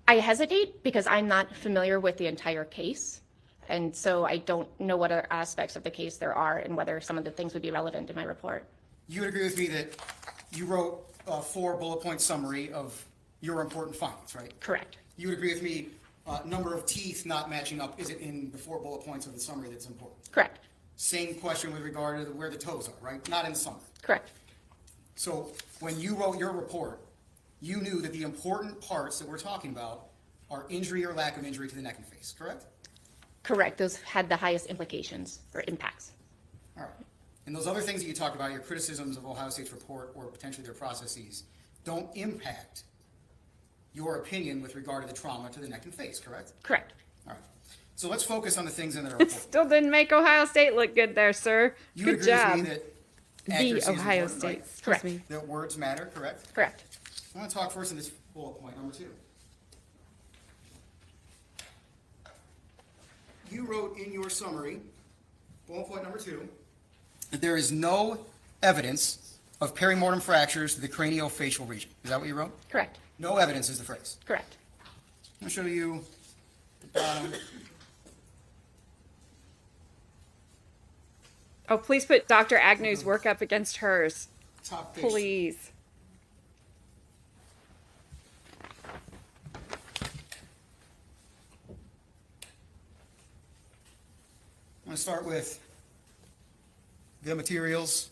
I hesitate because I'm not familiar with the entire case. And so I don't know what other aspects of the case there are and whether some of the things would be relevant in my report. You would agree with me that you wrote a 4 bullet point summary of your important findings, right? Correct. You would agree with me, number of teeth not matching up, is it in the 4 bullet points of the summary that's important? Correct. Same question with regard to where the toes are, right? Not in the summary. Correct. So when you wrote your report, you knew that the important parts that we're talking about are injury or lack of injury to the neck and face, correct? Correct. Those had the highest implications or impacts. All right. And those other things that you talked about, your criticisms of Ohio State's report or potentially their processes, don't impact your opinion with regard to the trauma to the neck and face, correct? Correct. All right. So let's focus on the things in the report. Still didn't make Ohio State look good there, sir. You Good agree job. with me that The accuracy is Ohio important, State. right? Excuse Correct. me. That words matter, correct? Correct. I want to talk first on this bullet point, number 2. You wrote in your summary, bullet point number 2, that there is no evidence of perimortem fractures to the craniofacial region. Is that what you wrote? Correct. No evidence is the phrase. Correct. I'll show you the bottom. Oh, please put Dr. Agnew's work up against hers. Top page. Please. I'm going to start with the materials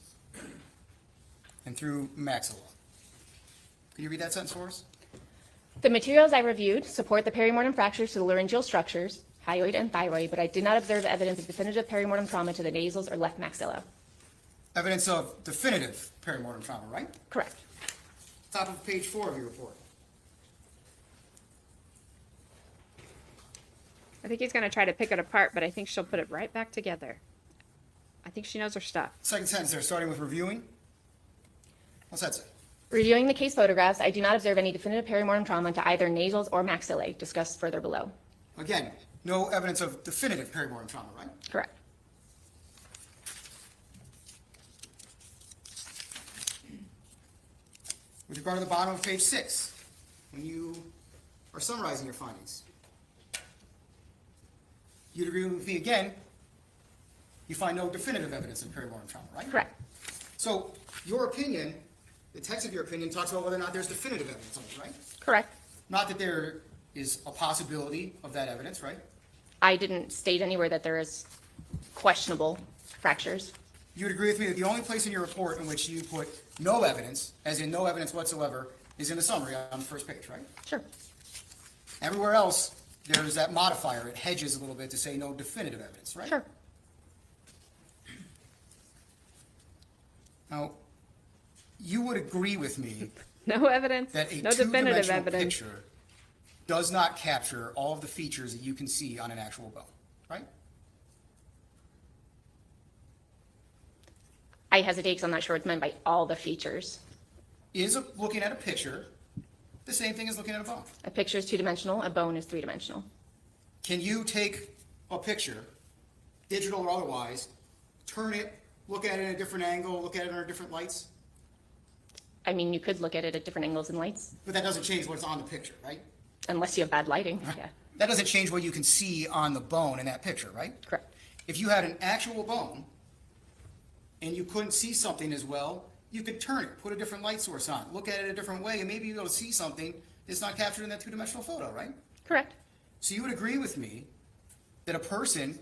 and through maxilla. Can you read that sentence for us? The materials I reviewed support the perimortem fractures to the laryngeal structures, hyoid and thyroid, but I did not observe evidence of definitive perimortem trauma to the nasals or left maxilla. Evidence of definitive perimortem trauma, right? Correct. Top of page 4 of your report. I think he's going to try to pick it apart, but I think she'll put it right back together. I think she knows her stuff. Second sentence there, starting with reviewing. What's that say? Reviewing the case photographs, I do not observe any definitive perimortem trauma to either nasals or maxillae, discussed further below. Again, no evidence of definitive perimortem trauma, right? Correct. With regard to the bottom of page 6, when you are summarizing your findings, you'd agree with me again, you find no definitive evidence of perimortem trauma, right? Correct. So your opinion, the text of your opinion talks about whether or not there's definitive evidence of it, right? Correct. Not that there is a possibility of that evidence, right? I didn't state anywhere that there is questionable fractures. You would agree with me that the only place in your report in which you put no evidence, as in no evidence whatsoever, is in the summary on the first page, right? Sure. Everywhere else, there's that modifier. It hedges a little bit to say no definitive evidence, right? Sure. Now, you would agree with me No evidence, that a no definitive two-dimensional evidence. picture does not capture all of the features that you can see on an actual bone, right? I hesitate because I'm not sure what's meant by all the features. Looking at a picture the same thing as looking at a bone? A picture is two-dimensional, a bone is three-dimensional. Can you take a picture, digital or otherwise, turn it, look at it in a different angle, look at it under different lights? I mean, you could look at it at different angles and lights, But that doesn't change what's on the picture, right? unless you have bad lighting, yeah, That doesn't change what you can see on the bone in that picture, right? correct. If you had an actual bone and you couldn't see something as well, you could turn it, put a different light source on, look at it a different way, and maybe you'll be able to see something that's not captured in that two-dimensional photo, right? Correct. So you would agree with me that a person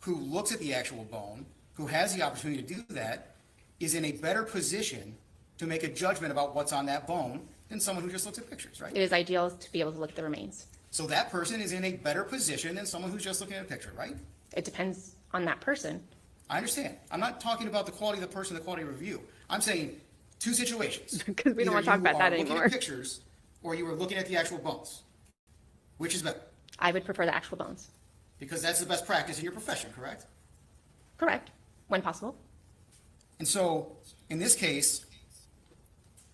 who looks at the actual bone, who has the opportunity to do that, is in a better position to make a judgment about what's on that bone than someone who just looks at pictures, right? It is ideal to be able to look at the remains. So that person is in a better position than someone who's just looking at a picture, right? It depends on that person. I understand. I'm not talking about the quality of the person, the quality of review. I'm saying two situations. 'Cause we don't wanna Either talk about you that are looking anymore. at pictures, or you are looking at the actual bones. Which is better? I would prefer the actual bones. Because that's the best practice in your profession, correct? Correct, when possible. And so, in this case,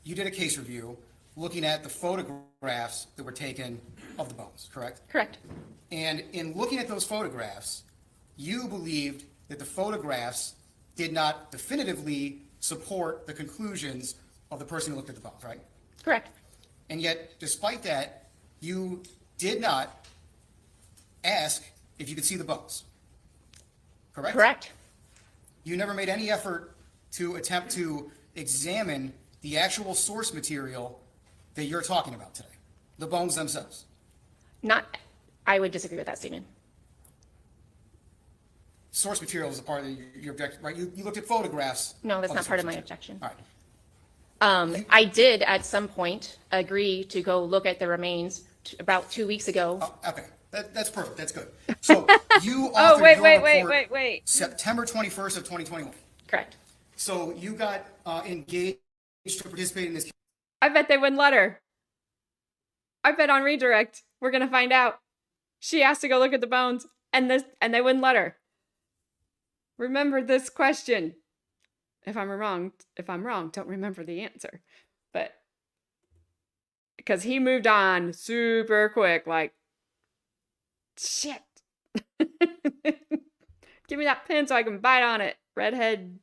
you did a case review looking at the photographs that were taken of the bones, correct? Correct. And in looking at those photographs, you believed that the photographs did not definitively support the conclusions of the person who looked at the bones, right? Correct. And yet, despite that, you did not ask if you could see the bones, correct? Correct. You never made any effort to attempt to examine the actual source material that you're talking about today, the bones themselves. Not, I would disagree with that statement. Source material is a part of your objection, right? You looked at photographs. No, that's the not part of source my material. objection. All right. I did at some point agree to go look at the remains about 2 weeks ago. Oh, okay, that's perfect, that's good. So you Oh, authored wait, your wait, wait, report wait, wait. September 21st of 2021. Correct. So you got engaged to participate in this. I bet they wouldn't let her. I bet on redirect, we're gonna find out. She asked to go look at the bones, and they wouldn't let her. Remember this question. If I'm wrong, don't remember the answer. But because he moved on super quick, like shit. Give me that pen so I can bite on it. Redhead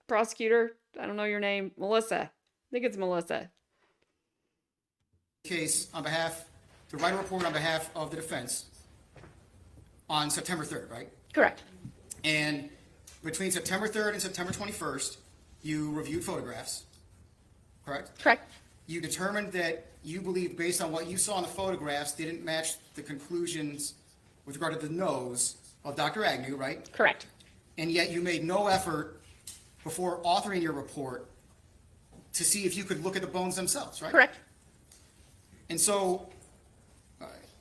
prosecutor. I don't know your name. Melissa. I think it's Melissa. Case on behalf, to write a report on behalf of the defense on September 3rd, right? Correct. And between September 3rd and September 21st, you reviewed photographs, correct? Correct. You determined that you believe, based on what you saw in the photographs, didn't match the conclusions with regard to the nose of Dr. Agnew, right? Correct. And yet you made no effort before authoring your report to see if you could look at the bones themselves, right? Correct. And so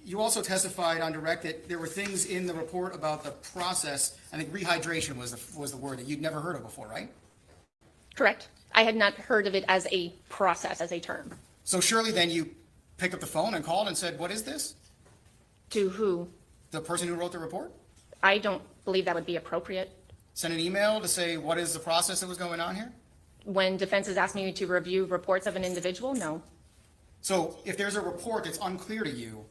you also testified on direct that there were things in the report about the process. I think rehydration was the word that you'd never heard of before, right? Correct. I had not heard of it as a process, as a term. So surely then you picked up the phone and called and said, "What is this?" To who? The person who wrote the report? I don't believe that would be appropriate. Send an email to say, "What is the process that was going on here?" When defense has asked me to review reports of an individual, no. So if there's a report that's unclear to you,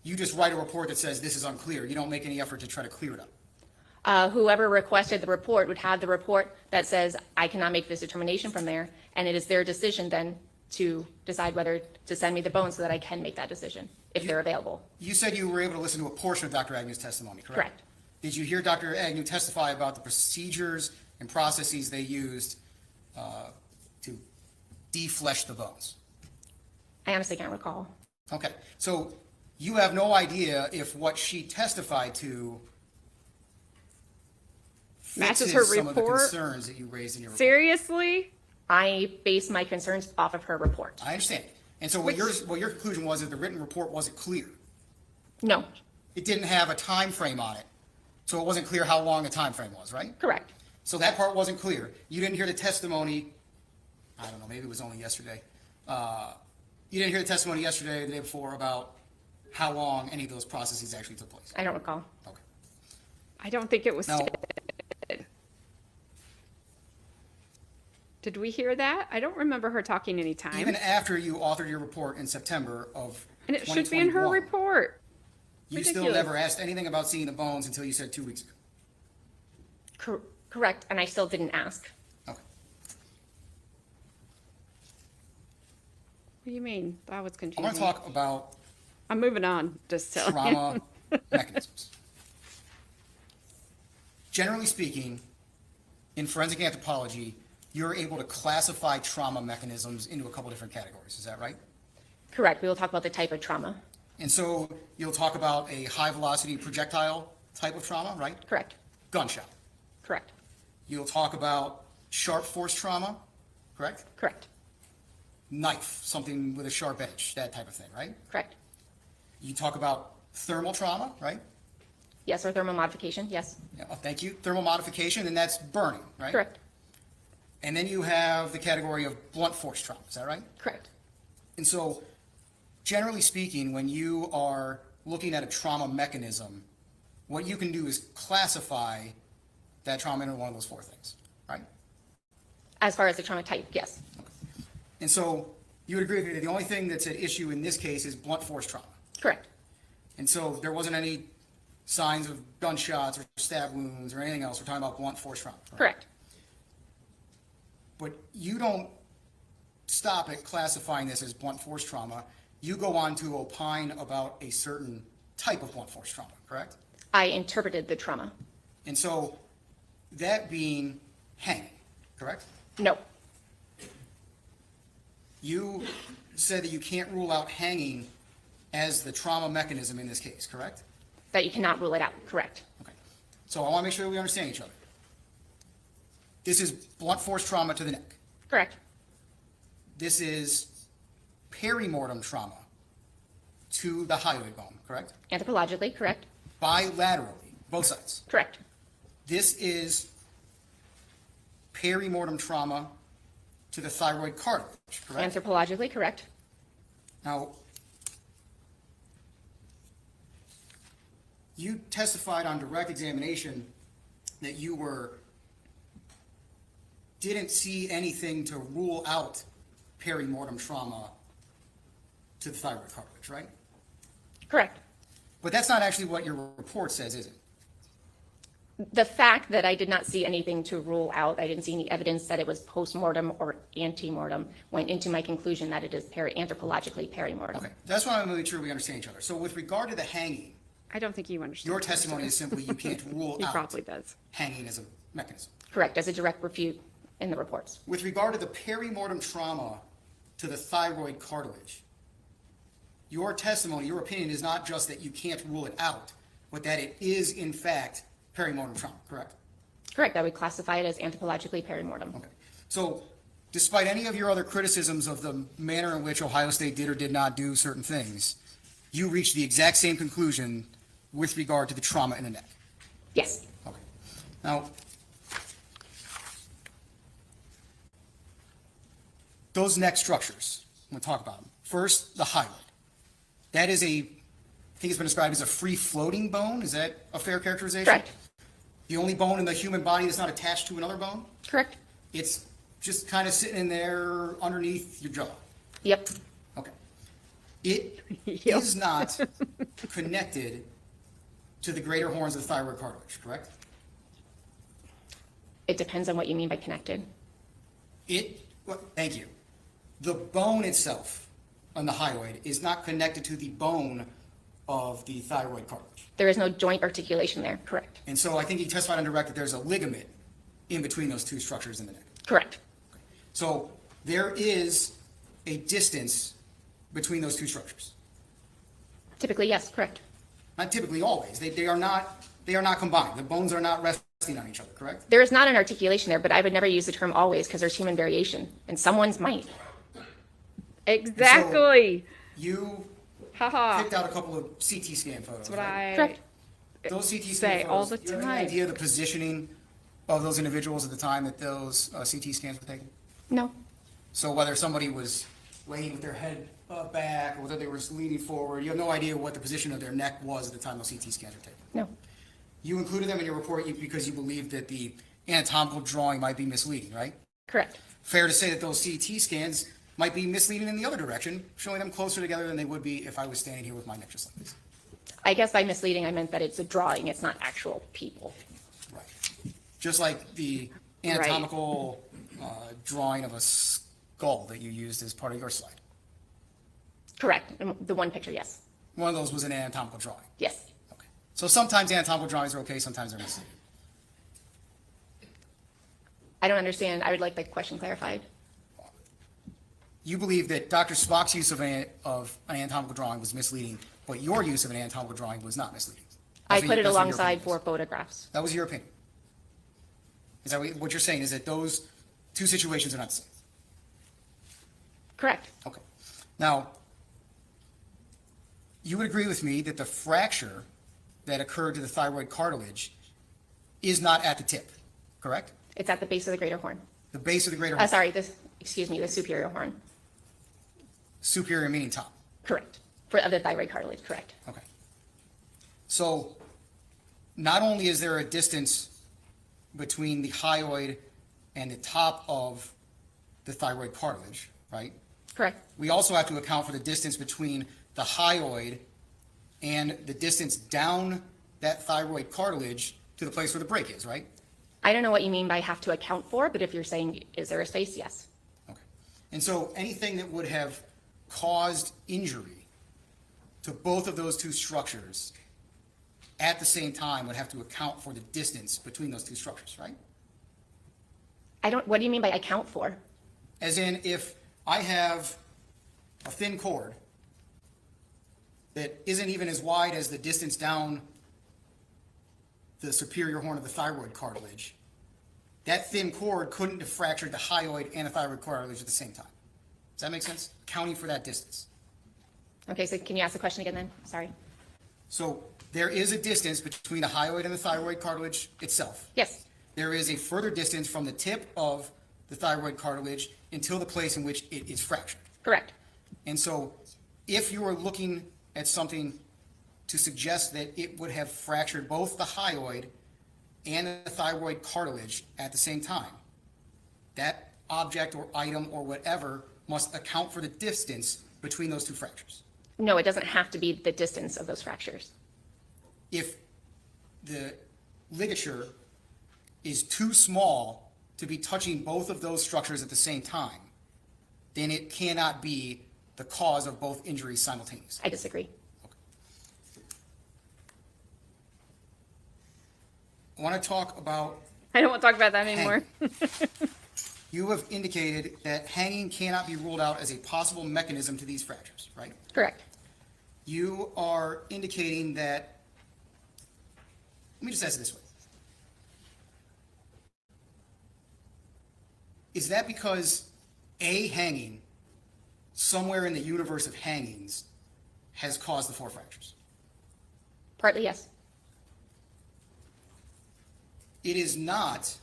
you just write a report that says this is unclear. You don't make any effort to try to clear it up. Whoever requested the report would have the report that says, I cannot make this determination from there, and it is their decision then to decide whether to send me the bones so that I can make that decision, if they're available. You said you were able to listen to a portion of Dr. Agnew's testimony, correct? Correct. Did you hear Dr. Agnew testify about the procedures and processes they used to deflesh the bones? I honestly can't recall. Okay, so you have no idea if what she testified to Matches her fixes some of the report? concerns that you raised in your report. Seriously? I base my concerns off of her report. I understand. And so what your conclusion was that the written report wasn't clear. No. It didn't have a time frame on it. So it wasn't clear how long the time frame was, right? Correct. So that part wasn't clear. You didn't hear the testimony, I don't know, maybe it was only yesterday. You didn't hear the testimony yesterday or the day before about how long any of those processes actually took place. I don't recall. Okay. I don't think it was Now, stated. Did we hear that? I don't remember her talking any time. even after you authored your report in September of And it should be in her 2021, report. you still Ridiculous. never asked anything about seeing the bones until you said 2 weeks ago. Correct, and I still didn't ask. Okay. What do you mean? That was I confusing. want to talk about I'm moving on, just so. trauma mechanisms. Generally speaking, in forensic anthropology, you're able to classify trauma mechanisms into a couple different categories. Is that right? Correct. We will talk about the type of trauma. And so you'll talk about a high velocity projectile type of trauma, right? Correct. Gunshot. Correct. You'll talk about sharp force trauma, correct? Correct. Knife, something with a sharp edge, that type of thing, right? Correct. You talk about thermal trauma, right? Yes, or thermal modification. Yes. Yeah, thank you. Thermal modification, and that's burning, right? Correct. And then you have the category of blunt force trauma, is that right? Correct. And so, generally speaking, when you are looking at a trauma mechanism, what you can do is classify that trauma into one of those four things, right? As far as the trauma type, yes. And so, you would agree with me that the only thing that's at issue in this case is blunt force trauma. Correct. And so, there wasn't any signs of gunshots or stab wounds or anything else. We're talking about blunt force trauma. Right? Correct. But you don't stop at classifying this as blunt force trauma. You go on to opine about a certain type of blunt force trauma, correct? I interpreted the trauma. And so that being hanging, correct? No. You said that you can't rule out hanging as the trauma mechanism in this case, correct? That you cannot rule it out. Correct. Okay. So I want to make sure we understand each other. This is blunt force trauma to the neck. Correct. This is perimortem trauma to the hyoid bone, correct? Anthropologically, correct. Bilaterally, both sides. Correct. This is perimortem trauma to the thyroid cartilage, correct? Anthropologically, correct. Now, you testified on direct examination that you didn't see anything to rule out perimortem trauma to the thyroid cartilage, right? Correct. But that's not actually what your report says, is it? The fact that I did not see anything to rule out, I didn't see any evidence that it was post-mortem or ante-mortem, went into my conclusion that it is anthropologically perimortem. Okay, that's why I'm really sure we understand each other. So with regard to the hanging, I don't think you understand. your testimony is simply you can't rule He out probably does. hanging as a mechanism. Correct, as a direct refute in the reports. With regard to the perimortem trauma to the thyroid cartilage, your testimony, your opinion is not just that you can't rule it out, but that it is in fact perimortem trauma, correct? Correct, I would classify it as anthropologically perimortem. Okay. So despite any of your other criticisms of the manner in which Ohio State did or did not do certain things, you reached the exact same conclusion with regard to the trauma in the neck. Yes. Okay. Now, those neck structures, I'm going to talk about them. First, the hyoid. That is I think it's been described as a free-floating bone. Is that a fair characterization? Correct. The only bone in the human body that's not attached to another bone? Correct. It's just kind of sitting in there underneath your jaw. Yep. Okay. It is not connected to the greater horns of the thyroid cartilage, correct? It depends on what you mean by connected. Well, thank you. The bone itself on the hyoid is not connected to the bone of the thyroid cartilage. There is no joint articulation there. Correct. And so I think he testified on direct that there's a ligament in between those two structures in the neck. Correct. So there is a distance between those two structures. Typically, yes. Correct. Not typically, always. They are not combined. The bones are not resting on each other, correct? There is not an articulation there, but I would never use the term always because there's human variation, and someone's might. Exactly. You Haha. picked out a couple of CT scan photos, That's what right? I Correct. Those CT say scan all photos, the do you have any time. idea of the positioning of those individuals at the time that those CT scans were taken? No. So whether somebody was laying with their head back or whether they were leaning forward, you have no idea what the position of their neck was at the time those CT scans were taken. No. You included them in your report because you believed that the anatomical drawing might be misleading, right? Correct. Fair to say that those CT scans might be misleading in the other direction, showing them closer together than they would be if I was standing here with my neck just like this. I guess by misleading, I meant that it's a drawing. It's not actual people. Right. Just like the anatomical drawing of a skull that you used as part of your slide. Correct. And the one picture, yes. One of those was an anatomical drawing. Yes. Okay. So sometimes anatomical drawings are okay, sometimes they're misleading. I don't understand. I would like the question clarified. You believe that Dr. Spock's use of an anatomical drawing was misleading, but your use of an anatomical drawing was not misleading. I That's put it that's what your alongside opinion four is. photographs. That was your opinion. Is that what you're saying, is that those two situations are not the same? Correct. Okay. Now, you would agree with me that the fracture that occurred to the thyroid cartilage is not at the tip, correct? It's at the base of the greater horn. The base of the greater horn. Sorry, excuse me, the superior horn. Superior meaning top. Correct. For of the thyroid cartilage, correct. Okay. So not only is there a distance between the hyoid and the top of the thyroid cartilage, right? Correct. We also have to account for the distance between the hyoid and the distance down that thyroid cartilage to the place where the break is, right? I don't know what you mean by have to account for, but if you're saying, is there a space? Yes. Okay. And so anything that would have caused injury to both of those two structures at the same time would have to account for the distance between those two structures, right? What do you mean by account for? As in, if I have a thin cord that isn't even as wide as the distance down the superior horn of the thyroid cartilage, that thin cord couldn't have fractured the hyoid and the thyroid cartilage at the same time. Does that make sense? Accounting for that distance. Okay, so can you ask the question again then? Sorry. So there is a distance between the hyoid and the thyroid cartilage itself. Yes. There is a further distance from the tip of the thyroid cartilage until the place in which it is fractured. Correct. And so if you are looking at something to suggest that it would have fractured both the hyoid and the thyroid cartilage at the same time, that object or item or whatever must account for the distance between those two fractures. No, it doesn't have to be the distance of those fractures. If the ligature is too small to be touching both of those structures at the same time, then it cannot be the cause of both injuries simultaneously. I disagree. I want to talk about, I don't want to talk about that anymore. you have indicated that hanging cannot be ruled out as a possible mechanism to these fractures, right? Correct. You are indicating that, let me just ask it this way. Is that because a hanging somewhere in the universe of hangings has caused the four fractures? Partly, yes. It is not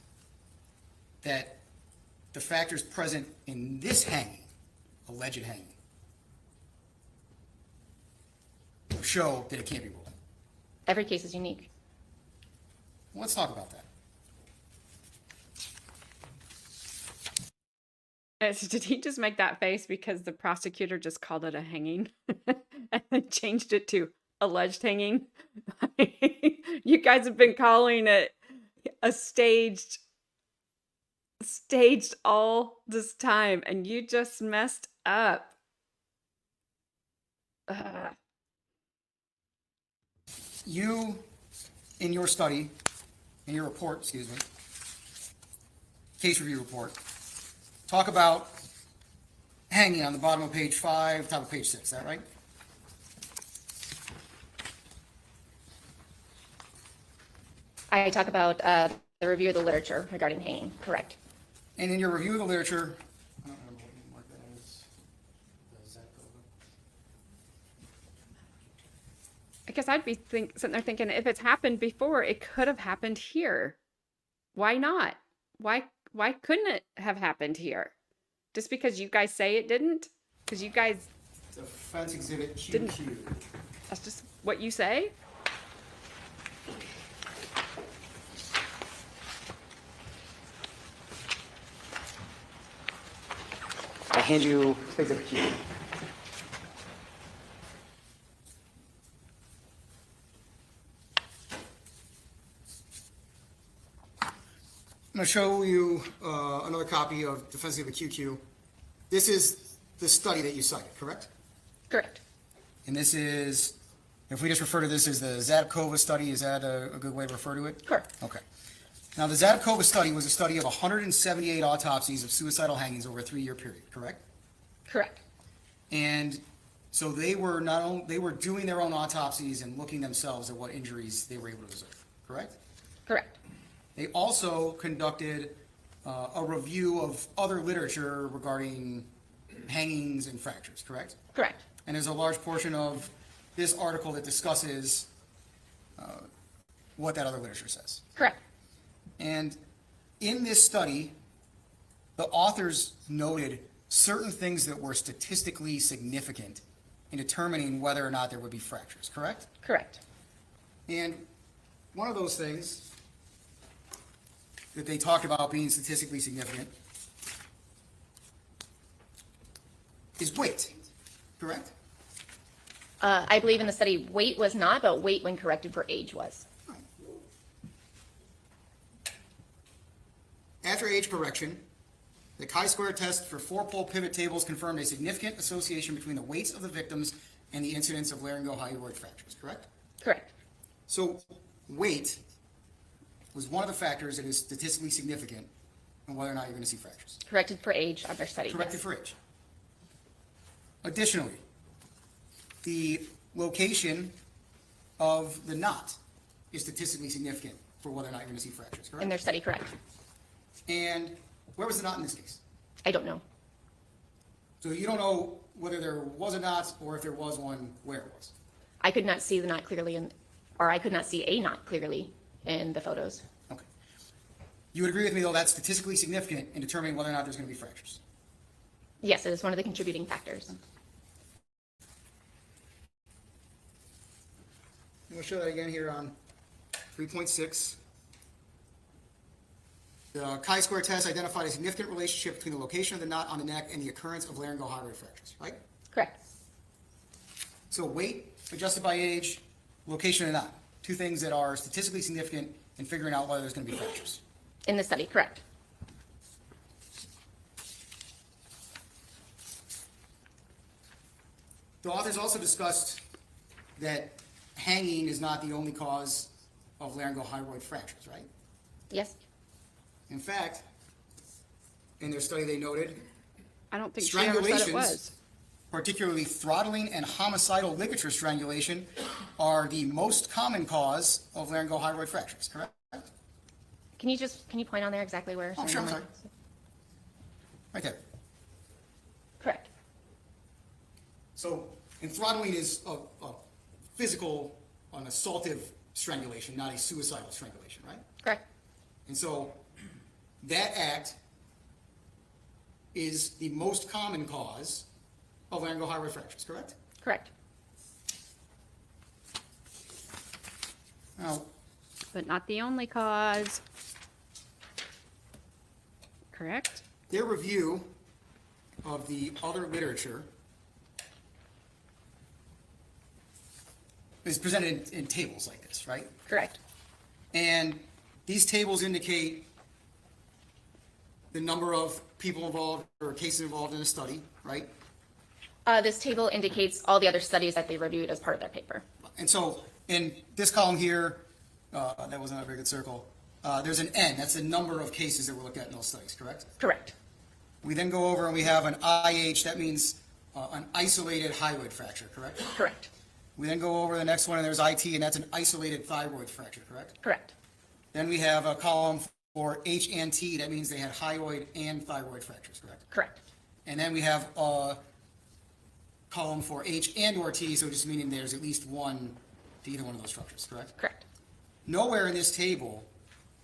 that the factors present in this hanging, alleged hanging, show that it can't be ruled out. Every case is unique. Let's talk about that. Did he just make that face because the prosecutor just called it a hanging and then changed it to alleged hanging? You guys have been calling it a staged all this time, and you just messed up. You, in your study, in your report, excuse me, case review report, talk about hanging on the bottom of page 5, top of page 6, is that right? I talk about the review of the literature regarding hanging. Correct. And in your review of the literature, I don't remember what you marked that as. Does that go? I guess I'd be sitting there thinking, if it's happened before, it could have happened here. Why not? Why couldn't it have happened here? Just because you guys say it didn't? Because you guys Defense exhibit Didn't- QQ. that's just what you say? I hand you exhibit Q. I'm going to show you another copy of Defense Exhibit QQ. This is the study that you cited, correct? Correct. And this is, if we just refer to this as the Zadkova study, is that a good way to refer to it? Correct. Okay. Now, the Zadkova study was a study of 178 autopsies of suicidal hangings over a 3-year period, correct? Correct. And so they were not only, they were doing their own autopsies and looking themselves at what injuries they were able to observe, correct? Correct. They also conducted a review of other literature regarding hangings and fractures, correct? Correct. And there's a large portion of this article that discusses what that other literature says. Correct. And in this study, the authors noted certain things that were statistically significant in determining whether or not there would be fractures, correct? Correct. And one of those things that they talked about being statistically significant is weight, correct? I believe in the study, weight was not, but weight when corrected for age was. After age correction, the chi-square test for 4-pole pivot tables confirmed a significant association between the weights of the victims and the incidence of laryngomyloid fractures, correct? Correct. So weight was one of the factors that is statistically significant in whether or not you're going to see fractures. Corrected for age of their study. Corrected Yes. for age. Additionally, the location of the knot is statistically significant for whether or not you're going to see fractures, correct? In their study, correct. And where was the knot in this case? I don't know. So you don't know whether there was a knot or if there was one, where it was. I could not see the knot clearly, or I could not see a knot clearly in the photos. Okay. You would agree with me, though, that's statistically significant in determining whether or not there's going to be fractures. Yes, it is one of the contributing factors. And we'll show that again here on 3.6. The chi-square test identified a significant relationship between the location of the knot on the neck and the occurrence of laryngohyoid fractures, right? Correct. So weight adjusted by age, location of the knot, two things that are statistically significant in figuring out whether there's going to be fractures. In the study, correct. The authors also discussed that hanging is not the only cause of laryngohyoid fractures, right? Yes. In fact, in their study they noted I don't think she ever said it strangulations, was. particularly throttling and homicidal ligature strangulation, are the most common cause of laryngohyoid fractures, correct? Can you point on there exactly where? Oh, sure, I'm sorry. Right there. Correct. So, and throttling is a physical, an assaultive strangulation, not a suicidal strangulation, right? Correct. And so, that act is the most common cause of laryngohyoid fractures, correct? Correct. Now, But not the only cause. Correct? their review of the other literature is presented in tables like this, right? Correct. And these tables indicate the number of people involved or cases involved in a study, right? This table indicates all the other studies that they reviewed as part of their paper. And so in this column here, that wasn't a very good circle, there's an N, that's the number of cases that were looked at in those studies, correct? Correct. We then go over and we have an IH, that means an isolated hyoid fracture, correct? Correct. We then go over the next one and there's IT, and that's an isolated thyroid fracture, correct? Correct. Then we have a column for H and T, that means they had hyoid and thyroid fractures, correct? Correct. And then we have a column for H and or T, so just meaning there's at least one to either one of those structures, correct? Correct. Nowhere in this table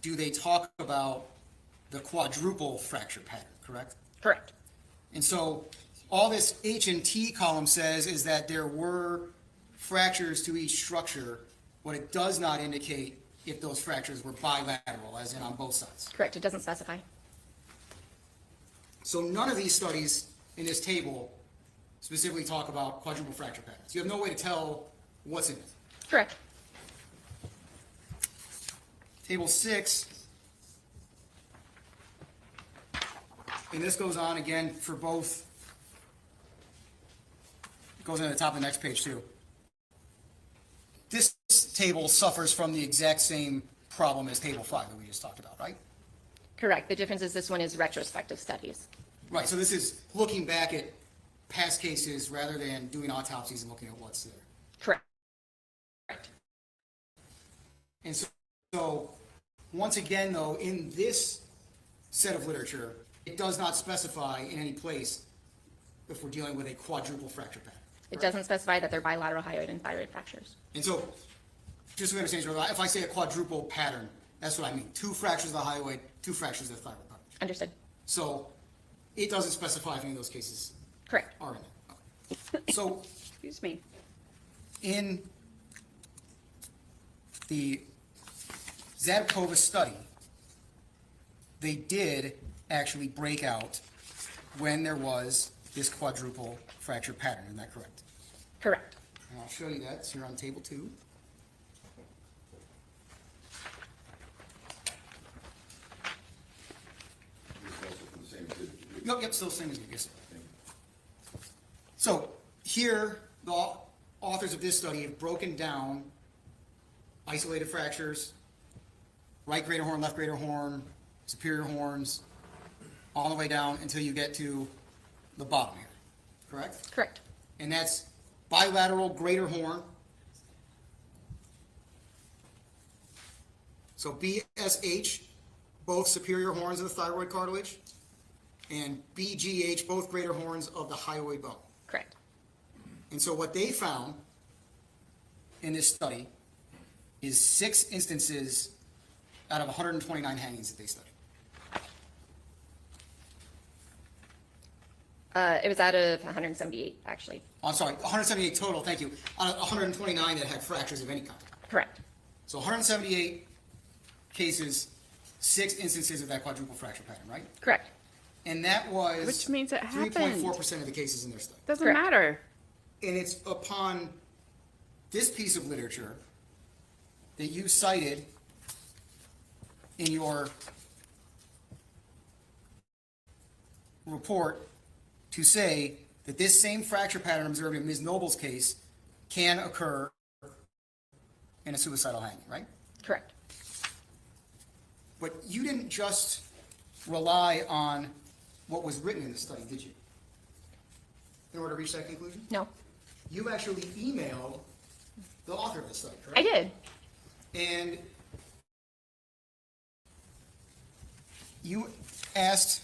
do they talk about the quadruple fracture pattern, correct? Correct. And so all this H and T column says is that there were fractures to each structure, but it does not indicate if those fractures were bilateral, as in on both sides. Correct. It doesn't specify. So none of these studies in this table specifically talk about quadruple fracture patterns. You have no way to tell what's in it. Correct. Table 6, and this goes on again for both goes into the top of the next page too. This table suffers from the exact same problem as table 5 that we just talked about, right? Correct. The difference is this one is retrospective studies. Right, so this is looking back at past cases rather than doing autopsies and looking at what's there. Correct. And so once again, though, in this set of literature, it does not specify in any place if we're dealing with a quadruple fracture pattern. It doesn't specify that they're bilateral hyoid and thyroid fractures. And so, just so we understand, if I say a quadruple pattern, that's what I mean. 2 fractures of the hyoid, 2 fractures of the thyroid cartilage. Understood. So it doesn't specify if any of those cases Correct. are in there. Okay. So Excuse me. in the Zadkova study, they did actually break out when there was this quadruple fracture pattern. Isn't that correct? Correct. And I'll show you that. So you're on table 2. Yep, still the same as you, yes. So here, the authors of this study have broken down isolated fractures, right greater horn, left greater horn, superior horns, all the way down until you get to the bottom here, correct? Correct. And that's bilateral greater horn. So BSH, both superior horns of the thyroid cartilage, and BGH, both greater horns of the hyoid bone. Correct. And so what they found in this study is 6 instances out of 129 hangings that they studied. It was out of 178, actually. I'm sorry, 178 total, thank you. 129 that had fractures of any kind. Correct. So 178 cases, 6 instances of that quadruple fracture pattern, right? Correct. And that was Which means it happened. 3.4% of the cases in their study. Doesn't Correct. matter. And it's upon this piece of literature that you cited in your report to say that this same fracture pattern observed in Ms. Noble's case can occur in a suicidal hanging, right? Correct. But you didn't just rely on what was written in the study, did you? In order to reach that conclusion? No. You actually emailed the author of the study, correct? I did. And you asked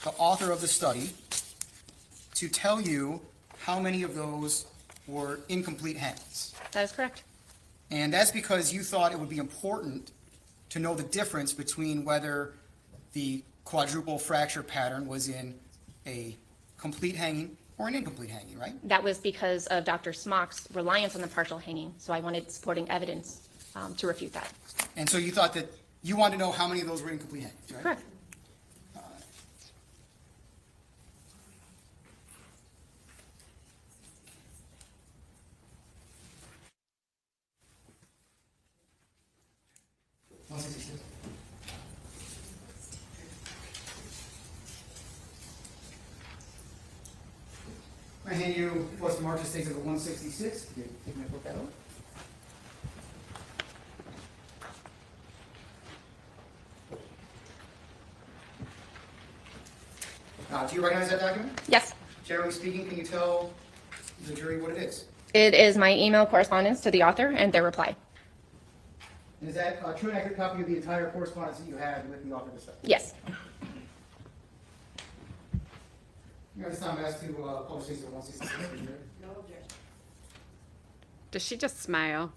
the author of the study to tell you how many of those were incomplete hangings. That is correct. And that's because you thought it would be important to know the difference between whether the quadruple fracture pattern was in a complete hanging or an incomplete hanging, right? That was because of Dr. Smock's reliance on the partial hanging, so I wanted supporting evidence to refute that. And so you thought that you wanted to know how many of those were incomplete hangings, right? Correct. I hand you what's the March States of the 166. You can look that over. Do you recognize that document? Yes. Generally speaking, can you tell the jury what it is? It is my email correspondence to the author and their reply. And is that a true and accurate copy of the entire correspondence that you had with the author of the study? Yes. You guys time as to publish these at 166. No objection. Does she just smile?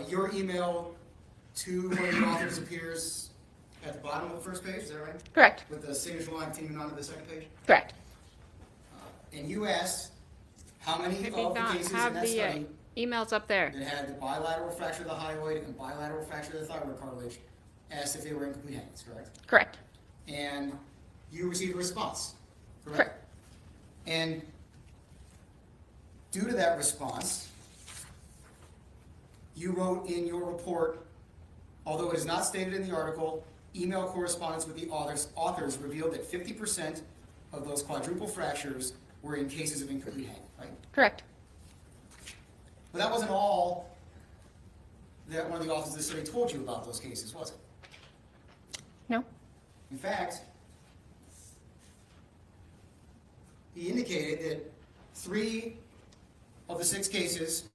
Your email to one of the authors appears at the bottom of the first page, is that right? Correct. With the signature line continuing on to the second page? Correct. And you asked how many Maybe of the not cases in have that the study emails up there. that had the bilateral fracture of the hyoid and bilateral fracture of the thyroid cartilage, asked if they were incomplete hangings, correct? Correct. And you received a response, correct? Correct. And due to that response, you wrote in your report, although it is not stated in the article, email correspondence with the authors revealed that 50% of those quadruple fractures were in cases of incomplete hanging, right? Correct. But that wasn't all that one of the officers of the study told you about those cases, was it? No? In fact, he indicated that 3 of the 6 cases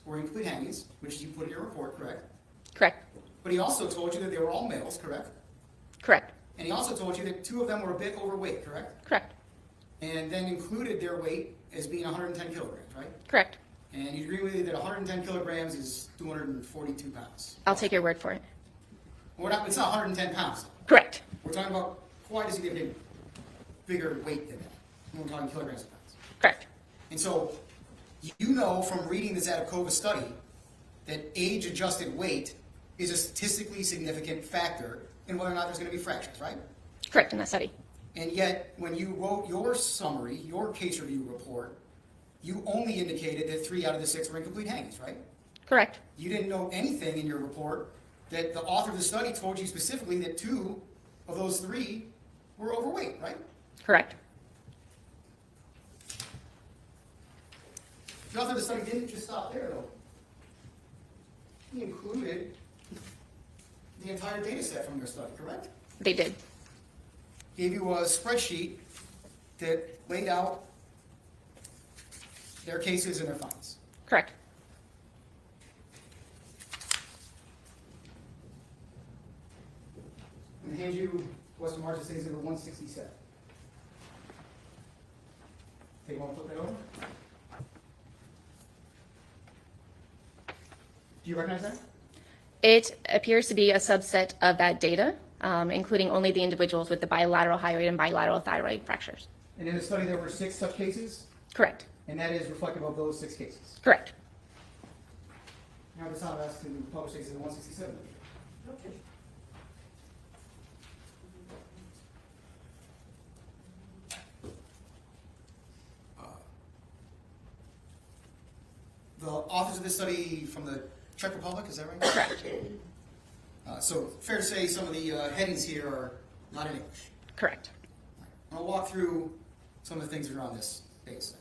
were incomplete hangings, which you put in your report, correct? Correct. But he also told you that they were all males, correct? Correct. And he also told you that 2 of them were a bit overweight, correct? Correct. And then included their weight as being 110 kilograms, right? Correct. And you agree with me that 110 kilograms is 242 pounds? I'll take your word for it. It's not 110 pounds. Correct. We're talking about quite a significant bigger weight than that. We're talking kilograms of pounds. Correct. And so you know from reading the Zadokova study that age-adjusted weight is a statistically significant factor in whether or not there's going to be fractures, right? Correct in that study. And yet, when you wrote your summary, your case review report, you only indicated that 3 out of the 6 were incomplete hangings, right? Correct. You didn't know anything in your report that the author of the study told you specifically that 2 of those 3 were overweight, right? Correct. The author of the study didn't just stop there, though. He included the entire data set from your study, correct? They did. Gave you a spreadsheet that laid out their cases and their findings. Correct. And hand you Western March Cities number 167. Okay, you want to flip that over? Do you recognize that? It appears to be a subset of that data, including only the individuals with the bilateral hyoid and bilateral thyroid fractures. And in the study, there were 6 such cases, Correct. and that is reflective of those 6 cases. Correct. Now it's time us to publish cases in 167. Okay. The authors of this study from the Czech Republic, is that right? Correct. So fair to say some of the headings here are not in English. Correct. I'll walk through some of the things that are on this data set.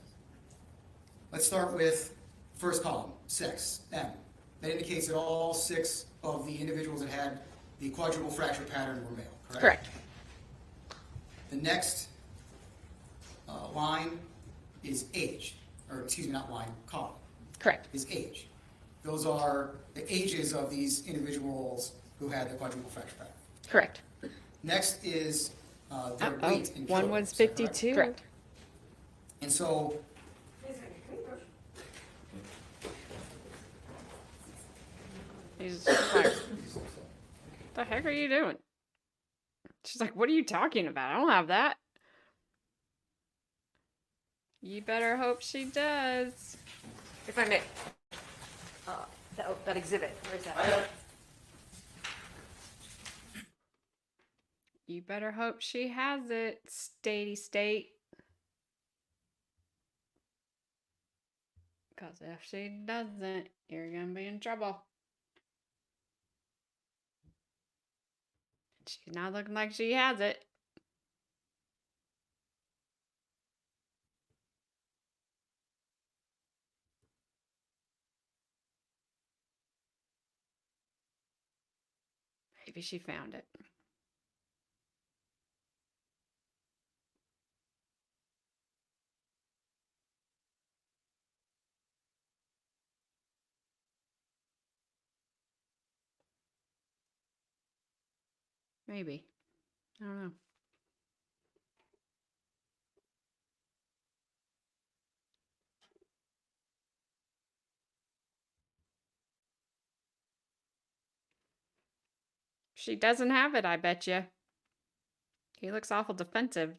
Let's start with first column, sex, M. That indicates that all 6 of the individuals that had the quadruple fracture pattern were male, correct? Correct. The next line is age, or excuse me, not line, column, Correct. is age. Those are the ages of these individuals who had the quadruple fracture pattern. Correct. Next is their weight in One was kilograms, is that correct? 52. Correct. And so He's just like, the heck are you doing? She's like, what are you talking about? I don't have that. You better hope she does. If I may, that exhibit, where is that? You better hope she has it, statey state. Because if she doesn't, you're going to be in trouble. She's not looking like she has it. Maybe she found it. Maybe. I don't know. She doesn't have it, I bet you. He looks awful defensive.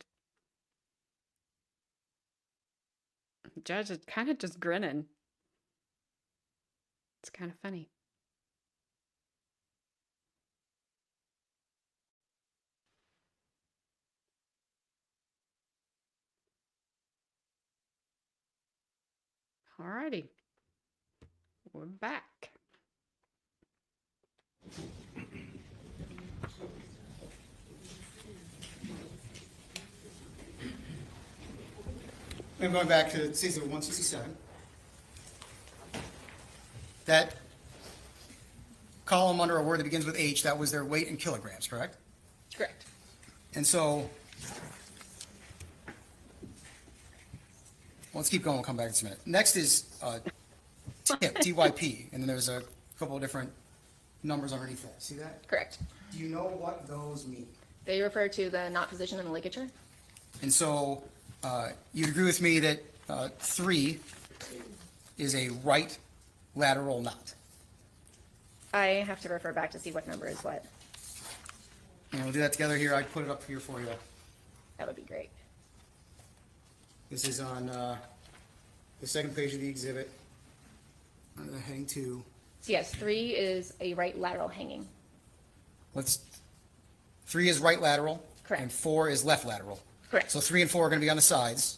The judge is kind of just grinning. It's kind of funny. Alrighty. We're back. I'm going back to, it says 167. That column under a word that begins with H, that was their weight in kilograms, correct? Correct. And so, let's keep going, we'll come back in just a minute. Next is TIP, TYP, and then there's a couple of different numbers underneath that. See that? Correct. Do you know what those mean? They refer to the knot position in the ligature. And so, you'd agree with me that 3 is a right lateral knot. I have to refer back to see what number is what. And we'll do that together here. I put it up here for you. That would be great. This is on the second page of the exhibit, under the heading 2. So yes, 3 is a right lateral hanging. 3 is right lateral. Correct. And 4 is left lateral. Correct. So 3 and 4 are going to be on the sides.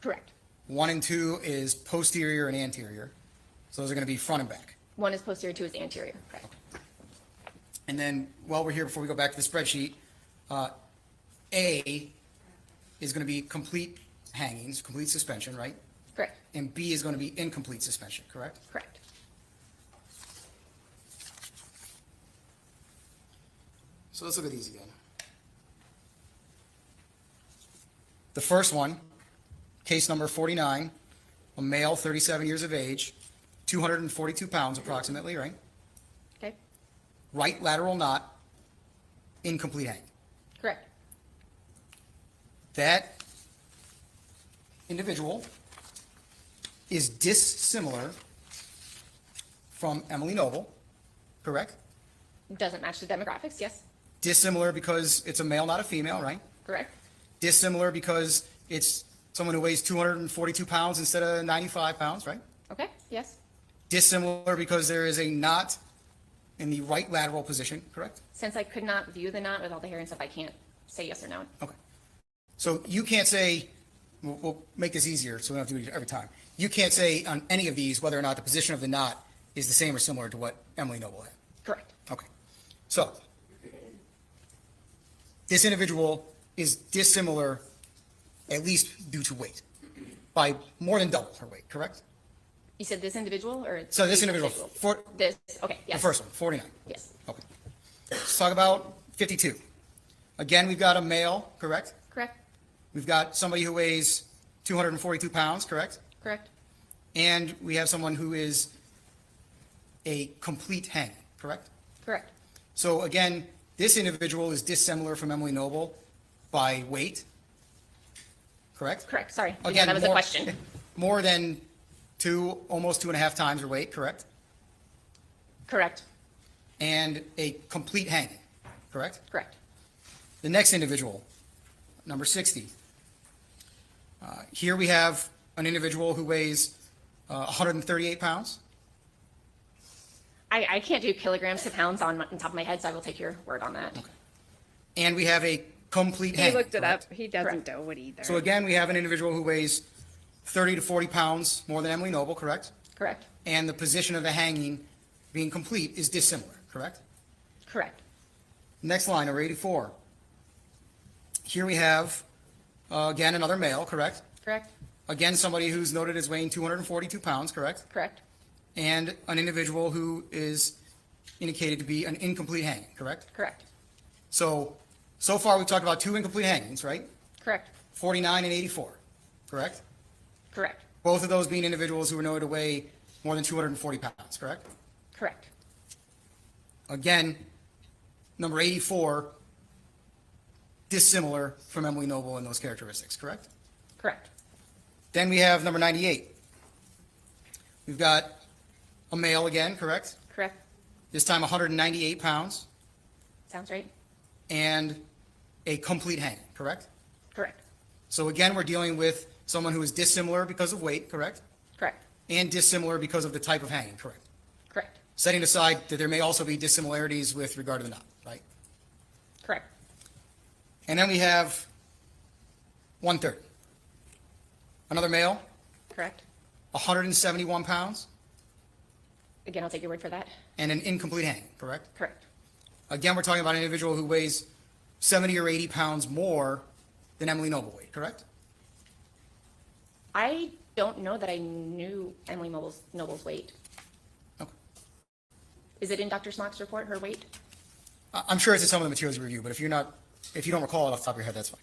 Correct. 1 and 2 is posterior and anterior. So those are going to be front and back. 1 is posterior, 2 is anterior. Correct. And then, while we're here, before we go back to the spreadsheet, A is going to be complete hangings, complete suspension, right? Correct. And B is going to be incomplete suspension, correct? Correct. So let's look at these again. The first one, case number 49, a male, 37 years of age, 242 pounds approximately, right? Okay. Right lateral knot, incomplete hang. Correct. That individual is dissimilar from Emily Noble, correct? Doesn't match the demographics, yes. Dissimilar because it's a male, not a female, right? Correct. Dissimilar because it's someone who weighs 242 pounds instead of 95 pounds, right? Okay, yes. Dissimilar because there is a knot in the right lateral position, correct? Since I could not view the knot with all the hair and stuff, I can't say yes or no. Okay. So you can't say, we'll make this easier so we don't have to do it every time. You can't say on any of these whether or not the position of the knot is the same or similar to what Emily Noble had. Correct. Okay. So this individual is dissimilar, at least due to weight, by more than double her weight, correct? You said this individual or? So this the individual, This, okay, the yes. first one, 49. Yes. Okay. Let's talk about 52. Again, we've got a male, correct? Correct. We've got somebody who weighs 242 pounds, correct? Correct. And we have someone who is a complete hang, correct? Correct. So again, this individual is dissimilar from Emily Noble by weight, correct? Correct. Sorry. Again, that was a question. More than almost 2.5 times her weight, correct? Correct. And a complete hanging, correct? Correct. The next individual, number 60. Here we have an individual who weighs 138 pounds. I can't do kilograms to pounds on top of my head, so I will take your word on that. And we have a complete He hanging. looked it correct? up. He doesn't Correct. know it either. So again, we have an individual who weighs 30 to 40 pounds more than Emily Noble, correct? Correct. And the position of the hanging being complete is dissimilar, correct? Correct. Next line, number 84. Here we have, again, another male, correct? Correct. Again, somebody who's noted as weighing 242 pounds, correct? Correct. And an individual who is indicated to be an incomplete hanging, correct? Correct. So far we've talked about 2 incomplete hangings, right? Correct. 49 and 84, correct? Correct. Both of those being individuals who are noted to weigh more than 240 pounds, correct? Correct. Again, number 84, dissimilar from Emily Noble in those characteristics, correct? Correct. Then we have number 98. We've got a male again, correct? Correct. This time 198 pounds Sounds right. and a complete hang, correct? Correct. So again, we're dealing with someone who is dissimilar because of weight, correct? Correct. And dissimilar because of the type of hanging, correct? Correct. Setting aside that there may also be dissimilarities with regard to the knot, right? Correct. And then we have 130. Another male, Correct. 171 pounds Again, I'll take your word for that. and an incomplete hang, correct? Correct. Again, we're talking about an individual who weighs 70 or 80 pounds more than Emily Noble weighed, correct? I don't know that I knew Emily Noble's weight. Okay. Is it in Dr. Smock's report, her weight? I'm sure it's in some of the materials you review, but if you don't recall it off the top of your head, that's fine.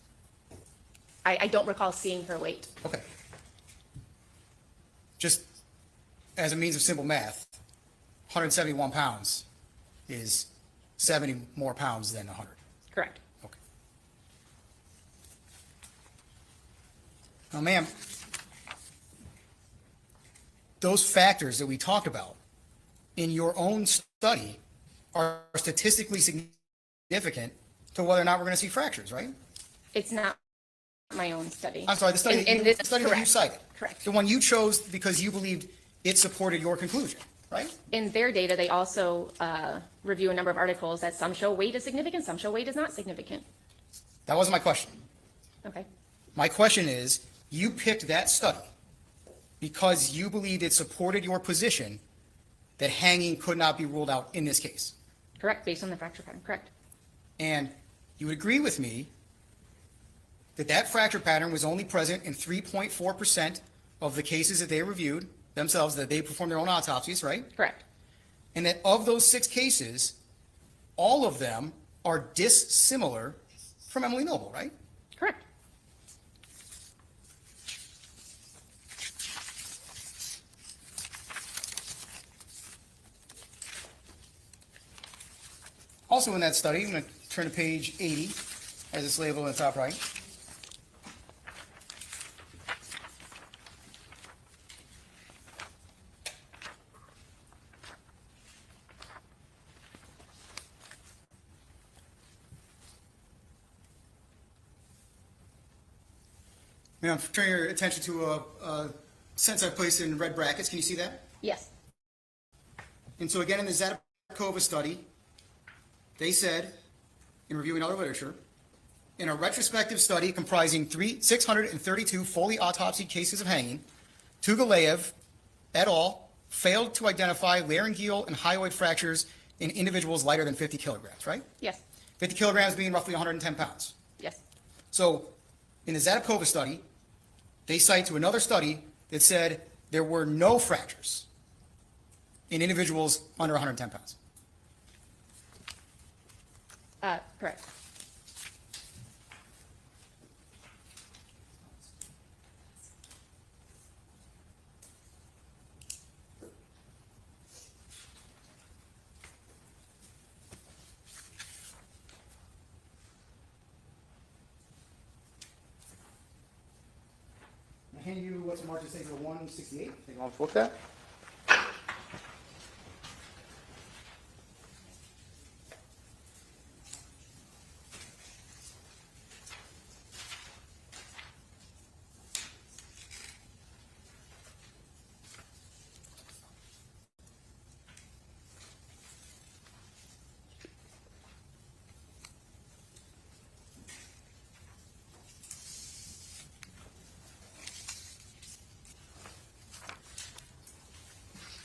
I don't recall seeing her weight. Okay. Just as a means of simple math, 171 pounds is 70 more pounds than 100. Correct. Okay. Now, ma'am, those factors that we talked about in your own study are statistically significant to whether or not we're going to see fractures, right? It's not my own study. I'm sorry, the study, In this, the study that you correct. cited. Correct. The one you chose because you believed it supported your conclusion, right? In their data, they also review a number of articles that some show weight is significant, some show weight is not significant. That wasn't my question. Okay. My question is, you picked that study because you believed it supported your position that hanging could not be ruled out in this case. Correct, based on the fracture pattern. Correct. And you would agree with me that that fracture pattern was only present in 3.4% of the cases that they reviewed themselves, that they performed their own autopsies, right? Correct. And that of those 6 cases, all of them are dissimilar from Emily Noble, right? Correct. Also in that study, I'm going to turn to page 80, as it's labeled in the top right. Now, I'm turning your attention to a sentence I placed in red brackets. Can you see that? Yes. And so again, in the Zadapkova study, they said, in reviewing other literature, in a retrospective study comprising 632 fully autopsied cases of hanging, Tugalev et al. Failed to identify laryngeal and hyoid fractures in individuals lighter than 50 kilograms, right? Yes. 50 kilograms being roughly 110 pounds. Yes. So in the Zadapkova study, they cite to another study that said there were no fractures in individuals under 110 pounds. Correct. I'll hand you what's marked as Table 168. Take off, look at that.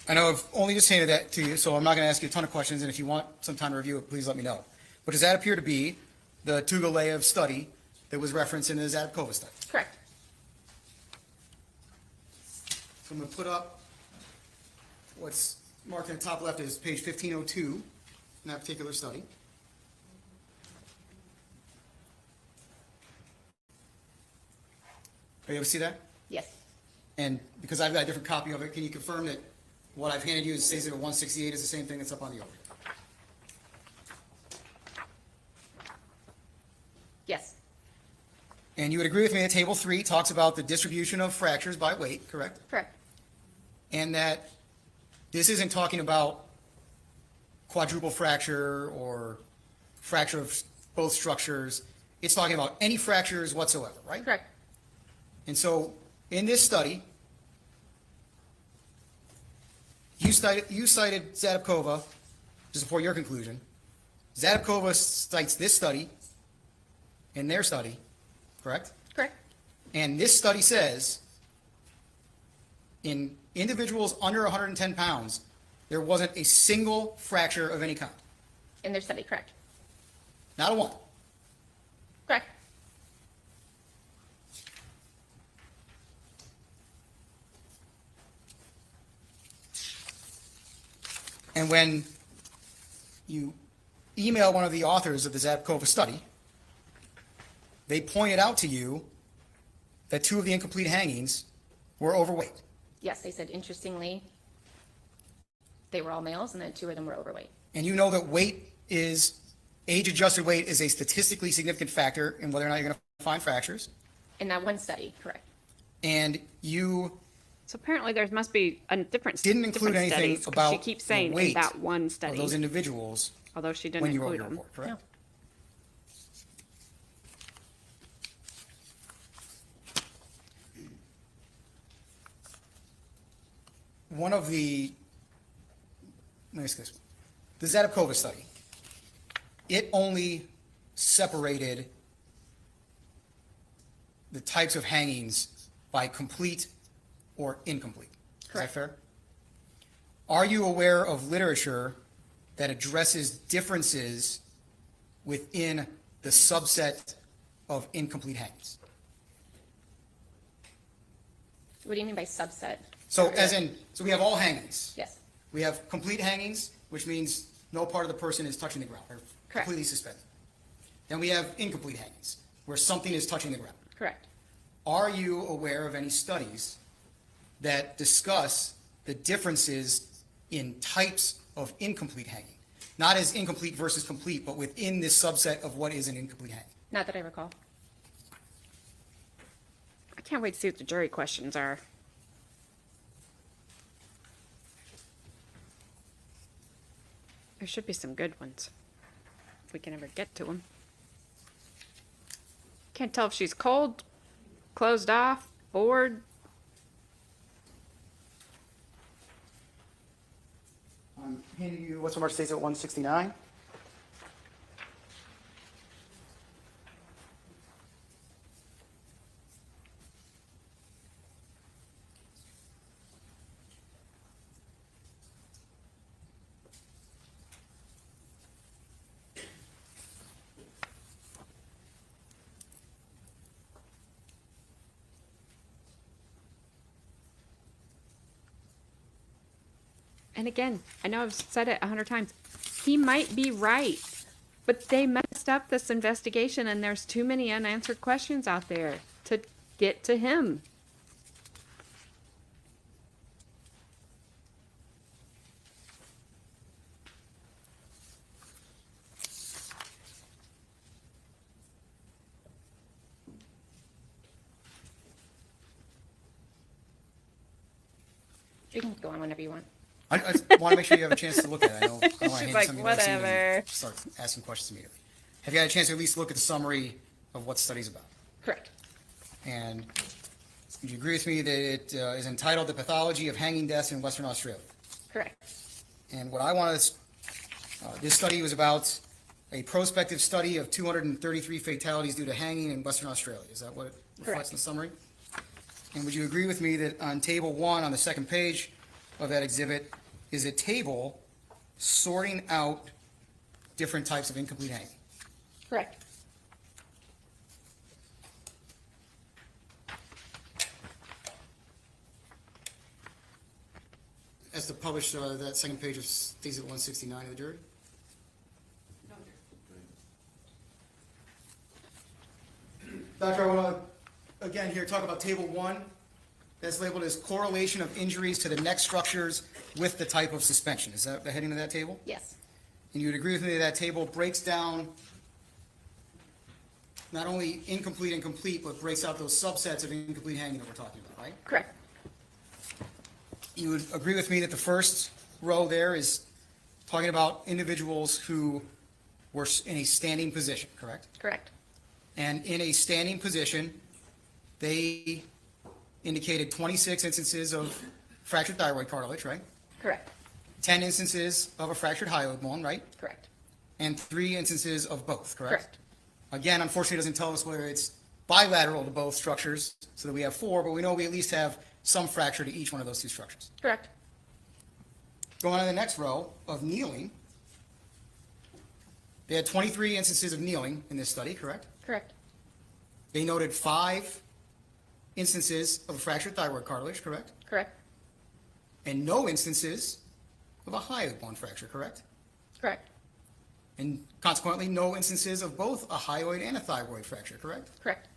I know I've only just handed that to you, so I'm not going to ask you a ton of questions, and if you want some time to review it, please let me know. But does that appear to be the Tugalev study that was referenced in the Zadapkova study? Correct. So I'm going to put up what's marked in the top left is page 1502 in that particular study. Are you able to see that? Yes. And because I've got a different copy of it, can you confirm that what I've handed you is stays at 168 is the same thing that's up on the overhead? Yes. And you would agree with me that Table 3 talks about the distribution of fractures by weight, correct? Correct. And that this isn't talking about quadruple fracture or fracture of both structures. It's talking about any fractures whatsoever, right? Correct. And so in this study, you cited Zadapkova to support your conclusion. Zadapkova cites this study in their study, correct? Correct. And this study says in individuals under 110 pounds, there wasn't a single fracture of any kind. In their study, correct. Not a one. Correct. And when you email one of the authors of the Zapkova study, they pointed out to you that 2 of the incomplete hangings were overweight. Yes, they said, interestingly, they were all males, and then 2 of them were overweight. And you know that age-adjusted weight is a statistically significant factor in whether or not you're going to find fractures. In that one study, correct. And you So apparently there must be a different didn't include different anything studies, 'cause about she keeps saying the in weight that one of study, those individuals although she didn't when you wrote include your them. report, correct? One of the, let me ask this, the Zapkova study, it only separated the types of hangings by complete or incomplete. Is that Correct. fair? Are you aware of literature that addresses differences within the subset of incomplete hangings? What do you mean by subset? So so we have all hangings. Yes, We have complete hangings, which means no part of the person is touching the ground. They're Correct. completely suspended. Then we have incomplete hangings, where something is touching the ground. correct. Are you aware of any studies that discuss the differences in types of incomplete hanging? Not as incomplete versus complete, but within this subset of what is an incomplete hanging. Not that I recall. I can't wait to see what the jury questions are. There should be some good ones, if we can ever get to them. Can't tell if she's cold, closed off, bored. I'm handing you what's on our states at 169. And again, I know I've said it 100 times. He might be right, but they messed up this investigation, and there's too many unanswered questions out there to get to him. You can go on whenever you want. I want to make sure you have a chance to look at it. I know I don't want to She's hand like, something over to you and "Whatever." start asking questions immediately. Have you had a chance to at least look at the summary of what the study's about? Correct. And would you agree with me that it is entitled The Pathology of Hanging Deaths in Western Australia? Correct. And what I want to, this study was about a prospective study of 233 fatalities due to hanging in Western Australia. Is that what it reflects Correct. in the summary? And would you agree with me that on table 1 on the second page of that exhibit is a table sorting out different types of incomplete hanging? Correct. As to publish that second page of states at 169 of the jury? Doctor, I want to, again, here, talk about table 1. That's labeled as correlation of injuries to the neck structures with the type of suspension. Is that the heading of that table? Yes. And you would agree with me that that table breaks down not only incomplete and complete, but breaks out those subsets of incomplete hanging that we're talking about, right? Correct. You would agree with me that the first row there is talking about individuals who were in a standing position, correct? Correct. And in a standing position, they indicated 26 instances of fractured thyroid cartilage, right? Correct. 10 instances of a fractured hyoid bone, right? Correct. And 3 instances of both, correct? Correct. Again, unfortunately, it doesn't tell us whether it's bilateral to both structures, so that we have 4, but we know we at least have some fracture to each one of those 2 structures. Correct. Going on to the next row of kneeling, they had 23 instances of kneeling in this study, correct? Correct. They noted 5 instances of fractured thyroid cartilage, correct? Correct. And no instances of a hyoid bone fracture, correct? Correct. And consequently, no instances of both a hyoid and a thyroid fracture, correct? Correct.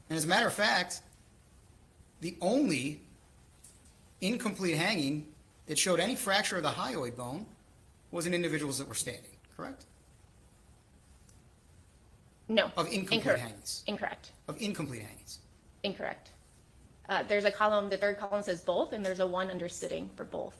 And as a matter of fact, the only incomplete hanging that showed any fracture of the hyoid bone was in individuals that were standing, correct? No. Of incomplete Incorrect. hangings. Incorrect. Of incomplete hangings. Incorrect. There's a column, the third column says both, and there's a 1 under sitting for both.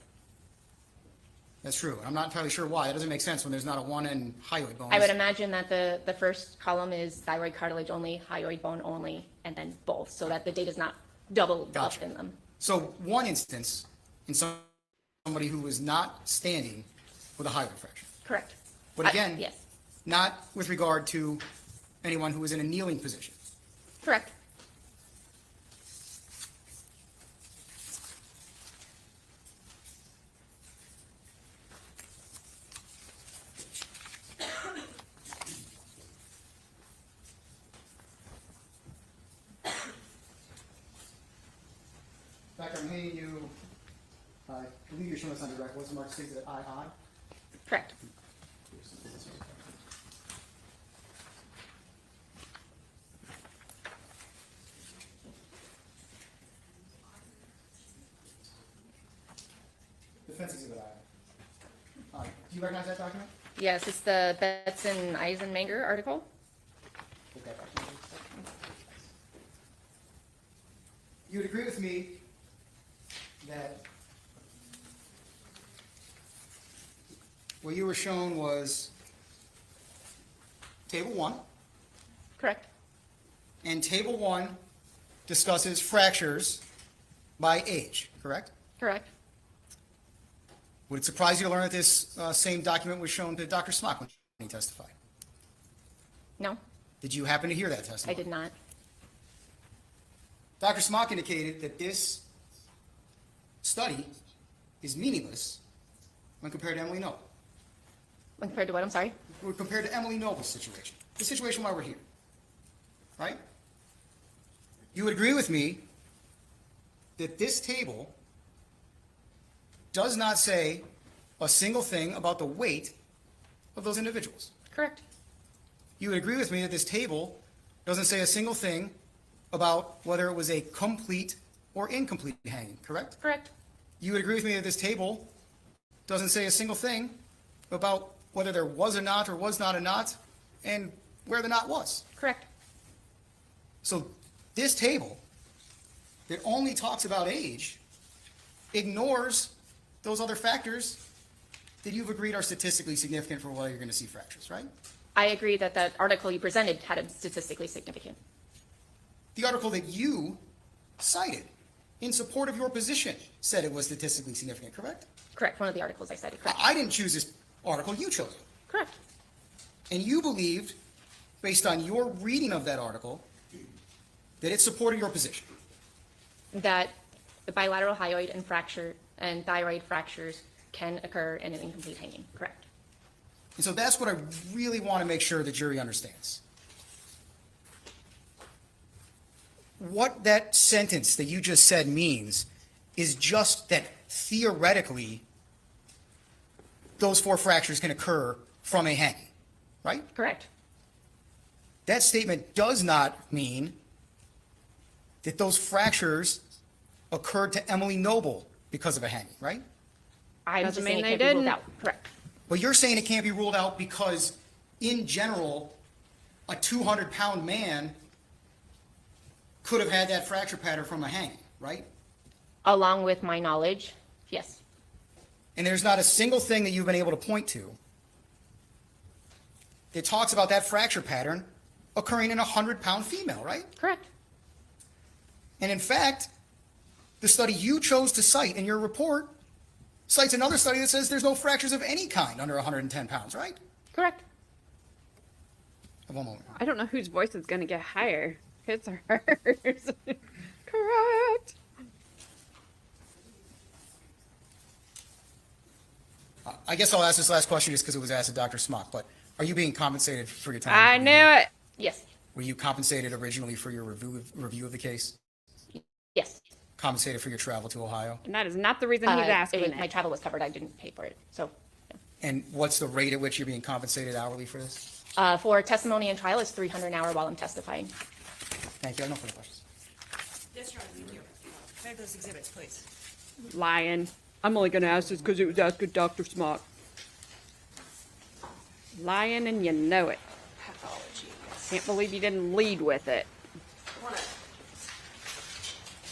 That's true. I'm not entirely sure why. That doesn't make sense when there's not a 1 in hyoid bone. I would imagine that the first column is thyroid cartilage only, hyoid bone only, and then both, so that the data is not doubled up Gotcha. in them. So one instance in somebody who was not standing with a hyoid fracture. Correct. But again, Yes, not with regard to anyone who was in a kneeling position. correct. In fact, I'm handing you, I believe you're showing us on the record, what's the mark states that II? Correct. Defense exhibit II. Do you recognize that document? Yes, it's the Betts and Eisenmenger article. Look that document. You would agree with me that what you were shown was Table 1, Correct. and Table 1 discusses fractures by age, correct? Correct. Would it surprise you to learn that this same document was shown to Dr. Smock when he testified? No, Did you happen to hear that testimony? I did not. Dr. Smock indicated that this study is meaningless when compared to Emily Noble. When compared to what, I'm sorry? When compared to Emily Noble's situation, the situation why we're here, right? You would agree with me that this table does not say a single thing about the weight of those individuals. Correct. You would agree with me that this table doesn't say a single thing about whether it was a complete or incomplete hanging, correct? Correct. You would agree with me that this table doesn't say a single thing about whether there was a knot or was not a knot and where the knot was. Correct. So this table that only talks about age ignores those other factors that you've agreed are statistically significant for whether you're going to see fractures, right? I agree that that article you presented had a statistically significant. The article that you cited in support of your position said it was statistically significant, correct? Correct. One of the articles I cited. Correct. I didn't choose this article, you chose it. Correct. And you believed, based on your reading of that article, that it supported your position. That the bilateral hyoid and fracture and thyroid fractures can occur in an incomplete hanging. Correct. And so that's what I really want to make sure the jury understands. What that sentence that you just said means is just that theoretically those 4 fractures can occur from a hanging, right? Correct. That statement does not mean that those fractures occurred to Emily Noble because of a hanging, right? I'm Doesn't just saying mean it they can't be ruled didn't. out. Correct. But you're saying it can't be ruled out because, in general, a 200-pound man could have had that fracture pattern from a hanging, right? Along with my knowledge, yes. And there's not a single thing that you've been able to point to that talks about that fracture pattern occurring in a 100-pound female, right? Correct. And in fact, the study you chose to cite in your report cites another study that says there's no fractures of any kind under 110 pounds, right? Correct. One moment. I don't know whose voice is going to get higher. His or hers. Correct. I guess I'll ask this last question just because it was asked of Dr. Smock, but are you being compensated for your time? I knew it. Yes. Were you compensated originally for your review of the case? Yes. compensated for your travel to Ohio? And that is not the reason he's asking My it. travel was covered, I didn't pay for it, so. And what's the rate at which you're being compensated hourly for this? For testimony and trial, it's $300 an hour while I'm testifying. Thank you. I have no further questions. Yes, Your Honor, thank you. Can I have those exhibits, please? Lying. I'm only gonna ask this because it was asked of Dr. Smock. Lying and you know it. Pathology, yes. Can't believe you didn't lead with it. I wanna-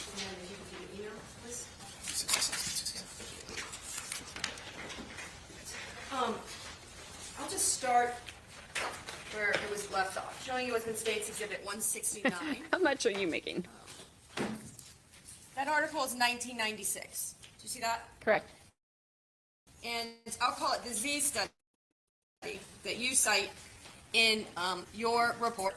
And then if you can do the email, please. I'll just start where it was left off, showing you Within States Exhibit 169. How much are you making? That article is 1996. Do you see that? Correct. And I'll call it the Z study that you cite in your report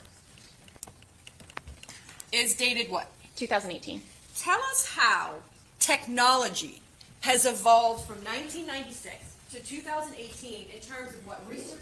is dated what? 2018. Tell us how technology has evolved from 1996 to 2018 in terms of what researchers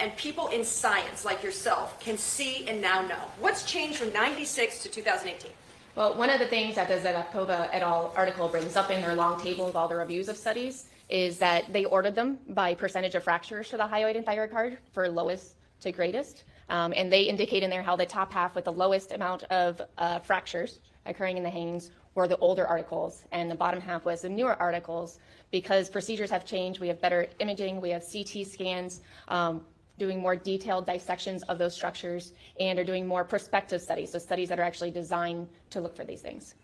and people in science like yourself can see and now know. What's changed from 96 to 2018? Well, one of the things that the Zedakova et al. Article brings up in their long table of all the reviews of studies is that they ordered them by percentage of fractures to the hyoid and thyroid card for lowest to greatest. And they indicate in there how the top half with the lowest amount of fractures occurring in the hangings were the older articles, and the bottom half was the newer articles. Because procedures have changed, we have better imaging, we have CT scans, doing more detailed dissections of those structures, and are doing more prospective studies, so studies that are actually designed to look for these things.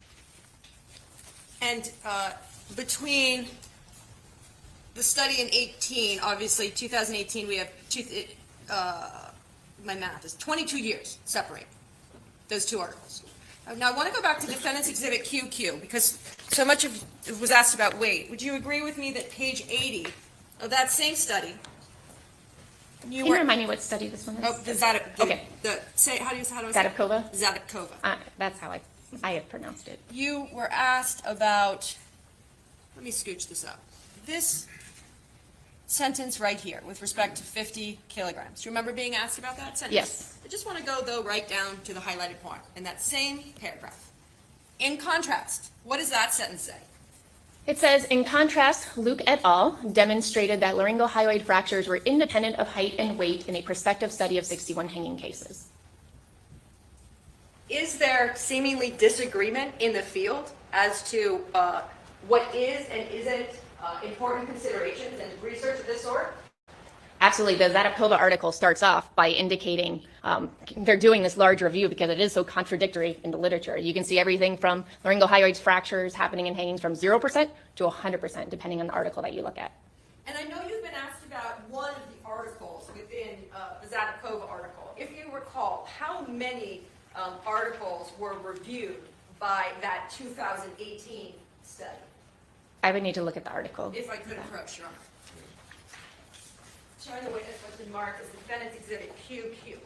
And between the study in 18, obviously 2018, we have, my math is 22 years separate those two articles. Now I want to go back to Defendant's Exhibit QQ because so much of it was asked about weight. Would you agree with me that page 80 of that same study, Can you remind me what study this one is? Oh, Okay. How do you say Zadapkova? Zadapkova. That's how I have pronounced it. You were asked about, let me scooch this up. This sentence right here with respect to 50 kilograms. Do you remember being asked about that sentence? Yes. I just want to go, though, right down to the highlighted part in that same paragraph. In contrast, what does that sentence say? It says, in contrast, Luke et al. Demonstrated that laryngohyoid fractures were independent of height and weight in a prospective study of 61 hanging cases. Is there seemingly disagreement in the field as to what is and isn't important considerations in research of this sort? Absolutely. The Zadapkova article starts off by indicating they're doing this large review because it is so contradictory in the literature. You can see everything from laryngohyoid fractures happening in hangings from 0% to 100%, depending on the article that you look at. And I know you've been asked about one of the articles within the Zadapkova article. If you recall, how many articles were reviewed by that 2018 study? I would need to look at the article. If I could approach, Your Honor. Showing the witness what's been marked as Defendant's Exhibit QQ.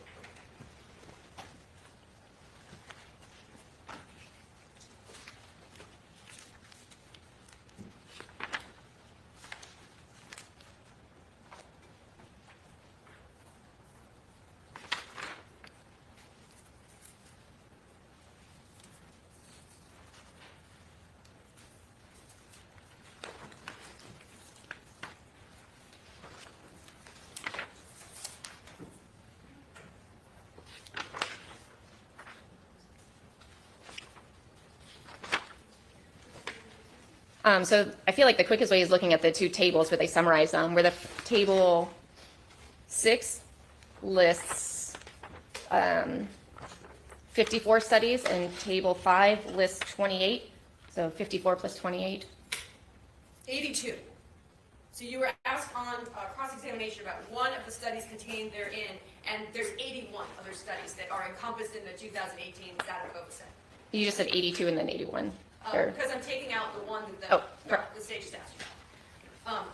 So I feel like the quickest way is looking at the two tables where they summarize them, where the table 6 lists 54 studies and table 5 lists 28. So 54 plus 28. 82. So you were asked on cross-examination about one of the studies contained therein, and there's 81 other studies that are encompassed in the 2018 Zadapkova set. You just said 82 and then 81. Because I'm taking out the one that Oh, the stage is asked you about.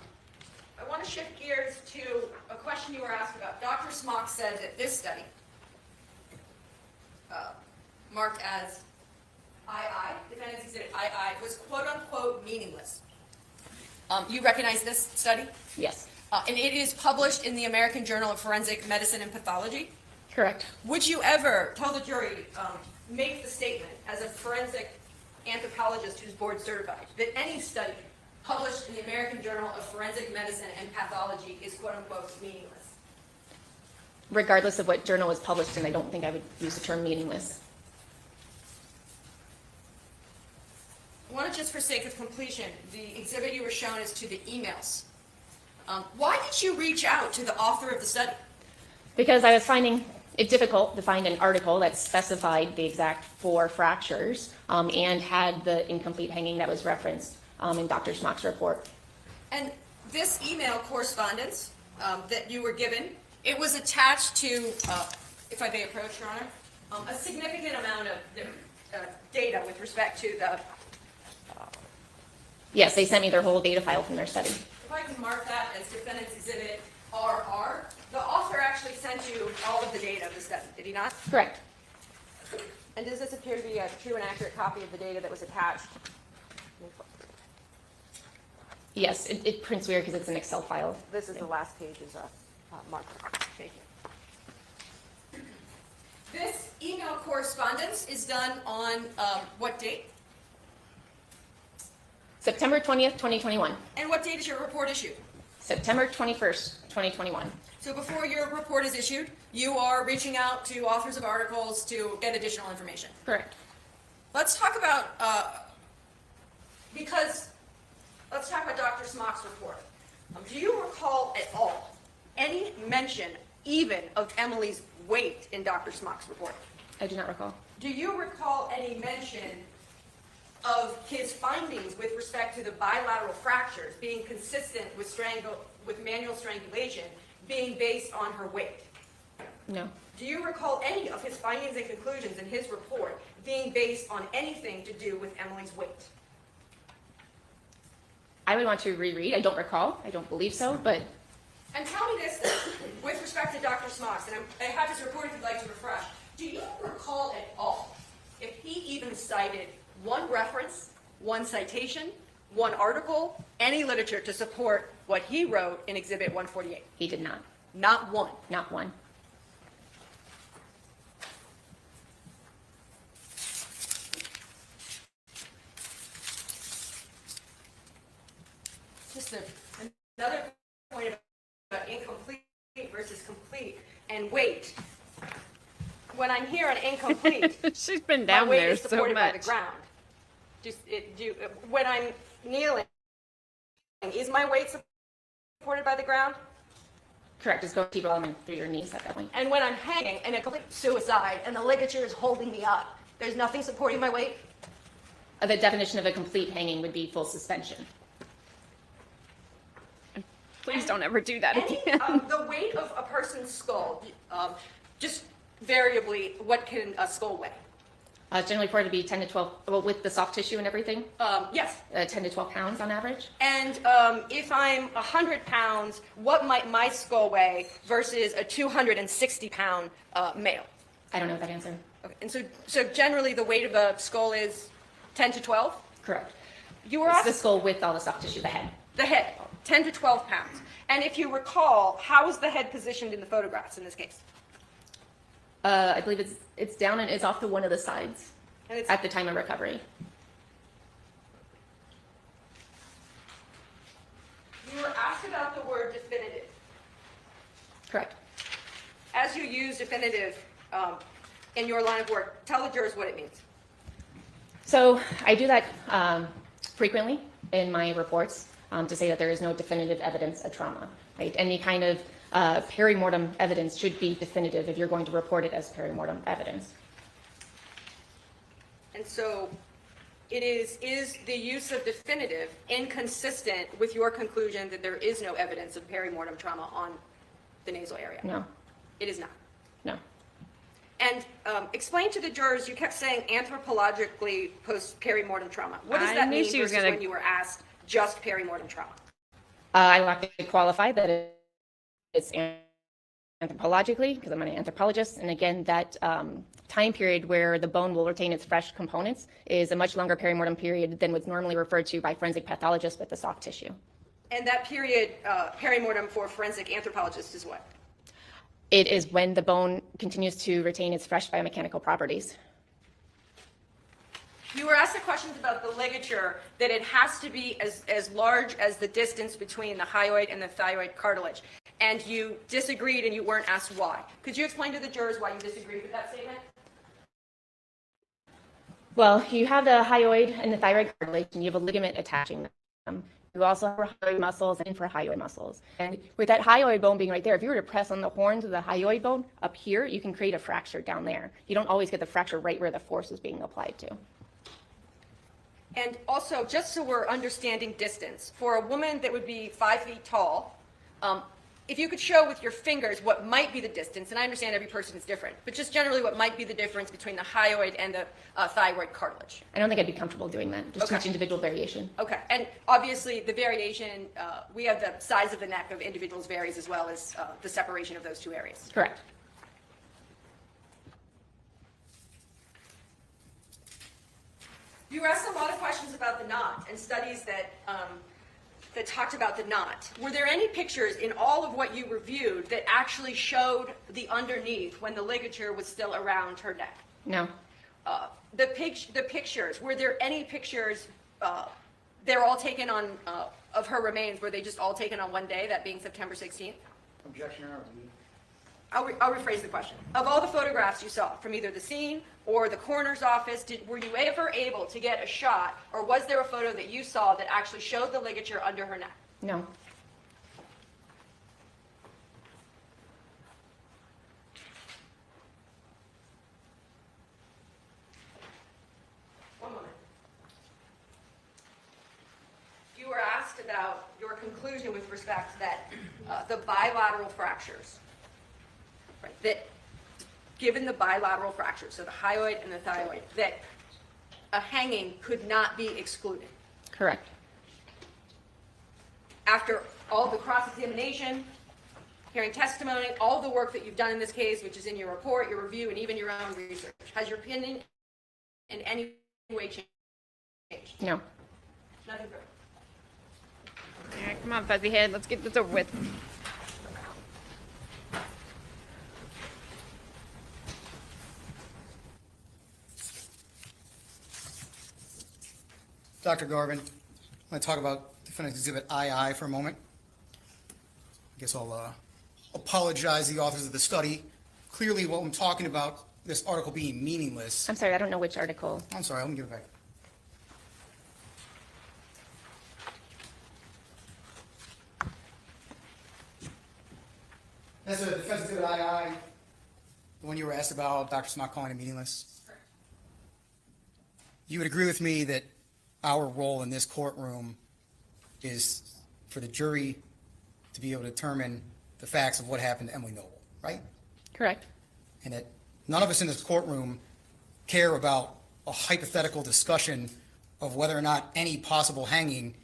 I want to shift gears to a question you were asked about. Dr. Smock said that this study, marked as II, Defendant's Exhibit II, was quote-unquote meaningless. You recognize this study? Yes. And it is published in the American Journal of Forensic Medicine and Pathology. Correct. Would you ever tell the jury, make the statement as a forensic anthropologist who's board certified, that any study published in the American Journal of Forensic Medicine and Pathology is quote-unquote meaningless? Regardless of what journal was published in, I don't think I would use the term meaningless. I want to just, for sake of completion, the exhibit you were shown is to the emails. Why did you reach out to the author of the study? Because I was finding it difficult to find an article that specified the exact 4 fractures and had the incomplete hanging that was referenced in Dr. Schmock's report. And this email correspondence that you were given, it was attached to, if I may approach, Your Honor, a significant amount of data with respect to the... Yes, they sent me their whole data file from their study. If I can mark that as Defendant's Exhibit RR, the author actually sent you all of the data of the study, did he not? Correct. And does this appear to be a true and accurate copy of the data that was attached? Yes, it prints weird because it's an Excel file. This is the last page's mark. Thank you. This email correspondence is done on what date? September 20th, 2021. And what date is your report issued? September 21st, 2021. So before your report is issued, you are reaching out to authors of articles to get additional information. Correct. Let's talk about, let's talk about Dr. Schmock's report. Do you recall at all any mention even of Emily's weight in Dr. Schmock's report? I do not recall. Do you recall any mention of his findings with respect to the bilateral fractures being consistent with manual strangulation being based on her weight? No. Do you recall any of his findings and conclusions in his report being based on anything to do with Emily's weight? I would want to reread. I don't recall. I don't believe so, but... And tell me this then, with respect to Dr. Schmock's, and I have this report if you'd like to refresh. Do you recall at all if he even cited one reference, one citation, one article, any literature to support what he wrote in Exhibit 148? He did not. Not one. Not one. Just another point about incomplete versus complete and weight. When I'm here on incomplete, She's been my down weight there is so supported by the much. ground. When I'm kneeling, is my weight supported by the ground? Correct. Just go keep rolling through your knees at that point. And when I'm hanging in a complete suicide and the ligature is holding me up, there's nothing supporting my weight? The definition of a complete hanging would be full suspension. Please don't ever do that Any, again. the weight of a person's skull, just variably, what can a skull weigh? Generally reported to be 10 to 12, well, with the soft tissue and everything, Yes. 10 to 12 pounds on average. And if I'm 100 pounds, what might my skull weigh versus a 260-pound male? I don't know that answer. Okay. And so generally the weight of a skull is 10 to 12? Correct. You were It's asked the skull with all the soft tissue, the head. the head, 10 to 12 pounds. And if you recall, how is the head positioned in the photographs in this case? I believe it's down and it's off to one of the sides And it's at the time of recovery. You were asked about the word definitive. Correct. As you use definitive in your line of work, tell the jurors what it means. So I do that frequently in my reports to say that there is no definitive evidence of trauma. Right? Any kind of perimortem evidence should be definitive if you're going to report it as perimortem evidence. And so is the use of definitive inconsistent with your conclusion that there is no evidence of perimortem trauma on the nasal area? No, It is not. no. And explain to the jurors, you kept saying anthropologically post-perimortem trauma. What does I that knew mean she was versus gonna- when you were asked just perimortem trauma? I will have to qualify that it's anthropologically, because I'm an anthropologist, and again, that time period where the bone will retain its fresh components is a much longer perimortem period than what's normally referred to by forensic pathologists with the soft tissue. And that period, perimortem for forensic anthropologists is what? It is when the bone continues to retain its fresh biomechanical properties. You were asked the questions about the ligature, that it has to be as large as the distance between the hyoid and the thyroid cartilage. And you disagreed and you weren't asked why. Could you explain to the jurors why you disagreed with that statement? Well, you have the hyoid and the thyroid cartilage, and you have a ligament attaching them. You also have hyoid muscles and infrahyoid muscles. And with that hyoid bone being right there, if you were to press on the horns of the hyoid bone up here, you can create a fracture down there. You don't always get the fracture right where the force is being applied to. And also, just so we're understanding distance, for a woman that would be 5 feet tall, if you could show with your fingers what might be the distance, and I understand every person is different, but just generally what might be the difference between the hyoid and the thyroid cartilage. I don't think I'd be comfortable doing that. Just too much individual variation. Okay, and obviously the variation, we have the size of the neck of individuals varies as well as the separation of those two areas. Correct. You were asked a lot of questions about the knot and studies that that talked about the knot. Were there any pictures in all of what you reviewed that actually showed the underneath when the ligature was still around her neck? No. The pictures, were there any pictures, they're all taken on, of her remains, were they just all taken on one day, that being September 16th? Objection, Your Honor. I'll rephrase the question. Of all the photographs you saw from either the scene or the coroner's office, were you ever able to get a shot, or was there a photo that you saw that actually showed the ligature under her neck? No. One moment. You were asked about your conclusion with respect to that the bilateral fractures. Right, that given the bilateral fractures, so the hyoid and the thyroid, that a hanging could not be excluded. Correct. After all the cross-examination, hearing testimony, all the work that you've done in this case, which is in your report, your review, and even your own research, has your opinion in any way changed? No. Nothing further. All right, come on, fuzzy head. Let's get this over with. Dr. Garvin, I want to talk about Defendant's Exhibit II for a moment. I guess I'll apologize to the authors of the study. Clearly, what I'm talking about, this article being meaningless. I'm sorry, I don't know which article. I'm sorry, let me give it back. That's a Defense Exhibit II, the one you were asked about, Dr. Smock calling it meaningless. You would agree with me that our role in this courtroom is for the jury to be able to determine the facts of what happened to Emily Noble, right? Correct. And that none of us in this courtroom care about a hypothetical discussion of whether or not any possible hanging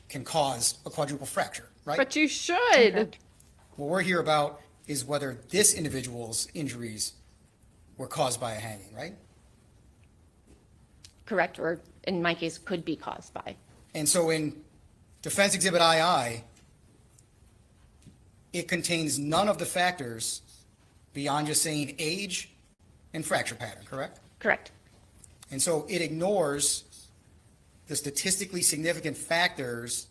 can cause a quadruple fracture, right? But you should. What we're here about is whether this individual's injuries were caused by a hanging, right? Correct, or in my case, could be caused by. And so in Defense Exhibit II, it contains none of the factors beyond just saying age and fracture pattern, correct? Correct. And so it ignores the statistically significant factors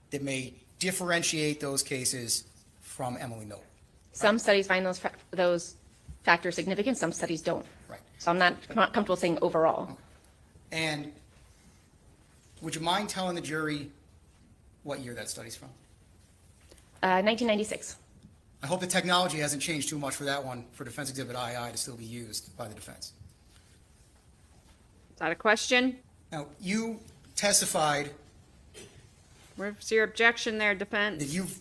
that may differentiate those cases from Emily Noble. Some studies find those factors significant, some studies don't. Right. So I'm not comfortable saying overall. And would you mind telling the jury what year that study's from? 1996. I hope the technology hasn't changed too much for that one, for Defense Exhibit II to still be used by the defense. Is that a question? Now, you testified Where's your objection there, defense? that you've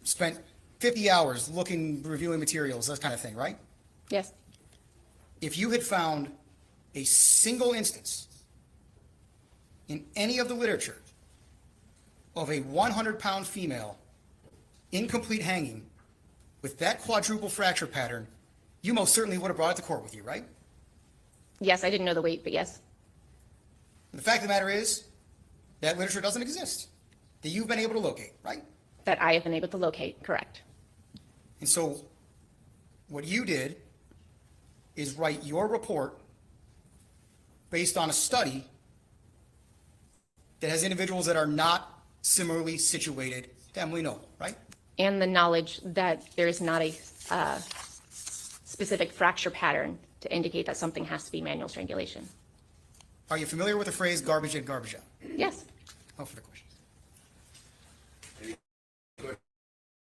spent 50 hours looking, reviewing materials, that kind of thing, right? Yes. If you had found a single instance in any of the literature of a 100-pound female incomplete hanging with that quadruple fracture pattern, you most certainly would have brought it to court with you, right? Yes, I didn't know the weight, but yes. And the fact of the matter is, that literature doesn't exist, that you've been able to locate, right? That I have been able to locate, correct. And so what you did is write your report based on a study that has individuals that are not similarly situated to Emily Noble, right? And the knowledge that there's not a specific fracture pattern to indicate that something has to be manual strangulation. Are you familiar with the phrase garbage in, garbage out? Yes. No further questions.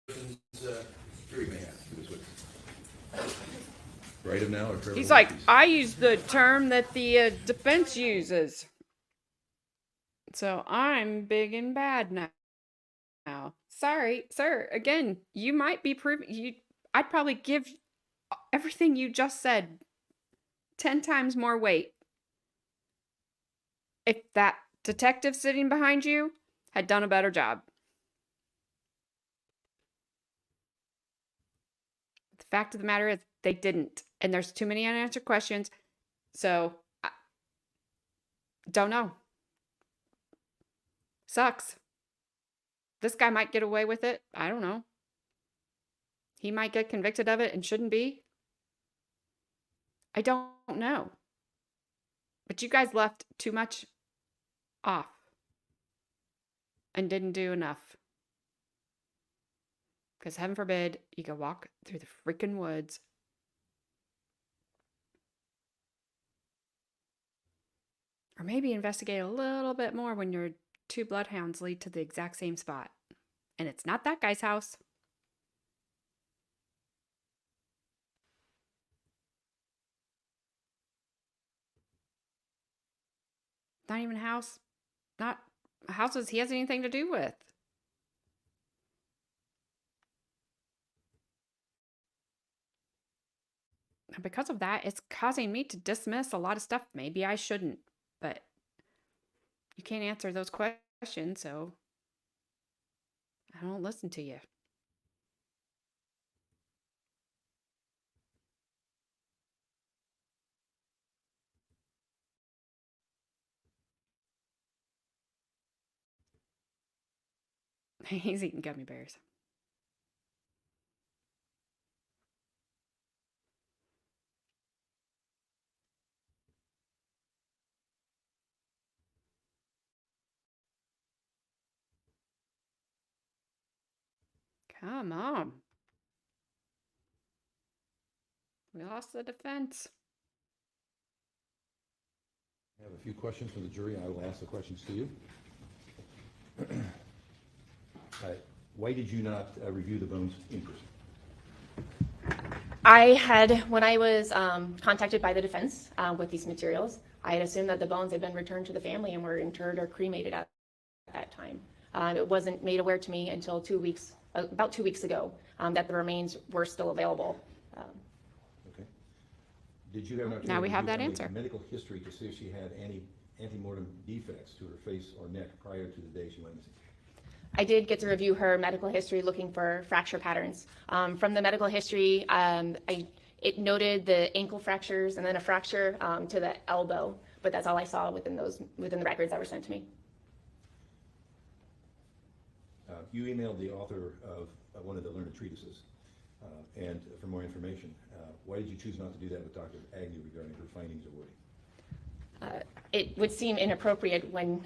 Questions, jury may have for this witness. Right of now or parallel? He's like, I use the term that the defense uses. So I'm big and bad now. Sorry, sir. Again, you might be proven. I'd probably give everything you just said 10 times more weight if that detective sitting behind you had done a better job. The fact of the matter is, they didn't. And there's too many unanswered questions. So, don't know. Sucks. This guy might get away with it. I don't know. He might get convicted of it and shouldn't be. I don't know. But you guys left too much off and didn't do enough. Because heaven forbid you go walk through the freaking woods or maybe investigate a little bit more when your two bloodhounds lead to the exact same spot. And it's not that guy's house. Not even a house. Not houses he has anything to do with. And because of that, it's causing me to dismiss a lot of stuff. Maybe I shouldn't, but you can't answer those questions, so I don't listen to you. He's eating gummy bears. Come on. We lost the defense. I have a few questions from the jury. I will ask the questions to you. Why did you not review the bones in prison? I had, when I was contacted by the defense with these materials, I had assumed that the bones had been returned to the family and were interred or cremated at that time. It wasn't made aware to me until about 2 weeks ago, that the remains were still available. Okay. Did you have an opportunity Now we to have review that Emily's answer. medical history to see if she had any antemortem defects to her face or neck prior to the day she went missing? I did get to review her medical history looking for fracture patterns. From the medical history, it noted the ankle fractures and then a fracture to the elbow, but that's all I saw within the records that were sent to me. You emailed the author of one of the learned treatises and for more information. Why did you choose not to do that with Dr. Agnew regarding her findings or wording? It would seem inappropriate when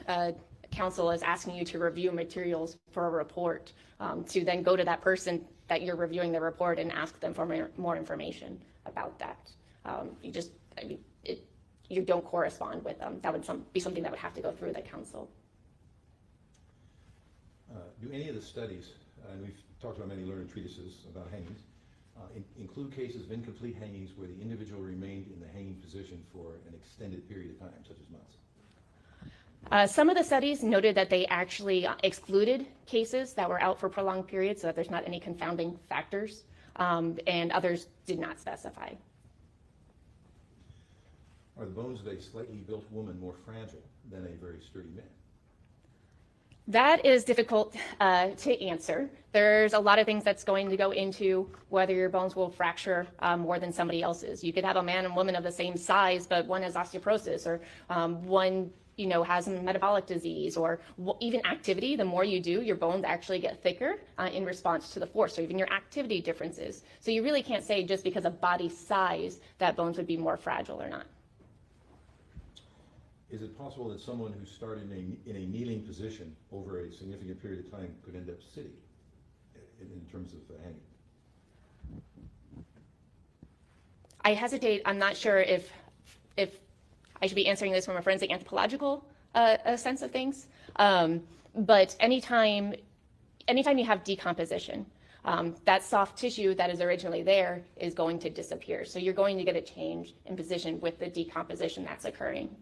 counsel is asking you to review materials for a report to then go to that person that you're reviewing the report and ask them for more information about that. You don't correspond with them. That would be something that would have to go through the counsel. Do any of the studies, and we've talked about many learned treatises about hangings, include cases of incomplete hangings where the individual remained in the hanging position for an extended period of time, such as months? Some of the studies noted that they actually excluded cases that were out for prolonged periods so that there's not any confounding factors, and others did not specify. Are the bones of a slightly built woman more fragile than a very sturdy man? That is difficult to answer. There's a lot of things that's going to go into whether your bones will fracture more than somebody else's. You could have a man and woman of the same size, but one has osteoporosis, or one has a metabolic disease, or even activity. The more you do, your bones actually get thicker in response to the force, or even your activity differences. So you really can't say just because of body size that bones would be more fragile or not. Is it possible that someone who started in a kneeling position over a significant period of time could end up sitting in terms of hanging? I hesitate. I'm not sure if I should be answering this from a forensic anthropological sense of things. But anytime you have decomposition, that soft tissue that is originally there is going to disappear. So you're going to get a change in position with the decomposition that's occurring.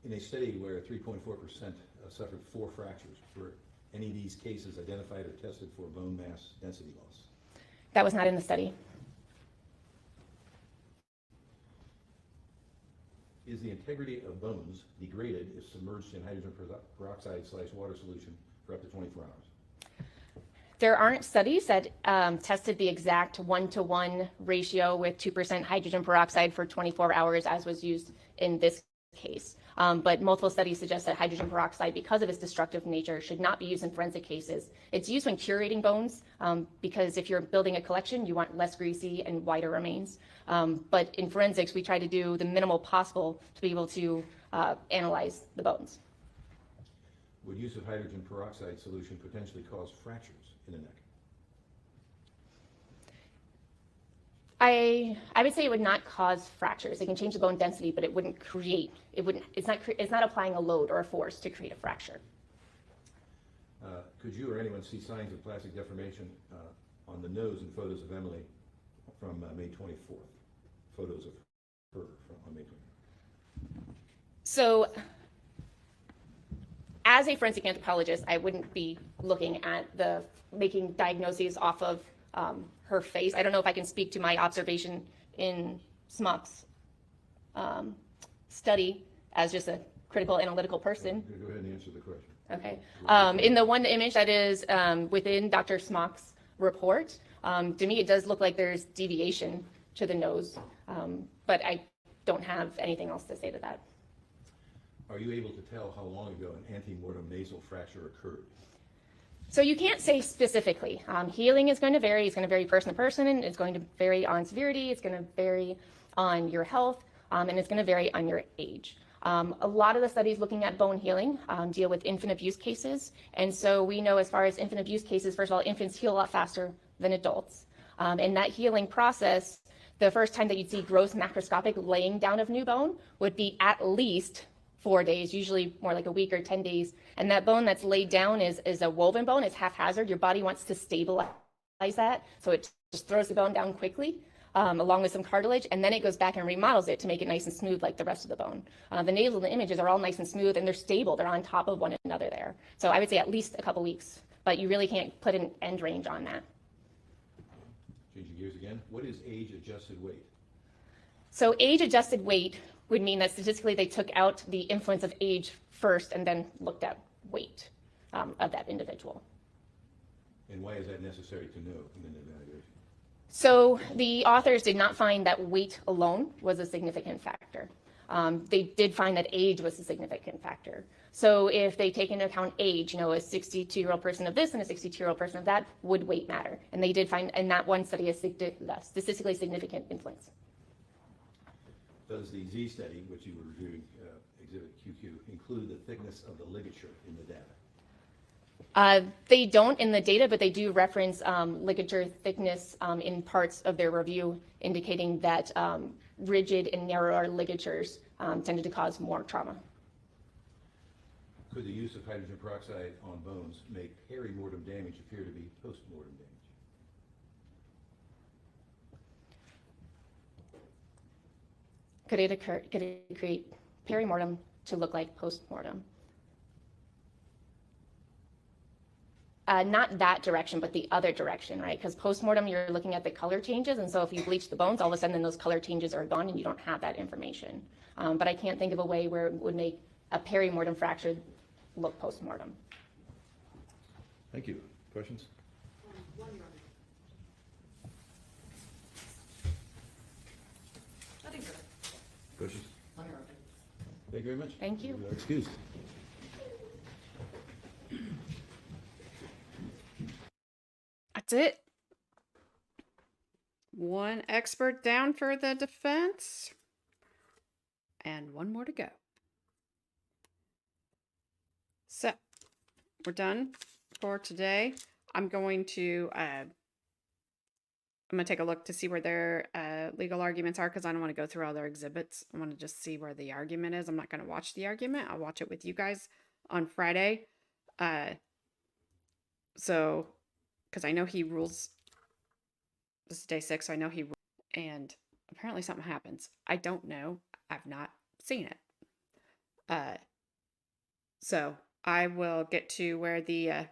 In a study where 3.4% suffered 4 fractures, were any of these cases identified or tested for bone mass density loss? That was not in the study. Is the integrity of bones degraded if submerged in hydrogen peroxide/water solution for up to 24 hours? There aren't studies that tested the exact 1-to-1 ratio with 2% hydrogen peroxide for 24 hours as was used in this case. But multiple studies suggest that hydrogen peroxide, because of its destructive nature, should not be used in forensic cases. It's used when curating bones, because if you're building a collection, you want less greasy and whiter remains. But in forensics, we try to do the minimal possible to be able to analyze the bones. Would use of hydrogen peroxide solution potentially cause fractures in the neck? I would say it would not cause fractures. It can change the bone density, but it's not applying a load or a force to create a fracture. Could you or anyone see signs of plastic deformation on the nose in photos of Emily from May 24th? Photos of her on May 24th. So, as a forensic anthropologist, I wouldn't be looking at making diagnoses off of her face. I don't know if I can speak to my observation in Smock's study as just a critical analytical person. Go ahead and answer the question. Okay. In the one image that is within Dr. Smock's report, to me it does look like there's deviation to the nose, but I don't have anything else to say to that. Are you able to tell how long ago an antemortem nasal fracture occurred? So you can't say specifically. Healing is going to vary. It's going to vary person to person. It's going to vary on severity. It's going to vary on your health, and it's going to vary on your age. A lot of the studies looking at bone healing deal with infant abuse cases. And so we know, as far as infant abuse cases, first of all, infants heal a lot faster than adults. And that healing process, the first time that you'd see gross macroscopic laying down of new bone would be at least 4 days, usually more like a week or 10 days. And that bone that's laid down is a woven bone. It's haphazard. Your body wants to stabilize that. So it just throws the bone down quickly, along with some cartilage, and then it goes back and remodels it to make it nice and smooth like the rest of the bone. The nasal and the images are all nice and smooth, and they're stable. They're on top of one another there. So I would say at least a couple weeks, but you really can't put an end range on that. Changing gears again, what is age-adjusted weight? So age-adjusted weight would mean that statistically they took out the influence of age first and then looked at weight of that individual. And why is that necessary to know in an evaluation? So the authors did not find that weight alone was a significant factor. They did find that age was a significant factor. So if they take into account age, a 62-year-old person of this and a 62-year-old person of that, would weight matter? And they did find in that one study a statistically significant influence. Does the Z study, which you were reviewing, Exhibit QQ, include the thickness of the ligature in the data? They don't in the data, but they do reference ligature thickness in parts of their review, indicating that rigid and narrower ligatures tended to cause more trauma. Could the use of hydrogen peroxide on bones make peri-mortem damage appear to be post-mortem damage? Could it create peri-mortem to look like post-mortem? Not that direction, but the other direction, right? Because post-mortem, you're looking at the color changes, and so if you bleach the bones, all of a sudden then those color changes are gone and you don't have that information. But I can't think of a way where it would make a peri-mortem fracture look post-mortem. Thank you. Questions? Nothing further. Questions? Thank you very much. Thank you. You are excused. That's it. One expert down for the defense. and one more to go. So we're done for today. I'm going to take a look to see where their legal arguments are, because I don't want to go through all their exhibits. I want to just see where the argument is. I'm not going to watch the argument. I'll watch it with you guys on Friday. So, because I know he rules. This is day 6, so I know he rules, and apparently something happens. I don't know. I've not seen it. So I will get to where the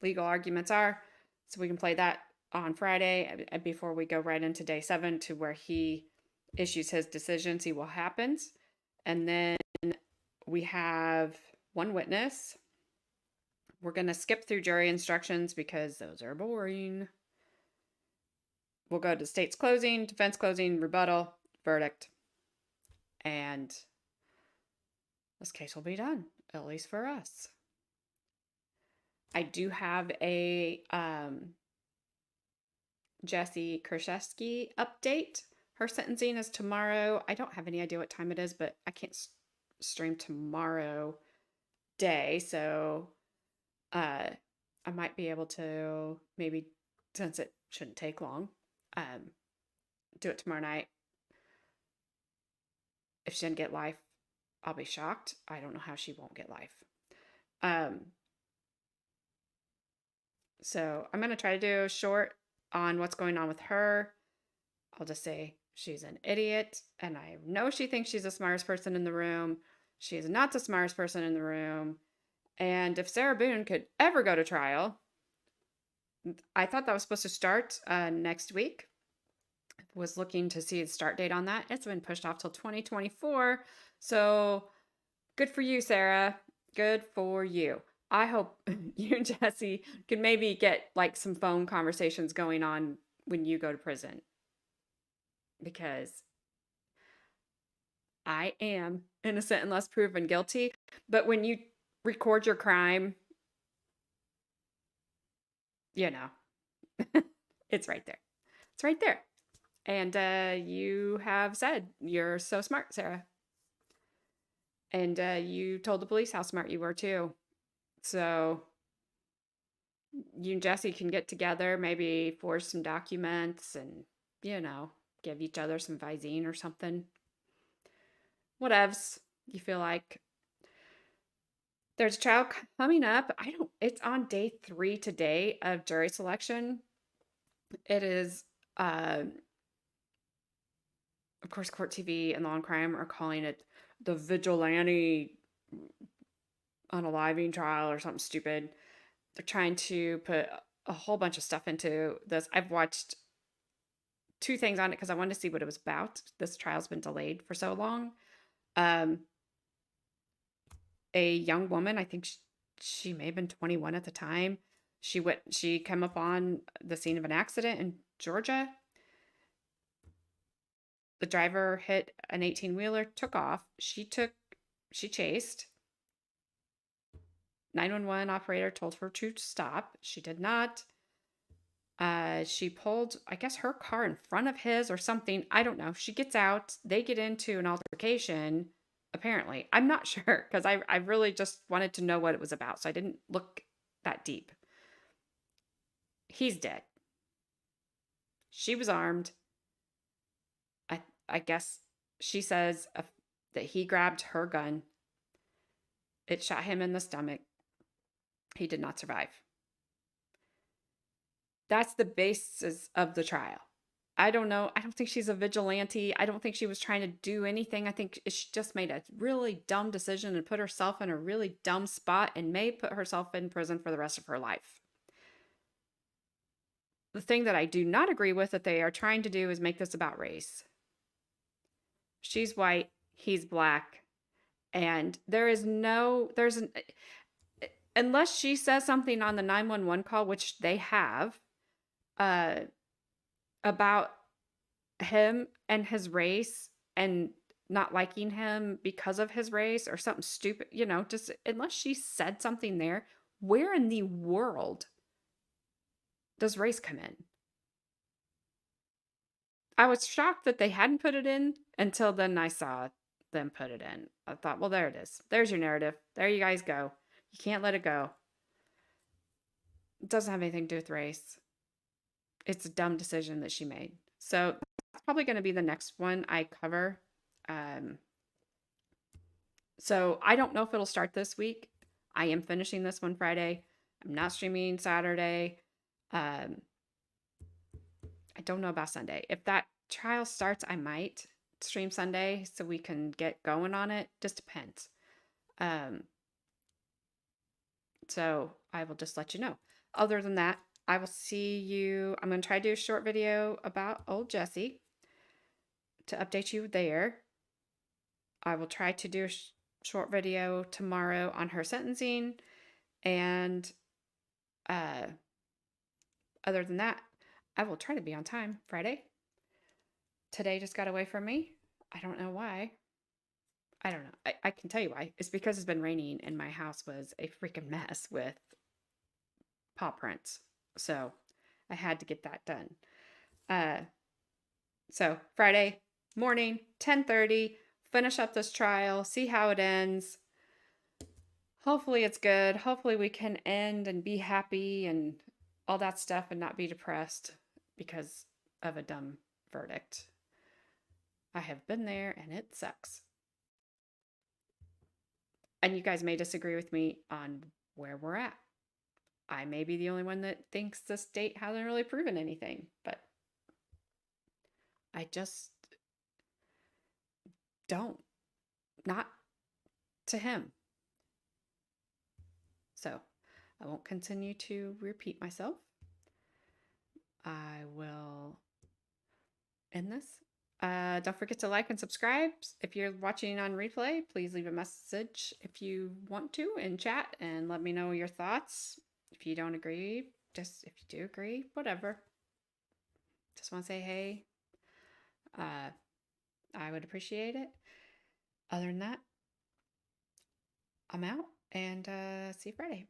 legal arguments are, so we can play that on Friday before we go right into day 7 to where he issues his decision, see what happens. And then we have one witness. We're going to skip through jury instructions because those are boring. We'll go to state's closing, defense closing, rebuttal, verdict. And this case will be done, at least for us. I do have a Jessie Krzyzewski update. Her sentencing is tomorrow. I don't have any idea what time it is, but I can't stream tomorrow day, so I might be able to, maybe, since it shouldn't take long, do it tomorrow night. If she didn't get life, I'll be shocked. I don't know how she won't get life. So I'm going to try to do a short on what's going on with her. I'll just say she's an idiot, and I know she thinks she's the smartest person in the room. She is not the smartest person in the room. And if Sarah Boone could ever go to trial, I thought that was supposed to start next week. Was looking to see the start date on that. It's been pushed off till 2024. So good for you, Sarah. Good for you. I hope you and Jessie could maybe get like some phone conversations going on when you go to prison, because I am innocent unless proven guilty. But when you record your crime, you know, it's right there. It's right there. And you have said you're so smart, Sarah. And you told the police how smart you were too. So you and Jessie can get together, maybe forge some documents and, you know, give each other some Visine or something. Whatevs you feel like. There's a trial coming up. It's on day 3 today of jury selection. It is, of course, Court TV and Law and Crime are calling it the vigilante unaliving trial or something stupid. They're trying to put a whole bunch of stuff into this. I've watched 2 things on it because I wanted to see what it was about. This trial's been delayed for so long. A young woman, I think she may have been 21 at the time. She came up on the scene of an accident in Georgia. The driver hit an 18-wheeler, took off. She chased. 911 operator told her to stop. She did not. She pulled, I guess, her car in front of his or something. I don't know. She gets out. They get into an altercation, apparently. I'm not sure, because I really just wanted to know what it was about, so I didn't look that deep. He's dead. She was armed. I guess she says that he grabbed her gun. It shot him in the stomach. He did not survive. That's the basis of the trial. I don't know. I don't think she's a vigilante. I don't think she was trying to do anything. I think she just made a really dumb decision and put herself in a really dumb spot and may put herself in prison for the rest of her life. The thing that I do not agree with that they are trying to do is make this about race. She's white, he's black, and unless she says something on the 911 call, which they have, about him and his race and not liking him because of his race or something stupid, just unless she said something there, where in the world does race come in? I was shocked that they hadn't put it in until then I saw then put it in. I thought, well, there it is. There's your narrative. There you guys go. You can't let it go. It doesn't have anything to do with race. It's a dumb decision that she made. So that's probably going to be the next one I cover. So I don't know if it'll start this week. I am finishing this one Friday. I'm not streaming Saturday. I don't know about Sunday. If that trial starts, I might stream Sunday so we can get going on it. Just depends. So I will just let you know. Other than that, I will see you. I'm going to try to do a short video about old Jessie to update you there. I will try to do a short video tomorrow on her sentencing. And other than that, I will try to be on time Friday. Today just got away from me. I don't know why. I don't know. I can tell you why. It's because it's been raining and my house was a freaking mess with paw prints. So I had to get that done. So Friday morning, 10:30, finish up this trial, see how it ends. Hopefully it's good. Hopefully we can end and be happy and all that stuff and not be depressed because of a dumb verdict. I have been there and it sucks. And you guys may disagree with me on where we're at. I may be the only one that thinks the state hasn't really proven anything, but I just don't. Not to him. So I won't continue to repeat myself. I will end this. Don't forget to like and subscribe. If you're watching on replay, please leave a message if you want to in chat and let me know your thoughts. If you don't agree, just if you do agree, whatever. Just want to say hey. I would appreciate it. Other than that, I'm out and see you Friday.